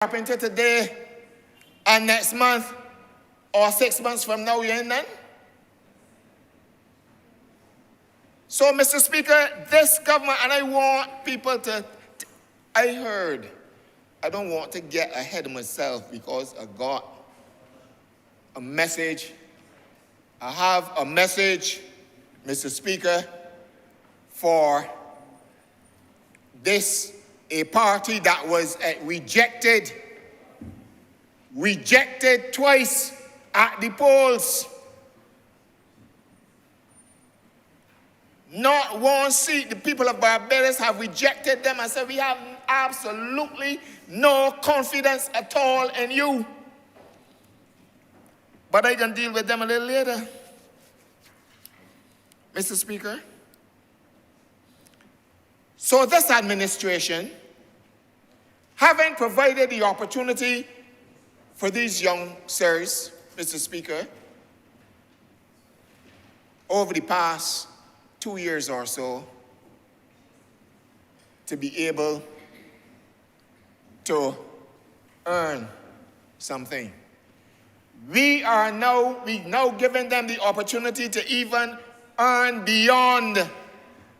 carpenter today and next month or 6 months from now, you ain't none. So, Mr. Speaker, this government, and I want people I don't want to get ahead of myself because I got a message. I have a message, Mr. Speaker, for this, a party that was rejected twice at the polls. Not one seat. The people of Barbados have rejected them and said, we have absolutely no confidence at all in you. But I can deal with them a little later. Mr. Speaker. So this administration, having provided the opportunity for these young sirs, Mr. Speaker, over the past 2 years or so, to be able to earn something. We now giving them the opportunity to even earn beyond,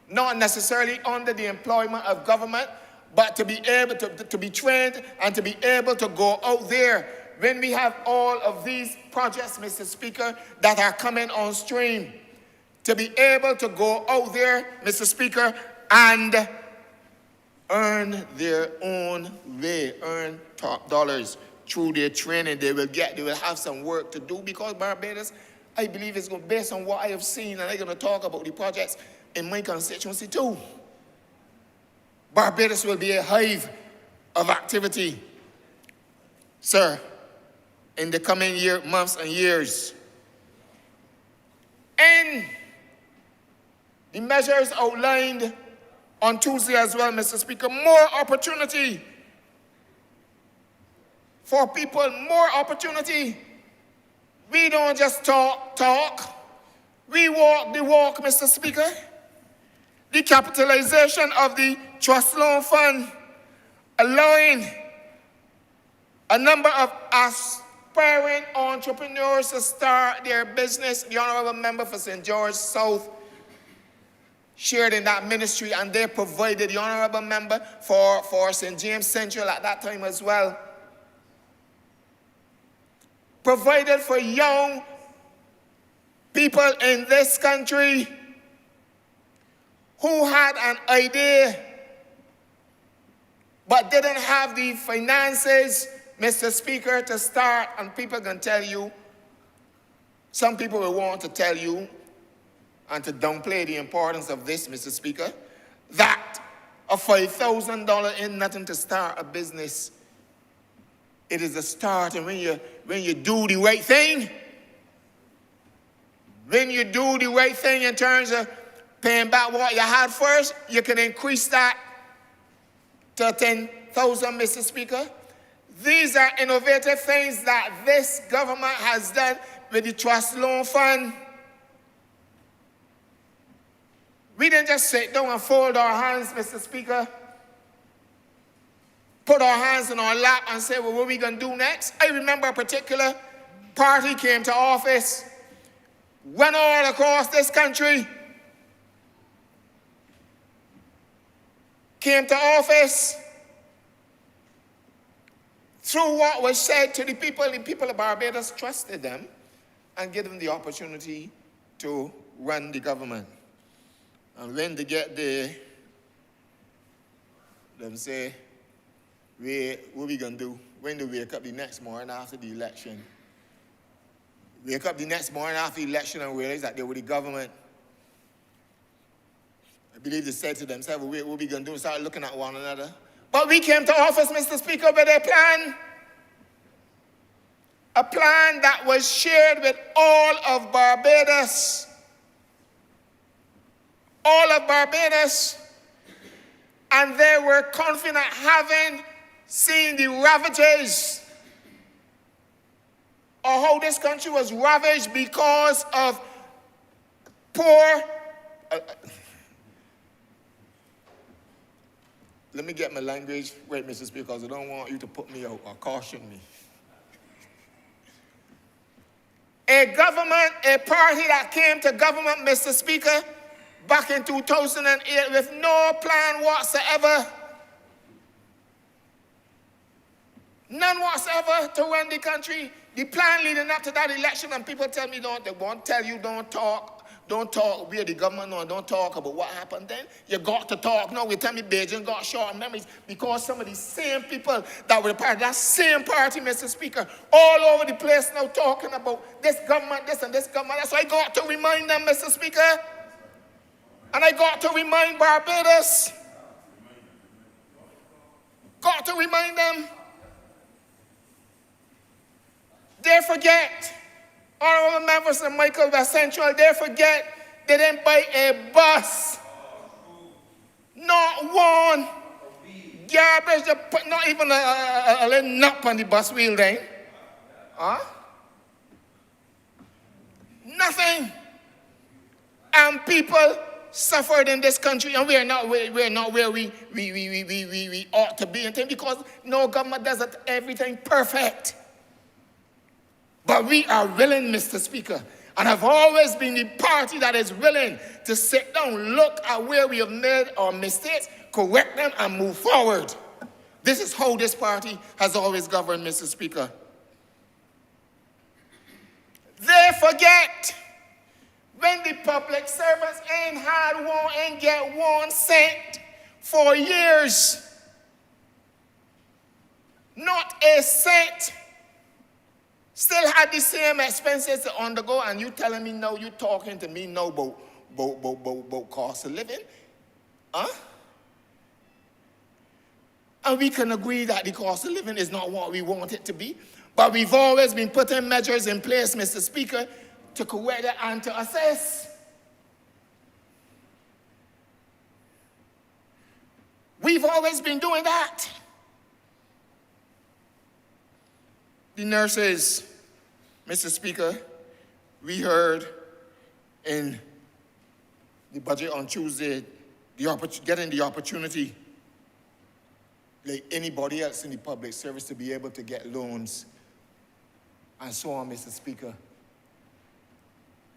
not necessarily under the employment of government, but to be able to be trained and to be able to go out there when we have all of these projects, Mr. Speaker, that are coming on stream. To be able to go out there, Mr. Speaker, and earn their own way, earn top dollars through their training they will have some work to do, because Barbados, I believe, is going based on what I have seen, and I'm going to talk about the projects in my constituency too. Barbados will be a hive of activity, sir, in the coming months and years. And the measures outlined on Tuesday as well, Mr. Speaker, more opportunity for people, more opportunity. We don't just talk. We walk the walk, Mr. Speaker. The capitalization of the Trust Loan Fund, allowing a number of aspiring entrepreneurs to start their business. The Honourable Member for St. George South shared in that ministry, and they provided, the Honourable Member for St. James Central at that time as well, provided for young people in this country who had an idea but didn't have the finances, Mr. Speaker, to start. And people can tell you, some people will want to tell you and to downplay the importance of this, Mr. Speaker, that a $5,000 ain't nothing to start a business. It is a start, and when you do the right thing, in terms of paying back what you had first, you can increase that to 10,000, Mr. Speaker. These are innovative things that this government has done with the Trust Loan Fund. We didn't just sit down and fold our hands, Mr. Speaker, put our hands in our lap and say, well, what are we going to do next? I remember a particular party came to office, went all across this country, came to office through what was said to the people of Barbados trusted them and gave them the opportunity to run the government. And when they get there, them say, what are we going to do? When they wake up the next morning after the election? Wake up the next morning after the election and realize that they were the government. I believe they said to themselves, what are we going to do? Start looking at one another. But we came to office, Mr. Speaker, with a plan. A plan that was shared with all of Barbados. All of Barbados. And they were confident, having seen the ravages of how this country was ravaged because of poor let me get my language right, Mr. Speaker, because I don't want you to put me out or caution me. A government, a party that came to government, Mr. Speaker, back in 2008 with no plan whatsoever, none whatsoever to run the country. The plan leading up to that election, and people tell me they won't tell you don't talk where the government or don't talk about what happened then. You got to talk. No, we tell me Beijing got short memories because some of these same people that were part of that same party, Mr. Speaker, all over the place now talking about this government, this and this government. So I got to remind them, Mr. Speaker, and I got to remind Barbados. Got to remind them. They forget. Honourable members of Michael West Central, they forget they didn't buy a bus. Not one. Garbage, they put not even a little nap on the bus wheel then. Huh? Nothing. And people suffered in this country, and we're not where we ought to be, because no government does everything perfect. But we are willing, Mr. Speaker, and have always been the party that is willing to sit down, look at where we have made our mistakes, correct them, and move forward. This is how this party has always governed, Mr. Speaker. They forget when the public servants ain't get 1 cent for years. Not a cent. Still had the same expenses to undergo, and you telling me no, you talking to me no about cost of living? Huh? And we can agree that the cost of living is not what we want it to be, but we've always been putting measures in place, Mr. Speaker, to correct it and to assess. We've always been doing that. The nurses, Mr. Speaker, we heard in the budget on Tuesday, getting the opportunity, like anybody else in the public service, to be able to get loans and so on, Mr. Speaker.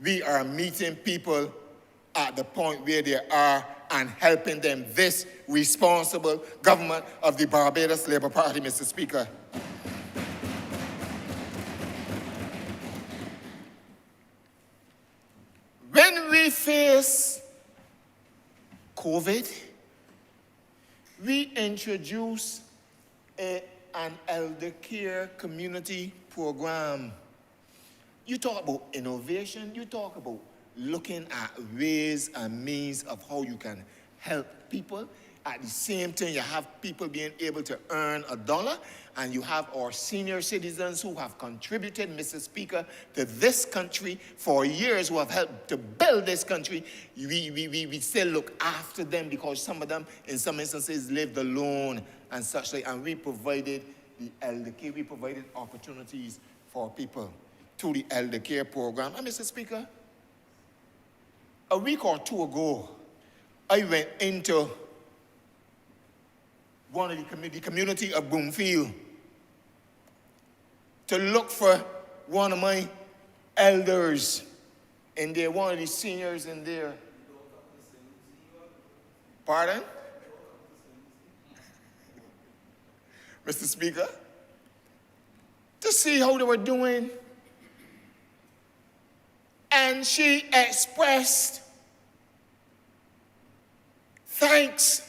We are meeting people at the point where they are and helping them. This responsible government of the Barbados Labour Party, Mr. Speaker. When we face COVID, we introduce an elder care community program. You talk about innovation, you talk about looking at ways and means of how you can help people. At the same time, you have people being able to earn $1, and you have our senior citizens who have contributed, Mr. Speaker, to this country for years, who have helped to build this country. We still look after them because some of them, in some instances, lived alone and such like, and we provided the elder care, we provided opportunities for people through the elder care program. And Mr. Speaker, a week or two ago, I went into one of the community of Broomfield to look for one of my elders in there, one of the seniors in there. Pardon? Mr. Speaker, to see how they were doing. And she expressed thanks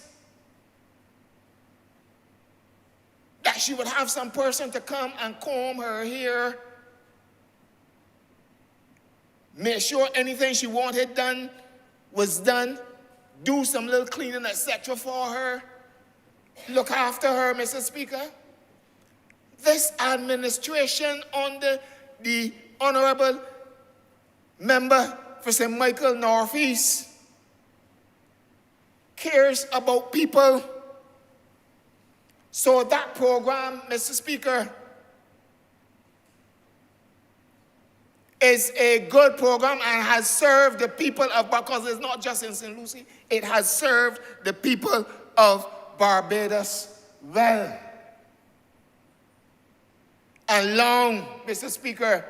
that she would have some person to come and comb her hair, make sure anything she wanted done was done, do some little cleaning, etc. for her, look after her, Mr. Speaker. This administration under the Honourable Member for St. Michael Northeast cares about people. So that program, Mr. Speaker, is a good program and has served the people of, because it's not just in St. Lucie, it has served the people of Barbados well. And long, Mr. Speaker,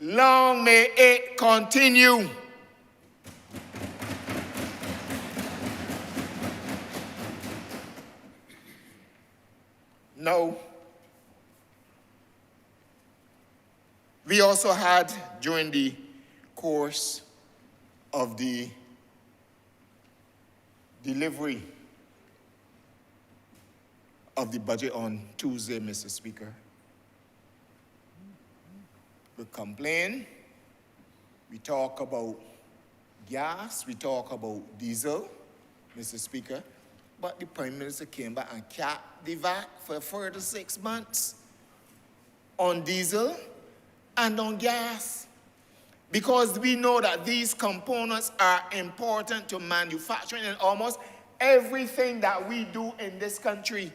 long may it continue. Now, we also had, during the course of the delivery of the budget on Tuesday, Mr. Speaker, we complain, we talk about gas, we talk about diesel, Mr. Speaker, but the Prime Minister came back and capped the VAT for a further 6 months on diesel and on gas, because we know that these components are important to manufacturing and almost everything that we do in this country.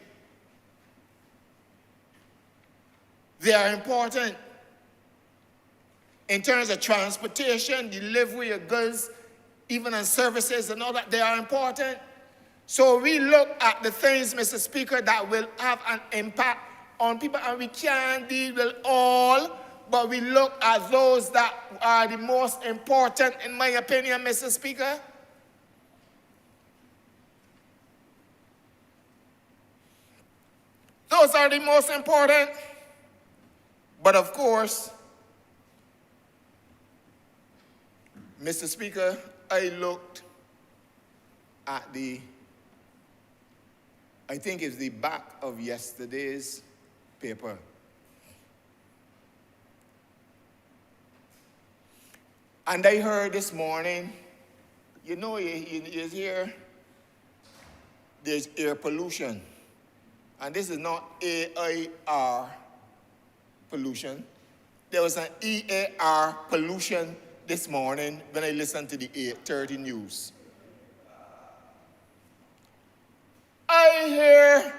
They are important in terms of transportation, delivery of goods, even on services and all that. They are important. So we look at the things, Mr. Speaker, that will have an impact on people, and we can't deal with all, but we look at those that are the most important, in my opinion, Mr. Speaker. Those are the most important. But of course, Mr. Speaker, I looked at I think it's the back of yesterday's paper. And I heard this morning, you know, you hear there's air pollution. And this is not AIR pollution. There was an EAR pollution this morning when I listened to the 8:30 news. I hear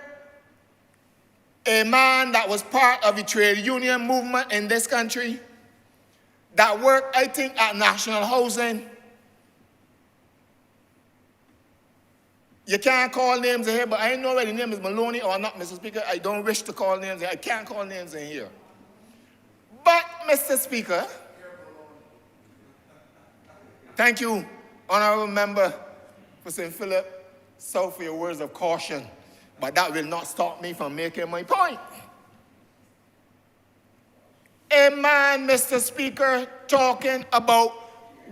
a man that was part of the trade union movement in this country that worked, I think, at National Housing. You can't call names in here, but I know whether the name is Maloney or not, Mr. Speaker. I don't wish to call names in here. I can't call names in here. But, Mr. Speaker, thank you, Honourable Member for St. Philip South, for your words of caution. But that will not stop me from making my point. A man, Mr. Speaker, talking about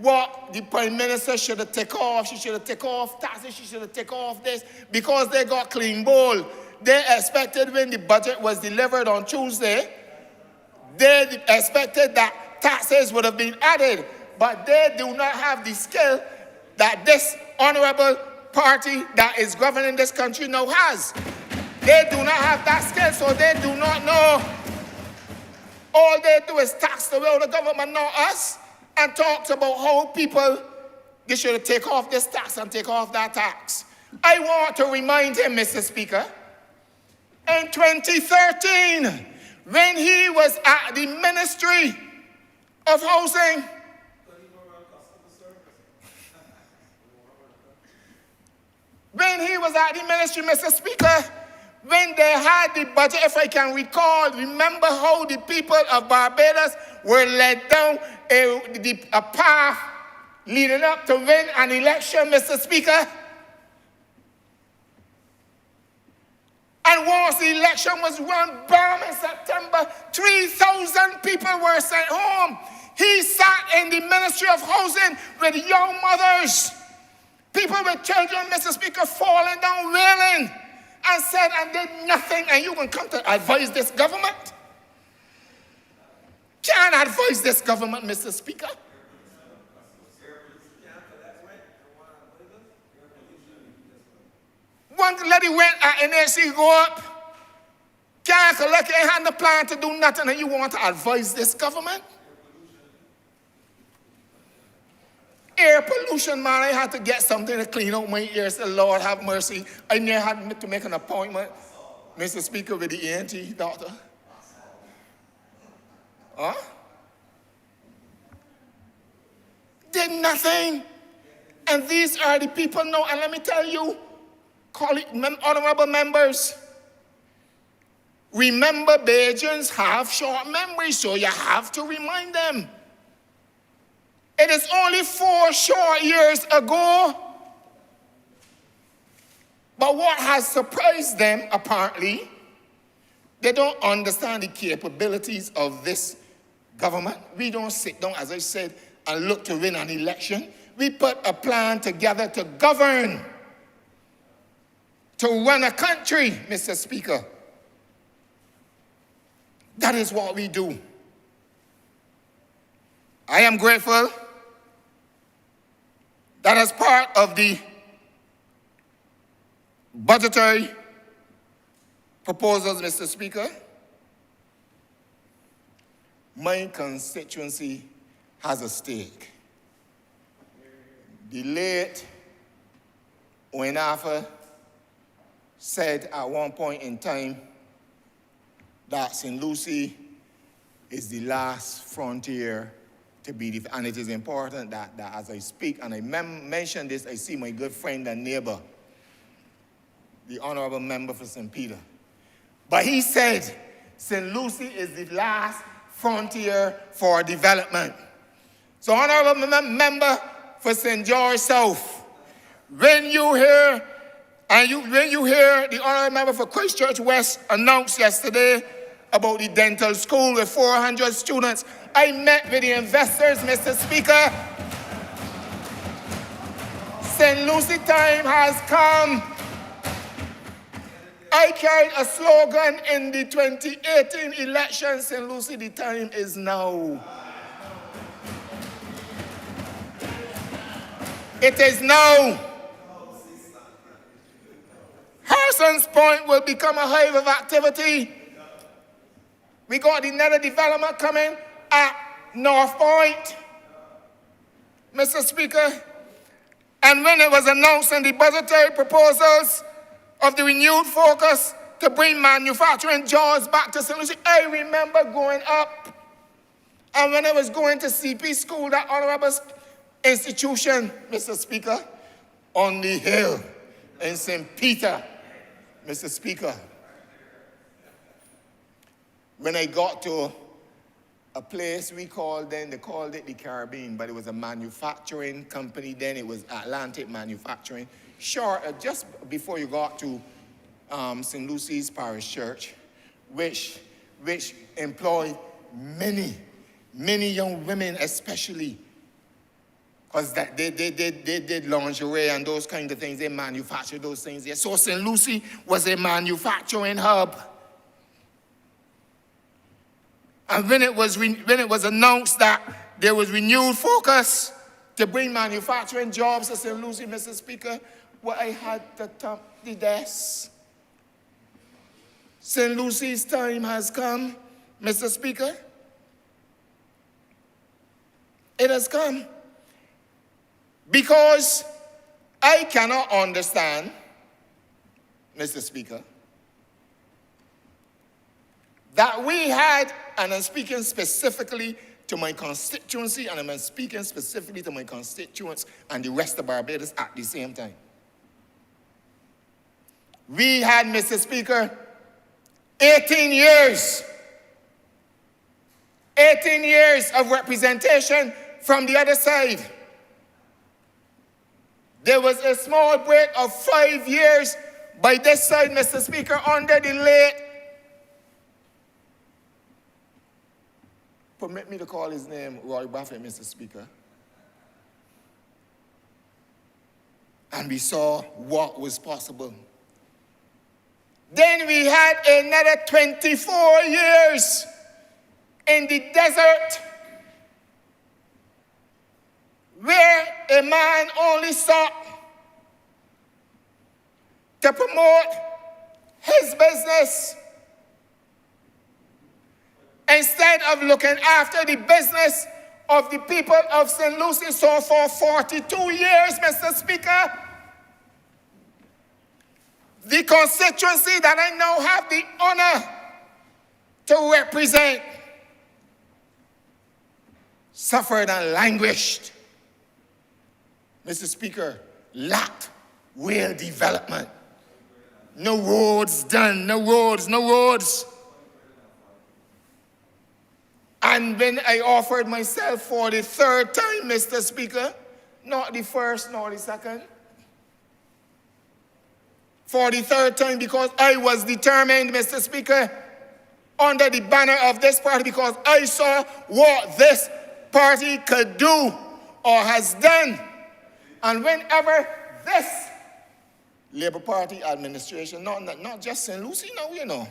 what the Prime Minister should have taken off. She should have taken off taxes. She should have taken off this because they got clean bowl. They expected when the budget was delivered on Tuesday, they expected that taxes would have been added. But they do not have the skill that this honourable party that is governing this country now has. They do not have that skill, so they do not know. All they do is tax the way of the government, not us, and talks about how people, they should take off this tax and take off that tax. I want to remind him, Mr. Speaker, in 2013, when he was at the Ministry of Housing, when he was at the ministry, Mr. Speaker, when they had the budget, if I can recall, remember how the people of Barbados were led down a path leading up to win an election, Mr. Speaker? And once the election was won, bam, in September, 3,000 people were sent home. He sat in the Ministry of Housing with young mothers, people with children, Mr. Speaker, falling down, wailing, and said, and did nothing, and you can come to advise this government? Can't advise this government, Mr. Speaker. One lady went at NAC, go up, can't collect, ain't had no plan to do nothing, and you want to advise this government? Air pollution, man, I had to get something to clean out my ears. Lord have mercy. I never had to make an appointment, Mr. Speaker, with the ENT doctor. Huh? Did nothing. And these are the people now, and let me tell you, Honourable members, remember Bajans have short memories, so you have to remind them. It is only 4 short years ago. But what has surprised them, apparently, they don't understand the capabilities of this government. We don't sit down, as I said, and look to win an election. We put a plan together to govern, to run a country, Mr. Speaker. That is what we do. I am grateful that as part of the budgetary proposals, Mr. Speaker, my constituency has a stake. The late Oenafa said at one point in time that St. Lucie is the last frontier to be defended. And it is important that as I speak, and I mention this, I see my good friend and neighbor, the Honourable Member for St. Peter. But he said St. Lucie is the last frontier for development. So, Honourable Member for St. George South, when you hear the Honourable Member for Christchurch West announced yesterday about the dental school with 400 students, I met with the investors, Mr. Speaker. St. Lucie time has come. I carried a slogan in the 2018 election, St. Lucie, the time is now. It is now. Harrison's Point will become a hive of activity. We got the nether development coming at North Point, Mr. Speaker. And when it was announced in the budgetary proposals of the renewed focus to bring manufacturing jobs back to St. Lucie, I remember going up. And when I was going to CP school, that honourable institution, Mr. Speaker, on the hill in St. Peter, Mr. Speaker, when I got to a place they called it the Caribbean, but it was a manufacturing company then. It was Atlantic Manufacturing. Just before you got to St. Lucie's Parish Church, which employed many young women, especially, because they did lingerie and those kind of things. They manufactured those things there. So St. Lucie was a manufacturing hub. And when it was announced that there was renewed focus to bring manufacturing jobs to St. Lucie, Mr. Speaker, well, I had to tap the desk. St. Lucie's time has come, Mr. Speaker. It has come. Because I cannot understand, Mr. Speaker, that we had, and I'm speaking specifically to my constituency, and I'm speaking specifically to my constituents and the rest of Barbados at the same time. We had, Mr. Speaker, 18 years of representation from the other side. There was a small break of 5 years by this side, Mr. Speaker, under the late, permit me to call his name Roy Buffett, Mr. Speaker. And we saw what was possible. Then we had another 24 years in the desert where a man only sought to promote his business instead of looking after the business of the people of St. Lucie. So for 42 years, Mr. Speaker, the constituency that I now have the honor to represent suffered and languished, Mr. Speaker, lacked real development. No roads done, no roads. And when I offered myself for the third time, Mr. Speaker, not the first nor the second, for the third time, because I was determined, Mr. Speaker, under the banner of this party, because I saw what this party could do or has done. And whenever this Labour Party administration, not just St. Lucie now, you know,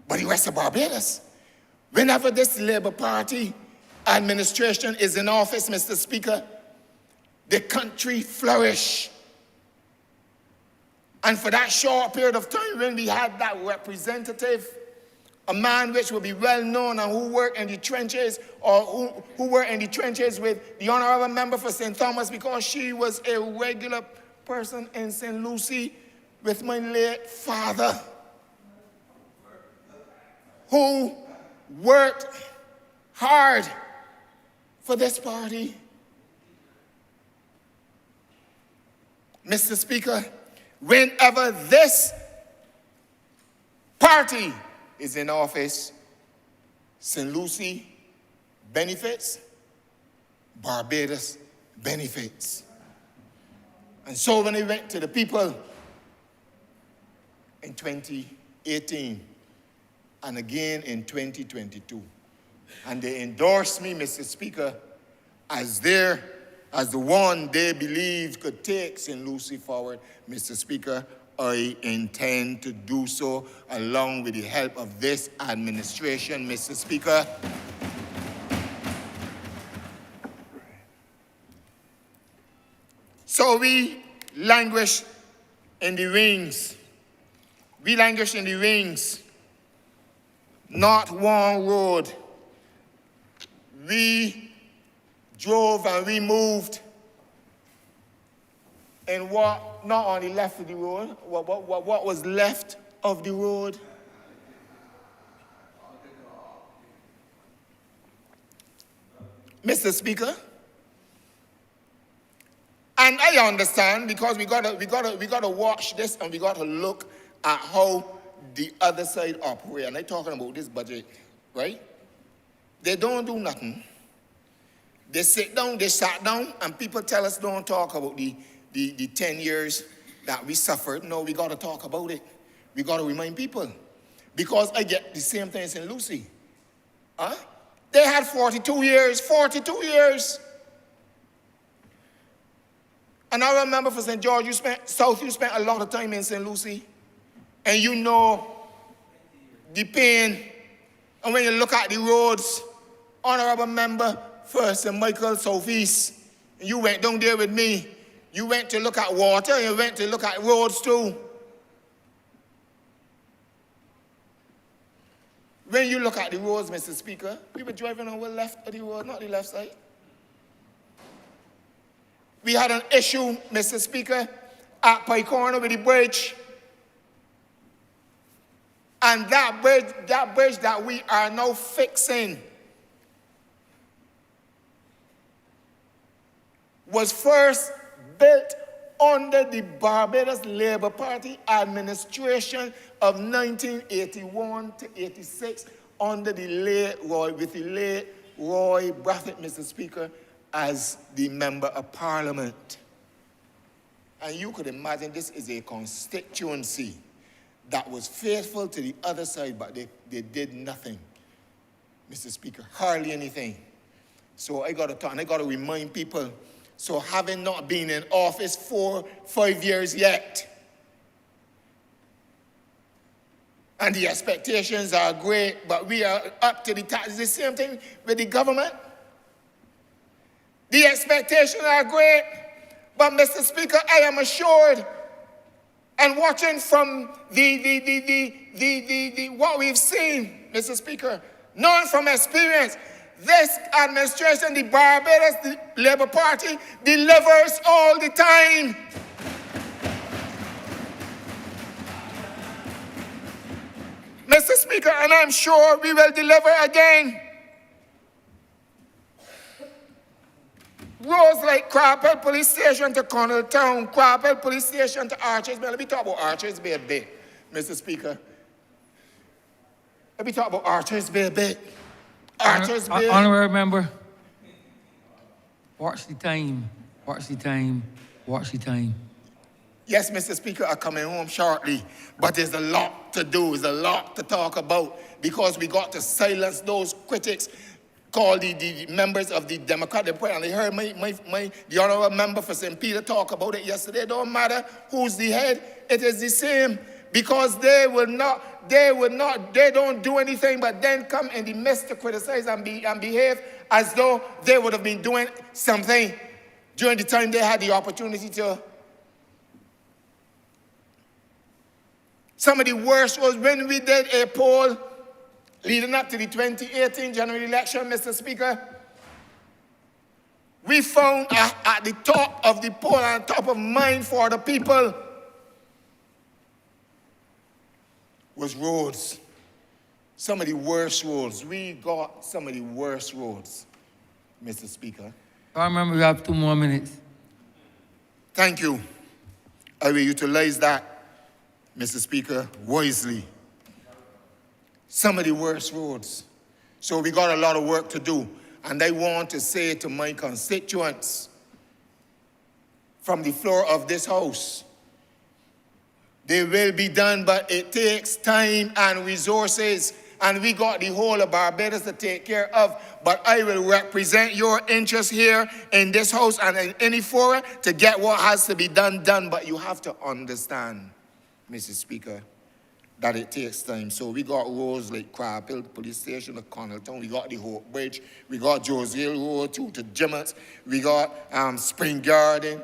but the rest of Barbados, whenever this Labour Party administration is in office, Mr. Speaker, the country flourish. And for that short period of time when we had that representative, a man which will be well known and who worked in the trenches, or who were in the trenches with the Honourable Member for St. Thomas, because she was a regular person in St. Lucie with my late father, who worked hard for this party. Mr. Speaker, whenever this party is in office, St. Lucie benefits, Barbados benefits. And so when I went to the people in 2018 and again in 2022, and they endorsed me, Mr. Speaker, as the one they believed could take St. Lucie forward, Mr. Speaker, I intend to do so along with the help of this administration, Mr. Speaker. So we languish in the wings. We languish in the wings. Not one road. We drove and we moved in what, not on the left of the road, what was left of the road. Mr. Speaker, and I understand, because we gotta watch this and we gotta look at how the other side operate. And I'm talking about this budget, right? They don't do nothing. They sit down, they sat down, and people tell us don't talk about the 10 years that we suffered. No, we got to talk about it. We got to remind people. Because I get the same thing in St. Lucie. Huh? They had 42 years. And I remember for St. George, you spent a lot of time in St. Lucie. And you know the pain. And when you look at the roads, Honourable Member for St. Michael Southeast, you went down there with me. You went to look at water, you went to look at roads too. When you look at the roads, Mr. Speaker, we were driving on the left of the road, not the left side. We had an issue, Mr. Speaker, at Pike Corner with the bridge. And that bridge that we are now fixing was first built under the Barbados Labour Party administration of 1981 to 86 under the late Roy Brathwaite, Mr. Speaker, as the Member of Parliament. And you could imagine this is a constituency that was faithful to the other side, but they did nothing, Mr. Speaker, hardly anything. So I got to talk, and I got to remind people. So having not been in office 5 years yet, and the expectations are great, but we are up to the task. It's the same thing with the government. The expectations are great, but Mr. Speaker, I am assured, and watching from the what we've seen, Mr. Speaker, knowing from experience, this administration, the Barbados Labour Party, delivers all the time. Mr. Speaker, and I'm sure we will deliver again. Roads like Crappell Police Station to Connell Town, Crappell Police Station to Archers Bay. Let me talk about Archers Bay a bit, Mr. Speaker. Let me talk about Archers Bay a bit. Archers Bay. Honourable member, watch the time, watch the time, watch the time. Yes, Mr. Speaker, I'm coming home shortly, but there's a lot to do, there's a lot to talk about, because we got to silence those critics called the members of the Democratic Party. And I heard the honourable member for St. Peter talk about it yesterday. It don't matter who's the head, it is the same, because they don't do anything but then come in the midst to criticize and behave as though they would have been doing something during the time they had the opportunity to. Some of the worst was when we did a poll leading up to the 2018 general election, Mr. Speaker. We found at the top of the poll and top of mind for the people was roads. Some of the worst roads. We got some of the worst roads, Mr. Speaker. I remember we have 2 more minutes. Thank you. I will utilize that, Mr. Speaker, wisely. Some of the worst roads. So we got a lot of work to do. And I want to say to my constituents from the floor of this house, they will be done, but it takes time and resources. And we got the whole of Barbados to take care of. But I will represent your interests here in this house and in any forum to get what has to be done. But you have to understand, Mr. Speaker, that it takes time. So we got roads like Crappell Police Station to Connelltown. We got the Hope Bridge. We got Josiel Road to Jimmets. We got Spring Garden.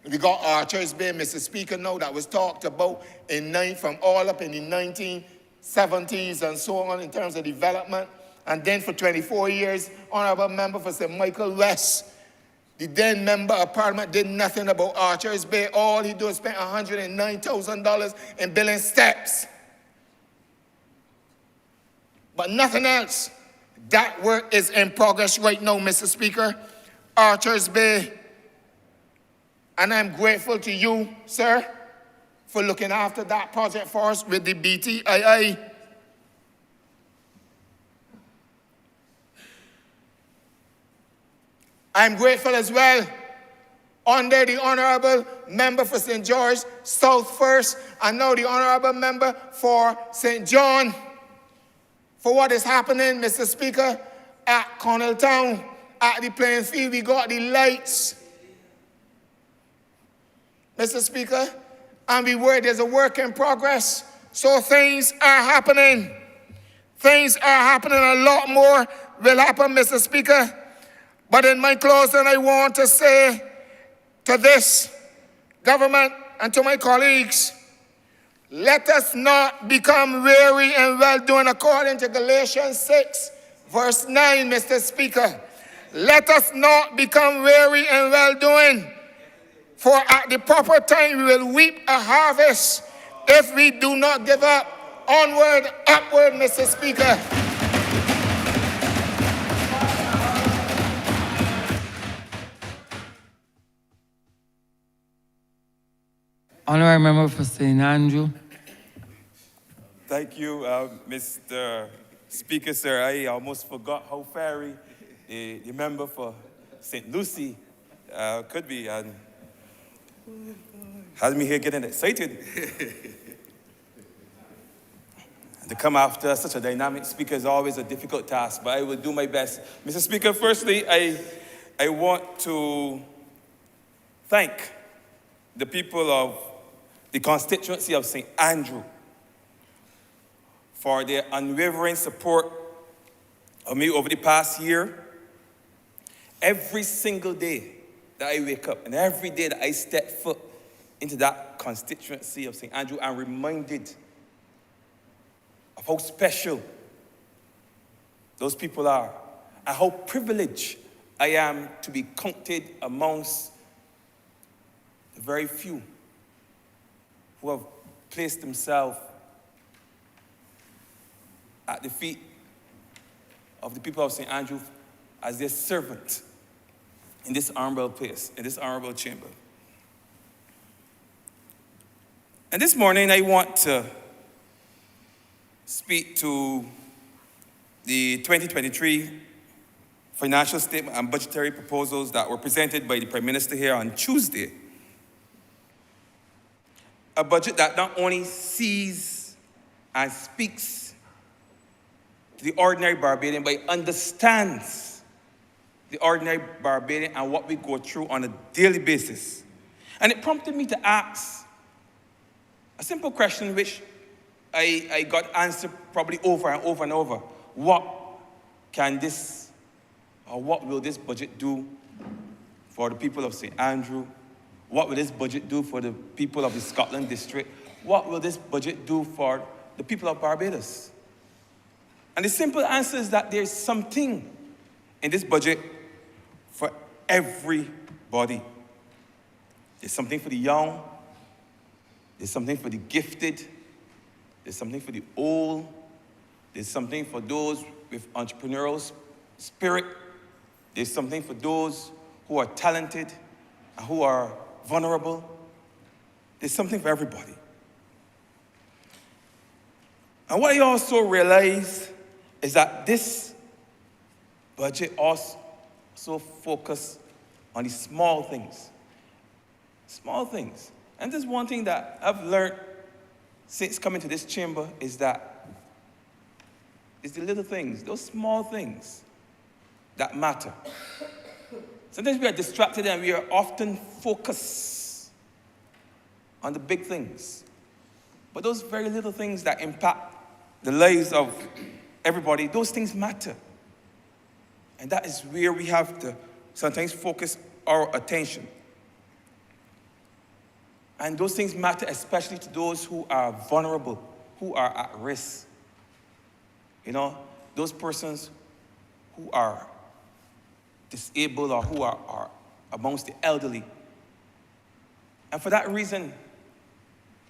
We got Archers Bay, Mr. Speaker, now that was talked about from all up in the 1970s and so on in terms of development. And then for 24 years, Honourable Member for St. Michael West, the then Member of Parliament, did nothing about Archers Bay. All he did was spend $109,000 in building steps. But nothing else. That work is in progress right now, Mr. Speaker. Archers Bay. And I'm grateful to you, sir, for looking after that project for us with the BTII. I'm grateful as well under the Honourable Member for St. George South First, and now the Honourable Member for St. John, for what is happening, Mr. Speaker, at Connelltown, at the playing field. We got the lights, Mr. Speaker, and there's a work in progress. So things are happening. Things are happening. A lot more will happen, Mr. Speaker. But in my closing, I want to say to this government and to my colleagues, let us not become weary in well-doing according to Galatians 6, verse 9, Mr. Speaker. Let us not become weary in well-doing, for at the proper time we will reap a harvest if we do not give up. Onward, upward, Mr. Speaker. Honourable Member for St. Andrew. Thank you, Mr. Speaker, sir. I almost forgot how fiery the member for St. Lucie could be, and has me here getting excited. To come after such a dynamic speaker is always a difficult task, but I will do my best. Mr. Speaker, firstly, I want to thank the people of the constituency of St. Andrew for their unwavering support of me over the past year. Every single day that I wake up and every day that I step foot into that constituency of St. Andrew, I'm reminded of how special those people are and how privileged I am to be counted amongst the very few who have placed themselves at the feet of the people of St. Andrew as their servant in this honorable place, in this honorable chamber. And this morning, I want to speak to the 2023 financial statement and budgetary proposals that were presented by the Prime Minister here on Tuesday. A budget that not only sees and speaks to the ordinary Barbadian, but understands the ordinary Barbadian and what we go through on a daily basis. And it prompted me to ask a simple question which I got answered probably over and over and over. What will this budget do for the people of St. Andrew? What will this budget do for the people of the Scotland district? What will this budget do for the people of Barbados? And the simple answer is that there's something in this budget for everybody. There's something for the young. There's something for the gifted. There's something for the old. There's something for those with entrepreneurial spirit. There's something for those who are talented and who are vulnerable. There's something for everybody. And what I also realize is that this budget also focuses on the small things. Small things. And there's one thing that I've learned since coming to this chamber is that it's the little things, those small things that matter. Sometimes we are distracted and we are often focused on the big things. But those very little things that impact the lives of everybody, those things matter. And that is where we have to sometimes focus our attention. And those things matter especially to those who are vulnerable, who are at risk. You know, those persons who are disabled or who are amongst the elderly. And for that reason,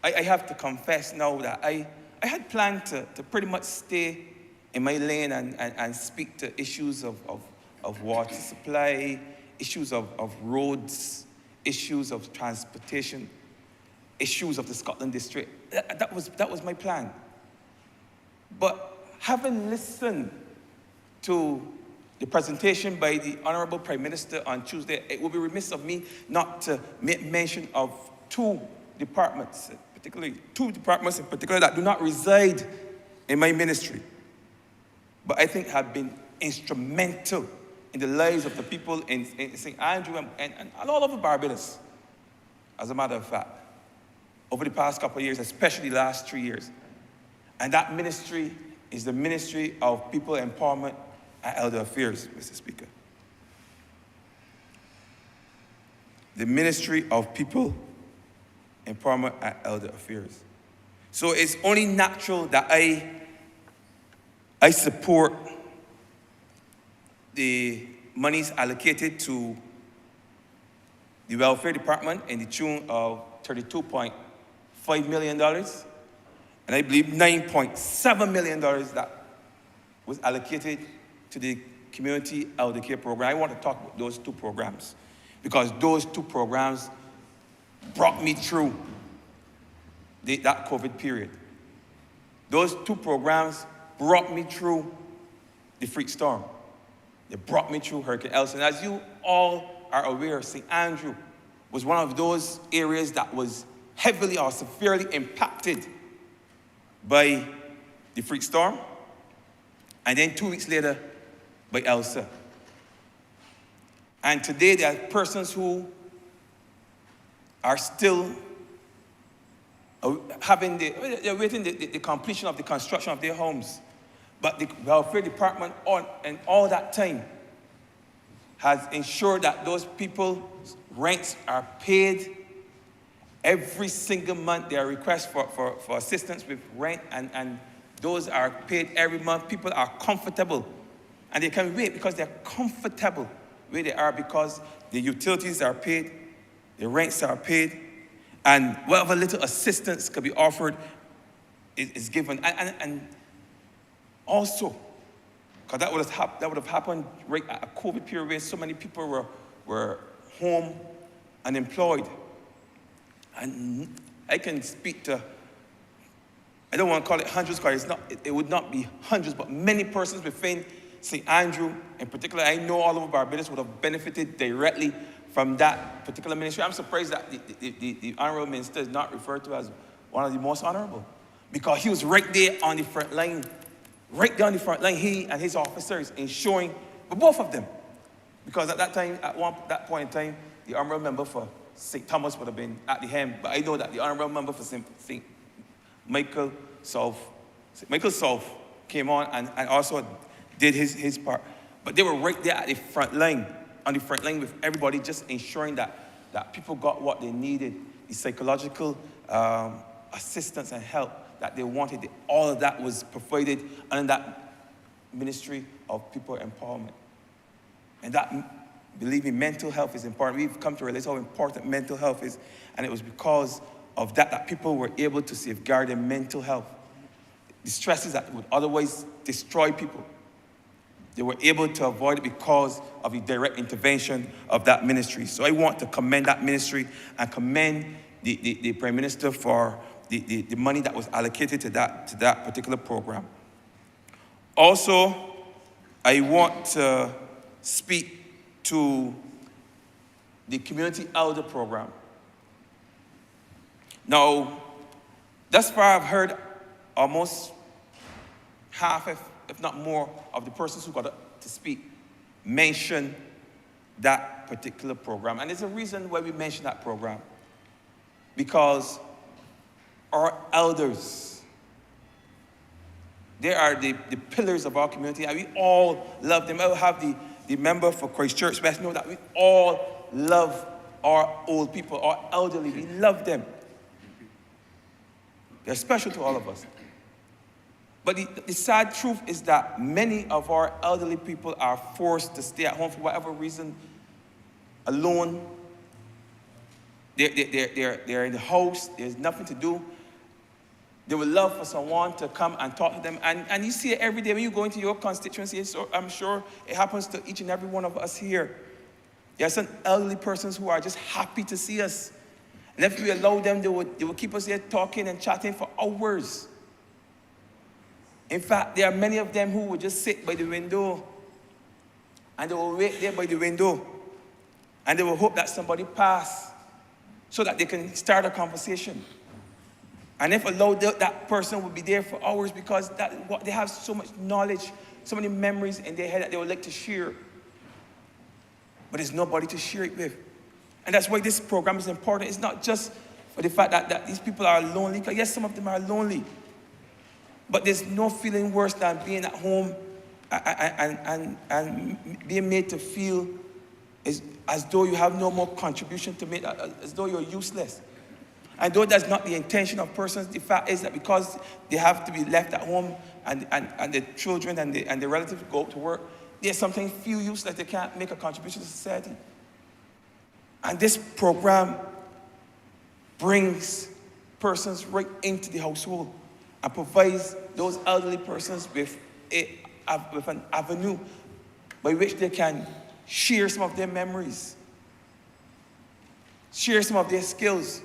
I have to confess now that I had planned to pretty much stay in my lane and speak to issues of water supply, issues of roads, issues of transportation, issues of the Scotland district. That was my plan. But having listened to the presentation by the Honourable Prime Minister on Tuesday, it would be remiss of me not to make mention of two departments in particular that do not reside in my ministry, but I think have been instrumental in the lives of the people in St. Andrew and all over Barbados, as a matter of fact, over the past couple of years, especially the last 3 years. And that ministry is the Ministry of People Empowerment and Elder Affairs, Mr. Speaker. The Ministry of People Empowerment and Elder Affairs. So it's only natural that I support the monies allocated to the Welfare Department in the tune of $32.5 million. And I believe $9.7 million that was allocated to the Community Elder Care Program. I want to talk about those two programs because those two programs brought me through that COVID period. Those two programs brought me through the freak storm. They brought me through Hurricane Elsa. And as you all are aware, St. Andrew was one of those areas that was heavily or severely impacted by the freak storm. And then 2 weeks later, by Elsa. And today there are persons who are still they're waiting the completion of the construction of their homes. But the Welfare Department and all that time has ensured that those people's rents are paid. Every single month there are requests for assistance with rent and those are paid every month. People are comfortable and they can wait because they're comfortable where they are because the utilities are paid, the rents are paid, and whatever little assistance can be offered is given. And also, because that would have happened right at a COVID period where so many people were were home unemployed. And I can speak to, I don't want to call it hundreds, because it would not be hundreds, but many persons within St. Andrew in particular. I know all of Barbados would have benefited directly from that particular ministry. I'm surprised that the Honourable Minister is not referred to as one of the most honourable, because he was right there on the front line, he and his officers ensuring, but both of them, because at that time, that point in time, the Honourable Member for St. Thomas would have been at the helm, but I know that the Honourable Member for St. Michael South came on and also did his part. But they were right there at the front line, on the front line with everybody, just ensuring that people got what they needed, the psychological assistance and help that they wanted. All of that was provided under that Ministry of People Empowerment. And that, believe me, mental health is important. We've come to realize how important mental health is, and it was because of that people were able to safeguard their mental health. The stresses that would otherwise destroy people, they were able to avoid it because of the direct intervention of that ministry. So I want to commend that ministry and commend the Prime Minister for the money that was allocated to that particular program. Also, I want to speak to the Community Elder Program. Now, thus far I've heard almost half, if not more, of the persons who got to speak mention that particular program. And there's a reason why we mention that program. Because our elders, they are the pillars of our community, and we all love them. I will have the member for Christchurch West know that we all love our old people, our elderly. We love them. They're special to all of us. But the sad truth is that many of our elderly people are forced to stay at home for whatever reason, alone. They're in the house, there's nothing to do. They would love for someone to come and talk to them. And you see it every day when you go into your constituency. So I'm sure it happens to each and every one of us here. There are some elderly persons who are just happy to see us. And if we allow them, they would keep us here talking and chatting for hours. In fact, there are many of them who would just sit by the window, and they will wait there by the window, and they will hope that somebody pass so that they can start a conversation. And if allowed, that person would be there for hours, because they have so much knowledge, so many memories in their head that they would like to share. But there's nobody to share it with. And that's why this program is important. It's not just for the fact that these people are lonely, because yes, some of them are lonely. But there's no feeling worse than being at home and being made to feel as though you have no more contribution to make, as though you're useless. And though that's not the intention of persons, the fact is that because they have to be left at home and the children and the relatives go to work, they sometimes feel useless. They can't make a contribution to society. And this program brings persons right into the household and provides those elderly persons with an avenue by which they can share some of their memories, share some of their skills.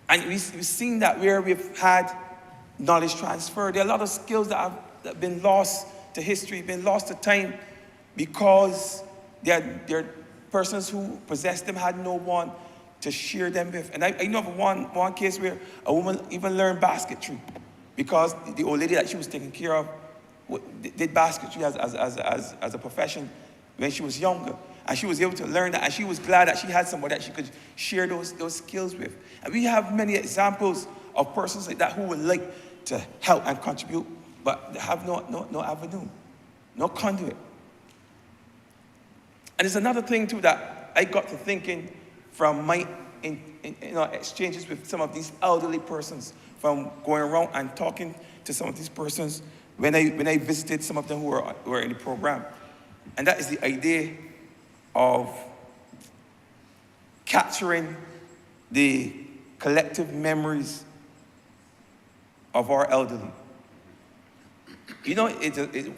And we've seen that where we've had knowledge transfer. There are a lot of skills that have been lost to history, been lost to time, because they're persons who possessed them had no one to share them with. And I know of one case where a woman even learned basketry, because the old lady that she was taking care of did basketry as a profession when she was younger. And she was able to learn that, and she was glad that she had somebody that she could share those skills with. And we have many examples of persons like that who would like to help and contribute, but they have no avenue, no conduit. And there's another thing too that I got to thinking from my exchanges with some of these elderly persons, from going around and talking to some of these persons when I visited some of them who were in the program. And that is the idea of capturing the collective memories of our elderly. You know,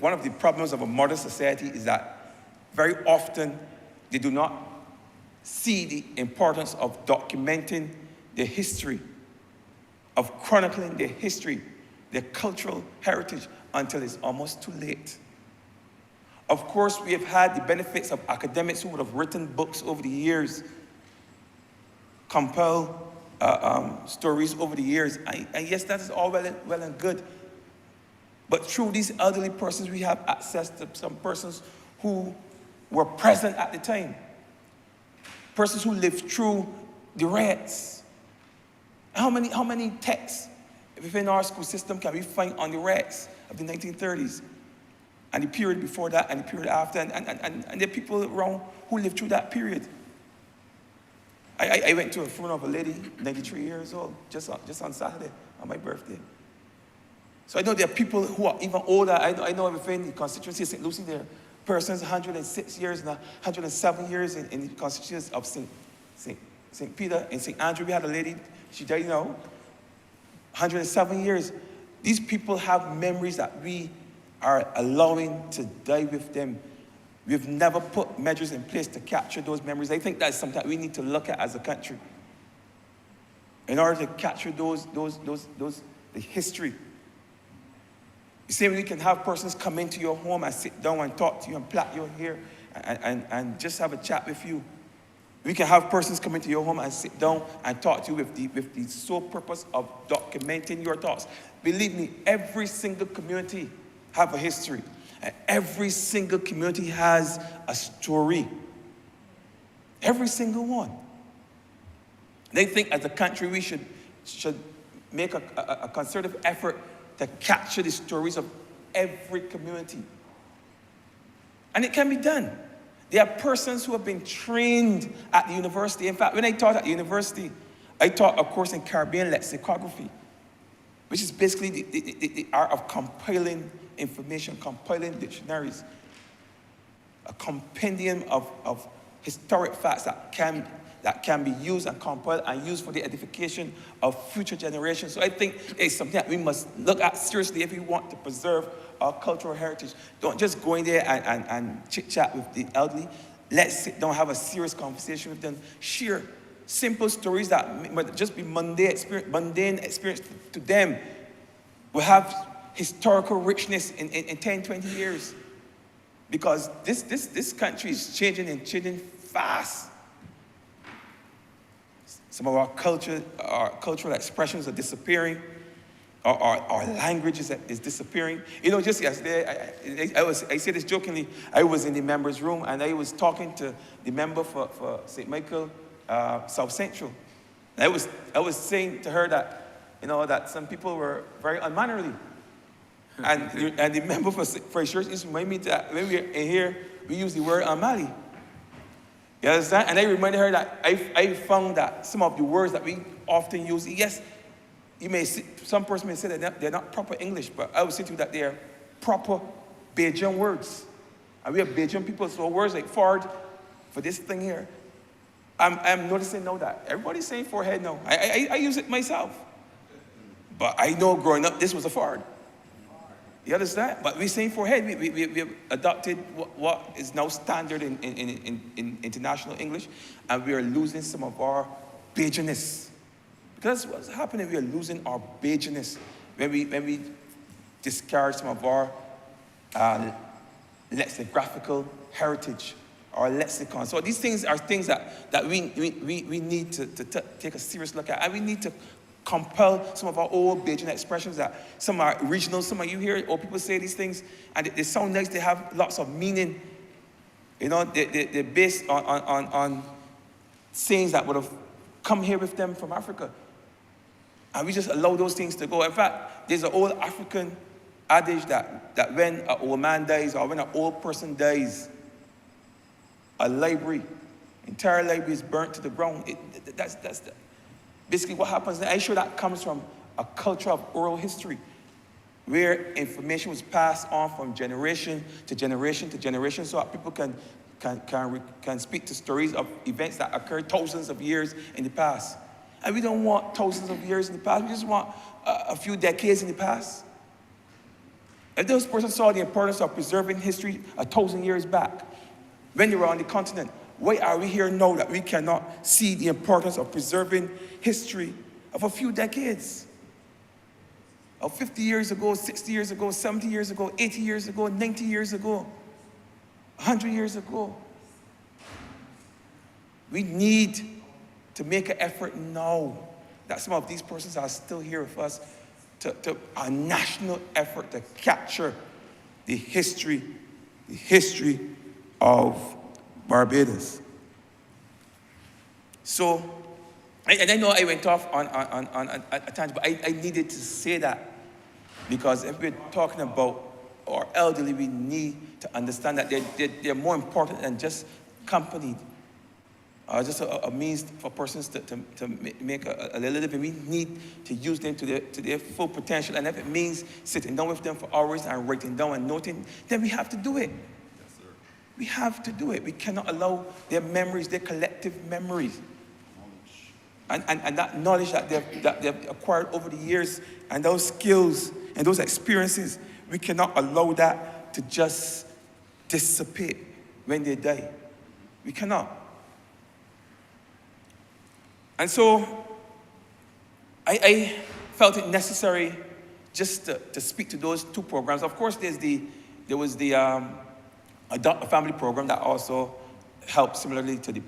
one of the problems of a modern society is that very often they do not see the importance of documenting their history, of chronicling their history, their cultural heritage, until it's almost too late. Of course, we have had the benefits of academics who would have written books over the years, compile stories over the years. And yes, that is all well and good. But through these elderly persons, we have access to some persons who were present at the time. Persons who lived through the riots. How many texts within our school system can we find on the riots of the 1930s? And the period before that and the period after, and there are people around who lived through that period. I went to a funeral of a lady, 93 years old, just on Saturday, on my birthday. So I know there are people who are even older. I know within the constituency of St. Lucie, there are persons 106 years and 107 years in the constituency of St. Peter and St. Andrew. We had a lady, she died now, 107 years. These people have memories that we are allowing to die with them. We've never put measures in place to capture those memories. I think that's something that we need to look at as a country. In order to capture the history. You see, we can have persons come into your home and sit down and talk to you and plait your hair and just have a chat with you. We can have persons come into your home and sit down and talk to you with the sole purpose of documenting your thoughts. Believe me, every single community have a history. And every single community has a story. Every single one. They think as a country we should make a concerted effort to capture the stories of every community. And it can be done. There are persons who have been trained at the university. In fact, when I taught at the university, I taught a course in Caribbean lexicography, which is basically the art of compiling information, compiling dictionaries, a compendium of historic facts that can be used and compiled and used for the edification of future generations. So I think it's something that we must look at seriously if we want to preserve our cultural heritage. Don't just go in there and chit-chat with the elderly. Let's sit down, have a serious conversation with them. Share simple stories that might just be mundane experience to them. We have historical richness in 10, 20 years. Because this country is changing and changing fast. Some of our cultural expressions are disappearing. Our language is disappearing. You know, just yesterday, I say this jokingly, I was in the members' room and I was talking to the member for St. Michael South Central. And I was saying to her that, you know, that some people were very unmannerly. And the member for his church used to remind me that when we're in here, we use the word unmanly. You understand? And I reminded her that I found that some of the words that we often use, yes, you may see, some person may say that they're not proper English, but I would say to you that they're proper Bajan words. And we have Bajan people, so words like forward for this thing here. I'm noticing now that everybody's saying forehead now. I use it myself. But I know growing up, this was a forward. You understand? But we're saying forehead. We have adopted what is now standard in international English, and we are losing some of our Bajanness. Because what's happening, we are losing our Bajanness when we discard some of our lexicographical heritage, our lexicon. So these things are things that we need to take a serious look at, and we need to compel some of our old Bajan expressions that some are regional, some of you hear old people say these things, and they sound nice, they have lots of meaning. You know, they're based on sayings that would have come here with them from Africa. And we just allow those things to go. In fact, there's an old African adage that when an old man dies or when an old person dies, a library, entire library is burnt to the ground. That's basically what happens. And I'm sure that comes from a culture of oral history, where information was passed on from generation to generation to generation, so that people can speak to stories of events that occurred thousands of years in the past. And we don't want thousands of years in the past. We just want a few decades in the past. If those persons saw the importance of preserving history 1,000 years back, when they were on the continent, Why are we here now that we cannot see the importance of preserving history of a few decades? Of 50 years ago, 60 years ago, 70 years ago, 80 years ago, 90 years ago, 100 years ago. We need to make an effort now that some of these persons are still here with us, to a national effort to capture the history of Barbados. So, and I know I went off on a tangent, but I needed to say that, because if we're talking about our elderly, we need to understand that they're more important than just company, just a means for persons to make a little living. We need to use them to their full potential, and if it means sitting down with them for hours and writing down and noting, then we have to do it. Yes, sir. We have to do it. We cannot allow their memories, their collective memories, and that knowledge that they've acquired over the years, and those skills and those experiences, we cannot allow that to just dissipate when they die. We cannot. And so I felt it necessary just to speak to those two programs. Of course, there was the Adopt a Family program that also helped similarly to the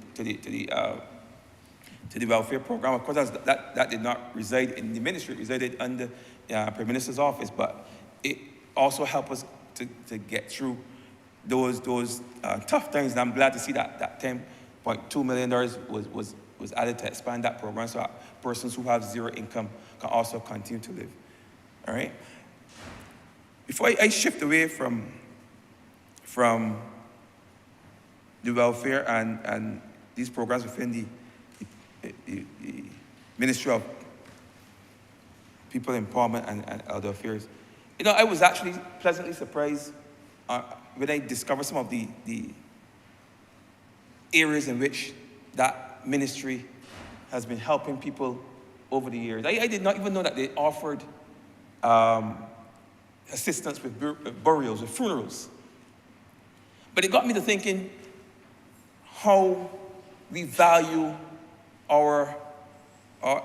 welfare program. Of course, that did not reside in the ministry; it resided under Prime Minister's office. But it also helped us to get through those tough times. And I'm glad to see that $10.2 million was added to expand that program, so that persons who have zero income can also continue to live. All right. Before I shift away from the welfare and these programs within the Ministry of People Empowerment and Elder Affairs, I was actually pleasantly surprised when I discovered some of the areas in which that ministry has been helping people over the years. I did not even know that they offered assistance with burials, with funerals. But it got me to thinking how we value our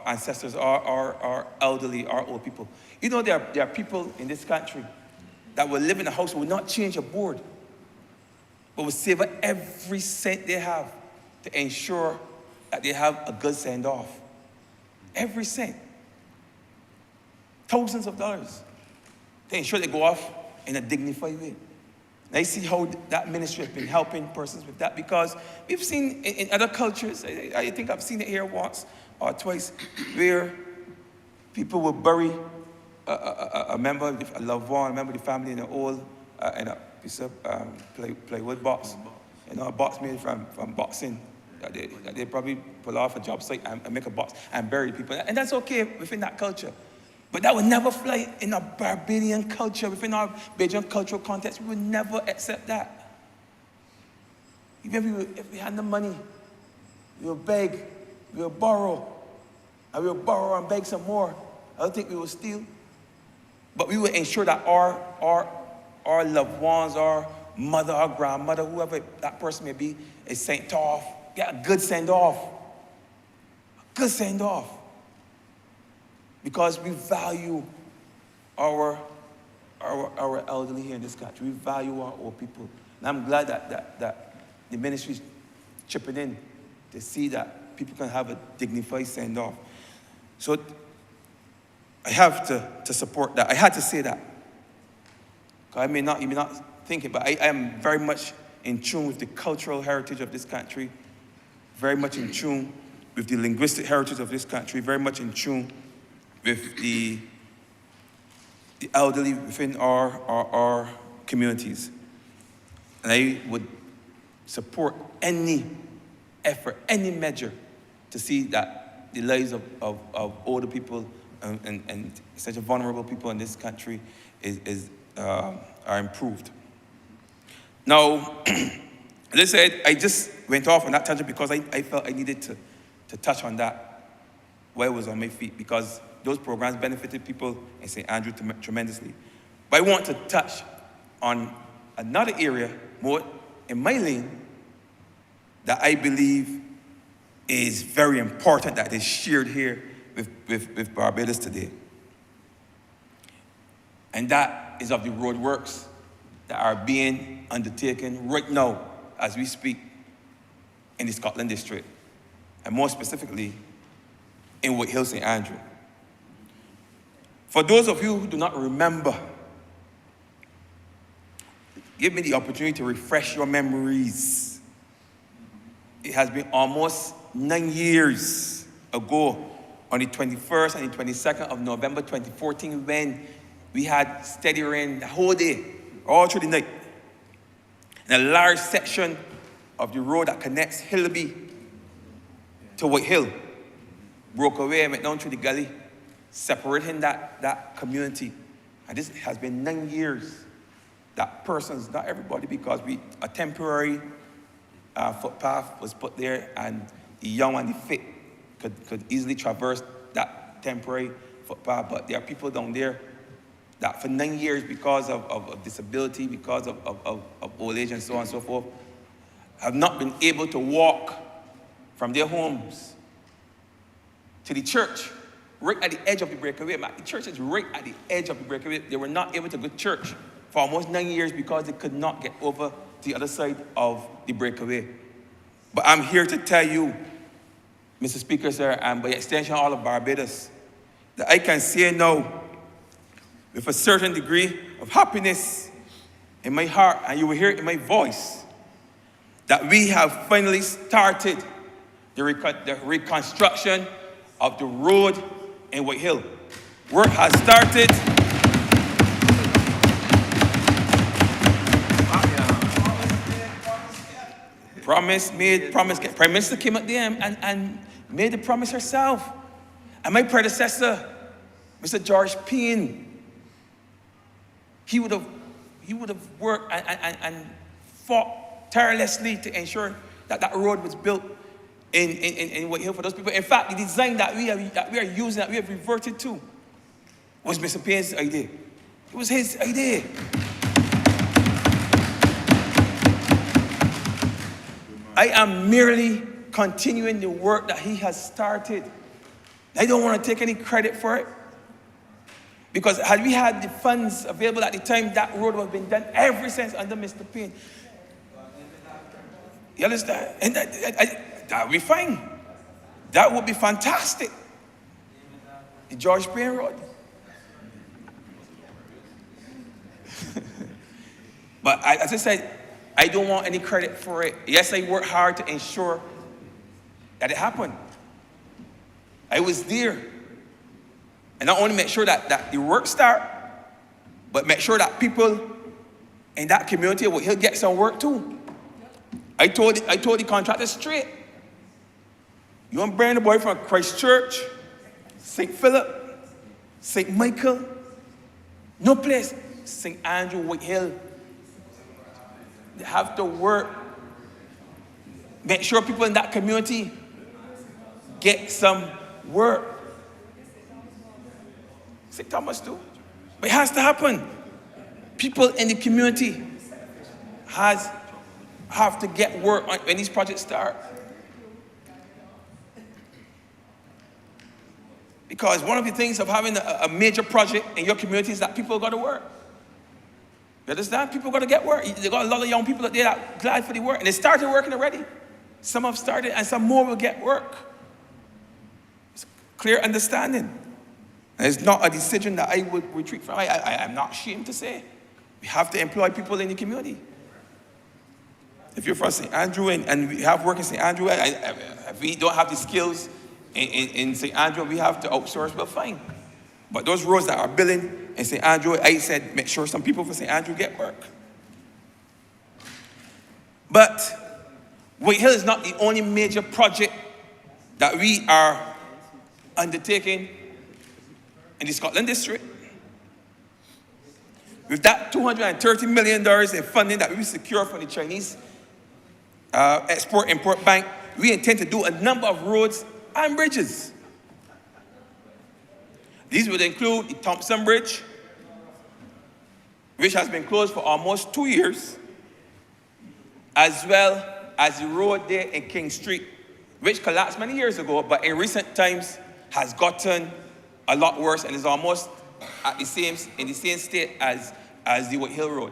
ancestors, our elderly, our old people. There are people in this country that will live in a house who will not change a board, but will save every cent they have to ensure that they have a good send-off. Every cent. Thousands of dollars. To ensure they go off in a dignified way. And I see how that ministry has been helping persons with that, because we've seen in other cultures, I think I've seen it here once or twice, where people will bury a member, a loved one, a member of the family in a piece of plywood box. A box made from boxing that they probably pull off a job site and make a box and bury people. And that's okay within that culture. But that would never fly in a Barbadian culture, within our Bajan cultural context. We would never accept that. Even if we had the money, we would beg, we would borrow, and we would borrow and beg some more. I don't think we would steal. But we would ensure that our loved ones, our mother, our grandmother, whoever that person may be, is sent off. Get a good send-off. A good send-off. Because we value our elderly here in this country. We value our old people. And I'm glad that the ministry is chipping in to see that people can have a dignified send-off. So I have to support that. I had to say that. You may not think it, but I am very much in tune with the cultural heritage of this country, very much in tune with the linguistic heritage of this country, very much in tune with the elderly within our communities. And I would support any effort, any measure to see that the lives of older people and such a vulnerable people in this country are improved. Now, as I said, I just went off on that tangent because I felt I needed to touch on that while I was on my feet, because those programs benefited people in St. Andrew tremendously. But I want to touch on another area, more in my lane, that I believe is very important that is shared here with Barbados today. And that is of the road works that are being undertaken right now as we speak in the Scotland district, and more specifically in Whitehill St. Andrew. For those of you who do not remember, give me the opportunity to refresh your memories. It has been almost 9 years ago, on the 21st and the 22nd of November 2014, when we had steady rain the whole day, all through the night. And a large section of the road that connects Hillaby to Whitehill broke away and went down through the gully, separating that community. And this has been 9 years. That persons, not everybody, because a temporary footpath was put there, and the young and the fit could easily traverse that temporary footpath. But there are people down there that for 9 years, because of disability, because of old age and so on and so forth, have not been able to walk from their homes to the church, right at the edge of the breakaway. The church is right at the edge of the breakaway. They were not able to go to church for almost 9 years because they could not get over to the other side of the breakaway. But I'm here to tell you, Mr. Speaker, sir, and by extension all of Barbados, that I can say now with a certain degree of happiness in my heart, and you will hear it in my voice, that we have finally started the reconstruction of the road in Whitehill. Work has started. Promise made, promise kept. Prime Minister came up there and made the promise herself. And my predecessor, Mr. George Payne, he would have worked and fought tirelessly to ensure that road was built in Whitehill for those people. In fact, the design that we are using, that we have reverted to, was Mr. Payne's idea. It was his idea. I am merely continuing the work that he has started. I don't want to take any credit for it. Because had we had the funds available at the time, that road would have been done ever since under Mr. Payne. You understand? And that would be fine. That would be fantastic. The George Payne Road. But as I said, I don't want any credit for it. Yes, I worked hard to ensure that it happened. I was there. And not only make sure that the work start, but make sure that people in that community will get some work too. I told the contractor straight. You want to bring the boy from Christchurch, St. Philip, St. Michael, no place, St. Andrew, Whitehill. They have to work. Make sure people in that community get some work. St. Thomas too. But it has to happen. People in the community have to get work when these projects start. Because one of the things of having a major project in your community is that people got to work. You understand? People got to get work. They got a lot of young people out there that are glad for the work. And they started working already. Some have started and some more will get work. It's clear understanding. And it's not a decision that I would retreat from. I'm not ashamed to say. We have to employ people in the community. If you're from St. Andrew and we have work in St. Andrew, if we don't have the skills in St. Andrew, we have to outsource, well, fine. But those roads that are building in St. Andrew, I said, make sure some people from St. Andrew get work. But Whitehill is not the only major project that we are undertaking in the Scotland district. With that $230 million in funding that we secure from the Chinese Export-Import Bank, we intend to do a number of roads and bridges. These would include the Thompson Bridge, which has been closed for almost 2 years, as well as the road there in King Street, which collapsed many years ago, but in recent times has gotten a lot worse and is almost in the same state as the White Hill Road.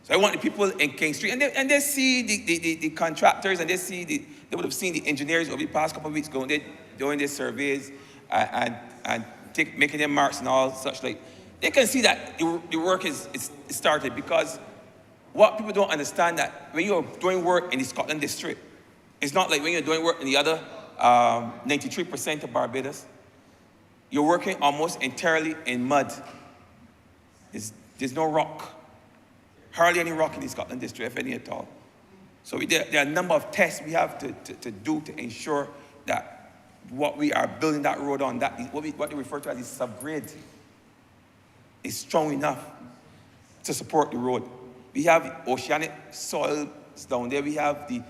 So I want the people in King Street, and they see the contractors, and they would have seen the engineers over the past couple of weeks doing their surveys and making their marks and all such like. They can see that the work is started, because what people don't understand that when you're doing work in the Scotland district, it's not like when you're doing work in the other 93% of Barbados. You're working almost entirely in mud. There's no rock. Hardly any rock in the Scotland district, if any at all. So there are a number of tests we have to do to ensure that what we are building that road on, what they refer to as the subgrade, is strong enough to support the road. We have oceanic soils down there. We have the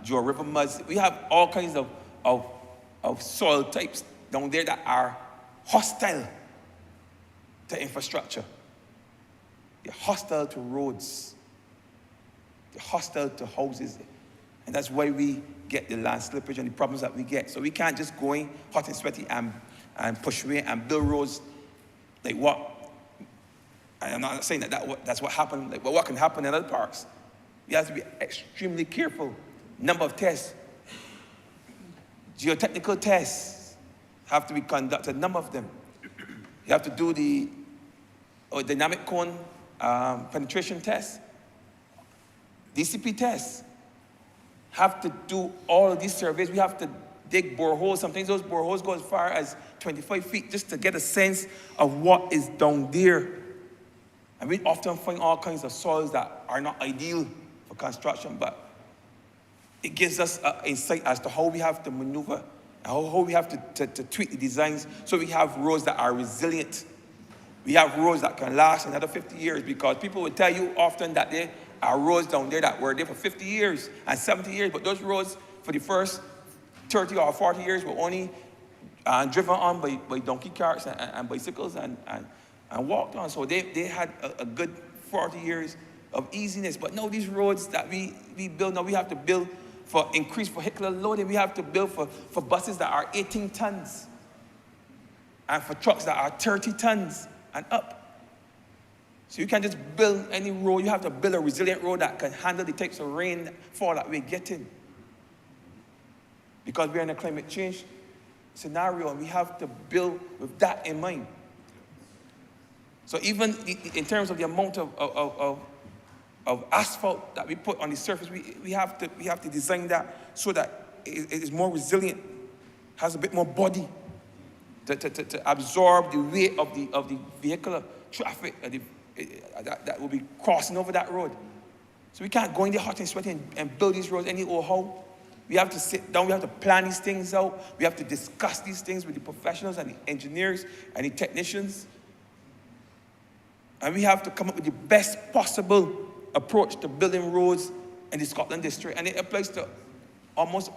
Joe River muds. We have all kinds of soil types down there that are hostile to infrastructure. They're hostile to roads. They're hostile to houses. And that's why we get the land slippage and the problems that we get. So we can't just go in hot and sweaty and push away and build roads like what. I'm not saying that's what happened, but what can happen in other parks. We have to be extremely careful. Number of tests. Geotechnical tests have to be conducted, a number of them. You have to do the dynamic cone penetration test, DCP tests. Have to do all of these surveys. We have to dig boreholes. Sometimes those boreholes go as far as 25 feet just to get a sense of what is down there. And we often find all kinds of soils that are not ideal for construction, but it gives us insight as to how we have to maneuver, and how we have to tweak the designs so we have roads that are resilient. We have roads that can last another 50 years, because people will tell you often that there are roads down there that were there for 50 years and 70 years, but those roads for the first 30 or 40 years were only driven on by donkey carts and bicycles and walked on. So they had a good 40 years of easiness. But now these roads that we build, now we have to build for increased vehicular loading. We have to build for buses that are 18 tons and for trucks that are 30 tons and up. So you can't just build any road. You have to build a resilient road that can handle the types of rainfall that we're getting. Because we're in a climate change scenario, and we have to build with that in mind. So even in terms of the amount of asphalt that we put on the surface, we have to design that so that it is more resilient, has a bit more body to absorb the weight of the vehicular traffic that will be crossing over that road. So we can't go in there hot and sweaty and build these roads any old how. We have to sit down, we have to plan these things out, we have to discuss these things with the professionals and the engineers and the technicians. And we have to come up with the best possible approach to building roads in the Scotland district. And it applies to almost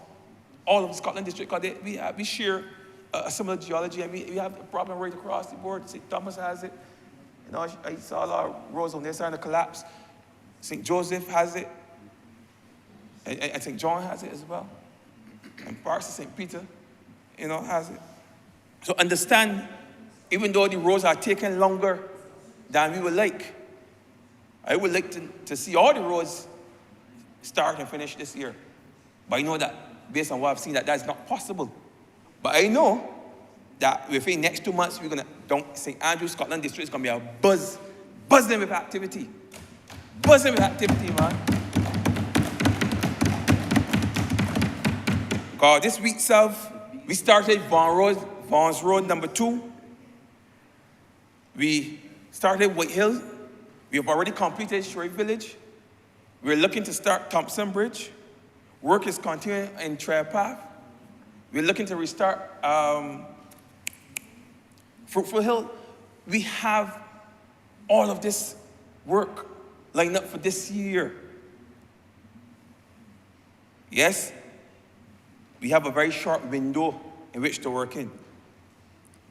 all of the Scotland district, because we share a similar geology, and we have a problem right across the board. St. Thomas has it. You know, I saw a lot of roads on their side of collapse. St. Joseph has it. And St. John has it as well. And parts of St. Peter, has it. So understand, even though the roads are taking longer than we would like, I would like to see all the roads start and finish this year. But I know that, based on what I've seen, that's not possible. But I know that within the next 2 months, we're going to, St. Andrew, Scotland district is going to be a buzzing with activity. Buzzing with activity, man. Because this week itself, we started Vaughan's Road number 2. We started White Hill. We have already completed Shorey Village. We're looking to start Thompson Bridge. Work is continuing in Trail Path. We're looking to restart Fruitful Hill. We have all of this work lined up for this year. Yes, we have a very short window in which to work in.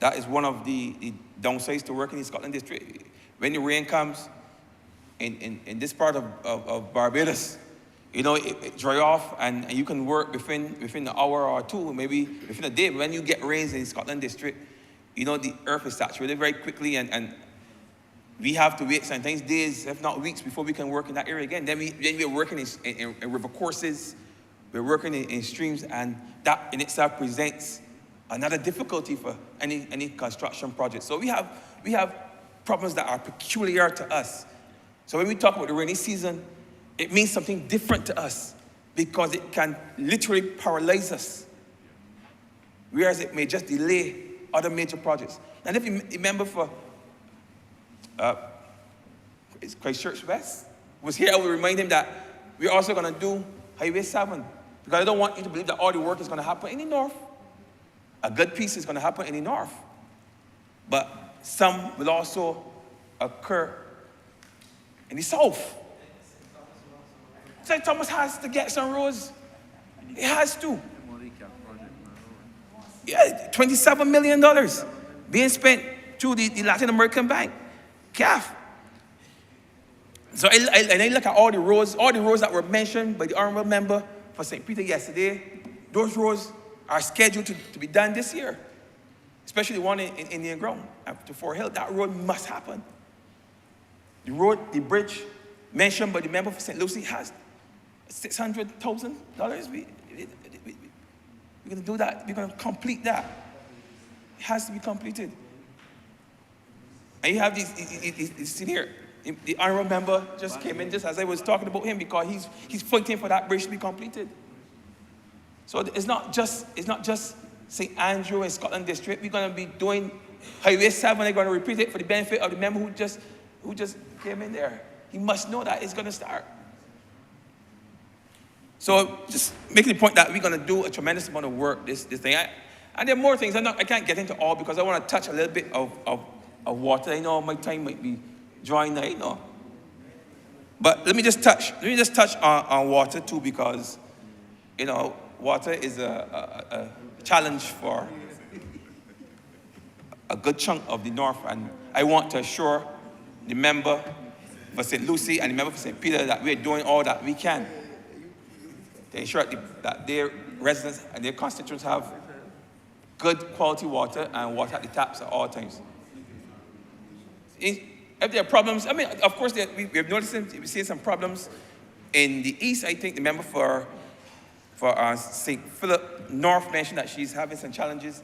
That is one of the downsides to working in Scotland district. When the rain comes in this part of Barbados, it dry off, and you can work within an hour or two, maybe within a day. But when you get rains in Scotland District, the earth is saturated very quickly, and we have to wait sometimes days, if not weeks, before we can work in that area again. Then we're working in river courses, we're working in streams, and that in itself presents another difficulty for any construction project. So we have problems that are peculiar to us. So when we talk about the rainy season, it means something different to us because it can literally paralyze us, whereas it may just delay other major projects. And if you remember for Christchurch West was here, I will remind him that we're also going to do Highway 7, because I don't want you to believe that all the work is going to happen in the north. A good piece is going to happen in the north, but some will also occur in the south. St. Thomas has to get some roads. It has to. Yeah, $27 million being spent through the Latin American Bank, CAF. So I look at all the roads that were mentioned by the Honourable Member for St. Peter yesterday. Those roads are scheduled to be done this year, especially the one in Indian Ground to Fort Hill. That road must happen. The bridge mentioned by the member for St. Lucie has $600,000. We're going to do that. We're going to complete that. It has to be completed. And you have these here. The Honourable Member just came in just as I was talking about him, because he's fighting for that bridge to be completed. So it's not just St. Andrew and Scotland District. We're going to be doing Highway 7. They're going to repeat it for the benefit of the member who just came in there. He must know that it's going to start. So just making the point that we're going to do a tremendous amount of work this thing. And there are more things. I can't get into all because I want to touch a little bit of water. I know my time might be drawing now. But let me just touch on water too, because water is a challenge for a good chunk of the north, and I want to assure the member for St. Lucie and the member for St. Peter that we're doing all that we can to ensure that their residents and their constituents have good quality water and water at the taps at all times. If there are problems, of course, we've seen some problems in the east. I think the member for St. Philip North mentioned that she's having some challenges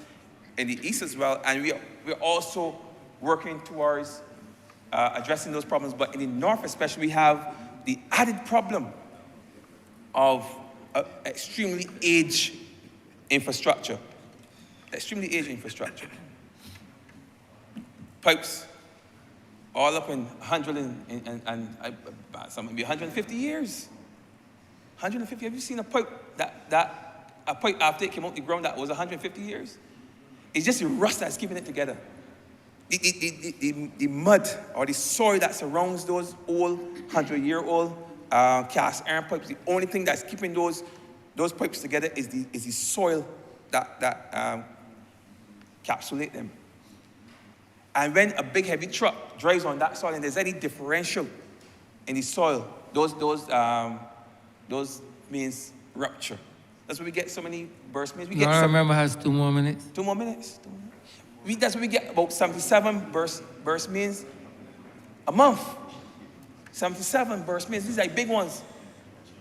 in the east as well, and we're also working towards addressing those problems. But in the north especially, we have the added problem of extremely aged infrastructure. Pipes all up in 100 and some maybe 150 years. 150. Have you seen a pipe a pipe after it came out the ground that was 150 years? It's just the rust that's keeping it together. The mud or the soil that surrounds those old 100-year-old cast iron pipes, the only thing that's keeping those pipes together is the soil that encapsulate them. And when a big heavy truck drives on that soil and there's any differential in the soil, those means rupture. That's why we get so many burst means. I remember has 2 more minutes. 2 more minutes. That's what we get, about 77 burst means a month. 77 burst means. These are big ones.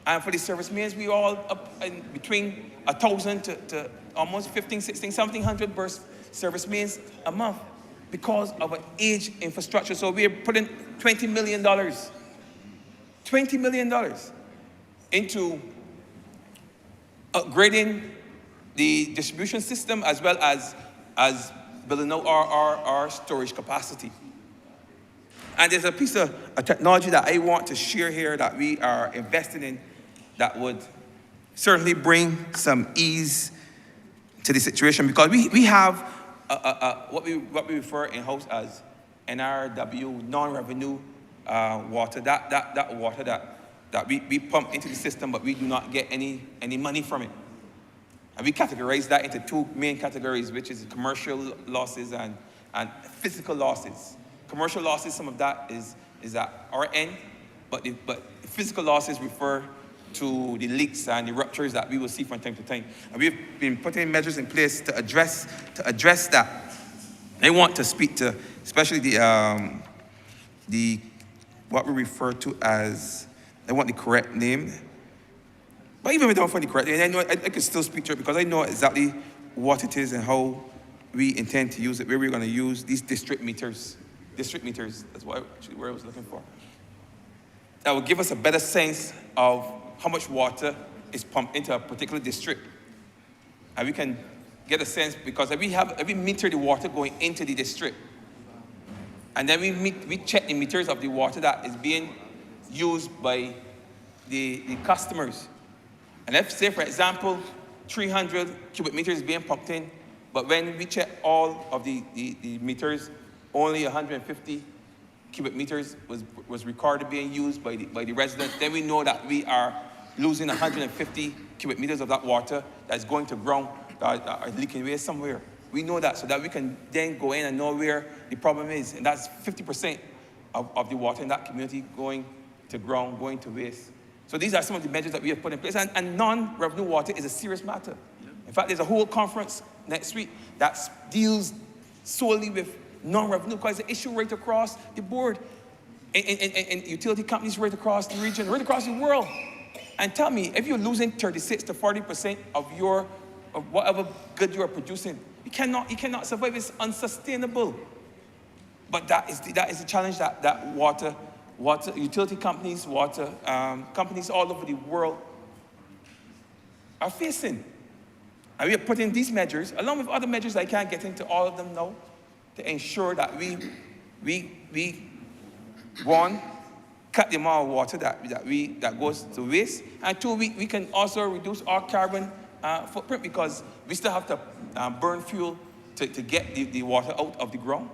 And for the service means, we all up in between 1,000 to almost 15, 16, 1,700 burst service means a month because of an aged infrastructure. So we're putting $20 million into upgrading the distribution system as well as building out our storage capacity. And there's a piece of technology that I want to share here that we are investing in that would certainly bring some ease to the situation, because we have what we refer in-house as NRW, non-revenue water, that water that we pump into the system, but we do not get any money from it. And we categorize that into 2 main categories, which is commercial losses and physical losses. Commercial losses, some of that is at our end, but the physical losses refer to the leaks and the ruptures that we will see from time to time. And we've been putting measures in place to address that. I want to speak to, especially the what we refer to as, I want the correct name. But even if I don't find the correct name, I know I can still speak to it because I know exactly what it is and how we intend to use it, where we're going to use these district meters. District meters, that's what where I was looking for. That will give us a better sense of how much water is pumped into a particular district. And we can get a sense, because we meter the water going into the district. And then we check the meters of the water that is being used by the customers. And let's say, for example, 300 cubic meters is being pumped in, but when we check all of the meters, only 150 cubic meters was recorded being used by the residents. Then we know that we are losing 150 cubic meters of that water that's going to ground, that are leaking away somewhere. We know that, so that we can then go in and know where the problem is. And that's 50% of the water in that community going to ground, going to waste. So these are some of the measures that we have put in place. And non-revenue water is a serious matter. In fact, there's a whole conference next week that deals solely with non-revenue, because it's an issue right across the board. And utility companies right across the region, right across the world. And tell me, if you're losing 36 to 40% of whatever good you are producing, you cannot survive. It's unsustainable. But that is the challenge that water utility companies, water companies all over the world are facing. And we are putting these measures, along with other measures, I can't get into all of them now, to ensure that we one, cut the amount of water that goes to waste, and two, we can also reduce our carbon footprint, because we still have to burn fuel to get the water out of the ground,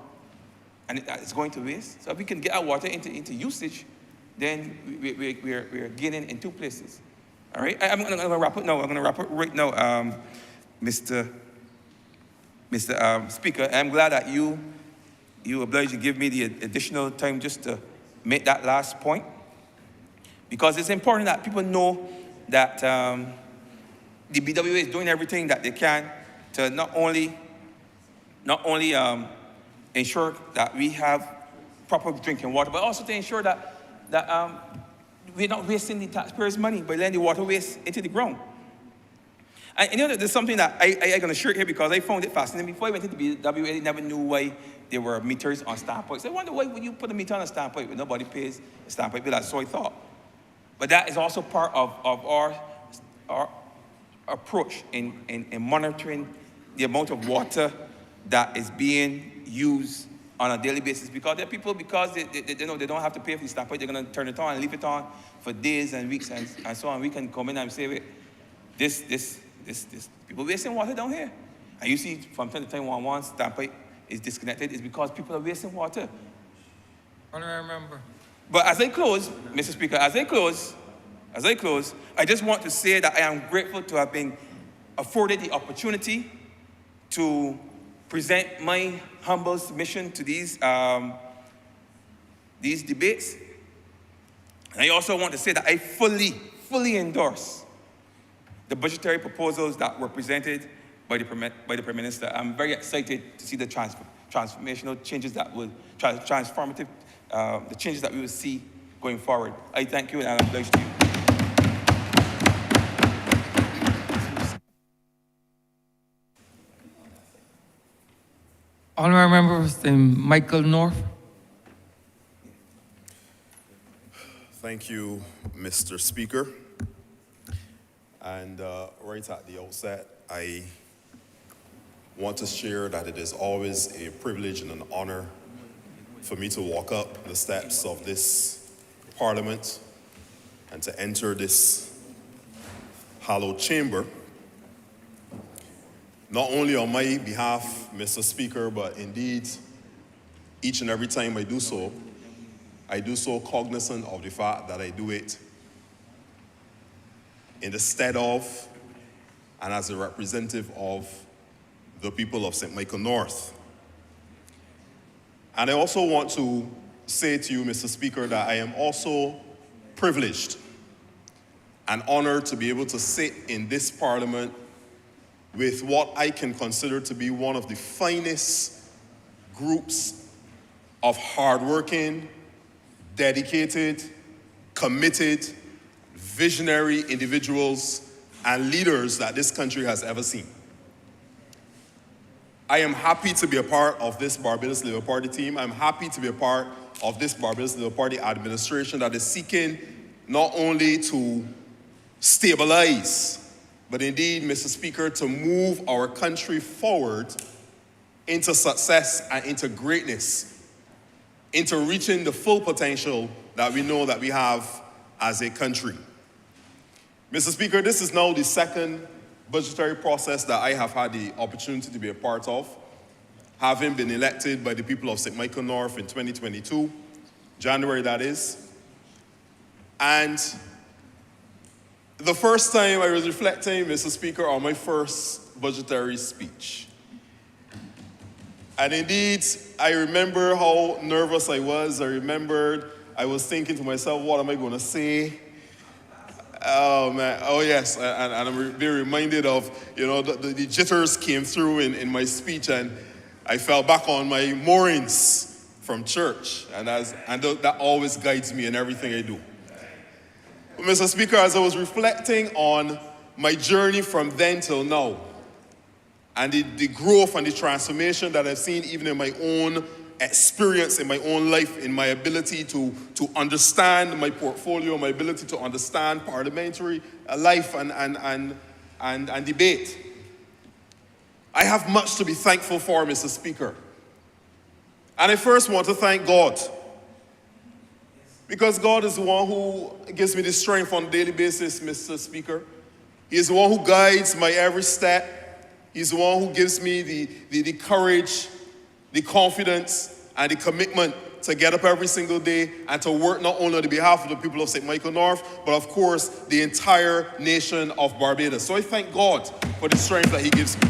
and it's going to waste. So if we can get our water into usage, then we're gaining in two places. All right, I'm going to wrap it now. I'm going to wrap it right now, Mr. Speaker. I'm glad that you obliged to give me the additional time just to make that last point, because it's important that people know that the BWA is doing everything that they can to not only ensure that we have proper drinking water, but also to ensure that we're not wasting the taxpayers' money by letting the water waste into the ground. And you know, there's something that I'm going to share here, because I found it fascinating. Before I went into the BWA, I never knew why there were meters on standpipes. I wonder, why would you put a meter on a standpipe when nobody pays a standpipe bill? That's so I thought. But that is also part of our approach in monitoring the amount of water that is being used on a daily basis. Because there are people, because they know they don't have to pay for the standpipe, they're going to turn it on and leave it on for days and weeks and so on. We can come in and say, wait, this people wasting water down here. And you see from time to time when one standpipe is disconnected, it's because people are wasting water. Honourable Member. But as I close, Mr. Speaker, as I close, I just want to say that I am grateful to have been afforded the opportunity to present my humble submission to these debates. And I also want to say that I fully endorse the budgetary proposals that were presented by the Prime Minister. I'm very excited to see the transformational changes that will, transformative, the changes that we will see going forward. I thank you, and I'm obliged to you. Honourable Member for St. Michael North. Thank you, Mr. Speaker. And right at the outset, I want to share that it is always a privilege and an honor for me to walk up the steps of this Parliament and to enter this hallowed chamber, not only on my behalf, Mr. Speaker, but indeed, each and every time I do so cognizant of the fact that I do it in the stead of and as a representative of the people of St. Michael North. And I also want to say to you, Mr. Speaker, that I am also privileged an honor to be able to sit in this parliament with what I can consider to be one of the finest groups of hardworking, dedicated, committed, visionary individuals and leaders that this country has ever seen. I am happy to be a part of this Barbados Labour Party team. I'm happy to be a part of this Barbados Labour Party administration that is seeking not only to stabilize, but indeed, Mr. Speaker, to move our country forward into success and into greatness, into reaching the full potential that we know that we have as a country. Mr. Speaker, this is now the second budgetary process that I have had the opportunity to be a part of, having been elected by the people of St. Michael North in 2022, January that is. And the first time I was reflecting, Mr. Speaker, on my first budgetary speech. And indeed, I remember how nervous I was. I remembered I was thinking to myself, what am I going to say? Oh, man. Oh, yes. And I'm being reminded of, the jitters came through in my speech, and I fell back on my moorings from church. And that always guides me in everything I do. But Mr. Speaker, as I was reflecting on my journey from then till now, and the growth and the transformation that I've seen even in my own experience, in my own life, in my ability to understand my portfolio, my ability to understand parliamentary life and debate. I have much to be thankful for, Mr. Speaker. And I first want to thank God, because God is the one who gives me the strength on a daily basis, Mr. Speaker. He is the one who guides my every step. He's the one who gives me the courage, the confidence, and the commitment to get up every single day and to work not only on the behalf of the people of St. Michael North, but of course, the entire nation of Barbados. So I thank God for the strength that he gives me.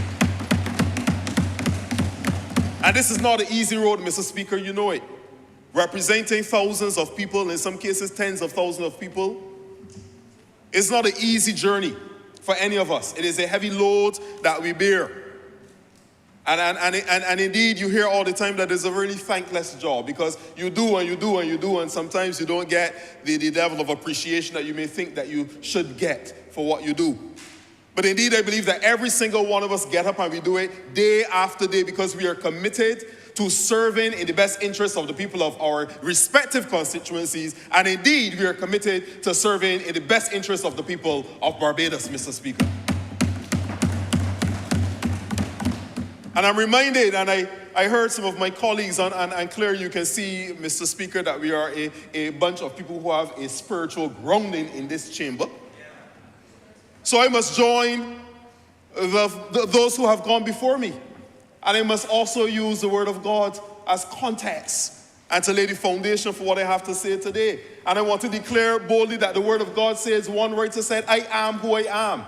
And this is not an easy road, Mr. Speaker, you know it. Representing thousands of people, in some cases tens of thousands of people, it's not an easy journey for any of us. It is a heavy load that we bear. And indeed, you hear all the time that it's a really thankless job, because you do and you do and you do, and sometimes you don't get the level of appreciation that you may think that you should get for what you do. But indeed, I believe that every single one of us get up and we do it day after day, because we are committed to serving in the best interest of the people of our respective constituencies. And indeed, we are committed to serving in the best interest of the people of Barbados, Mr. Speaker. And I'm reminded, and I heard some of my colleagues, and clear you can see, Mr. Speaker, that we are a bunch of people who have a spiritual grounding in this chamber. So I must join those who have gone before me. And I must also use the word of God as context and to lay the foundation for what I have to say today. And I want to declare boldly that the word of God says, one writer said, I am who I am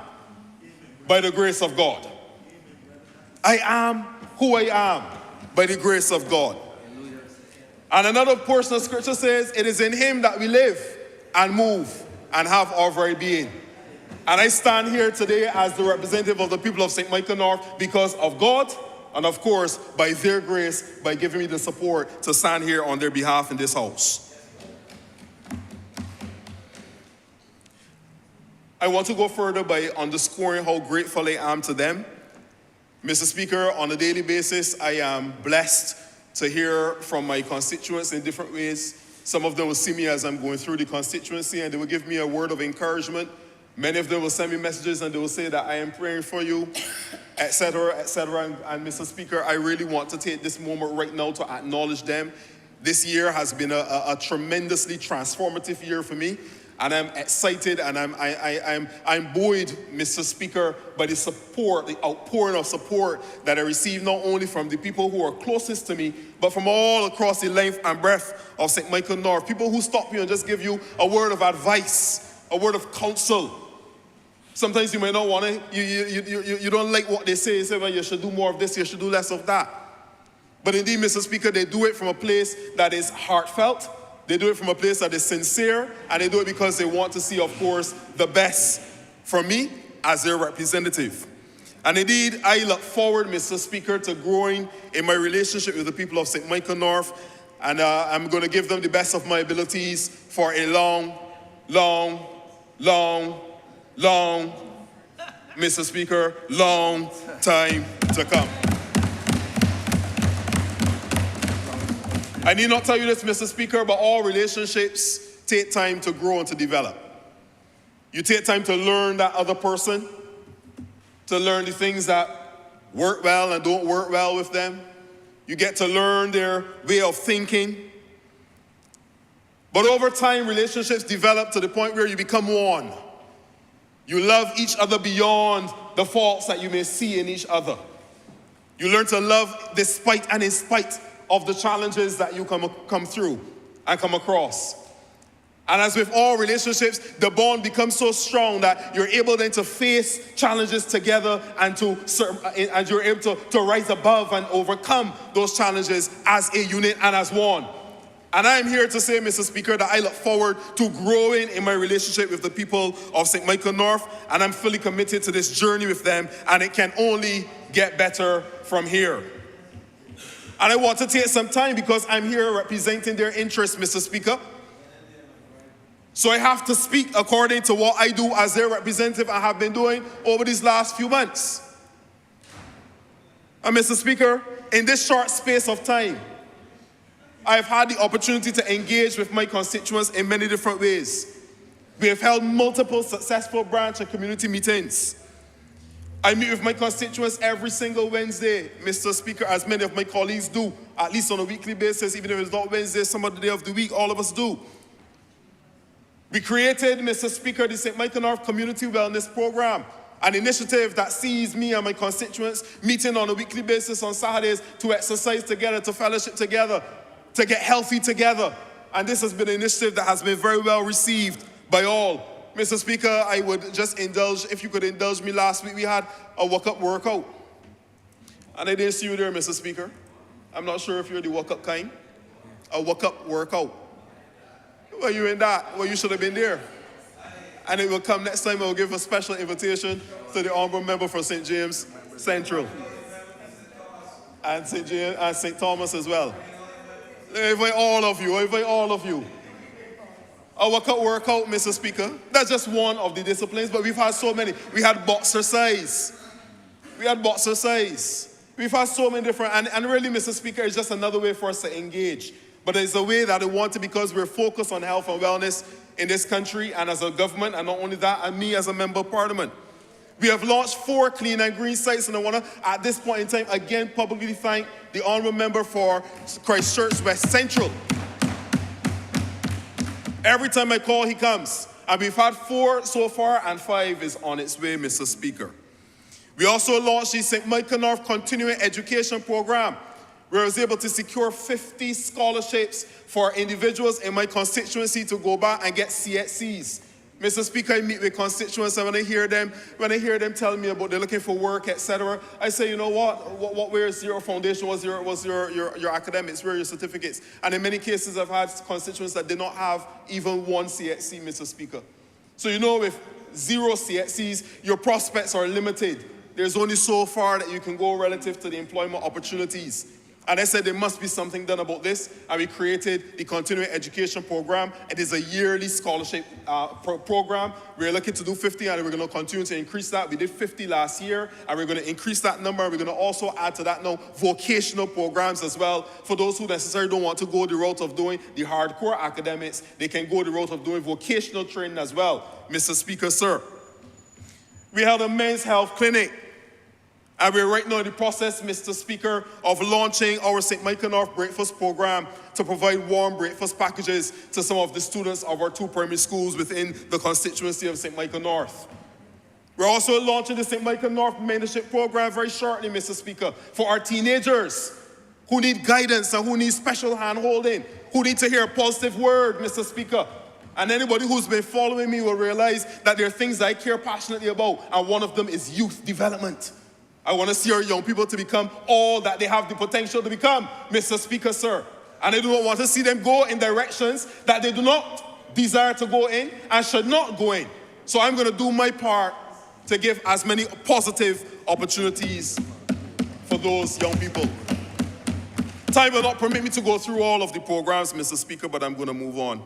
by the grace of God. I am who I am by the grace of God. And another portion of scripture says, it is in him that we live and move and have our very being. And I stand here today as the representative of the people of St. Michael North because of God, and of course, by their grace, by giving me the support to stand here on their behalf in this house. I want to go further by underscoring how grateful I am to them. Mr. Speaker, on a daily basis, I am blessed to hear from my constituents in different ways. Some of them will see me as I'm going through the constituency, and they will give me a word of encouragement. Many of them will send me messages and they will say that I am praying for you, etc., etc. And Mr. Speaker, I really want to take this moment right now to acknowledge them. This year has been a tremendously transformative year for me, and I'm excited and I'm buoyed, Mr. Speaker, by the support, the outpouring of support that I receive not only from the people who are closest to me, but from all across the length and breadth of St. Michael North. People who stop you and just give you a word of advice, a word of counsel. Sometimes you may not want to, you don't like what they say. You say, well, you should do more of this, you should do less of that. But indeed, Mr. Speaker, they do it from a place that is heartfelt, They do it from a place that is sincere, and they do it because they want to see, of course, the best from me as their representative. And indeed, I look forward, Mr. Speaker, to growing in my relationship with the people of St. Michael North, and I'm going to give them the best of my abilities for a long, Mr. Speaker, long time to come. I need not tell you this, Mr. Speaker, but all relationships take time to grow and to develop. You take time to learn that other person, to learn the things that work well and don't work well with them. You get to learn their way of thinking. But over time, relationships develop to the point where you become one. You love each other beyond the faults that you may see in each other. You learn to love despite and in spite of the challenges that you come through and come across. And as with all relationships, the bond becomes so strong that you're able then to face challenges together and you're able to rise above and overcome those challenges as a unit and as one. And I'm here to say, Mr. Speaker, that I look forward to growing in my relationship with the people of St. Michael North, and I'm fully committed to this journey with them, and it can only get better from here. And I want to take some time because I'm here representing their interests, Mr. Speaker. So I have to speak according to what I do as their representative and have been doing over these last few months. And Mr. Speaker, in this short space of time, I've had the opportunity to engage with my constituents in many different ways. We have held multiple successful branch and community meetings. I meet with my constituents every single Wednesday, Mr. Speaker, as many of my colleagues do, at least on a weekly basis. Even if it's not Wednesday, some other day of the week, all of us do. We created, Mr. Speaker, the St. Michael North Community Wellness Program, an initiative that sees me and my constituents meeting on a weekly basis on Saturdays to exercise together, to fellowship together, to get healthy together. And this has been an initiative that has been very well received by all. Mr. Speaker, I would just indulge, if you could indulge me, last week we had a walk-up workout. And I didn't see you there, Mr. Speaker. I'm not sure if you're the walk-up kind. A walk-up workout. Well, you in that? Well, you should have been there. And it will come next time. I will give a special invitation to the Honourable Member for St. James Central. And St. Thomas as well. I invite all of you. A workout, Mr. Speaker. That's just one of the disciplines, but we've had so many. We had boxercise. We've had so many different, and really, Mr. Speaker, it's just another way for us to engage. But it's a way that I want to, because we're focused on health and wellness in this country and as a government, and not only that, and me as a member of parliament. We have launched 4 clean and green sites, and I want to, at this point in time, again, publicly thank the Honourable Member for Christchurch West Central. Every time I call, he comes. And we've had 4 so far, and 5 is on its way, Mr. Speaker. We also launched the St. Michael North Continuing Education Program, where I was able to secure 50 scholarships for individuals in my constituency to go back and get CXCs. Mr. Speaker, I meet with constituents, and when I hear them telling me about they're looking for work, etc., I say, you know what? Where's your foundation? What's your academics? Where are your certificates? And in many cases, I've had constituents that did not have even 1 CXC, Mr. Speaker. So you know, with 0 CXCs, your prospects are limited. There's only so far that you can go relative to the employment opportunities. And I said there must be something done about this, and we created the Continuing Education Program. It is a yearly scholarship program. We're looking to do 50, and we're going to continue to increase that. We did 50 last year, and we're going to increase that number. We're going to also add to that now vocational programs as well. For those who necessarily don't want to go the route of doing the hardcore academics, they can go the route of doing vocational training as well. Mr. Speaker, sir, we held a men's health clinic. And we're right now in the process, Mr. Speaker, of launching our St. Michael North Breakfast Program to provide warm breakfast packages to some of the students of our 2 primary schools within the constituency of St. Michael North. We're also launching the St. Michael North Mentorship Program very shortly, Mr. Speaker, for our teenagers who need guidance and who need special hand-holding, who need to hear a positive word, Mr. Speaker. And anybody who's been following me will realize that there are things I care passionately about, and one of them is youth development. I want to see our young people to become all that they have the potential to become, Mr. Speaker, sir. And I do not want to see them go in directions that they do not desire to go in and should not go in. So I'm going to do my part to give as many positive opportunities for those young people. Time will not permit me to go through all of the programs, Mr. Speaker, but I'm going to move on.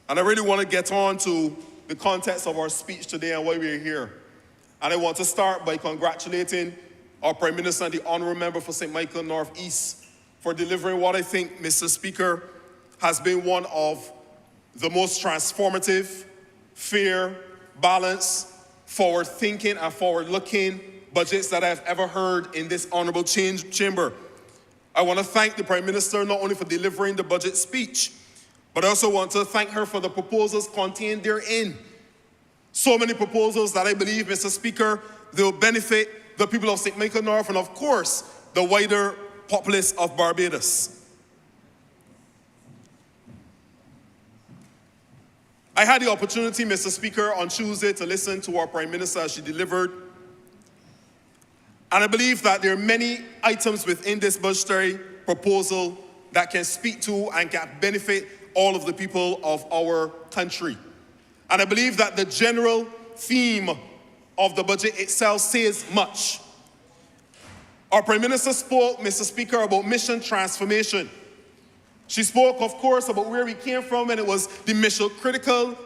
And I really want to get on to the context of our speech today and why we're here. And I want to start by congratulating our Prime Minister and the Honourable Member for St. Michael North East for delivering what I think, Mr. Speaker, has been one of the most transformative, fair, balanced, forward-thinking and forward-looking budgets that I've ever heard in this honourable chamber. I want to thank the Prime Minister not only for delivering the budget speech, but I also want to thank her for the proposals contained therein. So many proposals that I believe, Mr. Speaker, they will benefit the people of St. Michael North and, of course, the wider populace of Barbados. I had the opportunity, Mr. Speaker, on Tuesday to listen to our Prime Minister as she delivered. And I believe that there are many items within this budgetary proposal that can speak to and can benefit all of the people of our country. And I believe that the general theme of the budget itself says much. Our Prime Minister spoke, Mr. Speaker, about mission transformation. She spoke, of course, about where we came from, and it was the mission critical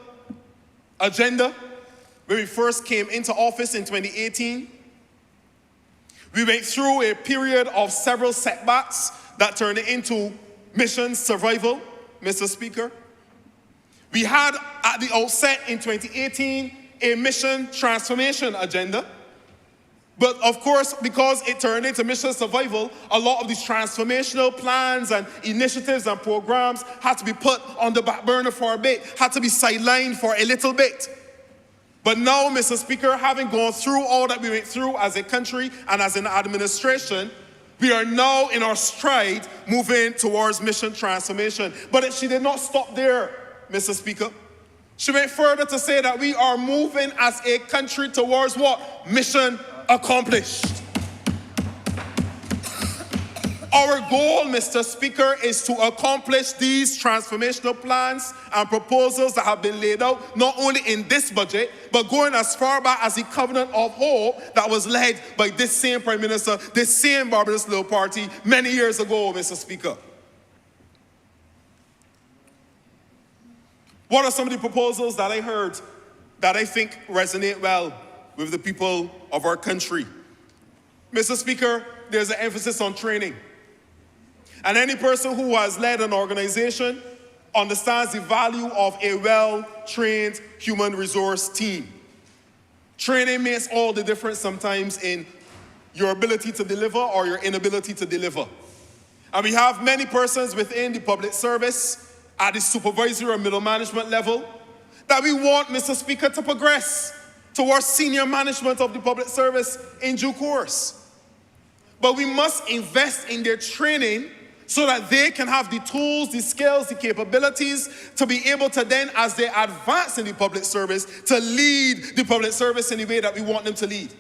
agenda when we first came into office in 2018. We went through a period of several setbacks that turned into mission survival, Mr. Speaker. We had at the outset in 2018 a mission transformation agenda. But of course, because it turned into mission survival, a lot of these transformational plans and initiatives and programs had to be put on the back burner for a bit, had to be sidelined for a little bit. But now, Mr. Speaker, having gone through all that we went through as a country and as an administration, we are now in our stride moving towards mission transformation. But she did not stop there, Mr. Speaker. She went further to say that we are moving as a country towards what? Mission accomplished. Our goal, Mr. Speaker, is to accomplish these transformational plans and proposals that have been laid out, not only in this budget, but going as far back as the Covenant of Hope that was led by this same Prime Minister, this same Barbados Labour Party many years ago, Mr. Speaker. What are some of the proposals that I heard that I think resonate well with the people of our country? Mr. Speaker, there's an emphasis on training. And any person who has led an organization understands the value of a well-trained human resource team. Training makes all the difference sometimes in your ability to deliver or your inability to deliver. And we have many persons within the public service at the supervisory or middle management level that we want, Mr. Speaker, to progress towards senior management of the public service in due course. But we must invest in their training so that they can have the tools, the skills, the capabilities to be able to then, as they advance in the public service, to lead the public service in the way that we want them to lead.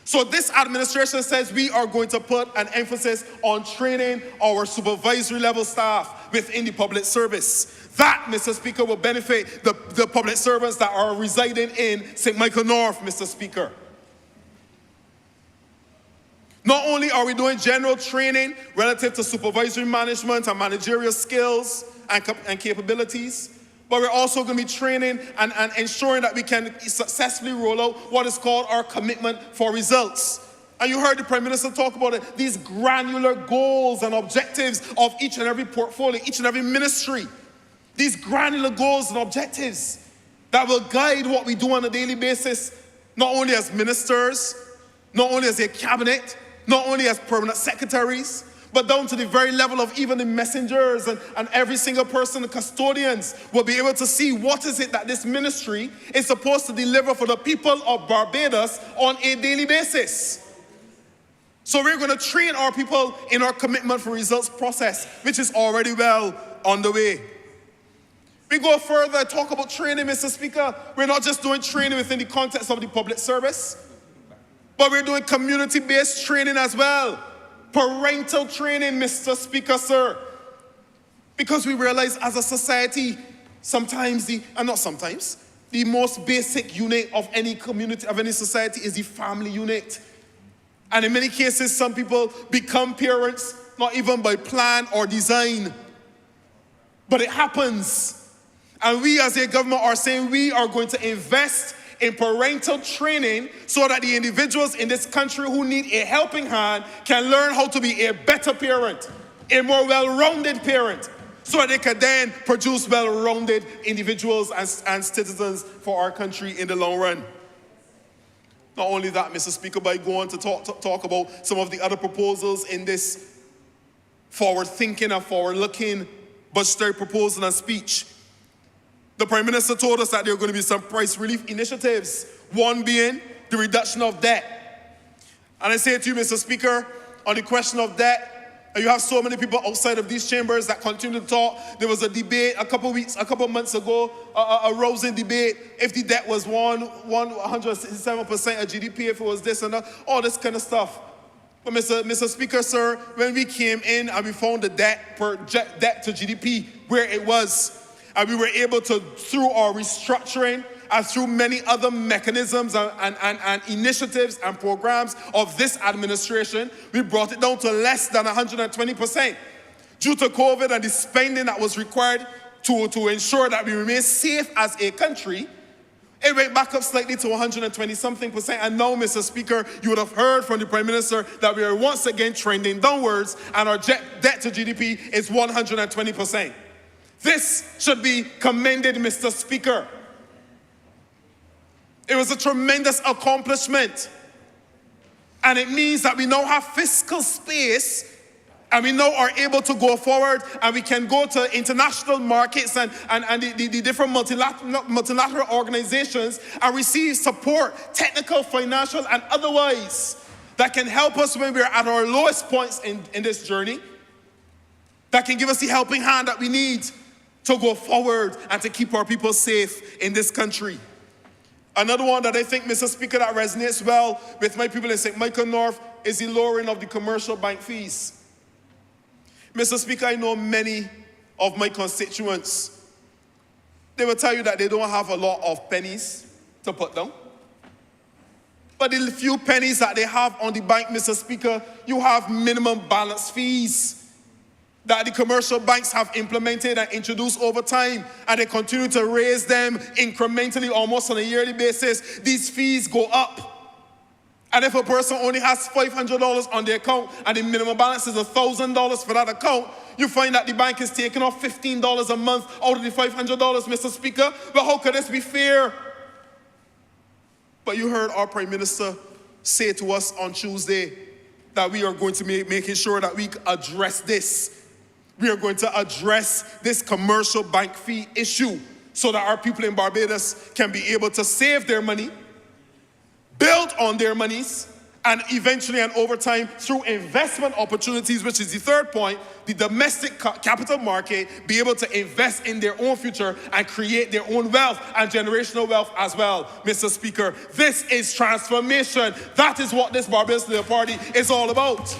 So this administration says we are going to put an emphasis on training our supervisory level staff within the public service. That, Mr. Speaker, will benefit the public servants that are residing in St. Michael North, Mr. Speaker. Not only are we doing general training relative to supervisory management and managerial skills and capabilities, but we're also going to be training and ensuring that we can successfully roll out what is called our commitment for results. And you heard the Prime Minister talk about it, these granular goals and objectives of each and every portfolio, each and every ministry. These granular goals and objectives that will guide what we do on a daily basis, not only as ministers, not only as a cabinet, not only as permanent secretaries, but down to the very level of even the messengers and every single person, the custodians, will be able to see what is it that this ministry is supposed to deliver for the people of Barbados on a daily basis. So we're going to train our people in our commitment for results process, which is already well on the way. We go further and talk about training, Mr. Speaker. We're not just doing training within the context of the public service, but we're doing community-based training as well. Parental training, Mr. Speaker, sir. Because we realize as a society, the most basic unit of any community, of any society is the family unit. And in many cases, some people become parents, not even by plan or design, but it happens. And we as a government are saying we are going to invest in parental training so that the individuals in this country who need a helping hand can learn how to be a better parent, a more well-rounded parent, so that they can then produce well-rounded individuals and citizens for our country in the long run. Not only that, Mr. Speaker, but I go on to talk about some of the other proposals in this forward-thinking and forward-looking budgetary proposal and speech. The Prime Minister told us that there are going to be some price relief initiatives, one being the reduction of debt. And I say to you, Mr. Speaker, on the question of debt, and you have so many people outside of these chambers that continue to talk. There was a debate a couple months ago, a rousing debate, if the debt was 167% of GDP, if it was this and that, all this kind of stuff. But Mr. Speaker, sir, when we came in and we found the debt to GDP where it was, and we were able to, through our restructuring and through many other mechanisms and initiatives and programs of this administration, we brought it down to less than 120%. Due to COVID and the spending that was required to ensure that we remain safe as a country, it went back up slightly to 120-something%. And now, Mr. Speaker, you would have heard from the Prime Minister that we are once again trending downwards and our debt to GDP is 120%. This should be commended, Mr. Speaker. It was a tremendous accomplishment. And it means that we now have fiscal space and we now are able to go forward and we can go to international markets and the different multilateral organizations and receive support, technical, financial, and otherwise, that can help us when we're at our lowest points in this journey, that can give us the helping hand that we need to go forward and to keep our people safe in this country. Another one that I think, Mr. Speaker, that resonates well with my people in St. Michael North is the lowering of the commercial bank fees. Mr. Speaker, I know many of my constituents. They will tell you that they don't have a lot of pennies to put down. But the few pennies that they have on the bank, Mr. Speaker, you have minimum balance fees that the commercial banks have implemented and introduced over time, and they continue to raise them incrementally almost on a yearly basis. These fees go up. And if a person only has $500 on their account and the minimum balance is $1,000 for that account, you find that the bank is taking off $15 a month out of the $500, Mr. Speaker. But how could this be fair? But you heard our Prime Minister say to us on Tuesday that we are going to be making sure that we address this. We are going to address this commercial bank fee issue so that our people in Barbados can be able to save their money, build on their monies, and eventually and over time, through investment opportunities, which is the third point, the domestic capital market, be able to invest in their own future and create their own wealth and generational wealth as well, Mr. Speaker. This is transformation. That is what this Barbados Labour Party is all about.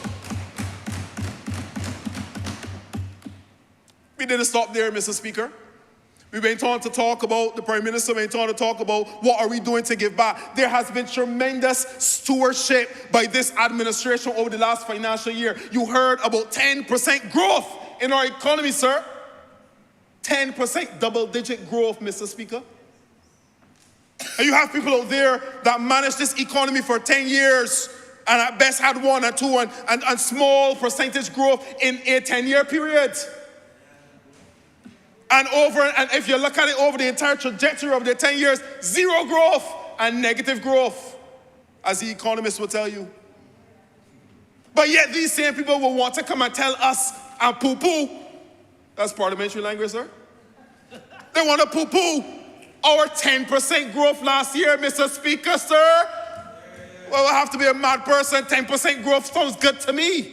We didn't stop there, Mr. Speaker. We went on to talk about, the Prime Minister went on to talk about what are we doing to give back. There has been tremendous stewardship by this administration over the last financial year. You heard about 10% growth in our economy, sir. 10% double-digit growth, Mr. Speaker. And you have people out there that managed this economy for 10 years and at best had 1 or 2 and small percentage growth in a 10-year period. And if you look at it over the entire trajectory of the 10 years, zero growth and negative growth, as the economists will tell you. But yet these same people will want to come and tell us and poo-poo. That's parliamentary language, sir. They want to poo-poo our 10% growth last year, Mr. Speaker, sir. Well, I have to be a mad person. 10% growth sounds good to me.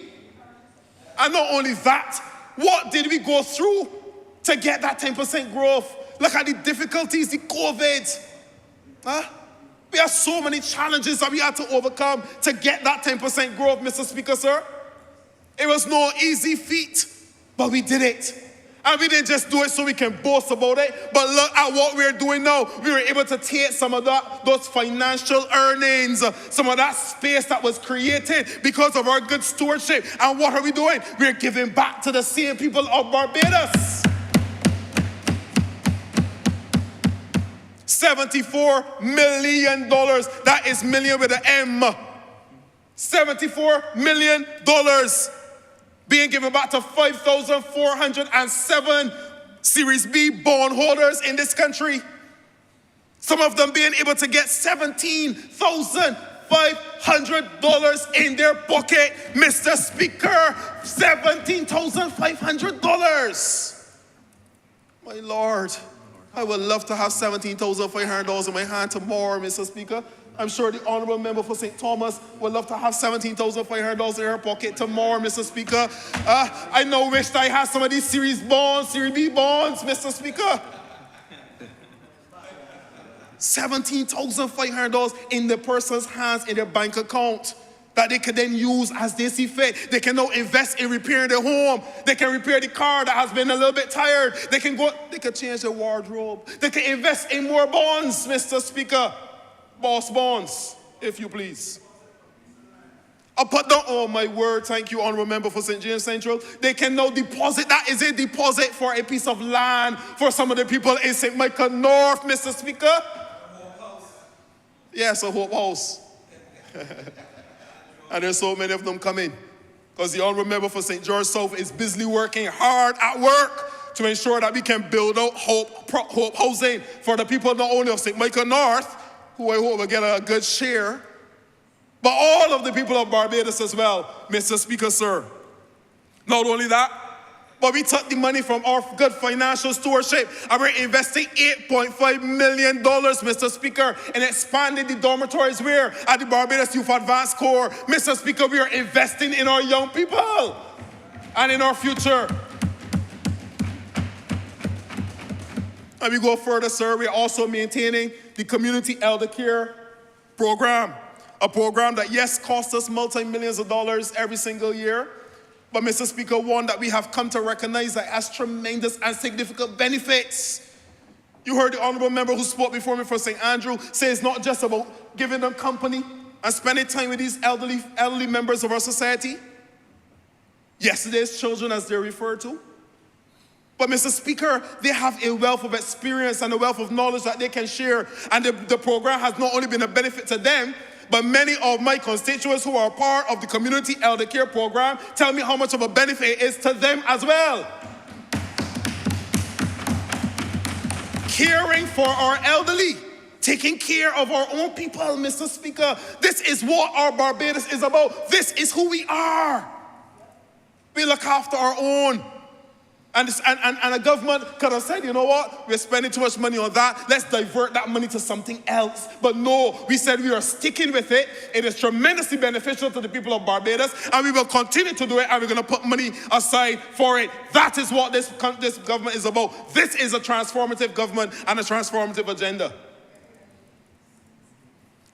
And not only that, what did we go through to get that 10% growth? Look at the difficulties, the COVID. We have so many challenges that we had to overcome to get that 10% growth, Mr. Speaker, sir. It was no easy feat, but we did it. And we didn't just do it so we can boast about it, but look at what we're doing now. We were able to take some of those financial earnings, some of that space that was created because of our good stewardship. And what are we doing? We're giving back to the same people of Barbados. $74 million. That is million with an M. $74 million being given back to 5,407 Series B bondholders in this country. Some of them being able to get $17,500 in their pocket. Mr. Speaker, $17,500. My Lord, I would love to have $17,500 in my hand tomorrow, Mr. Speaker. I'm sure the Honourable Member for St. Thomas would love to have $17,500 in her pocket tomorrow, Mr. Speaker. I now wish that I had some of these Series B bonds, Mr. Speaker. $17,500 in the person's hands in their bank account that they can then use as they see fit. They can now invest in repairing their home. They can repair the car that has been a little bit tired. They can change their wardrobe. They can invest in more bonds, Mr. Speaker. Boss bonds, if you please. I'll put down, oh my word, thank you, Honourable Member for St. James Central. They can now deposit, that is a deposit for a piece of land for some of the people in St. Michael North, Mr. Speaker. Hope House. Yes, a Hope House. And there's so many of them coming. Because the Honourable Member for St. George South is busily working hard at work to ensure that we can build out Hope housing for the people not only of St. Michael North, who I hope will get a good share, but all of the people of Barbados as well, Mr. Speaker, sir. Not only that, but we took the money from our good financial stewardship and we're investing $8.5 million, Mr. Speaker, in expanding the dormitories where at the Barbados Youth Advanced Corps. Mr. Speaker, we are investing in our young people and in our future. And we go further, sir, we're also maintaining the Community Elder Care Program, a program that, yes, costs us multi-millions of dollars every single year, but, Mr. Speaker, one that we have come to recognize that has tremendous and significant benefits. You heard the Honourable Member who spoke before me for St. Andrew say it's not just about giving them company and spending time with these elderly members of our society. Yesterday's children, as they're referred to. But, Mr. Speaker, they have a wealth of experience and a wealth of knowledge that they can share. And the program has not only been a benefit to them, but many of my constituents who are part of the Community Elder Care Program tell me how much of a benefit it is to them as well. Caring for our elderly, taking care of our own people, Mr. Speaker. This is what our Barbados is about. This is who we are. We look after our own. And a government could have said, you know what, we're spending too much money on that. Let's divert that money to something else. But no, we said we are sticking with it. It is tremendously beneficial to the people of Barbados, and we will continue to do it, and we're going to put money aside for it. That is what this government is about. This is a transformative government and a transformative agenda.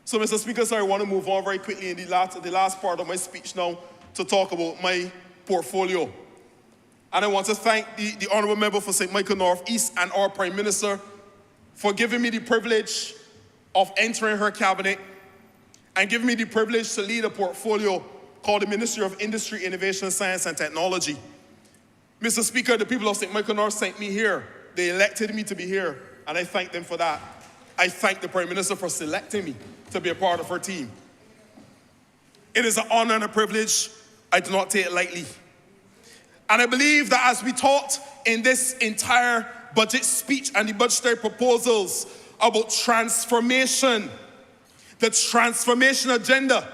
So, Mr. Speaker, sir, I want to move on very quickly in the last part of my speech now to talk about my portfolio. And I want to thank the Honourable Member for St. Michael North East and our Prime Minister for giving me the privilege of entering her cabinet and giving me the privilege to lead a portfolio called the Ministry of Industry, Innovation, Science and Technology. Mr. Speaker, the people of St. Michael North sent me here. They elected me to be here, and I thank them for that. I thank the Prime Minister for selecting me to be a part of her team. It is an honor and a privilege. I do not take it lightly. And I believe that as we talked in this entire budget speech and the budgetary proposals about transformation, the transformation agenda,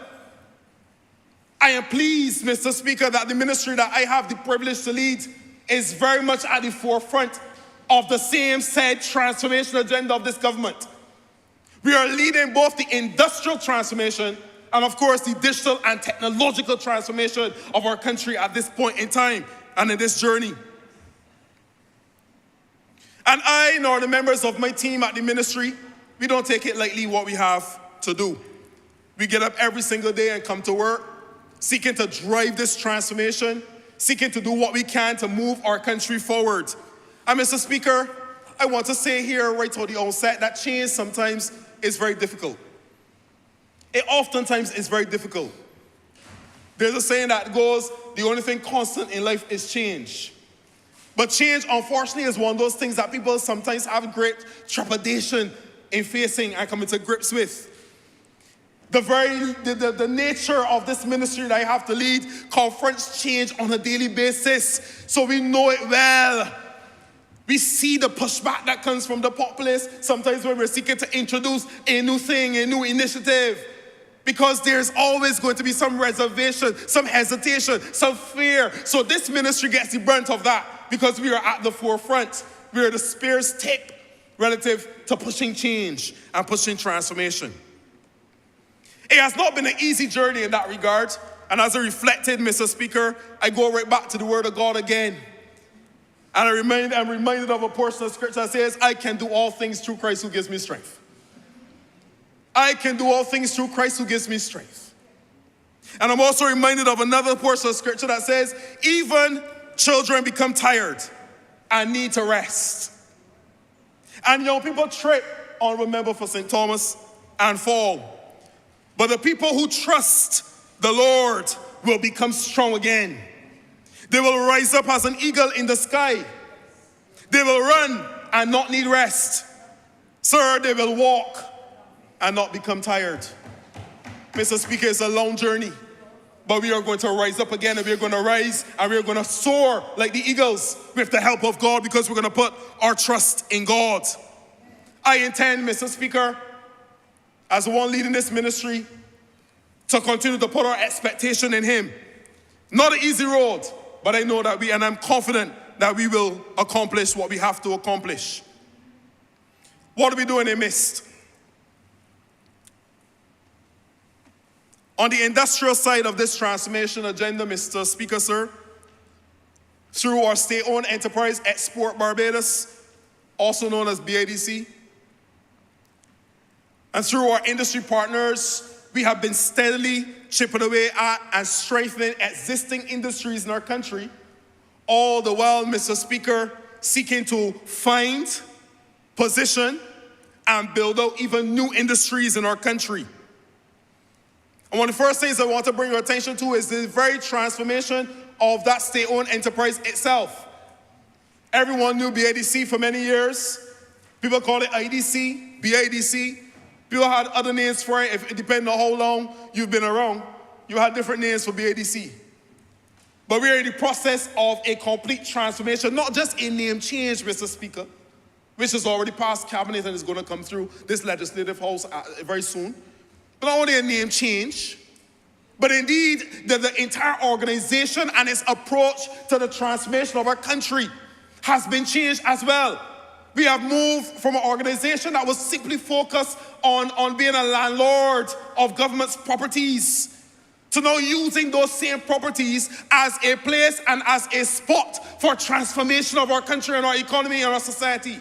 I am pleased, Mr. Speaker, that the ministry that I have the privilege to lead is very much at the forefront of the same said transformation agenda of this government. We are leading both the industrial transformation and, of course, the digital and technological transformation of our country at this point in time and in this journey. And I, nor the members of my team at the ministry, we don't take it lightly what we have to do. We get up every single day and come to work, seeking to drive this transformation, seeking to do what we can to move our country forward And Mr. Speaker, I want to say here right at the onset that change sometimes is very difficult. It oftentimes is very difficult. There's a saying that goes, the only thing constant in life is change. But change, unfortunately, is one of those things that people sometimes have great trepidation in facing and coming to grips with. The nature of this ministry that I have to lead confronts change on a daily basis. So we know it well. We see the pushback that comes from the populace sometimes when we're seeking to introduce a new thing, a new initiative. Because there's always going to be some reservation, some hesitation, some fear. So this ministry gets the brunt of that because we are at the forefront. We are the spear's tip relative to pushing change and pushing transformation. It has not been an easy journey in that regard. And as I reflected, Mr. Speaker, I go right back to the Word of God again. And I'm reminded of a portion of Scripture that says, I can do all things through Christ who gives me strength. I can do all things through Christ who gives me strength. And I'm also reminded of another portion of Scripture that says, even children become tired and need to rest. And young people trip on Remember for St. Thomas and fall. But the people who trust the Lord will become strong again. They will rise up as an eagle in the sky. They will run and not need rest. Sir, they will walk and not become tired. Mr. Speaker, it's a long journey, but we are going to rise up again, and we are going to rise and we are going to soar like the eagles with the help of God, because we're going to put our trust in God. I intend, Mr. Speaker, as the one leading this ministry, to continue to put our expectation in Him. Not an easy road, but I know that and I'm confident that we will accomplish what we have to accomplish. What are we doing in midst? On the industrial side of this transformation agenda, Mr. Speaker, sir, through our state-owned enterprise, Export Barbados, also known as BADC, and through our industry partners, we have been steadily chipping away at and strengthening existing industries in our country, all the while, Mr. Speaker, seeking to find, position, and build out even new industries in our country. And one of the first things I want to bring your attention to is the very transformation of that state-owned enterprise itself. Everyone knew BADC for many years. People call it IDC, BADC. People had other names for it, depending on how long you've been around. You had different names for BADC. But we are in the process of a complete transformation, not just a name change, Mr. Speaker, which has already passed cabinet and is going to come through this legislative house very soon. But not only a name change, but indeed the entire organization and its approach to the transformation of our country has been changed as well. We have moved from an organization that was simply focused on being a landlord of government's properties to now using those same properties as a place and as a spot for transformation of our country and our economy and our society.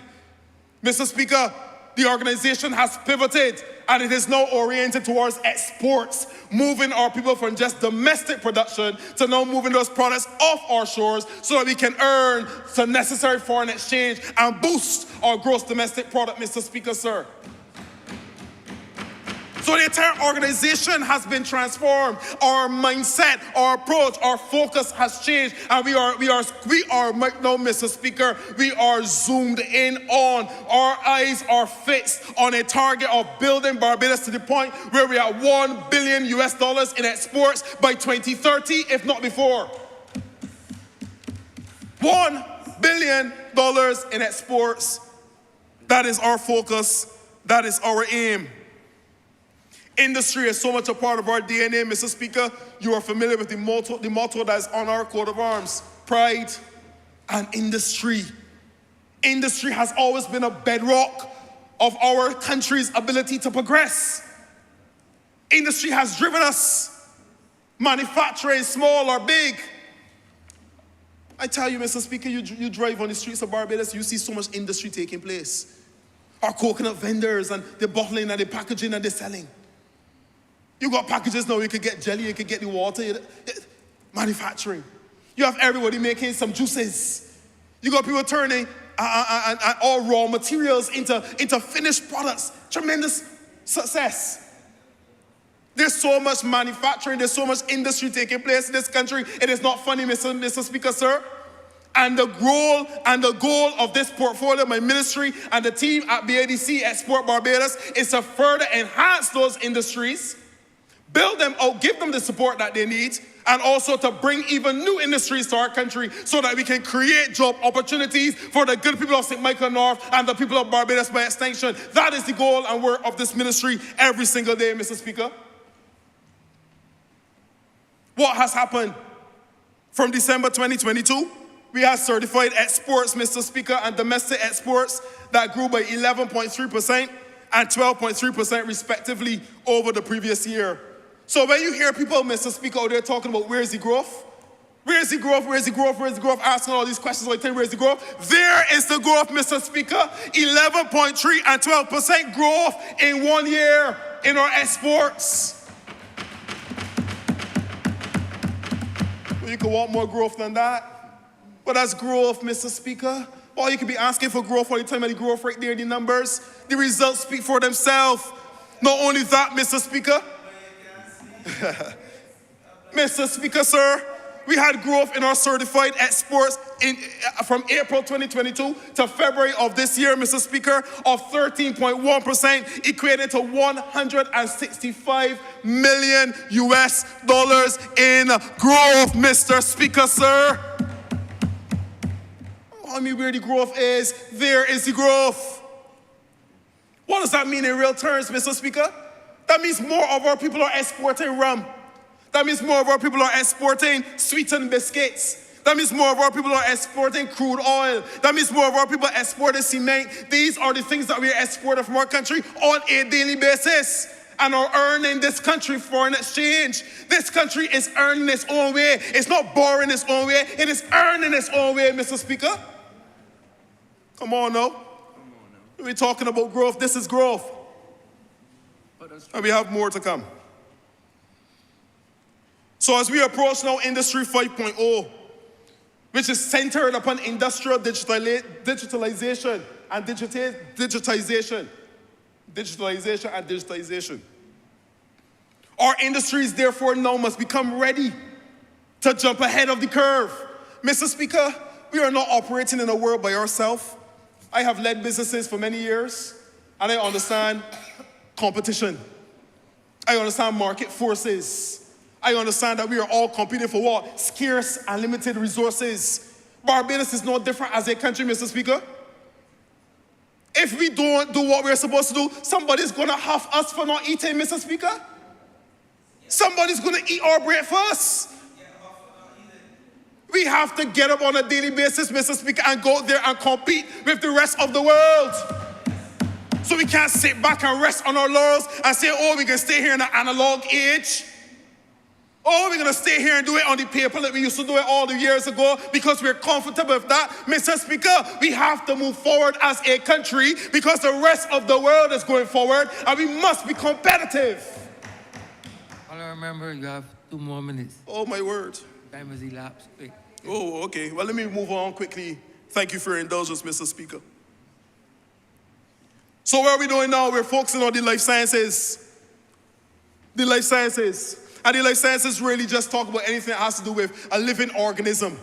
Mr. Speaker, the organization has pivoted and it is now oriented towards exports, moving our people from just domestic production to now moving those products off our shores so that we can earn some necessary foreign exchange and boost our gross domestic product, Mr. Speaker, sir. So the entire organization has been transformed. Our mindset, our approach, our focus has changed. And we are now, Mr. Speaker, we are zoomed in on. Our eyes are fixed on a target of building Barbados to the point where we are $1 billion in exports by 2030, if not before. $1 billion in exports. That is our focus. That is our aim. Industry is so much a part of our DNA, Mr. Speaker. You are familiar with the motto that is on our coat of arms: pride and industry. Industry has always been a bedrock of our country's ability to progress. Industry has driven us, manufacturing, small or big. I tell you, Mr. Speaker, you drive on the streets of Barbados, you see so much industry taking place. Our coconut vendors and the bottling and the packaging and the selling. You got packages now, you could get jelly, you could get the water, manufacturing. You have everybody making some juices. You got people turning all raw materials into finished products. Tremendous success. There's so much manufacturing, there's so much industry taking place in this country. It is not funny, Mr. Speaker, sir. And the goal of this portfolio, my ministry, and the team at BADC Export Barbados is to further enhance those industries, build them out, give them the support that they need, and also to bring even new industries to our country so that we can create job opportunities for the good people of St. Michael North and the people of Barbados by extension. That is the goal and work of this ministry every single day, Mr. Speaker. What has happened from December 2022? We have certified exports, Mr. Speaker, and domestic exports that grew by 11.3% and 12.3% respectively over the previous year. So when you hear people, Mr. Speaker, out there talking about where's the growth? Where's the growth? Where's the growth? Where's the growth? Asking all these questions all the time, where's the growth? There is the growth, Mr. Speaker. 11.3 and 12% growth in 1 year in our exports. Well, you can want more growth than that. But that's growth, Mr. Speaker. Or you could be asking for growth all the time, and the growth right there in the numbers. The results speak for themselves. Not only that, Mr. Speaker. Mr. Speaker, sir, we had growth in our certified exports from April 2022 to February of this year, Mr. Speaker, of 13.1%, equating to $165 million in growth, Mr. Speaker, sir. I mean, where the growth is, there is the growth. What does that mean in real terms, Mr. Speaker? That means more of our people are exporting rum. That means more of our people are exporting sweetened biscuits. That means more of our people are exporting crude oil. That means more of our people are exporting cement. These are the things that we are exporting from our country on a daily basis and are earning this country foreign exchange. This country is earning its own way. It's not borrowing its own way. It is earning its own way, Mr. Speaker. Come on now. We're talking about growth. This is growth. And we have more to come. So as we approach now Industry 5.0, which is centered upon industrial digitalization and digitization. Our industries, therefore, now must become ready to jump ahead of the curve. Mr. Speaker, we are not operating in a world by ourselves. I have led businesses for many years, and I understand competition. I understand market forces. I understand that we are all competing for what? Scarce and limited resources. Barbados is no different as a country, Mr. Speaker. If we don't do what we're supposed to do, somebody's going to huff us for not eating, Mr. Speaker. Somebody's going to eat our breakfast. We have to get up on a daily basis, Mr. Speaker, and go out there and compete with the rest of the world. So we can't sit back and rest on our laurels and say, oh, we can stay here in the analog age. Oh, we're going to stay here and do it on the paper like we used to do it all the years ago because we're comfortable with that. Mr. Speaker, we have to move forward as a country because the rest of the world is going forward and we must be competitive. All I remember, you have 2 more minutes. Oh, my word. Time has elapsed quick. Oh, okay. Well, let me move on quickly. Thank you for your indulgence, Mr. Speaker. So what are we doing now? We're focusing on the life sciences. The life sciences. And the life sciences really just talk about anything that has to do with a living organism.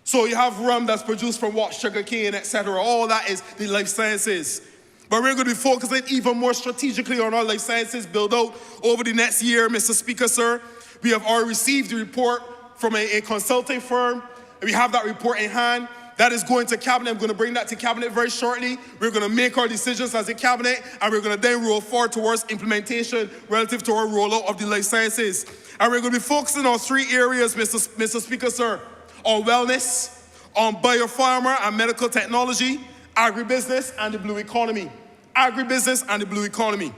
So you have rum that's produced from what? Sugar cane, etc. All that is the life sciences. But we're going to be focusing even more strategically on our life sciences build out over the next year, Mr. Speaker, sir. We have already received the report from a consulting firm. And we have that report in hand. That is going to cabinet. I'm going to bring that to cabinet very shortly. We're going to make our decisions as a cabinet, and we're going to then roll forward towards implementation relative to our rollout of the life sciences. And we're going to be focusing on 3 areas, Mr. Speaker, sir. On wellness, on biopharma and medical technology, agribusiness, and the blue economy. Agribusiness and the blue economy.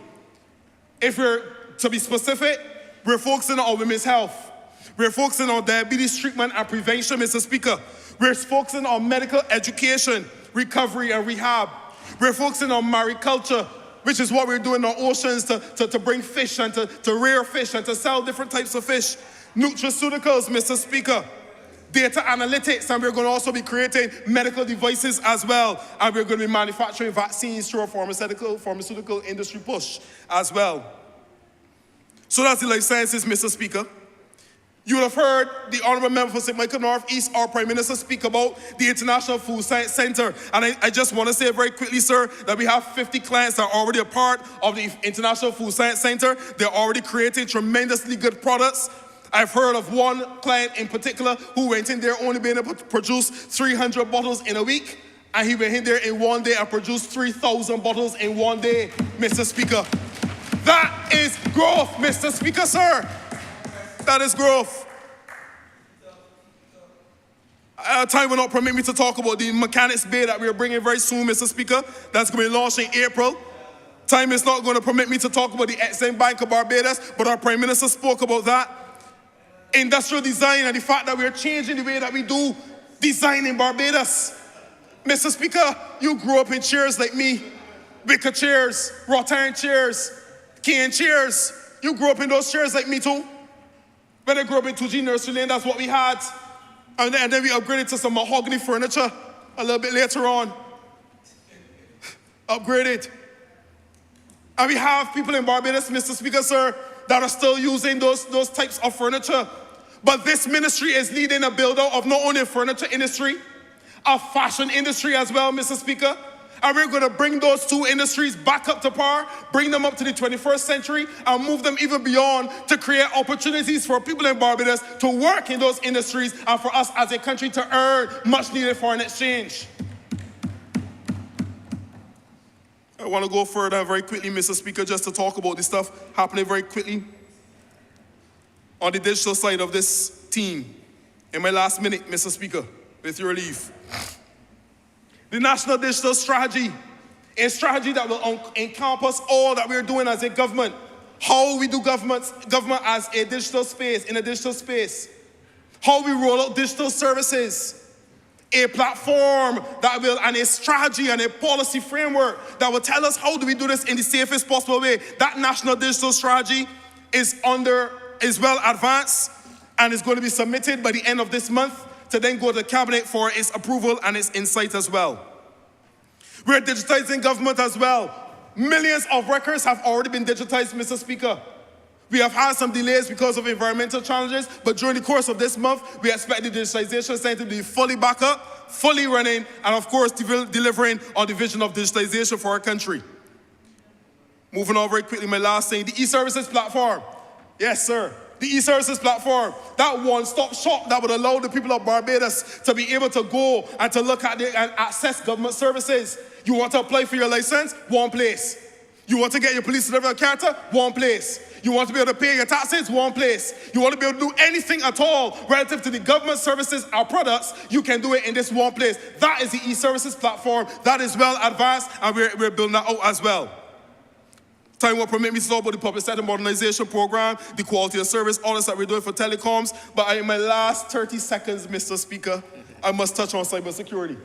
If we're to be specific, we're focusing on women's health. We're focusing on diabetes treatment and prevention, Mr. Speaker. We're focusing on medical education, recovery, and rehab. We're focusing on mariculture, which is what we're doing on oceans to bring fish and to rear fish and to sell different types of fish. Nutraceuticals, Mr. Speaker. data analytics, and we're going to also be creating medical devices as well. And we're going to be manufacturing vaccines through a pharmaceutical industry push as well. So that's the life sciences, Mr. Speaker. You would have heard the Honourable Member for St. Michael North East, our Prime Minister, speak about the International Food Science Centre. And I just want to say very quickly, sir, that we have 50 clients that are already a part of the International Food Science Centre. They're already creating tremendously good products. I've heard of one client in particular who went in there only being able to produce 300 bottles in a week. And he went in there in one day and produced 3,000 bottles in one day, Mr. Speaker. That is growth, Mr. Speaker, sir. That is growth. Time will not permit me to talk about the Mechanics Bay that we are bringing very soon, Mr. Speaker. That's going to be launched in April. Time is not going to permit me to talk about the Exim Bank of Barbados, but our Prime Minister spoke about that. Industrial design and the fact that we are changing the way that we do design in Barbados. Mr. Speaker, you grew up in chairs like me. Wicker chairs, wrought iron chairs, cane chairs. You grew up in those chairs like me too. When I grew up in 2G Nursery Lane, that's what we had. And then we upgraded to some mahogany furniture a little bit later on. Upgraded. And we have people in Barbados, Mr. Speaker, sir, that are still using those types of furniture. But this ministry is leading a build-out of not only a furniture industry, a fashion industry as well, Mr. Speaker. And we're going to bring those two industries back up to par, bring them up to the 21st century, and move them even beyond to create opportunities for people in Barbados to work in those industries and for us as a country to earn much-needed foreign exchange. I want to go further very quickly, Mr. Speaker, just to talk about this stuff happening very quickly on the digital side of this team. In my last minute, Mr. Speaker, with your leave. The National Digital Strategy, a strategy that will encompass all that we're doing as a government. How we do government as a digital space, in a digital space. How we roll out digital services. A platform that will, and a strategy and a policy framework that will tell us how do we do this in the safest possible way. That National Digital Strategy is well advanced and is going to be submitted by the end of this month to then go to the Cabinet for its approval and its insight as well. We're digitizing government as well. Millions of records have already been digitized, Mr. Speaker. We have had some delays because of environmental challenges, but during the course of this month, we expect the digitization center to be fully back up, fully running, and of course, delivering on the vision of digitization for our country. Moving on very quickly, my last thing, the e-services platform. Yes, sir. The e-services platform, that one-stop shop that would allow the people of Barbados to be able to go and to look at and access government services. You want to apply for your license? One place. You want to get your police certificate character? One place. You want to be able to pay your taxes? One place. You want to be able to do anything at all relative to the government services or products, you can do it in this one place. That is the e-services platform. That is well advanced, and we're building that out as well. Time will permit me to talk about the public sector modernization program, the quality of service, all this that we're doing for telecoms. But in my last 30 seconds, Mr. Speaker, I must touch on cybersecurity.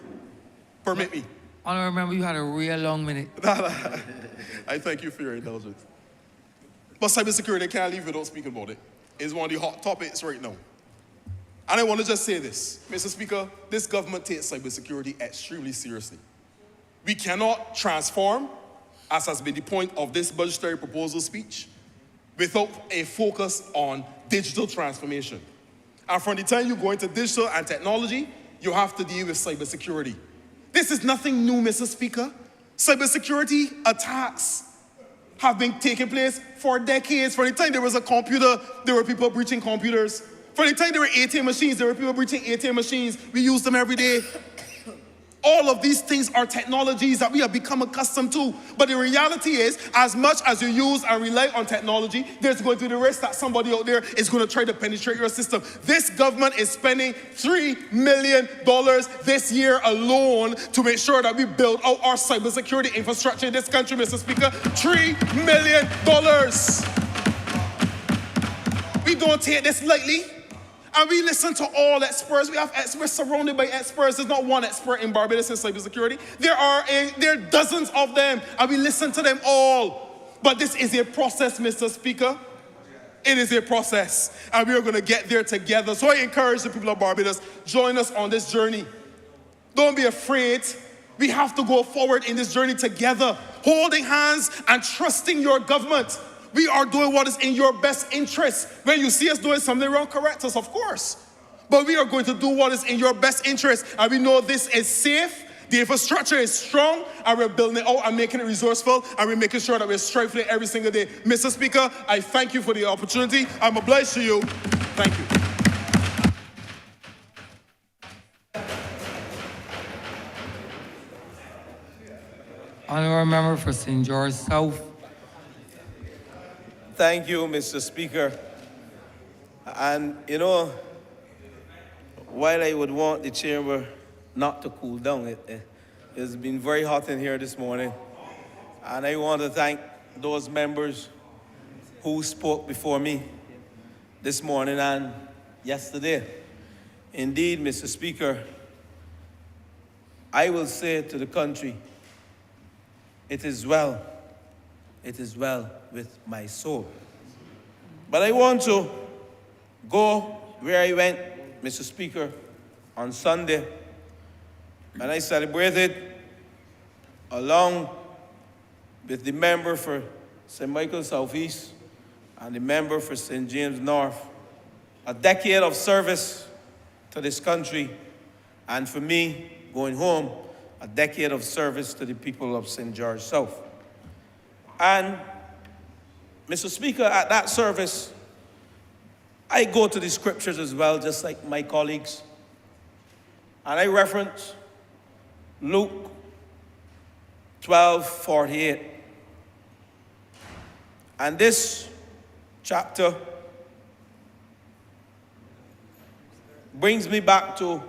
Permit me. I remember you had a real long minute. I thank you for your indulgence. But cybersecurity, I can't leave without speaking about it. It's one of the hot topics right now. And I want to just say this, Mr. Speaker, this government takes cybersecurity extremely seriously. We cannot transform, as has been the point of this budgetary proposal speech, without a focus on digital transformation. And from the time you go into digital and technology, you have to deal with cybersecurity. This is nothing new, Mr. Speaker. Cybersecurity attacks have been taking place for decades. From the time there was a computer, there were people breaching computers. From the time there were ATM machines, there were people breaching ATM machines. We use them every day. All of these things are technologies that we have become accustomed to. But the reality is, as much as you use and rely on technology, there's going to be the risk that somebody out there is going to try to penetrate your system. This government is spending $3 million this year alone to make sure that we build out our cybersecurity infrastructure in this country, Mr. Speaker. $3 million. We don't take this lightly. And we listen to all experts. We have experts surrounded by experts. There's not one expert in Barbados in cybersecurity. There are dozens of them, and we listen to them all. But this is a process, Mr. Speaker. It is a process, and we are going to get there together. So I encourage the people of Barbados, join us on this journey. Don't be afraid. We have to go forward in this journey together, holding hands and trusting your government. We are doing what is in your best interest. When you see us doing something wrong, correct us, of course. But we are going to do what is in your best interest. And we know this is safe, the infrastructure is strong, and we're building it out and making it resourceful, and we're making sure that we're strengthening every single day. Mr. Speaker, I thank you for the opportunity. I'm obliged to you. Thank you. Honourable Member for St. George South. Thank you, Mr. Speaker. And you know, while I would want the chamber not to cool down, it's been very hot in here this morning. And I want to thank those members who spoke before me this morning and yesterday. Indeed, Mr. Speaker, I will say to the country, it is well with my soul. But I want to go where I went, Mr. Speaker, on Sunday, and I celebrated along with the member for St. Michael Southeast and the member for St. James North, a decade of service to this country, and for me, going home, a decade of service to the people of St. George South. And, Mr. Speaker, at that service, I go to the scriptures as well, just like my colleagues. And I reference Luke 12:48. And this chapter brings me back to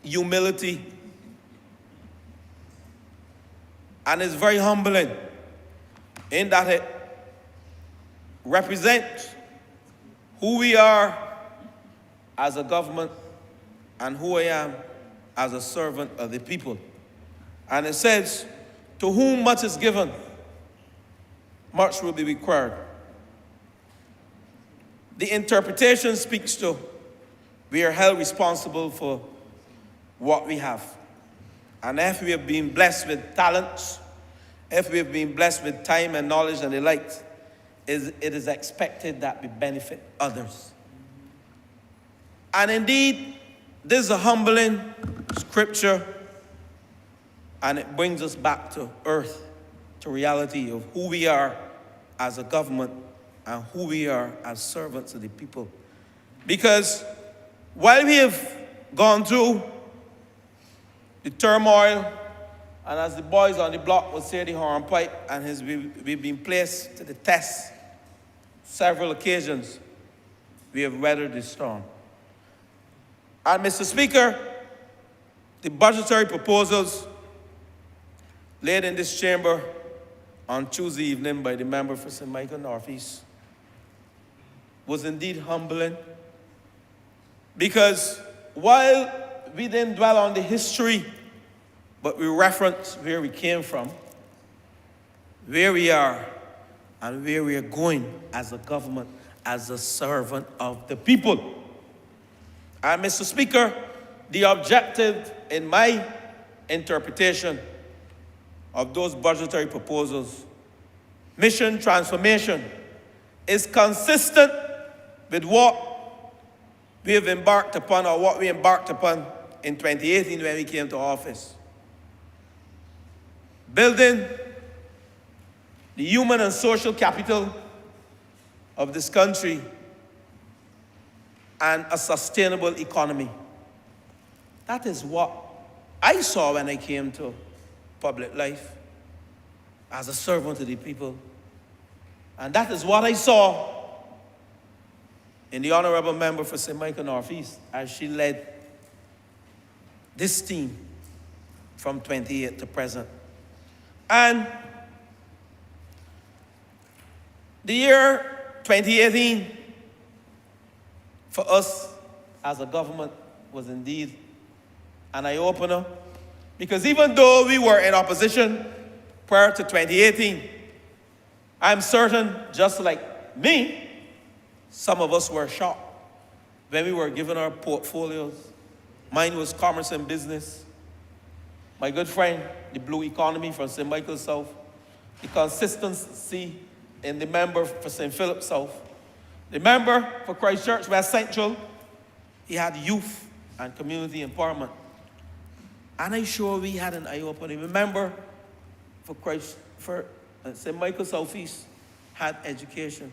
humility. And it's very humbling in that it represents who we are as a government and who I am as a servant of the people. And it says, to whom much is given, much will be required. The interpretation speaks to we are held responsible for what we have. And if we have been blessed with talents, if we have been blessed with time and knowledge and the like, it is expected that we benefit others. And indeed, this is a humbling scripture, and it brings us back to earth, to reality of who we are as a government and who we are as servants of the people. Because while we have gone through the turmoil, and as the boys on the block would say, the hornpipe, and we've been placed to the test several occasions, we have weathered the storm. And Mr. Speaker, the budgetary proposals laid in this chamber on Tuesday evening by the member for St. Michael Northeast was indeed humbling, because while we didn't dwell on the history, but we referenced where we came from, where we are, and where we are going as a government, as a servant of the people. And Mr. Speaker, the objective in my interpretation of those budgetary proposals, mission transformation, is consistent with what we have embarked upon, or what we embarked upon in 2018 when we came to office. Building the human and social capital of this country and a sustainable economy. That is what I saw when I came to public life as a servant to the people. And that is what I saw in the Honourable Member for St. Michael Northeast as she led this team from 28 to present. And the year 2018 for us as a government was indeed an eye-opener, because even though we were in opposition prior to 2018, I'm certain, just like me, Some of us were shocked when we were given our portfolios. Mine was commerce and business. My good friend, the blue economy from St. Michael South, the consistency in the member for St. Philip South, the member for Christchurch West Central, he had youth and community empowerment. And I'm sure we had an eye-opening. The member for St. Michael Southeast had education.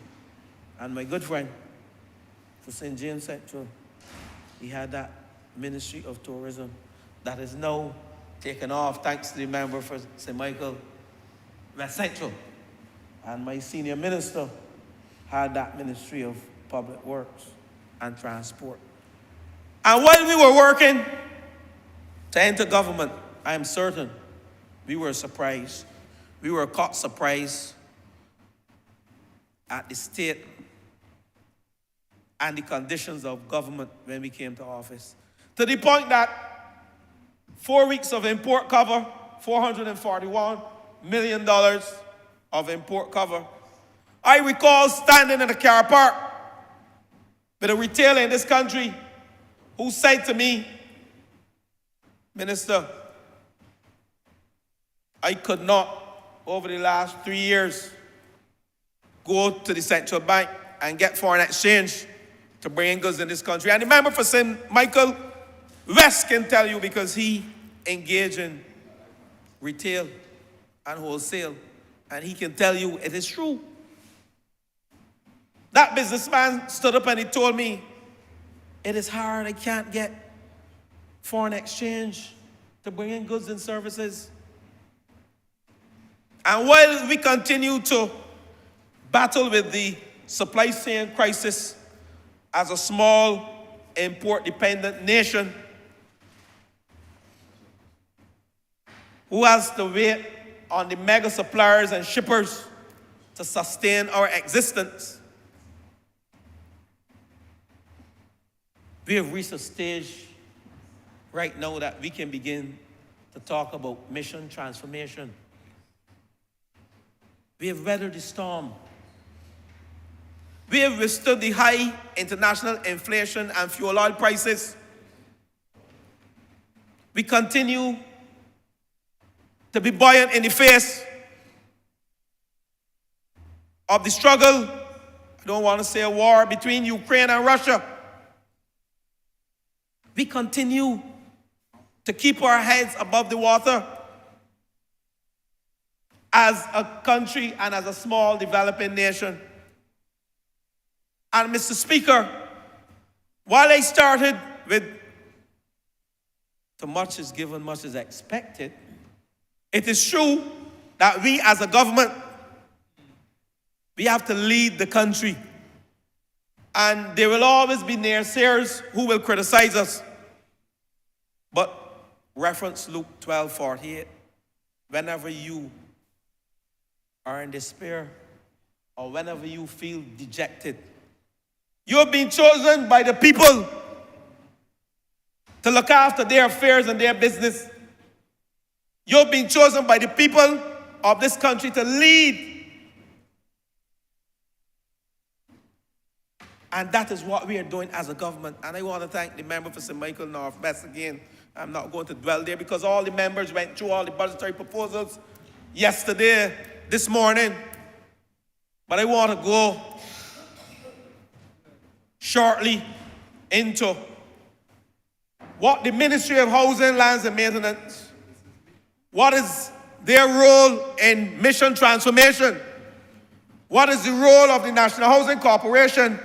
And my good friend for St. James Central, he had that Ministry of Tourism that is now taken off thanks to the member for St. Michael West Central. And my senior minister had that Ministry of Public Works and Transport. And while we were working to enter government, I am certain we were surprised. We were caught surprised at the state and the conditions of government when we came to office. To the point that 4 weeks of import cover, $441 million of import cover. I recall standing in a car park with a retailer in this country who said to me, Minister, I could not, over the last 3 years, go to the central bank and get foreign exchange to bring in goods in this country. And the member for St. Michael West can tell you because he engaged in retail and wholesale, and he can tell you it is true. That businessman stood up and he told me, it is hard, I can't get foreign exchange to bring in goods and services. And while we continue to battle with the supply chain crisis as a small import-dependent nation who has to wait on the mega suppliers and shippers to sustain our existence, we have reached a stage right now that we can begin to talk about mission transformation. We have weathered the storm. We have withstood the high international inflation and fuel oil prices. We continue to be buoyant in the face of the struggle, I don't want to say a war, between Ukraine and Russia. We continue to keep our heads above the water as a country and as a small developing nation. And Mr. Speaker, while I started with "to much is given, much is expected," it is true that we as a government, we have to lead the country. And there will always be naysayers who will criticize us. But reference Luke 12:48, whenever you are in despair or whenever you feel dejected, you have been chosen by the people to look after their affairs and their business. You have been chosen by the people of this country to lead. And that is what we are doing as a government. And I want to thank the member for St. Michael North West again. I'm not going to dwell there because all the members went through all the budgetary proposals yesterday, this morning. But I want to go shortly into what the Ministry of Housing, Lands and Maintenance, what is their role in mission transformation? What is the role of the National Housing Corporation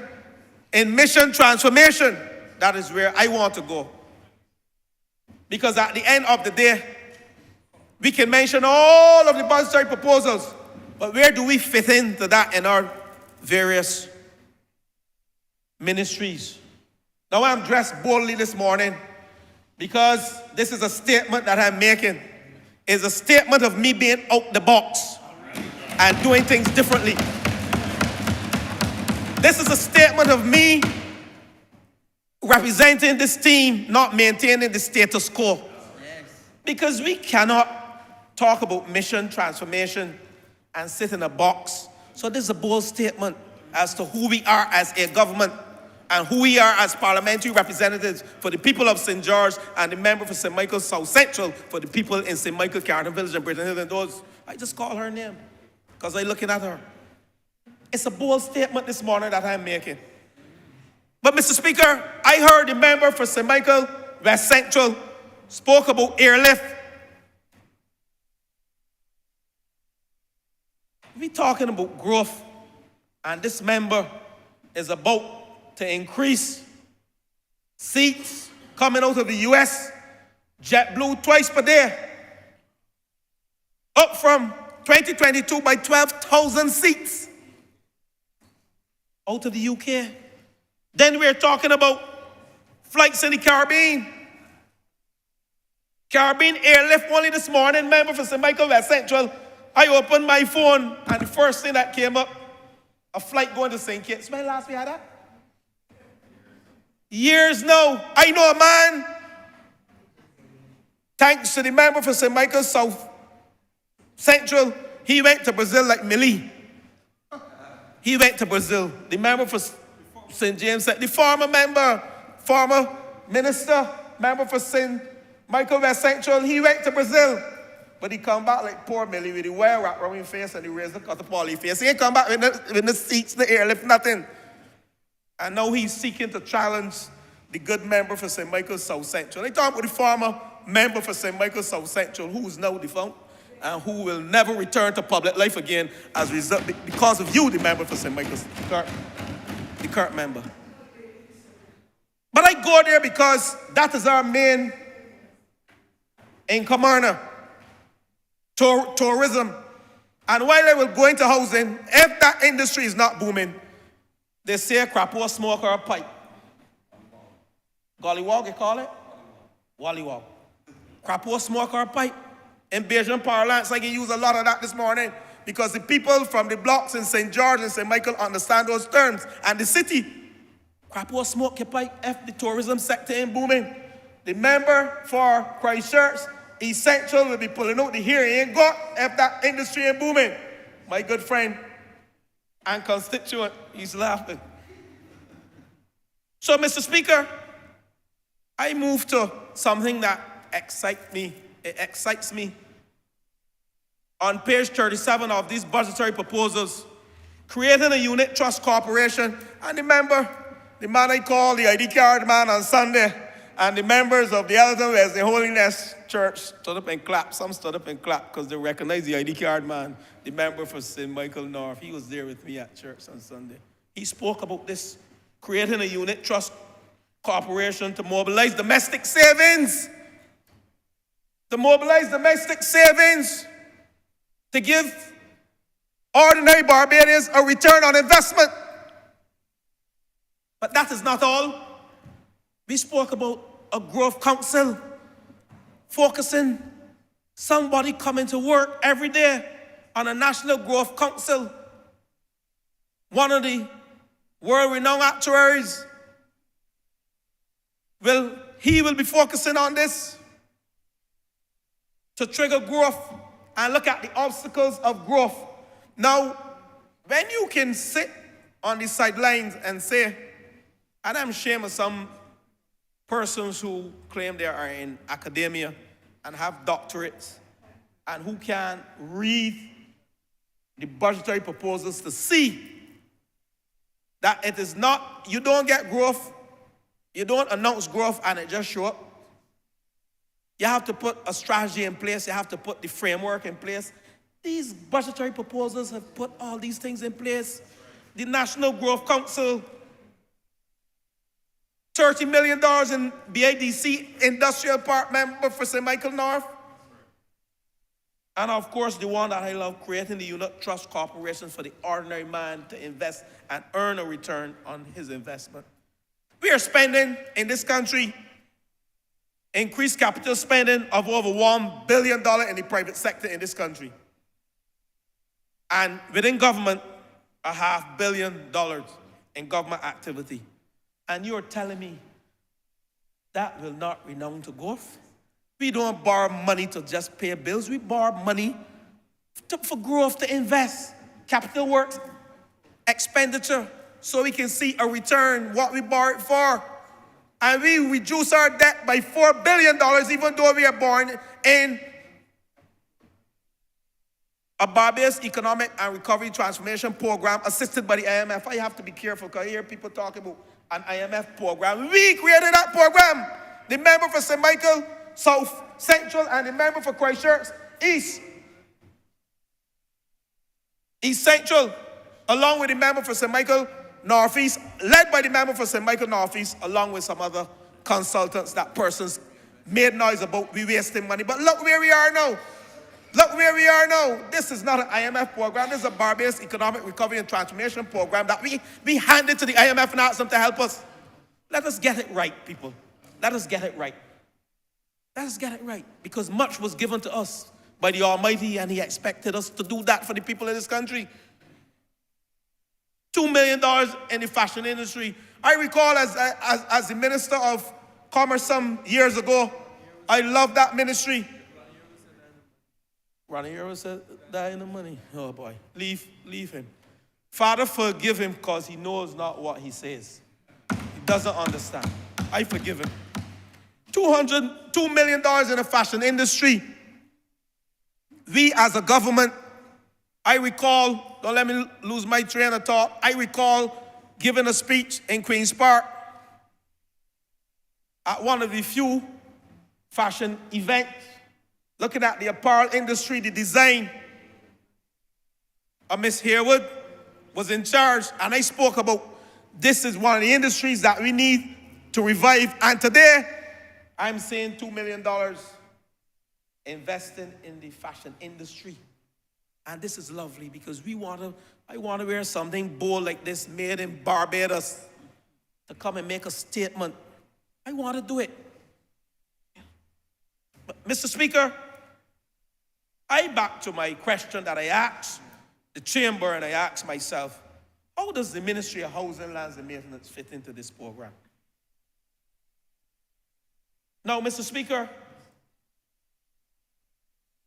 in mission transformation? That is where I want to go. Because at the end of the day, we can mention all of the budgetary proposals, but where do we fit into that in our various ministries? Now I'm dressed boldly this morning because this is a statement that I'm making. It's a statement of me being out the box and doing things differently. This is a statement of me representing this team, not maintaining the status quo. Because we cannot talk about mission transformation and sit in a box. So this is a bold statement. as to who we are as a government and who we are as parliamentary representatives for the people of St. George and the member for St. Michael South Central for the people in St. Michael, Carter Village, and Britain Hill, and those. I just call her name because I'm looking at her. It's a bold statement this morning that I'm making. But, Mr. Speaker, I heard the member for St. Michael West Central spoke about airlift. We're talking about growth, and this member is about to increase seats coming out of the US, JetBlue twice per day, up from 2022 by 12,000 seats out of the UK. Then we're talking about flights in the Caribbean. Caribbean airlift only this morning, member for St. Michael West Central. I opened my phone and the first thing that came up, a flight going to St. Kitts. When last we had that? Years now. I know a man, thanks to the member for St. Michael South Central, he went to Brazil like Millie. He went to Brazil. The member for St. James, the former member, former minister, member for St. Michael West Central, he went to Brazil. But he come back like poor Millie with the wire wrap around his face and the razor cut upon his face. He ain't come back with the seats, the airlift, nothing. And now he's seeking to challenge the good member for St. Michael South Central. They talk about the former member for St. Michael South Central, who is now defunct and who will never return to public life again as a result because of you, the member for St. Michael's, the current member. But I go there because that is our main income earner, tourism. And while I will go into housing, if that industry is not booming, they say crap or smoke or a pipe. Gollywog, you call it? Wallywog. Crap or smoke or a pipe. In Bajan parlance, I can use a lot of that this morning because the people from the blocks in St. George and St. Michael understand those terms. And the city, crap or smoke your pipe if the tourism sector ain't booming. The member for Christchurch, East Central will be pulling out the here he ain't got if that industry ain't booming. My good friend and constituent, he's laughing. So, Mr. Speaker, I move to something that excites me. It excites me. On page 37 of these budgetary proposals, creating a unit trust corporation, and the man I call the ID card man on Sunday, and the members of the Elton Wesley Holiness Church stood up and clapped. Some stood up and clapped because they recognize the ID card man, the member for St. Michael North. He was there with me at church on Sunday. He spoke about this, creating a unit trust corporation to mobilize domestic savings. To mobilize domestic savings to give ordinary Barbadians a return on investment. But that is not all. We spoke about a growth council, focusing somebody coming to work every day on a national growth council. One of the world-renowned actuaries, will be focusing on this to trigger growth and look at the obstacles of growth. Now, when you can sit on the sidelines and say, and I'm ashamed of some persons who claim they are in academia and have doctorates and who can read the budgetary proposals to see that it is not, you don't get growth, you don't announce growth and it just show up. You have to put a strategy in place. You have to put the framework in place. These budgetary proposals have put all these things in place. The National Growth Council, $30 million in BIDC Industrial Park member for St. Michael North. And of course, the one that I love, creating the Unit Trust Corporation for the ordinary man to invest and earn a return on his investment. We are spending in this country increased capital spending of over $1 billion in the private sector in this country. And within government, $500 million in government activity. And you're telling me that will not renown to growth? We don't borrow money to just pay bills. We borrow money for growth, to invest. Capital works expenditure so we can see a return, what we borrowed for. And we reduce our debt by $4 billion, even though we are born in a Barbados Economic and Recovery Transformation Program assisted by the IMF. I have to be careful because I hear people talking about an IMF program. We created that program. The member for St. Michael South Central and the member for Christchurch East Central, along with the member for St. Michael Northeast, led by the member for St. Michael Northeast, along with some other consultants that persons made noise about we wasting money. But look where we are now. Look where we are now. This is not an IMF program. This is a Barbados Economic Recovery and Transformation Program that we handed to the IMF and asked them to help us. Let us get it right, people. Let us get it right. Let us get it right. Because much was given to us by the Almighty, and He expected us to do that for the people in this country. $2 million in the fashion industry. I recall as the Minister of Commerce some years ago, I loved that ministry. Ronnie Earl said, "Die in the money." Oh boy, leave him. Father, forgive him because he knows not what he says. He doesn't understand. I forgive him. $2 million in the fashion industry. We as a government, I recall, don't let me lose my train of thought, I recall giving a speech in Queen's Park at one of the few fashion events, looking at the apparel industry, the design. Miss Harewood was in charge, and I spoke about this is one of the industries that we need to revive. And today, I'm saying $2 million investing in the fashion industry. And this is lovely because I want to wear something bold like this, made in Barbados, to come and make a statement. I want to do it. But Mr. Speaker, I back to my question that I asked the chamber and I asked myself, how does the Ministry of Housing, Lands and Maintenance fit into this program? Now, Mr. Speaker,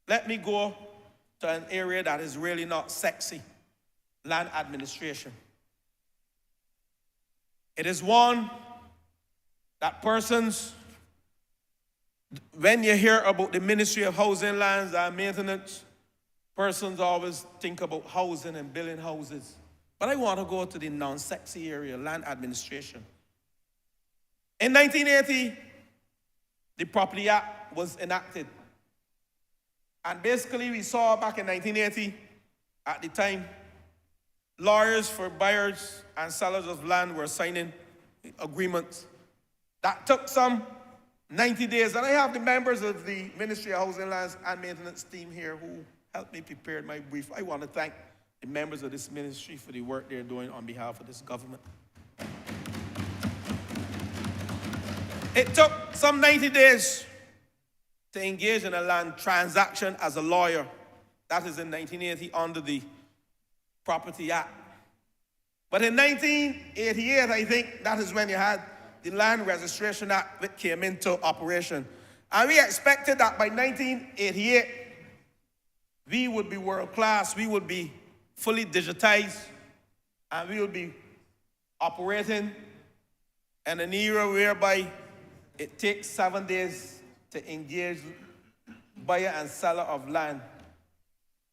let me go to an area that is really not sexy, land administration. It is one that persons, when you hear about the Ministry of Housing, Lands and Maintenance, persons always think about housing and building houses. But I want to go to the non-sexy area, land administration. In 1980, the Property Act was enacted. And basically, we saw back in 1980, at the time, lawyers for buyers and sellers of land were signing agreements. That took some 90 days. And I have the members of the Ministry of Housing, Lands and Maintenance team here who helped me prepare my brief. I want to thank the members of this ministry for the work they're doing on behalf of this government. It took some 90 days to engage in a land transaction as a lawyer. That is in 1980 under the Property Act. But in 1988, I think, that is when you had the Land Registration Act that came into operation. And we expected that by 1988, we would be world class, we would be fully digitized, and we would be operating in an era whereby it takes 7 days to engage buyer and seller of land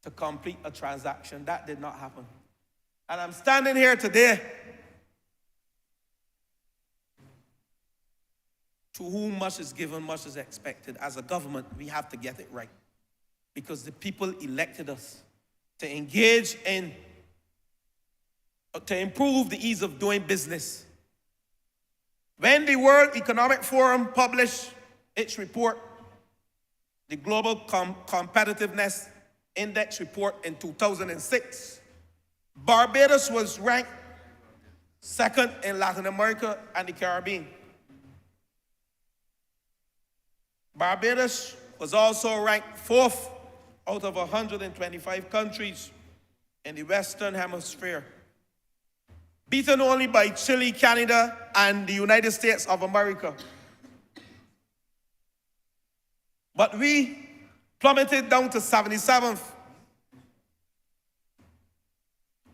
to complete a transaction. That did not happen. And I'm standing here today. To whom much is given, much is expected. As a government, we have to get it right. Because the people elected us to engage in, to improve the ease of doing business. When the World Economic Forum published its report, the Global Competitiveness Index report in 2006, Barbados was ranked second in Latin America and the Caribbean. Barbados was also ranked fourth out of 125 countries in the Western Hemisphere, beaten only by Chile, Canada, and the United States of America. But we plummeted down to 77th.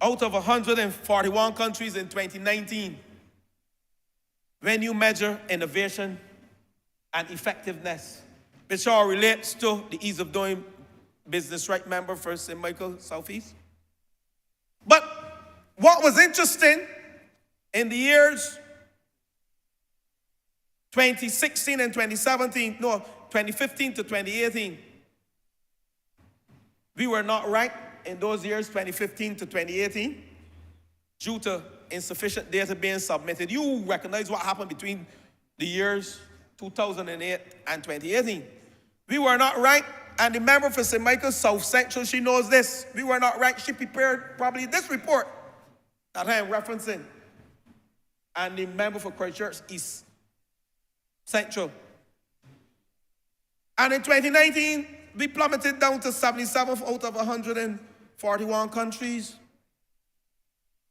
out of 141 countries in 2019, when you measure innovation and effectiveness, which all relates to the ease of doing business, right, member for St. Michael Southeast? But what was interesting in the years 2016 and 2017, no, 2015 to 2018, we were not ranked in those years, 2015 to 2018, due to insufficient data being submitted. You recognize what happened between the years 2008 and 2018. We were not ranked, and the member for St. Michael South Central, she knows this. We were not ranked. She prepared probably this report that I am referencing. And the member for Christchurch East Central. And in 2019, we plummeted down to 77th out of 141 countries.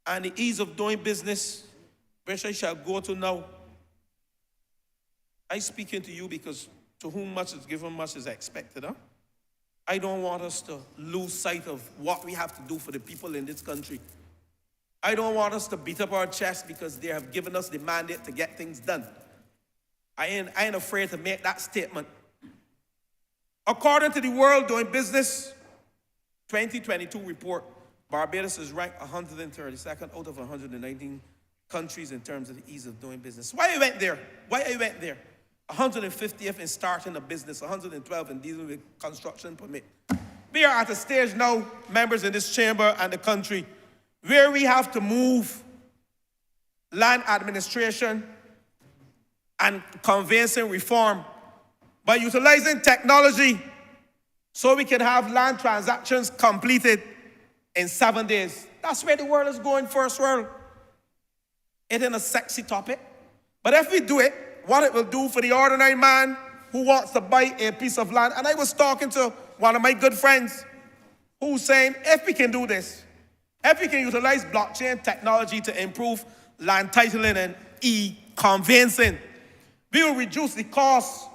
And the ease of doing business, which I shall go to now. I speaking to you because to whom much is given, much is expected. Huh? I don't want us to lose sight of what we have to do for the people in this country. I don't want us to beat up our chest because they have given us the mandate to get things done. I ain't afraid to make that statement. According to the World Doing Business 2022 report, Barbados is ranked 132nd out of 119 countries in terms of the ease of doing business. Why I went there? 150th in starting a business, 112 in dealing with construction permit. We are at a stage now, members in this chamber and the country, where we have to move land administration and conveyancing reform by utilizing technology so we can have land transactions completed in 7 days. That's where the world is going, first world. It ain't a sexy topic. But if we do it, what it will do for the ordinary man who wants to buy a piece of land. And I was talking to one of my good friends who's saying, if we can do this, if we can utilize blockchain technology to improve land titling and e-conveyancing, we will reduce the cost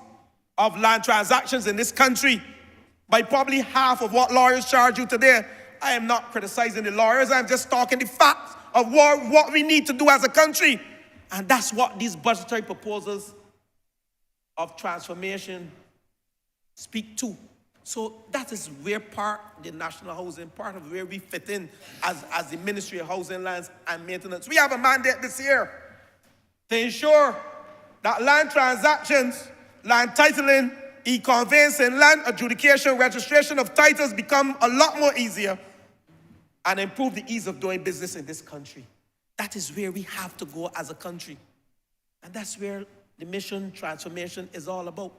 of land transactions in this country by probably half of what lawyers charge you today. I am not criticizing the lawyers. I'm just talking the facts of what we need to do as a country. And that's what these budgetary proposals of transformation speak to. So that is where the national housing, part of where we fit in as the Ministry of Housing, Lands and Maintenance. We have a mandate this year to ensure that land transactions, land titling, e-conveyancing, land adjudication, registration of titles become a lot more easier and improve the ease of doing business in this country. That is where we have to go as a country. And that's where the mission transformation is all about.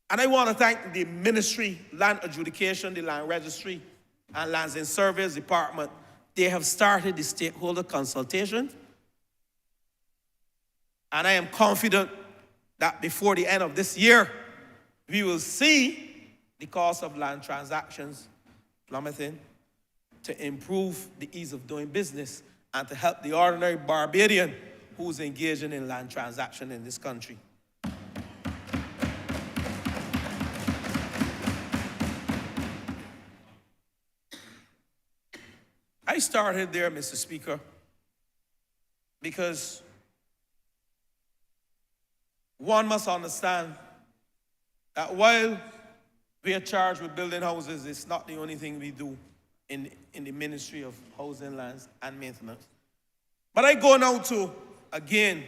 And I want to thank the Ministry, Land Adjudication, the Land Registry, and Lands and Surveys Department. They have started the stakeholder consultation. And I am confident that before the end of this year, we will see the cost of land transactions plummeting to improve the ease of doing business and to help the ordinary Barbadian who's engaging in land transaction in this country. I started there, Mr. Speaker, because one must understand that while we are charged with building houses, it's not the only thing we do in the Ministry of Housing, Lands and Maintenance. But I go now to, again,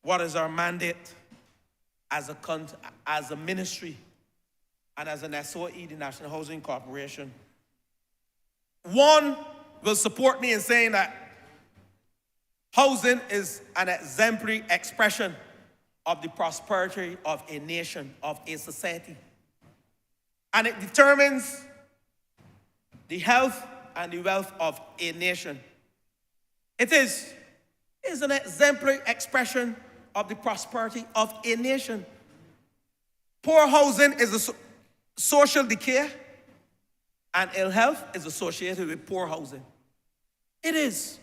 what is our mandate as a ministry and as an SOE, the National Housing Corporation. One will support me in saying that housing is an exemplary expression of the prosperity of a nation, of a society. And it determines the health and the wealth of a nation. It is an exemplary expression of the prosperity of a nation. Poor housing is a social decay, and ill health is associated with poor housing. It is.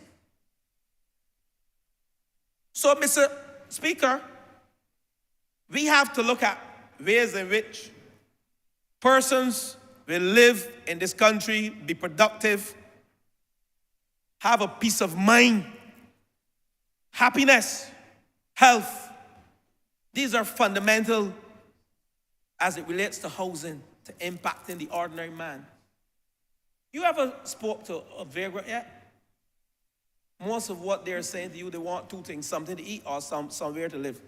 So, Mr. Speaker, we have to look at ways in which persons will live in this country, be productive, have a peace of mind, happiness, health. These are fundamental as it relates to housing, to impacting the ordinary man. You ever spoke to a vagrant yet? Most of what they're saying to you, they want two things: something to eat or somewhere to live.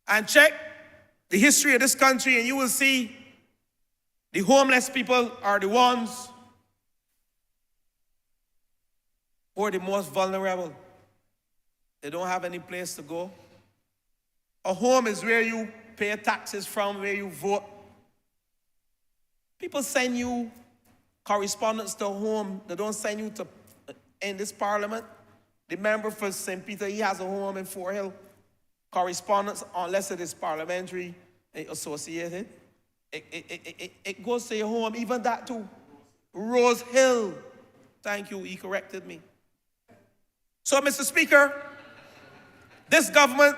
And check the history of this country and you will see the homeless people are the ones who are the most vulnerable. They don't have any place to go. A home is where you pay taxes from, where you vote. People send you correspondence to home. They don't send you to in this parliament. The member for St. Peter, he has a home in Fort Hill. Correspondence, unless it is parliamentary associated, it goes to your home. Even that too. Rose Hill. Thank you, he corrected me. So, Mr. Speaker, this government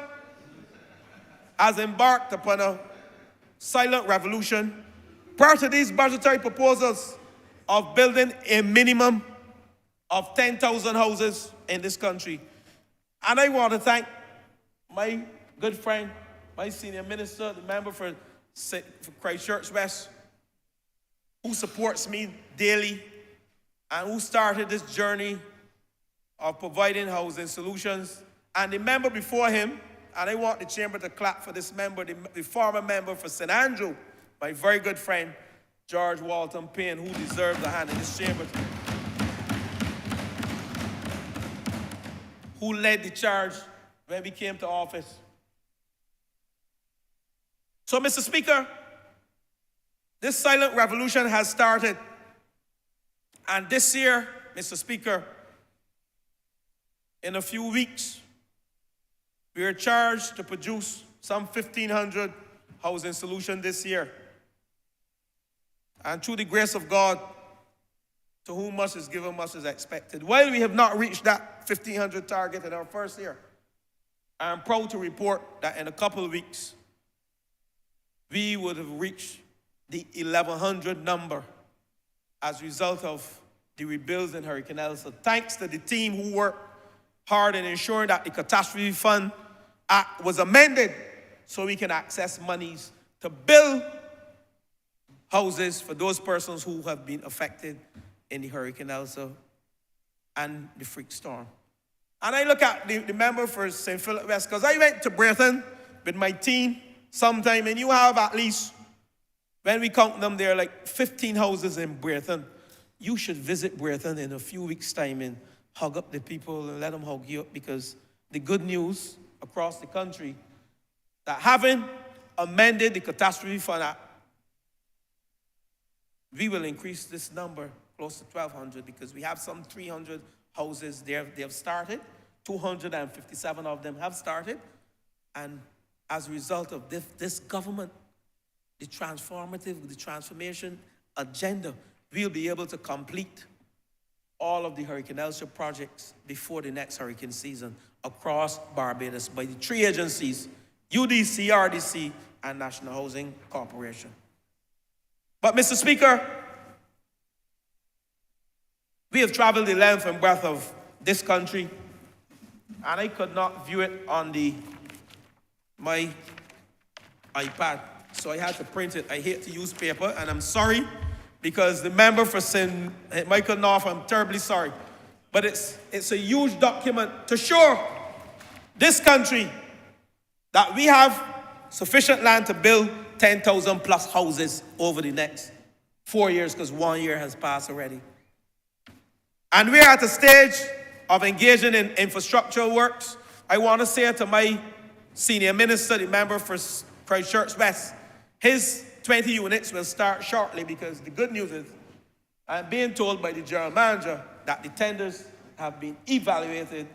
has embarked upon a silent revolution. Prior to these budgetary proposals of building a minimum of 10,000 houses in this country. And I want to thank my good friend, my senior minister, the member for Christchurch West, who supports me daily and who started this journey of providing housing solutions. And the member before him, and I want the chamber to clap for this member, the former member for St. Andrew, my very good friend, George Walton Payne, who deserves a hand in this chamber, who led the charge when we came to office. So, Mr. Speaker, this silent revolution has started. And this year, Mr. Speaker, in a few weeks, we are charged to produce some 1,500 housing solutions this year. And through the grace of God, to whom much is given, much is expected. While we have not reached that 1,500 target in our first year, I am proud to report that in a couple of weeks, we would have reached the 1,100 number as a result of the rebuilds in Hurricane Elsa. Thanks to the team who worked hard in ensuring that the Catastrophe Fund Act was amended so we can access monies to build houses for those persons who have been affected in the Hurricane Elsa and the freak storm. And I look at the member for St. Philip West, because I went to Britain with my team sometime, and you have at least, when we count them, there are like 15 houses in Britain. You should visit Britain in a few weeks' time and hug up the people and let them hug you up, because the good news across the country that having amended the Catastrophe Fund Act, we will increase this number close to 1,200, because we have some 300 houses there. They have started. 257 of them have started. And as a result of this government, the transformation agenda, we'll be able to complete all of the Hurricane Elsa projects before the next hurricane season across Barbados by the three agencies, UDC, RDC, and National Housing Corporation. But, Mr. Speaker, we have traveled the length and breadth of this country, and I could not view it on my iPad, so I had to print it. I hate to use paper, and I'm sorry, because the member for St. Michael North, I'm terribly sorry. But it's a huge document to show this country that we have sufficient land to build 10,000 plus houses over the next 4 years, because 1 year has passed already. And we're at the stage of engaging in infrastructural works. I want to say to my senior minister, the member for Christchurch West, his 20 units will start shortly, because the good news is I'm being told by the general manager that the tenders have been evaluated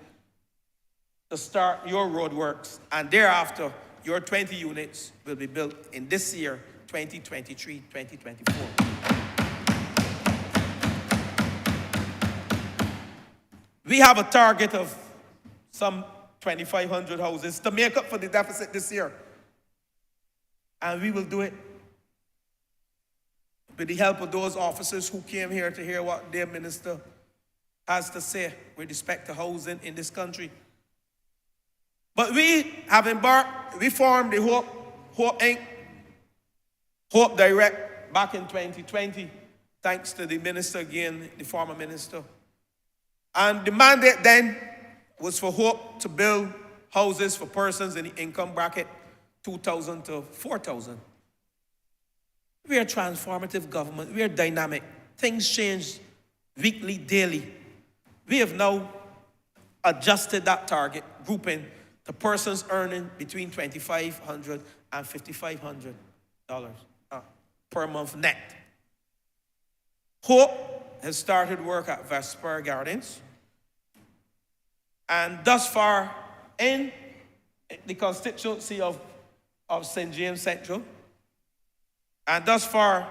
to start your road works, and thereafter your 20 units will be built in this year, 2023, 2024. We have a target of some 2,500 houses to make up for the deficit this year. And we will do it with the help of those officers who came here to hear what their minister has to say with respect to housing in this country. But we have embarked, we formed the Hope Inc., Hope Direct back in 2020, thanks to the minister again, the former minister. And the mandate then was for Hope to build houses for persons in the income bracket 2,000 to 4,000. We are a transformative government. We are dynamic. Things change weekly, daily. We have now adjusted that target grouping to persons earning between $2,500 and $5,500 per month net. Hope has started work at Vesper Gardens. And thus far, in the constituency of St. James Central, and thus far,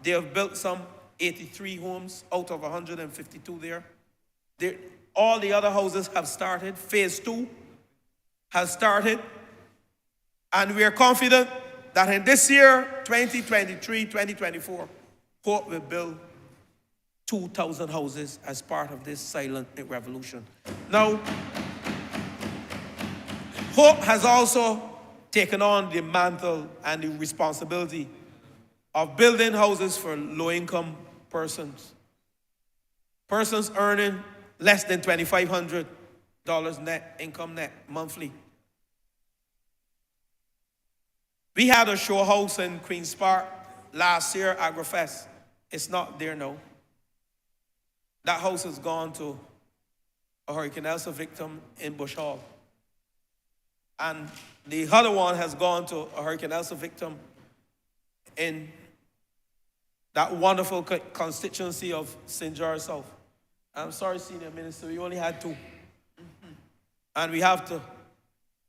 they have built some 83 homes out of 152 there. All the other houses have started. Phase 2 has started. And we are confident that in this year, 2023, 2024, Hope will build 2,000 houses as part of this silent revolution. Now, Hope has also taken on the mantle and the responsibility of building houses for low-income persons. Persons earning less than $2,500 net income net monthly. We had a show house in Queen's Park last year, AgriFest. It's not there now. That house has gone to a Hurricane Elsa victim in Bush Hall. And the other one has gone to a Hurricane Elsa victim in that wonderful constituency of St. George South. I'm sorry, Senior Minister, we only had 2. And we have to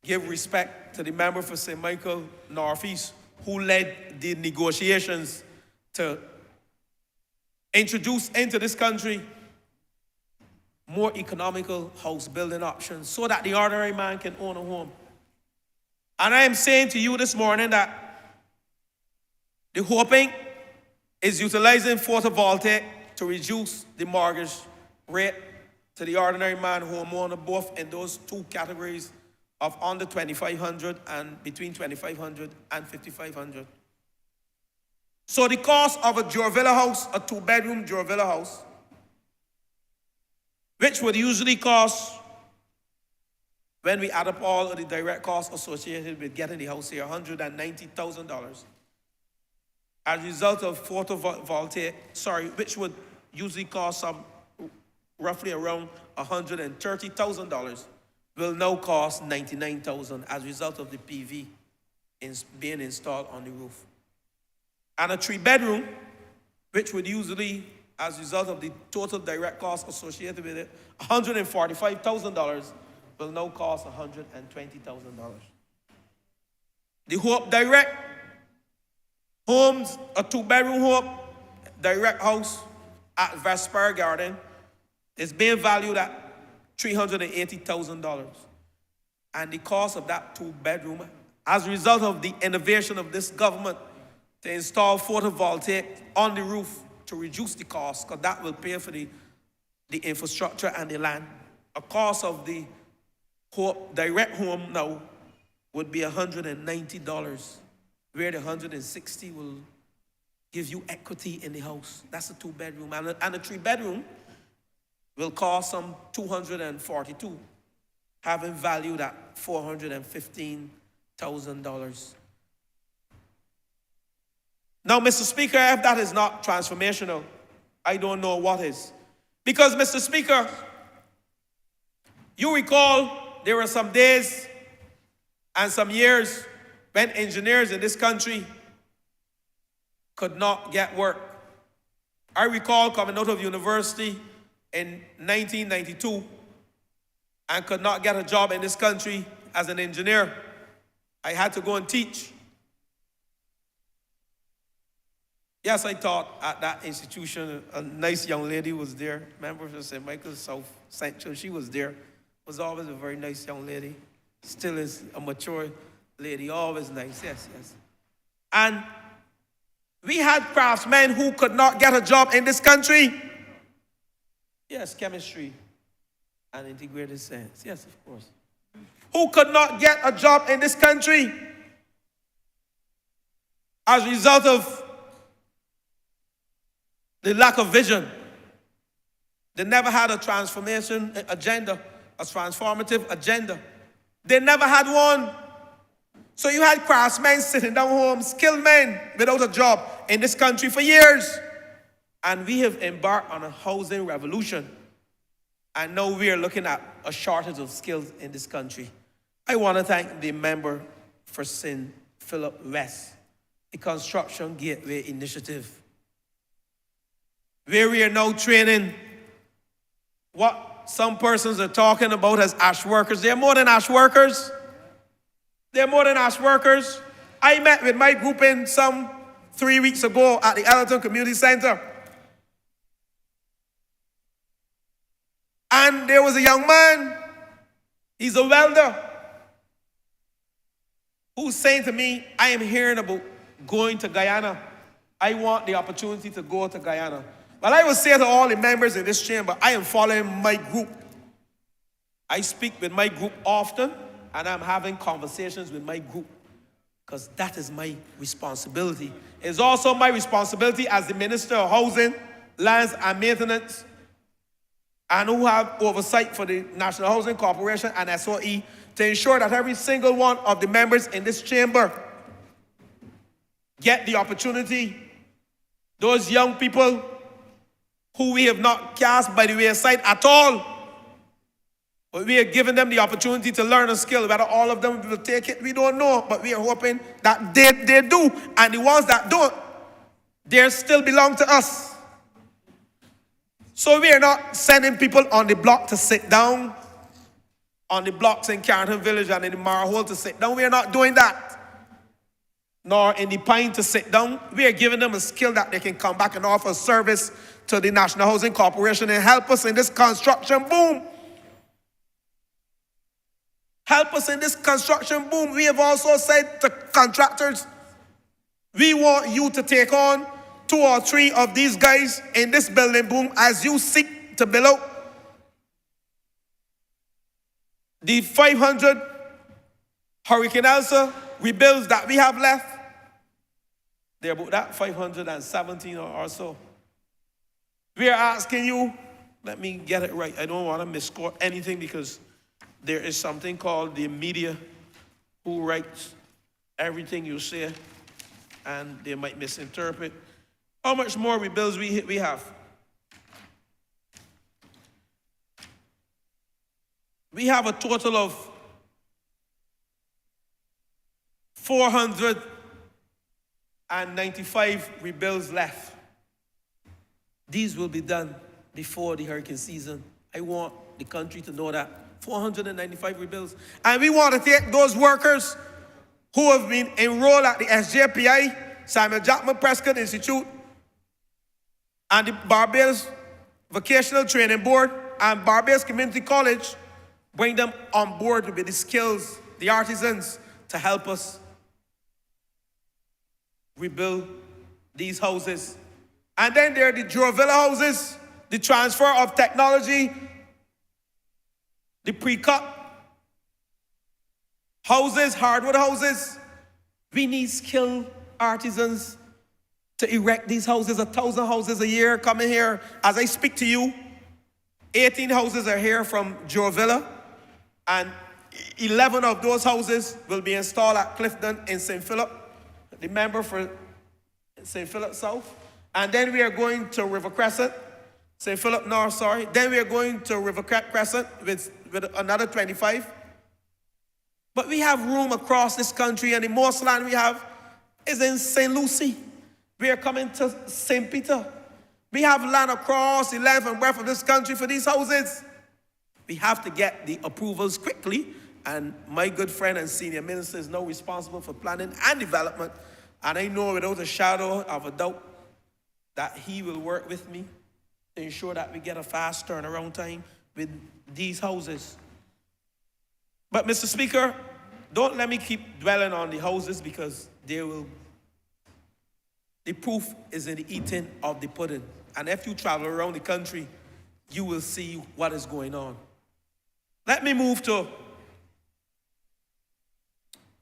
give respect to the member for St. Michael Northeast, who led the negotiations to introduce into this country more economical house building options so that the ordinary man can own a home. And I am saying to you this morning that the Hope Inc. is utilizing photovoltaic to reduce the mortgage rate to the ordinary man homeowner, both in those 2 categories of under $2,500 and between $2,500 and $5,500. So the cost of a Jurvilla house, a 2-bedroom Jurvilla house, which would usually cost, when we add up all of the direct costs associated with getting the house here, $190,000. As a result of photovoltaic, which would usually cost roughly around $130,000, will now cost $99,000 as a result of the PV being installed on the roof. And a 3-bedroom, which would usually, as a result of the total direct cost associated with it, $145,000, will now cost $120,000. The Hope Direct homes, a 2-bedroom Hope Direct house at Vesper Garden, is being valued at $380,000. And the cost of that 2-bedroom, as a result of the innovation of this government to install photovoltaic on the roof to reduce the cost, because that will pay for the infrastructure and the land. A cost of the Hope Direct home now would be $190, where the $160 will give you equity in the house. That's a 2-bedroom. And a 3-bedroom will cost some $242, having valued at $415,000. Now, Mr. Speaker, if that is not transformational, I don't know what is. Because, Mr. Speaker, you recall there were some days and some years when engineers in this country could not get work. I recall coming out of university in 1992 and could not get a job in this country as an engineer. I had to go and teach. Yes, I taught at that institution. A nice young lady was there, member of St. Michael's South Central. She was there. Was always a very nice young lady. Still is a mature lady, always nice, yes. And we had craftsmen who could not get a job in this country. Yes, chemistry and integrated science. Yes, of course. Who could not get a job in this country as a result of the lack of vision? They never had a transformation agenda, a transformative agenda. They never had one. So you had craftsmen sitting down home, skilled men without a job in this country for years. And we have embarked on a housing revolution. And now we are looking at a shortage of skills in this country. I want to thank the member for St. Philip West, the Construction Gateway Initiative, where we are now training what some persons are talking about as ash workers. They're more than ash workers. They're more than ash workers. I met with my group in some 3 weeks ago at the Ellerton Community Center. And there was a young man, he's a welder, who's saying to me, I am hearing about going to Guyana. I want the opportunity to go to Guyana. Well, I will say to all the members in this chamber, I am following my group. I speak with my group often, and I'm having conversations with my group, because that is my responsibility. It's also my responsibility as the Minister of Housing, Lands and Maintenance, and who have oversight for the National Housing Corporation and SOE, to ensure that every single one of the members in this chamber get the opportunity. Those young people who we have not cast by the wayside at all, but we are giving them the opportunity to learn a skill. Whether all of them will take it, we don't know, but we are hoping that they do. And the ones that don't, they still belong to us. So we are not sending people on the block to sit down, on the blocks in Carrington Village and in the Marhole to sit down. We are not doing that. Nor in the Pine to sit down. We are giving them a skill that they can come back and offer service to the National Housing Corporation and help us in this construction boom. Help us in this construction boom. We have also said to contractors, we want you to take on 2 or 3 of these guys in this building boom as you seek to build out the 500 Hurricane Elsa rebuilds that we have left. They're about that 517 or so. We are asking you, let me get it right. I don't want to misquote anything, because there is something called the media who writes everything you say, and they might misinterpret. How much more rebuilds we have? We have a total of 495 rebuilds left. These will be done before the hurricane season. I want the country to know that. 495 rebuilds. And we want to take those workers who have been enrolled at the SJPI, Samuel Jackman Prescott Institute, and the Barbados Vocational Training Board, and Barbados Community College, bring them on board with the skills, the artisans, to help us rebuild these houses. And then there are the Jovilla houses, the transfer of technology, the pre-cut houses, hardwood houses. We need skilled artisans to erect these houses. 1,000 houses a year coming here. As I speak to you, 18 houses are here from Jovilla, and 11 of those houses will be installed at Clifton in St. Philip, the member for St. Philip South. And then we are going to River Crescent, St. Philip North, sorry. Then we are going to River Crescent with another 25. But we have room across this country, and the most land we have is in St. Lucie. We are coming to St. Peter. We have land across the length and breadth of this country for these houses. We have to get the approvals quickly, and my good friend and senior minister is now responsible for planning and development, and I know without a shadow of a doubt that he will work with me to ensure that we get a fast turnaround time with these houses. But Mr. Speaker, don't let me keep dwelling on the houses, because the proof is in the eating of the pudding. And if you travel around the country, you will see what is going on. Let me move to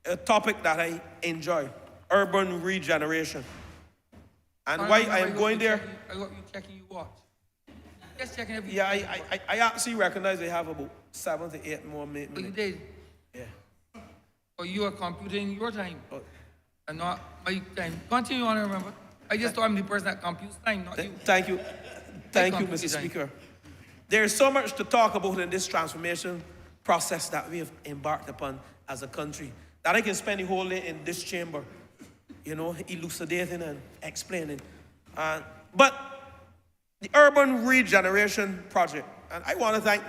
a topic that I enjoy, urban regeneration. And why I am going there, I got you checking your watch. Just checking everything. yeah, I actually recognize they have about 7 to 8 more Oh, you minutes. did? Yeah. Or you are computing your time Oh. and not my time. Continue on, remember. I just thought I'm the person that computes time, not you. Thank you. Thank you, compute Mr. design. Speaker. There's so much to talk about in this transformation process that we have embarked upon as a country that I can spend the whole day in this chamber, elucidating and explaining. But the urban regeneration project, and I want to thank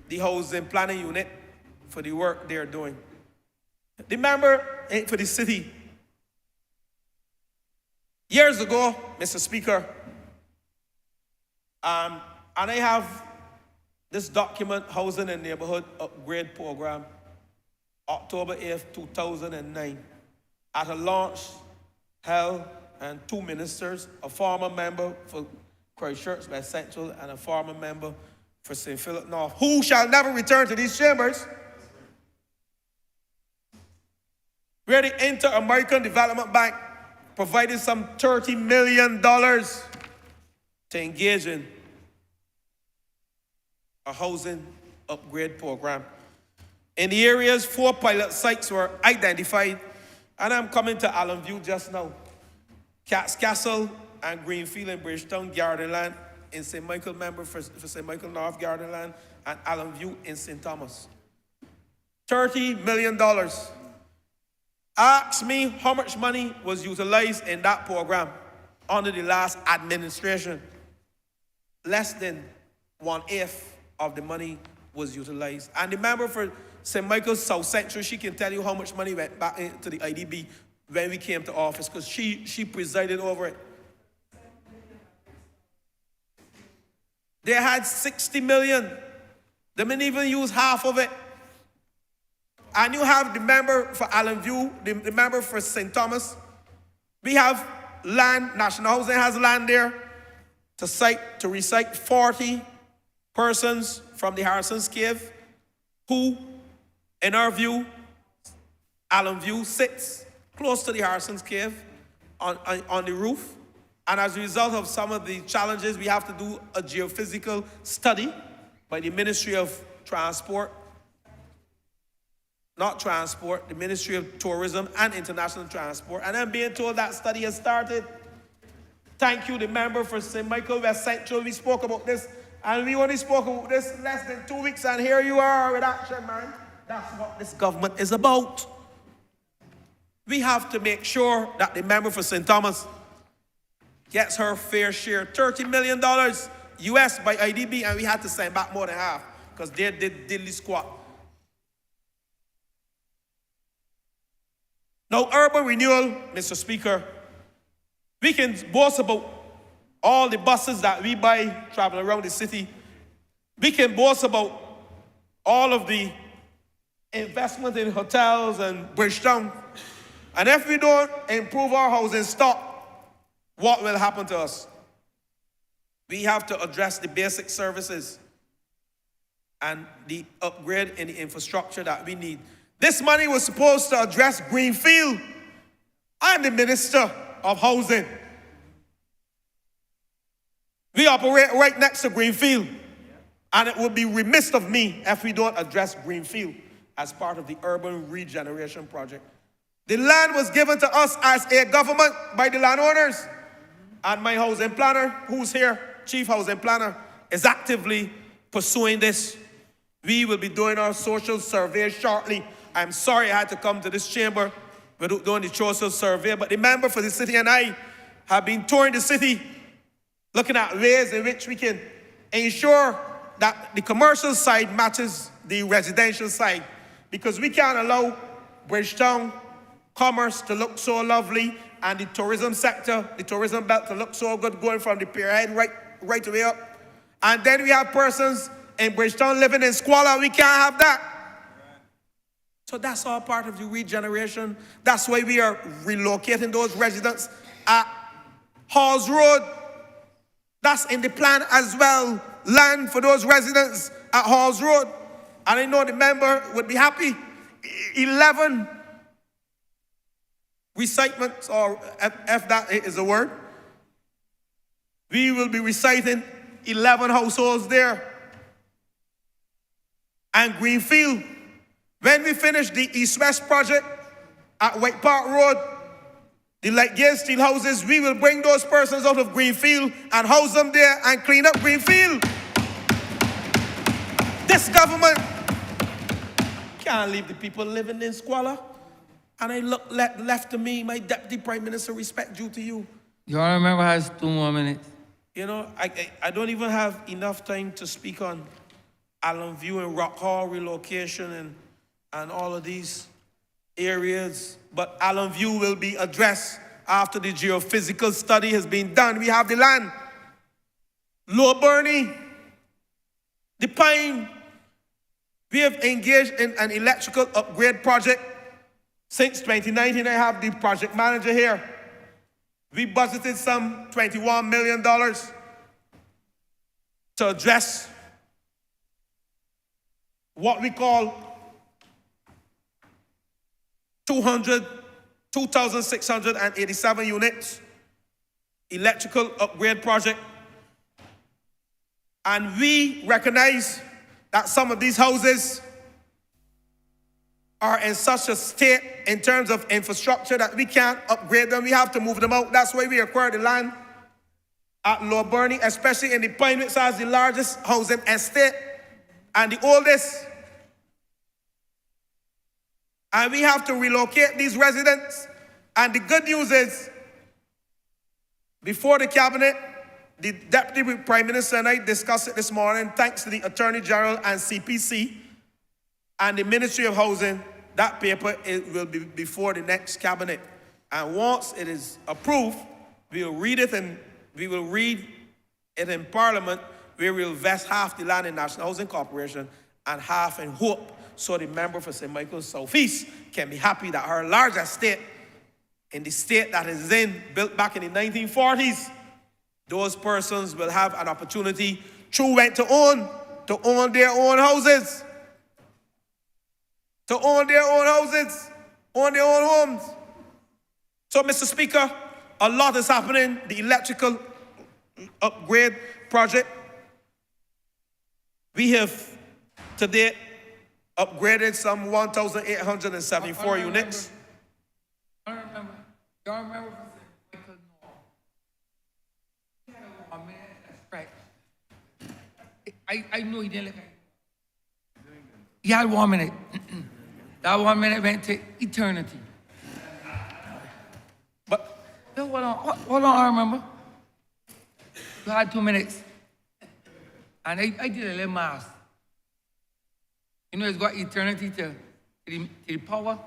the housing planning unit for the work they're doing. The member for the city, years ago, Mr. Speaker, and I have this document, Housing and Neighborhood Upgrade Program, October 8th, 2009, at a launch held and 2 ministers, a former member for Christchurch West Central and a former member for St. Philip North, who shall never return to these chambers, where the Inter-American Development Bank provided some $30 million to engage in a housing upgrade program. In the areas, 4 pilot sites were identified, and I'm coming to Allen View just now. Cat's Castle and Greenfield in Bridgetown, Gardenland in St. Michael, member for St. Michael North Gardenland, and Allen View in St. Thomas. $30 million. Ask me how much money was utilized in that program under the last administration. Less than 1/8 of the money was utilized. And the member for St. Michael's South Central, she can tell you how much money went back into the IDB when we came to office, because she presided over it. They had 60 million. They didn't even use half of it. And you have the member for Allen View, the member for St. Thomas. We have land, National Housing has land there to recite 40 persons from the Harrison's Cave, who, in our view, Allen View sits close to the Harrison's Cave on the roof. And as a result of some of the challenges, we have to do a geophysical study by the Ministry of Transport, the Ministry of Tourism and International Transport. And I'm being told that study has started. Thank you, the member for St. Michael West Central. We spoke about this, and we only spoke about this less than 2 weeks, and here you are with action, man. That's what this government is about. We have to make sure that the member for St. Thomas gets her fair share, $30 million US by IDB, and we had to send back more than half because they did diddly squat. Now, urban renewal, Mr. Speaker, we can boast about all the buses that we buy traveling around the city. We can boast about all of the investment in hotels and Bridgetown. And if we don't improve our housing stock, what will happen to us? We have to address the basic services and the upgrade in the infrastructure that we need. This money was supposed to address Greenfield. I'm the Minister of Housing. We operate right next to Greenfield, and it would be remiss of me if we don't address Greenfield as part of the urban regeneration project. The land was given to us as a government by the landowners, and my housing planner, who's here, Chief Housing Planner, is actively pursuing this. We will be doing our social survey shortly. I'm sorry I had to come to this chamber without doing the social survey, but the member for the city and I have been touring the city, looking at ways in which we can ensure that the commercial side matches the residential side, because we can't allow Bridgetown commerce to look so lovely and the tourism sector, the tourism belt to look so good, going from the Pierhead right way up. And then we have persons in Bridgetown living in squalor. We can't have that. So that's all part of the regeneration. That's why we are relocating those residents at Halls Road. That's in the plan as well. land for those residents at Halls Road. And I know the member would be happy. 11 recitements, or if that is a word. We will be reciting 11 households there. And Greenfield, when we finish the East-West project at White Park Road, the light gauge steel houses, we will bring those persons out of Greenfield and house them there and clean up Greenfield. This government can't leave the people living in squalor. And I look left to me, my deputy prime minister, respect due to you. Your Honourable member has 2 more minutes. You know, I don't even have enough time to speak on Allen View and Rock Hall relocation and all of these areas. But Allen View will be addressed after the geophysical study has been done. We have the land. Lower Burney, the Pine, we have engaged in an electrical upgrade project. Since 2019, I have the project manager here. We budgeted some $21 million to address what we call 2,687 units, electrical upgrade project. And we recognize that some of these houses are in such a state in terms of infrastructure that we can't upgrade them. We have to move them out. That's why we acquired the land at Lower Burney, especially in the Pine, which has the largest housing estate and the oldest. And we have to relocate these residents. And the good news is, before the cabinet, the Deputy Prime Minister and I discussed it this morning, thanks to the Attorney General and CPC and the Ministry of Housing. That paper will be before the next cabinet. And once it is approved, we'll read it in Parliament, where we'll vest half the land in National Housing Corporation and half in Hope, so the member for St. Michael's Southeast can be happy that her large estate in the state that is in, built back in the 1940s, those persons will have an opportunity through rent to own their own houses. To own their own houses, own their own homes. So, Mr. Speaker, a lot is happening. The electrical upgrade project, we have today upgraded some 1,874 units. I remember. Y'all remember because no. That's right. I know he didn't look at it. He had 1 minute. That 1 minute went to eternity. But Yo, hold on, I remember. You had 2 minutes. And I did a little math. You know, it's got eternity to the power.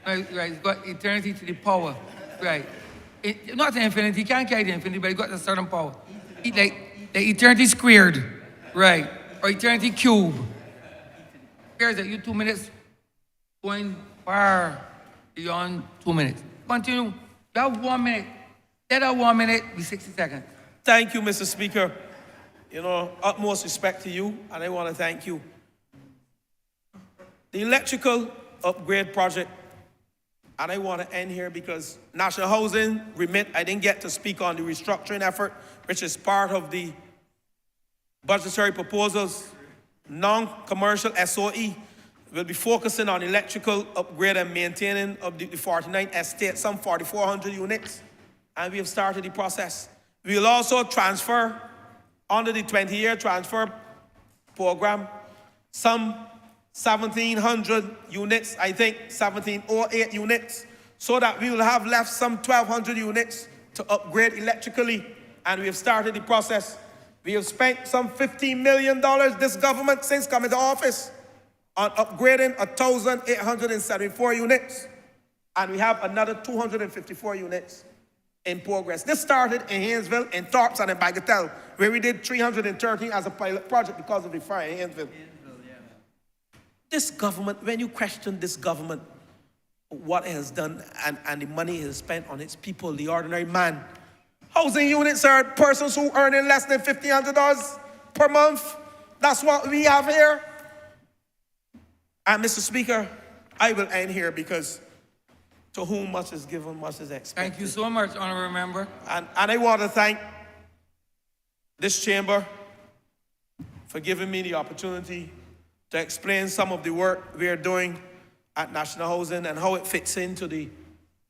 Right, it's got eternity to the power. Right. Not to infinity, you can't carry the infinity, but it's got a certain power. Like eternity squared. Right. Or eternity cube. Here's it, you 2 minutes going far beyond 2 minutes. Continue. You have 1 minute. Let that 1 minute be 60 seconds. thank you, Mr. Speaker. You know, utmost respect to you, and I want to thank you. The electrical upgrade project, and I want to end here because National Housing remit, I didn't get to speak on the restructuring effort, which is part of the budgetary proposals. Non-commercial SOE will be focusing on electrical upgrade and maintaining of the 49 estates, some 4,400 units, and we have started the process. We will also transfer, under the 20-year transfer program, some 1,700 units, I think 1,708 units, so that we will have left some 1,200 units to upgrade electrically, and we have started the process. We have spent some $15 million, this government, since coming to office, on upgrading 1,874 units. And we have another 254 units in progress. This started in Haynesville, in Torps, and in Bagatelle, where we did 313 as a pilot project because of the fire in Haynesville. This government, when you question this government, what it has done and the money it has spent on its people, the ordinary man, housing units are persons who earning less than $1,500 per month. That's what we have here. And Mr. Speaker, I will end here because to whom much is given, much is expected. Thank you so much, Honourable Member. And I want to thank this chamber for giving me the opportunity to explain some of the work we are doing at National Housing and how it fits into the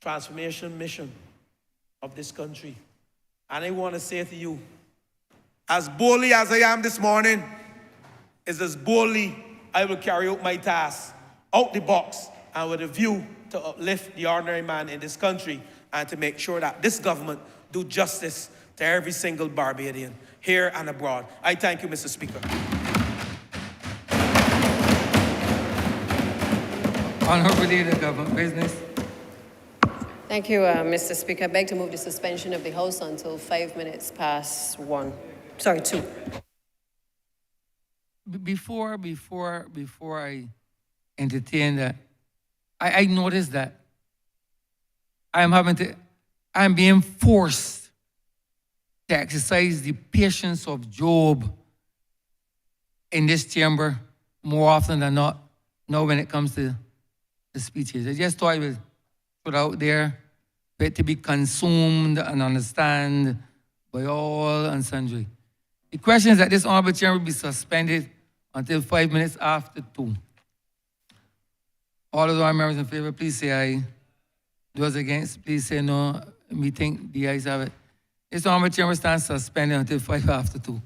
transformation mission of this country. And I want to say to you, as boldly as I am this morning, is as boldly I will carry out my task out the box and with a view to uplift the ordinary man in this country and to make sure that this government do justice to every single Barbadian here and abroad. I thank you, Mr. Speaker. Honourable Leader, Government Business. Thank you, Mr. Speaker. I beg to move the suspension of the House until 5 minutes past 1. Sorry, 2. Before I entertain that, I noticed that I'm being forced to exercise the patience of Job in this chamber more often than not, now when it comes to the speeches. I just thought I would put out there for it to be consumed and understood by all and sundry. The question is that this honorable chamber be suspended until 5 minutes after 2. All of our members in favor, please say aye. Those against, please say no. We think the ayes have it. This honorable chamber stands suspended until 5 after 2.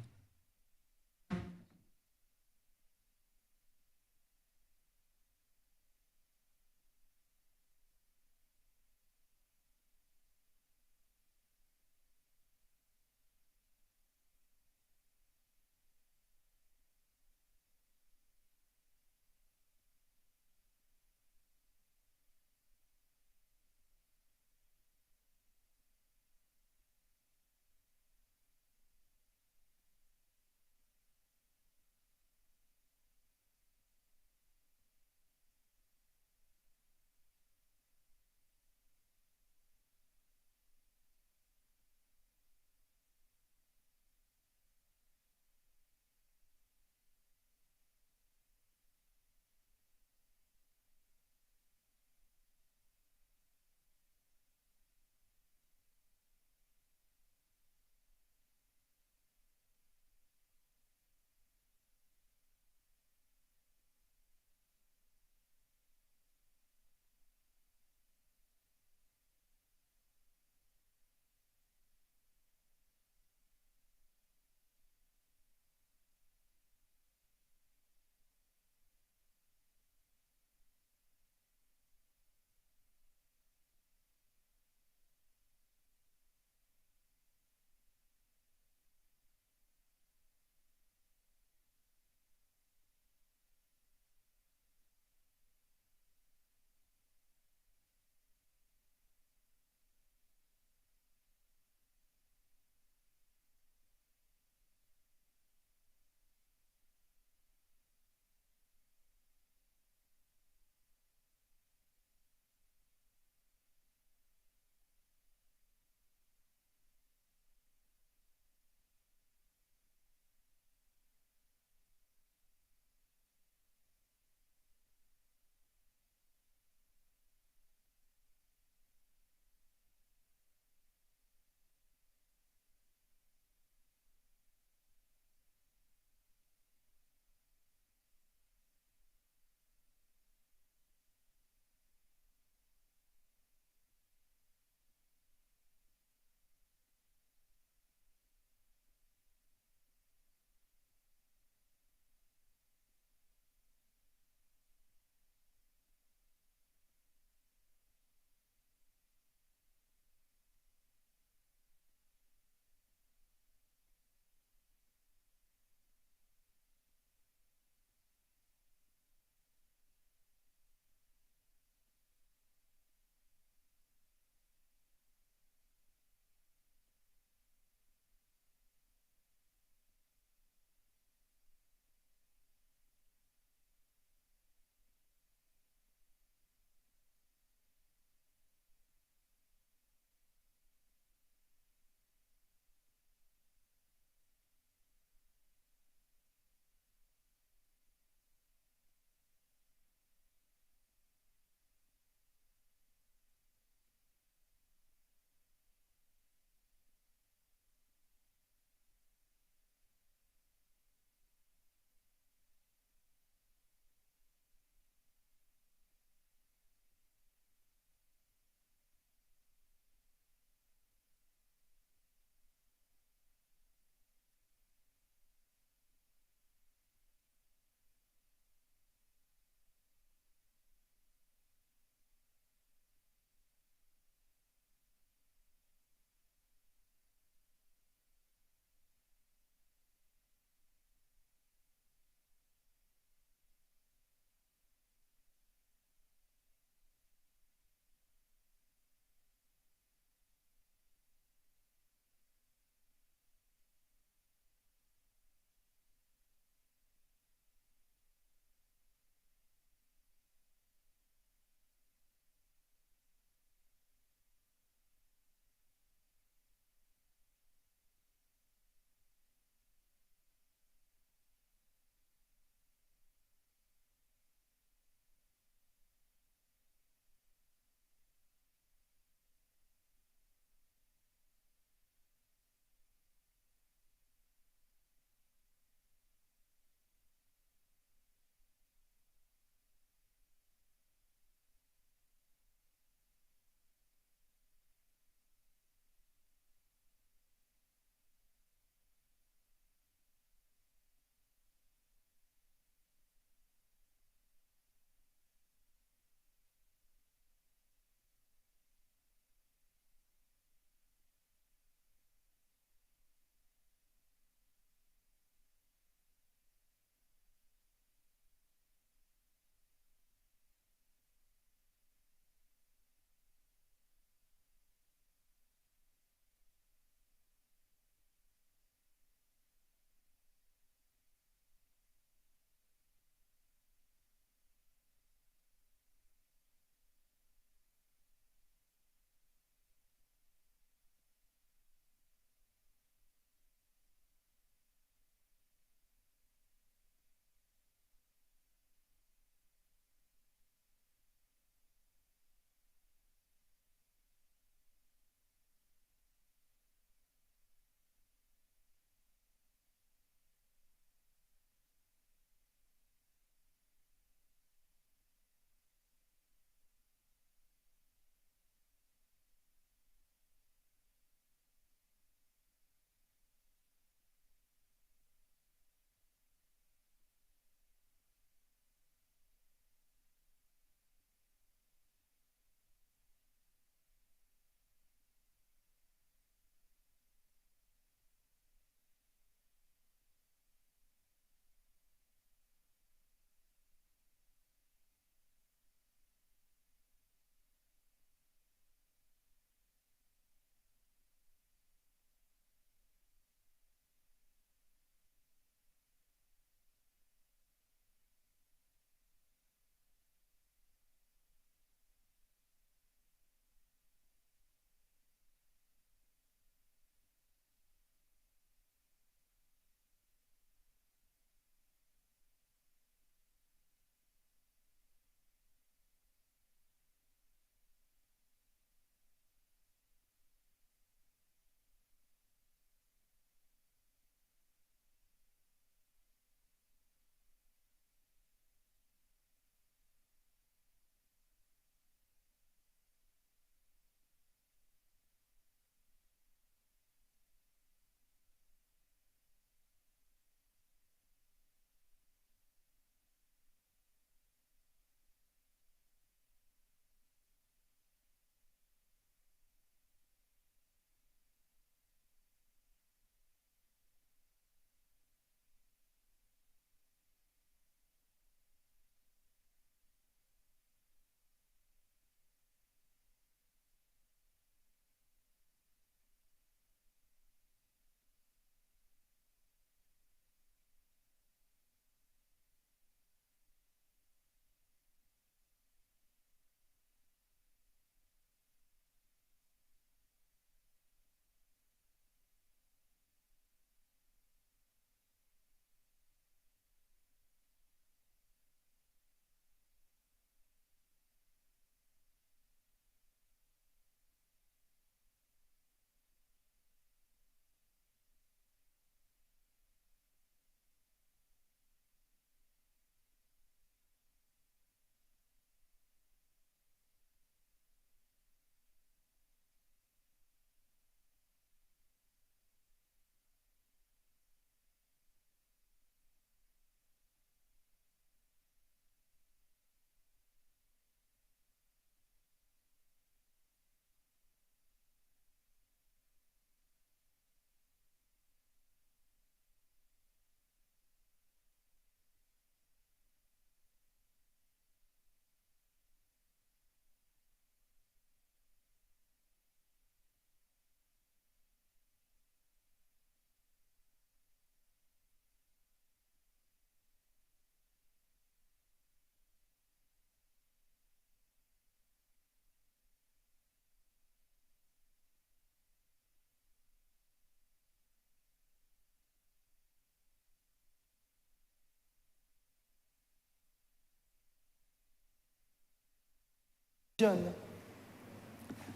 vision,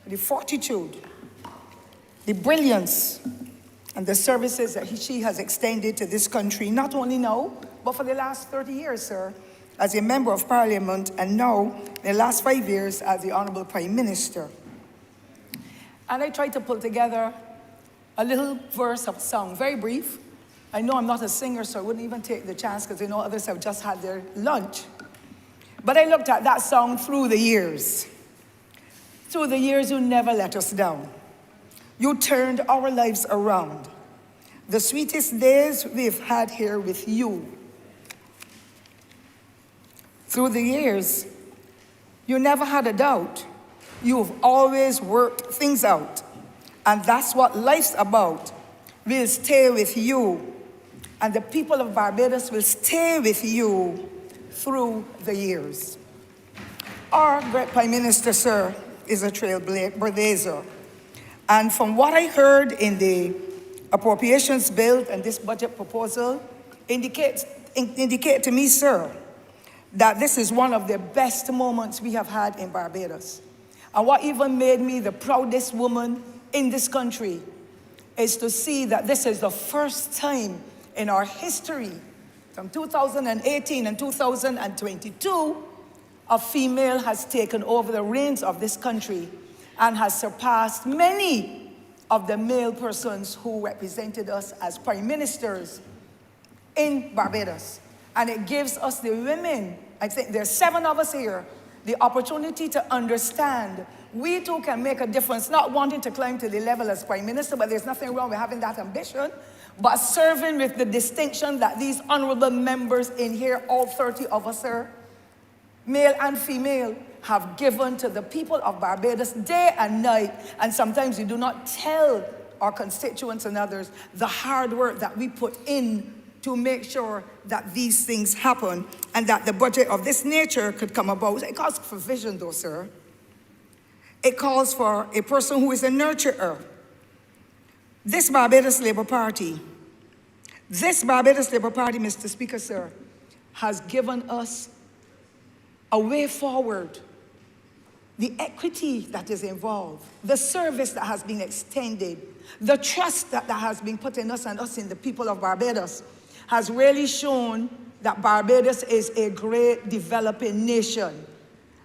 the fortitude, the brilliance, and the services that she has extended to this country, not only now, but for the last 30 years, sir, as a member of parliament, and now, in the last 5 years, as the Honourable Prime Minister. And I tried to pull together a little verse of a song, very brief. I know I'm not a singer, so I wouldn't even take the chance because I know others have just had their lunch. But I looked at that song through the years. Through the years, you never let us down. You turned our lives around. The sweetest days we've had here with you. Through the years, you never had a doubt. You've always worked things out. And that's what life's about. We'll stay with you. And the people of Barbados will stay with you through the years. Our great Prime Minister, sir, is a trailblazer. And from what I heard in the appropriations bill and this budget proposal, indicate to me, sir, that this is one of the best moments we have had in Barbados. And what even made me the proudest woman in this country is to see that this is the first time in our history, from 2018 and 2022, a female has taken over the reins of this country and has surpassed many of the male persons who represented us as prime ministers in Barbados. And it gives us, the women, I think there's 7 of us here, the opportunity to understand we too can make a difference, not wanting to climb to the level as prime minister, but there's nothing wrong with having that ambition, but serving with the distinction that these honorable members in here, all 30 of us, sir, male and female, have given to the people of Barbados day and night. And sometimes we do not tell our constituents and others the hard work that we put in to make sure that these things happen and that the budget of this nature could come about. It calls for vision, though, sir. It calls for a person who is a nurturer. This Barbados Labour Party, Mr. Speaker, sir, has given us a way forward. The equity that is involved, the service that has been extended, the trust that has been put in us and us in the people of Barbados has really shown that Barbados is a great developing nation.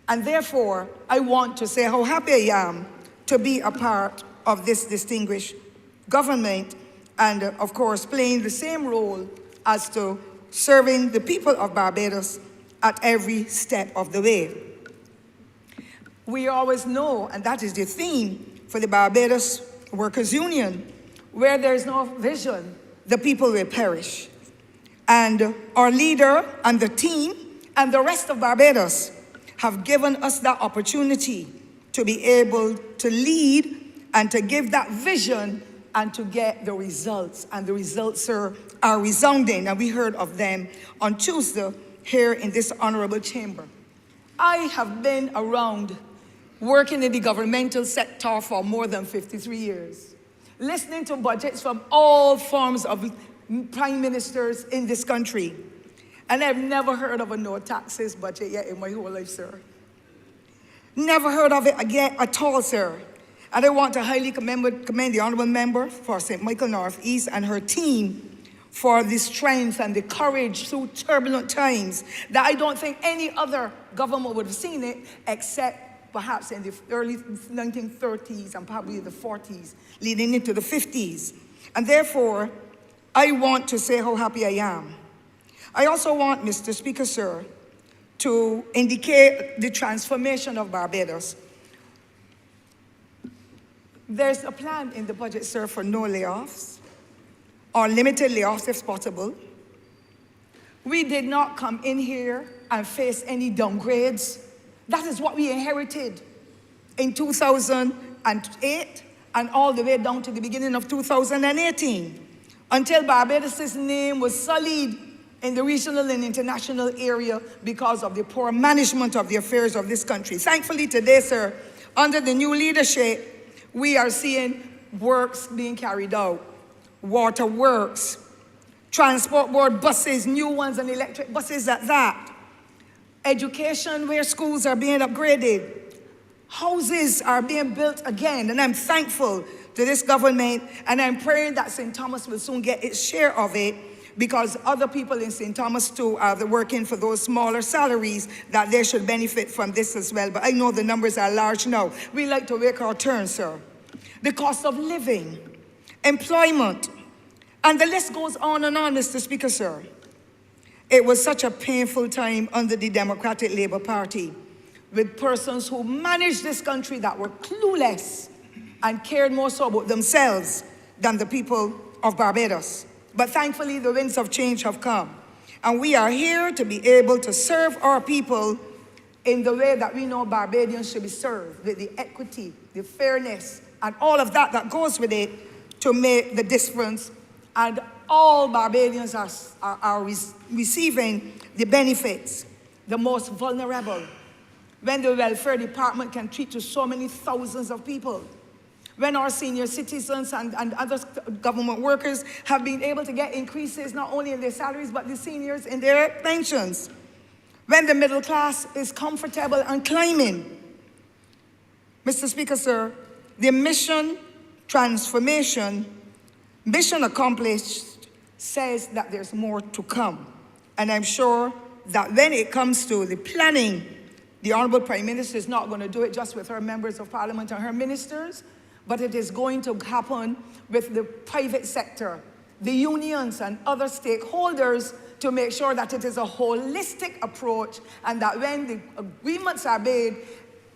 And therefore, I want to say how happy I am to be a part of this distinguished government and, of course, playing the same role as to serving the people of Barbados at every step of the way. We always know, and that is the theme for the Barbados Workers' Union, where there is no vision, the people will perish. And our leader and the team and the rest of Barbados have given us that opportunity to be able to lead and to give that vision and to get the results. And the results, sir, are resounding, and we heard of them on Tuesday here in this honorable chamber. I have been around working in the governmental sector for more than 53 years, listening to budgets from all forms of prime ministers in this country. And I've never heard of a no taxes budget yet in my whole life, sir. Never heard of it again at all, sir. And I want to highly commend the honorable member for St. Michael Northeast and her team for the strength and the courage through turbulent times that I don't think any other government would have seen it except perhaps in the early 1930s and probably the 40s, leading into the 50s. And therefore, I want to say how happy I am. I also want, Mr. Speaker, sir, to indicate the transformation of Barbados. There's a plan in the budget, sir, for no layoffs, or limited layoffs if possible. We did not come in here and face any downgrades. That is what we inherited in 2008 and all the way down to the beginning of 2018, until Barbados' name was sullied in the regional and international area because of the poor management of the affairs of this country. Thankfully today, sir, under the new leadership, we are seeing works being carried out, water works, transport board buses, new ones and electric buses at that, education where schools are being upgraded, Houses are being built again, and I'm thankful to this government, and I'm praying that St. Thomas will soon get its share of it, because other people in St. Thomas too are working for those smaller salaries, that they should benefit from this as well. But I know the numbers are large now. We like to make our turn, sir. The cost of living, employment, and the list goes on and on, Mr. Speaker, sir. It was such a painful time under the Democratic Labour Party, with persons who managed this country that were clueless and cared more so about themselves than the people of Barbados. But thankfully, the winds of change have come. And we are here to be able to serve our people in the way that we know Barbadians should be served, with the equity, the fairness, and all of that that goes with it, to make the difference. And all Barbadians are receiving the benefits, the most vulnerable. When the welfare department can treat to so many thousands of people. When our senior citizens and other government workers have been able to get increases not only in their salaries, but the seniors in their pensions. When the middle class is comfortable and climbing. Mr. Speaker, sir, the mission transformation, mission accomplished, says that there's more to come. And I'm sure that when it comes to the planning, the Honourable Prime Minister is not going to do it just with her members of Parliament and her ministers, but it is going to happen with the private sector, the unions and other stakeholders, to make sure that it is a holistic approach, and that when the agreements are made,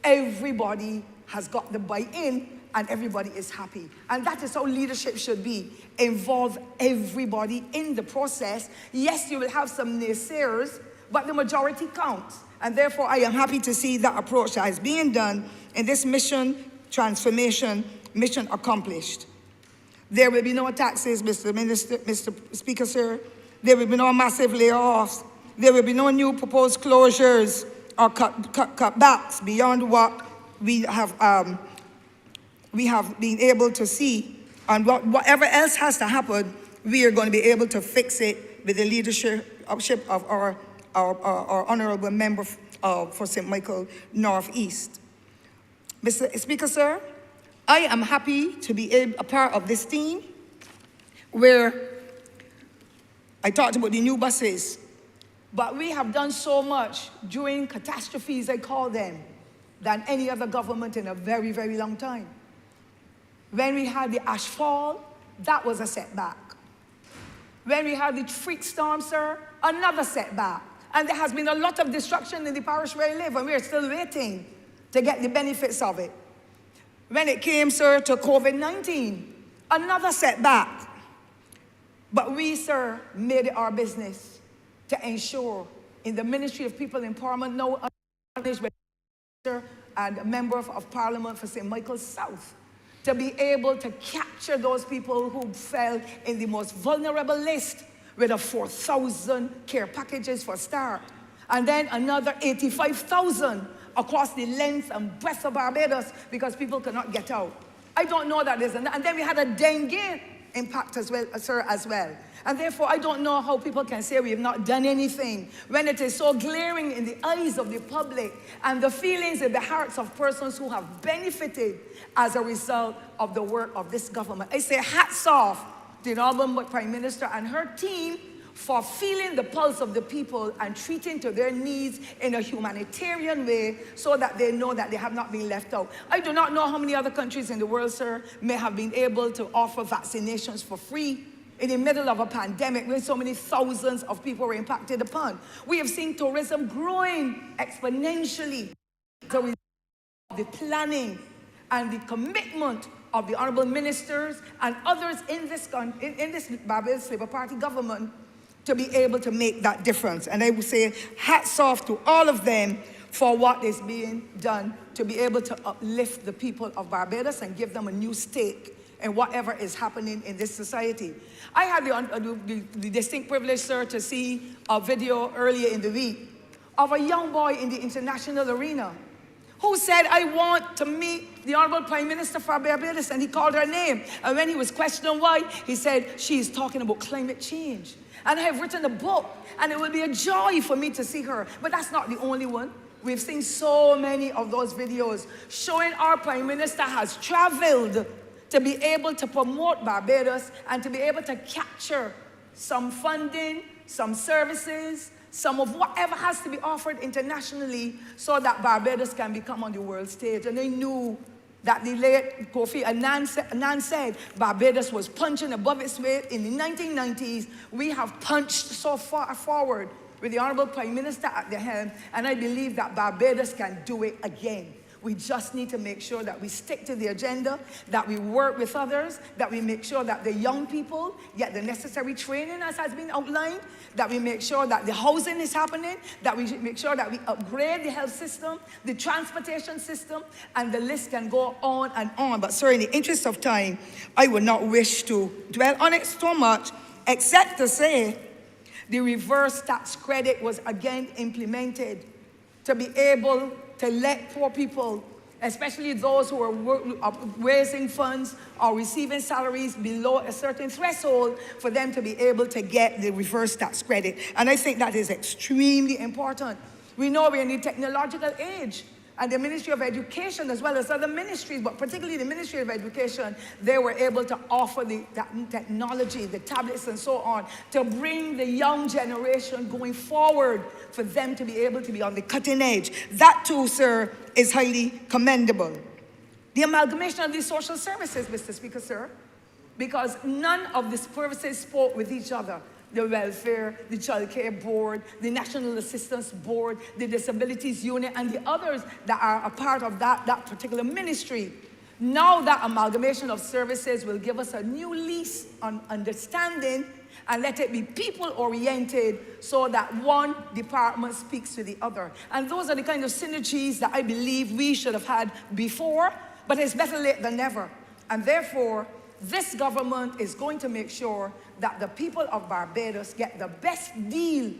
everybody has got the buy-in and everybody is happy. And that is how leadership should be. Involve everybody in the process. Yes, you will have some naysayers, but the majority counts. And therefore, I am happy to see that approach that is being done in this mission transformation, mission accomplished. There will be no taxes, Mr. Speaker, sir. There will be no massive layoffs. There will be no new proposed closures or cutbacks beyond what we have been able to see. And whatever else has to happen, we are going to be able to fix it with the leadership of our honourable member for St. Michael North East. Mr. Speaker, sir, I am happy to be a part of this team where I talked about the new buses, but we have done so much during catastrophes, I call them, than any other government in a very, very long time. When we had the ash fall, that was a setback. When we had the freak storm, sir, another setback. And there has been a lot of destruction in the parish where I live, and we are still waiting to get the benefits of it. When it came, sir, to COVID-19, another setback. But we, sir, made it our business to ensure in the Ministry of People Empowerment, now managed by and a member of Parliament for St. Michael's South, to be able to capture those people who fell in the most vulnerable list with a 4,000 care packages for start. And then another 85,000 across the length and breadth of Barbados because people could not get out. I don't know that there's enough. And then we had a dengue impact as well, sir, as well. And therefore, I don't know how people can say we have not done anything when it is so glaring in the eyes of the public and the feelings in the hearts of persons who have benefited as a result of the work of this government. I say hats off to the Honourable Prime Minister and her team for feeling the pulse of the people and treating to their needs in a humanitarian way so that they know that they have not been left out. I do not know how many other countries in the world, sir, may have been able to offer vaccinations for free in the middle of a pandemic when so many thousands of people were impacted upon. We have seen tourism growing exponentially. So the planning and the commitment of the honourable ministers and others in this Barbados Labour Party government to be able to make that difference. And I would say hats off to all of them for what is being done to be able to uplift the people of Barbados and give them a new stake in whatever is happening in this society. I had the distinct privilege, sir, to see a video earlier in the week of a young boy in the international arena who said, I want to meet the Honourable Prime Minister for Barbados, and he called her name. And when he was questioned why, he said, she is talking about climate change. And I have written a book, and it will be a joy for me to see her. But that's not the only one. We've seen so many of those videos showing our Prime Minister has traveled to be able to promote Barbados and to be able to capture some funding, some services, some of whatever has to be offered internationally so that Barbados can become on the world stage. And they knew that the late Kofi Annan said Barbados was punching above its weight in the 1990s. We have punched so far forward with the Honourable Prime Minister at the helm, and I believe that Barbados can do it again. We just need to make sure that we stick to the agenda, that we work with others, that we make sure that the young people get the necessary training as has been outlined, that we make sure that the housing is happening, that we make sure that we upgrade the health system, the transportation system, and the list can go on and on. But sir, in the interest of time, I would not wish to dwell on it so much, except to say the reverse tax credit was again implemented to be able to let poor people, especially those who are raising funds or receiving salaries below a certain threshold, for them to be able to get the reverse tax credit. And I think that is extremely important. We know we're in the technological age, and the Ministry of Education, as well as other ministries, but particularly the Ministry of Education, they were able to offer the technology, the tablets and so on, to bring the young generation going forward for them to be able to be on the cutting edge. That too, sir, is highly commendable. The amalgamation of these social services, Mr. Speaker, sir, because none of the services spoke with each other. The welfare, the child care board, the national assistance board, the disabilities unit, and the others that are a part of that particular ministry. Now that amalgamation of services will give us a new lease on understanding, and let it be people-oriented so that one department speaks to the other. And those are the kind of synergies that I believe we should have had before, but it's better late than never. And therefore, this government is going to make sure that the people of Barbados get the best deal,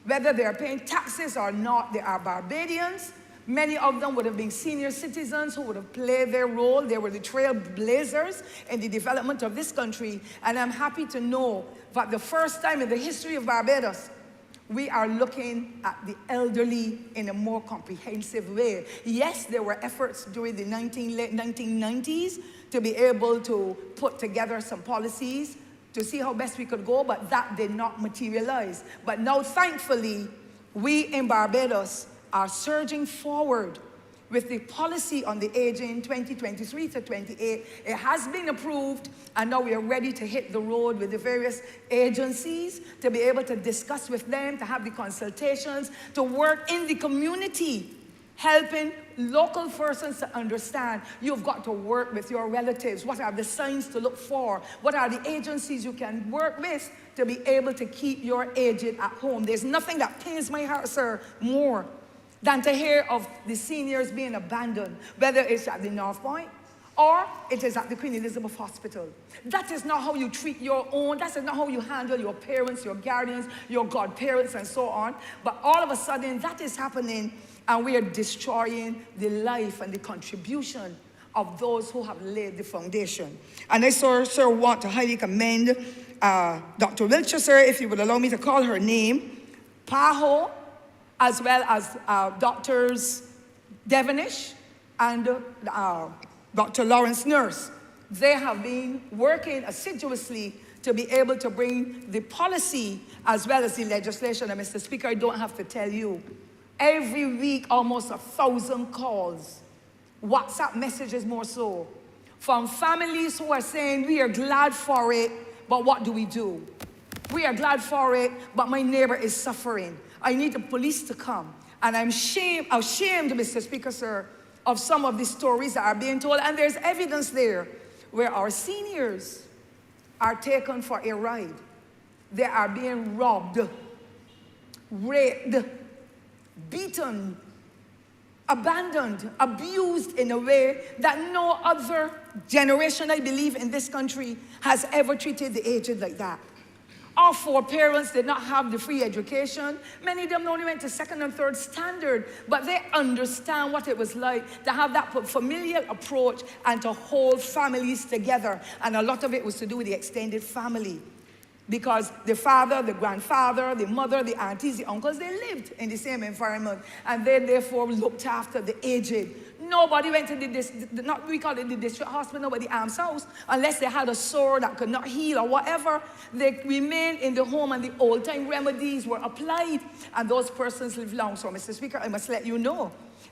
whether they're paying taxes or not. They are Barbadians. Many of them would have been senior citizens who would have played their role. They were the trailblazers in the development of this country. And I'm happy to know that the first time in the history of Barbados, we are looking at the elderly in a more comprehensive way. Yes, there were efforts during the late 1990s to be able to put together some policies to see how best we could go, but that did not materialize. But now, thankfully, we in Barbados are surging forward with the policy on the aging 2023 to 28. It has been approved, and now we are ready to hit the road with the various agencies to be able to discuss with them, to have the consultations, to work in the community, helping local persons to understand you've got to work with your relatives. What are the signs to look for? What are the agencies you can work with to be able to keep your aged at home? There's nothing that pains my heart, sir, more than to hear of the seniors being abandoned, whether it's at the North Point or it is at the Queen Elizabeth Hospital. That is not how you treat your own. That is not how you handle your parents, your guardians, your godparents, and so on. But all of a sudden, that is happening, and we are destroying the life and the contribution of those who have laid the foundation. And I, sir, want to highly commend Dr. Wiltshire, sir, if you would allow me to call her name, Paho, as well as Doctors Devonish and Dr. Lawrence Nurse. They have been working assiduously to be able to bring the policy as well as the legislation. And Mr. Speaker, I don't have to tell you, every week almost 1,000 calls, WhatsApp messages more so, from families who are saying, we are glad for it, but what do we do? We are glad for it, but my neighbor is suffering. I need the police to come. And I'm ashamed, Mr. Speaker, sir, of some of the stories that are being told. And there's evidence there where our seniors are taken for a ride. They are being robbed, raped, beaten, abandoned, abused in a way that no other generation, I believe, in this country has ever treated the aged like that. Our foreparents did not have the free education. Many of them only went to second and third standard, but they understand what it was like to have that familial approach and to hold families together. And a lot of it was to do with the extended family. Because the father, the grandfather, the mother, the aunties, the uncles, they lived in the same environment. And they therefore looked after the aged. Nobody went to we call it the district hospital, nobody arms house, unless they had a sore that could not heal or whatever. They remained in the home and the old time remedies were applied and those persons lived long. So Mr. Speaker, I must let you know,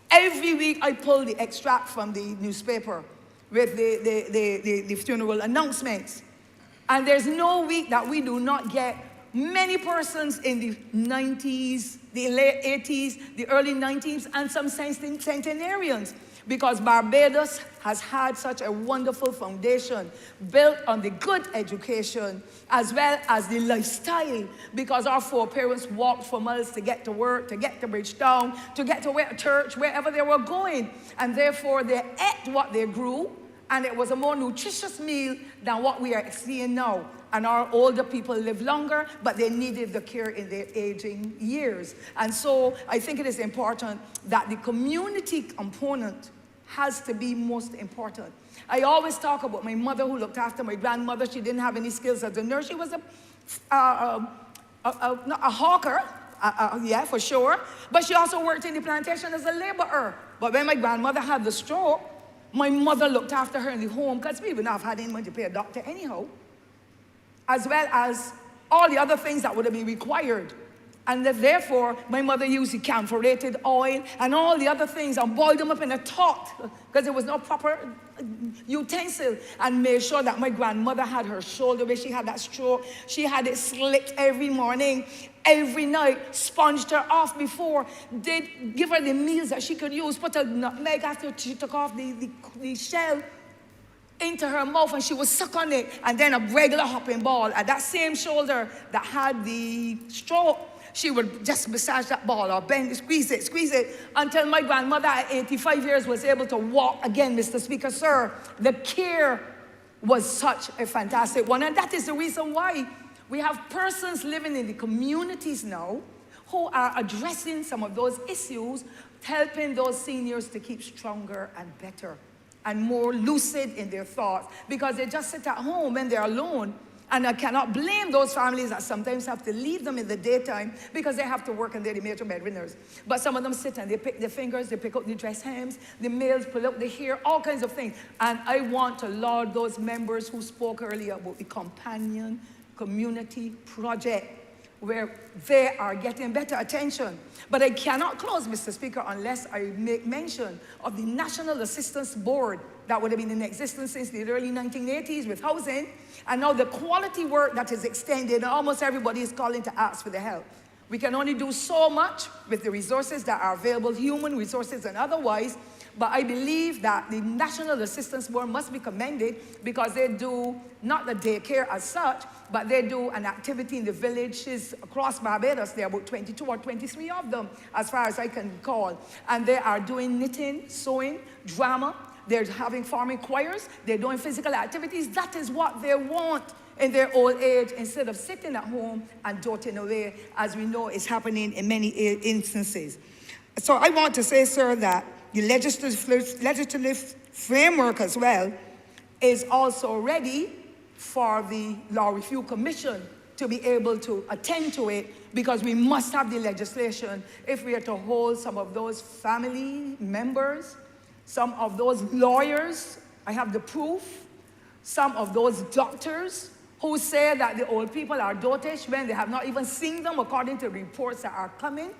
every week I pull the extract from the newspaper with the funeral announcements. And there's no week that we do not get many persons in the 90s, the late 80s, the early 90s, and some centenarians. Because Barbados has had such a wonderful foundation built on the good education as well as the lifestyle. Because our foreparents walked for miles to get to work, to get to Bridgetown, to get to church, wherever they were going. And therefore they ate what they grew. And it was a more nutritious meal than what we are seeing now. And our older people live longer, but they needed the care in their aging years. And so I think it is important that the community component has to be most important. I always talk about my mother who looked after my grandmother. She didn't have any skills as a nurse. She was not a hawker, yeah, for sure. But she also worked in the plantation as a laborer. But when my grandmother had the stroke, my mother looked after her in the home because we would not have had any money to pay a doctor anyhow, as well as all the other things that would have been required. And that therefore, my mother used the camphorated oil and all the other things and boiled them up in a pot because there was no proper utensil, and made sure that my grandmother had her shoulder where she had that stroke. She had it slicked every morning, every night, sponged her off before, did give her the meals that she could use, put a nutmeg after she took off the shell into her mouth, and she would suck on it, and then a regular hopping ball at that same shoulder that had the stroke. She would just massage that ball or bend, squeeze it, until my grandmother at 85 years was able to walk again, Mr. Speaker, sir. The care was such a fantastic one, and that is the reason why we have persons living in the communities now who are addressing some of those issues, helping those seniors to keep stronger and better and more lucid in their thoughts, because they just sit at home when they're alone. And I cannot blame those families that sometimes have to leave them in the daytime because they have to work and they're the major breadwinners. But some of them sit and they pick their fingers, they pick up the dress hems, the males pull up the hair, all kinds of things. And I want to laud those members who spoke earlier about the companion community project, where they are getting better attention. But I cannot close, Mr. Speaker, unless I make mention of the National Assistance Board that would have been in existence since the early 1980s with housing, and now the quality work that is extended, and almost everybody is calling to ask for the help. We can only do so much with the resources that are available, human resources and otherwise, but I believe that the National Assistance Board must be commended because they do not the daycare as such, but they do an activity in the villages across Barbados. There are about 22 or 23 of them, as far as I can recall. And they are doing knitting, sewing, drama. They're having farming choirs. They're doing physical activities. That is what they want in their old age, instead of sitting at home and doting away, as we know is happening in many instances. So I want to say, sir, that the legislative framework as well is also ready for the Law Review Commission to be able to attend to it, because we must have the legislation if we are to hold some of those family members, some of those lawyers, I have the proof, some of those doctors who say that the old people are dotish when they have not even seen them according to reports that are coming,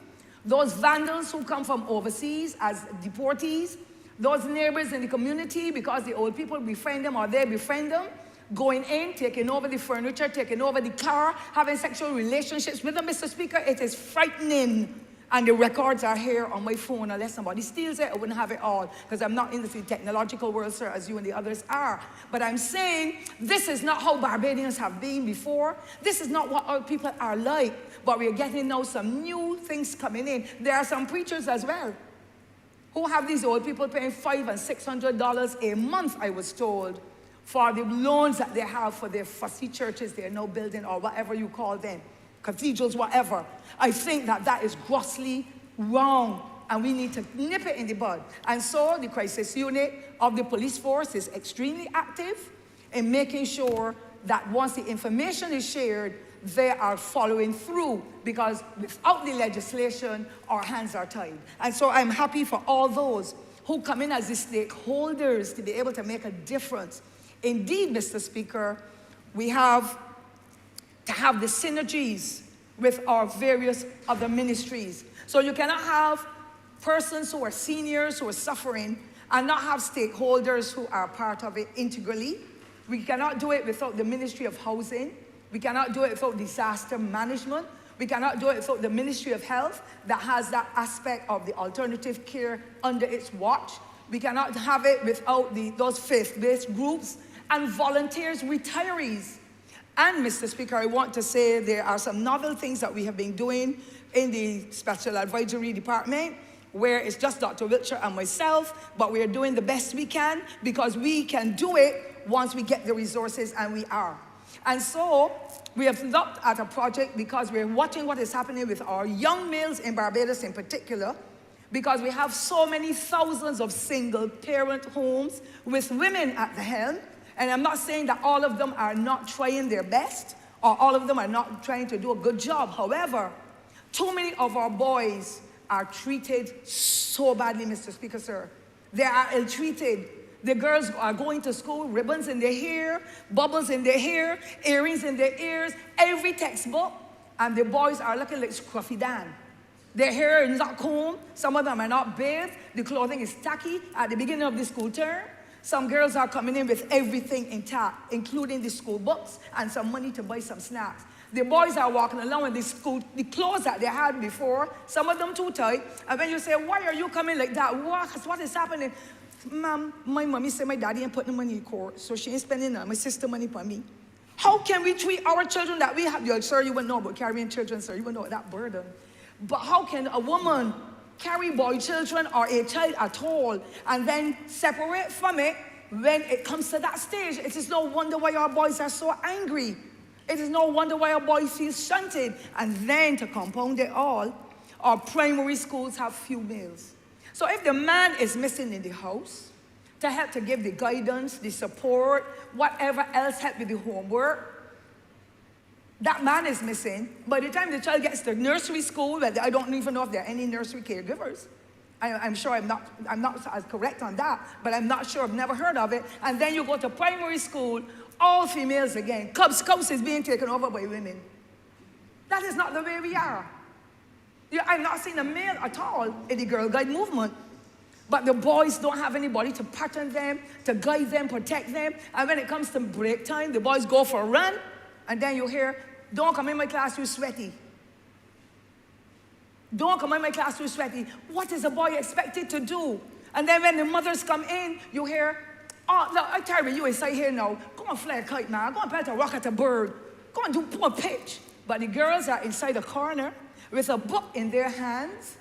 those vandals who come from overseas as deportees, those neighbors in the community because the old people befriend them or they befriend them, going in, taking over the furniture, taking over the car, having sexual relationships with them, Mr. Speaker. It is frightening. And the records are here on my phone. Unless somebody steals it, I wouldn't have it all, because I'm not in the technological world, sir, as you and the others are. But I'm saying this is not how Barbadians have been before. This is not what our people are like. But we're getting now some new things coming in. There are some preachers as well who have these old people paying $500 and $600 a month, I was told, for the loans that they have for their fussy churches they're now building, or whatever you call them, cathedrals, whatever. I think that that is grossly wrong, and we need to nip it in the bud. And so the crisis unit of the police force is extremely active in making sure that once the information is shared, they are following through, because without the legislation, our hands are tied. And so I'm happy for all those who come in as the stakeholders to be able to make a difference. Indeed, Mr. Speaker, we have to have the synergies with our various other ministries. So you cannot have persons who are seniors who are suffering and not have stakeholders who are part of it integrally. We cannot do it without the Ministry of Housing. We cannot do it without disaster management. We cannot do it without the Ministry of Health that has that aspect of the alternative care under its watch. We cannot have it without those faith-based groups and volunteers, retirees. And Mr. Speaker, I want to say there are some novel things that we have been doing in the Special Advisory Department, where it's just Dr. Wiltshire and myself, but we are doing the best we can, because we can do it once we get the resources, and we are. And so we have looked at a project because we're watching what is happening with our young males in Barbados in particular, because we have so many thousands of single parent homes with women at the helm. And I'm not saying that all of them are not trying their best, or all of them are not trying to do a good job. However, too many of our boys are treated so badly, Mr. Speaker, sir. They are ill-treated. The girls are going to school, ribbons in their hair, bubbles in their hair, earrings in their ears, every textbook, and the boys are looking like Scruffy Dan. Their hair is not combed, some of them are not bathed, the clothing is tacky at the beginning of the school term. Some girls are coming in with everything intact, including the school books and some money to buy some snacks. The boys are walking along with the clothes that they had before, some of them too tight. And when you say, why are you coming like that? What is happening? Ma'am, my mommy said my daddy ain't putting money in court, so she ain't spending my sister money for me. How can we treat our children that we have? Sir, you wouldn't know about carrying children, sir. You wouldn't know that burden. But how can a woman carry boy children or a child at all and then separate from it when it comes to that stage? It is no wonder why our boys are so angry. It is no wonder why our boys feel shunted. And then to compound it all, our primary schools have few males. So if the man is missing in the house to help to give the guidance, the support, whatever else, help with the homework, that man is missing. By the time the child gets to nursery school, I don't even know if there are any nursery caregivers. I'm sure I'm not as correct on that, but I'm not sure, I've never heard of it. And then you go to primary school, all females again. Cub Scouts is being taken over by women. That is not the way we are. I've not seen a male at all in the Girl Guide movement. But the boys don't have anybody to pattern them, to guide them, protect them. And when it comes to break time, the boys go for a run, and then you hear, don't come in my class, you're sweaty. Don't come in my class, you're sweaty. What is a boy expected to do? And then when the mothers come in, you hear, oh, look, I tell you inside here now, go and fly a kite, man. Go and plant a rock at a bird. Go and do a pitch. But the girls are inside the corner with a book in their hands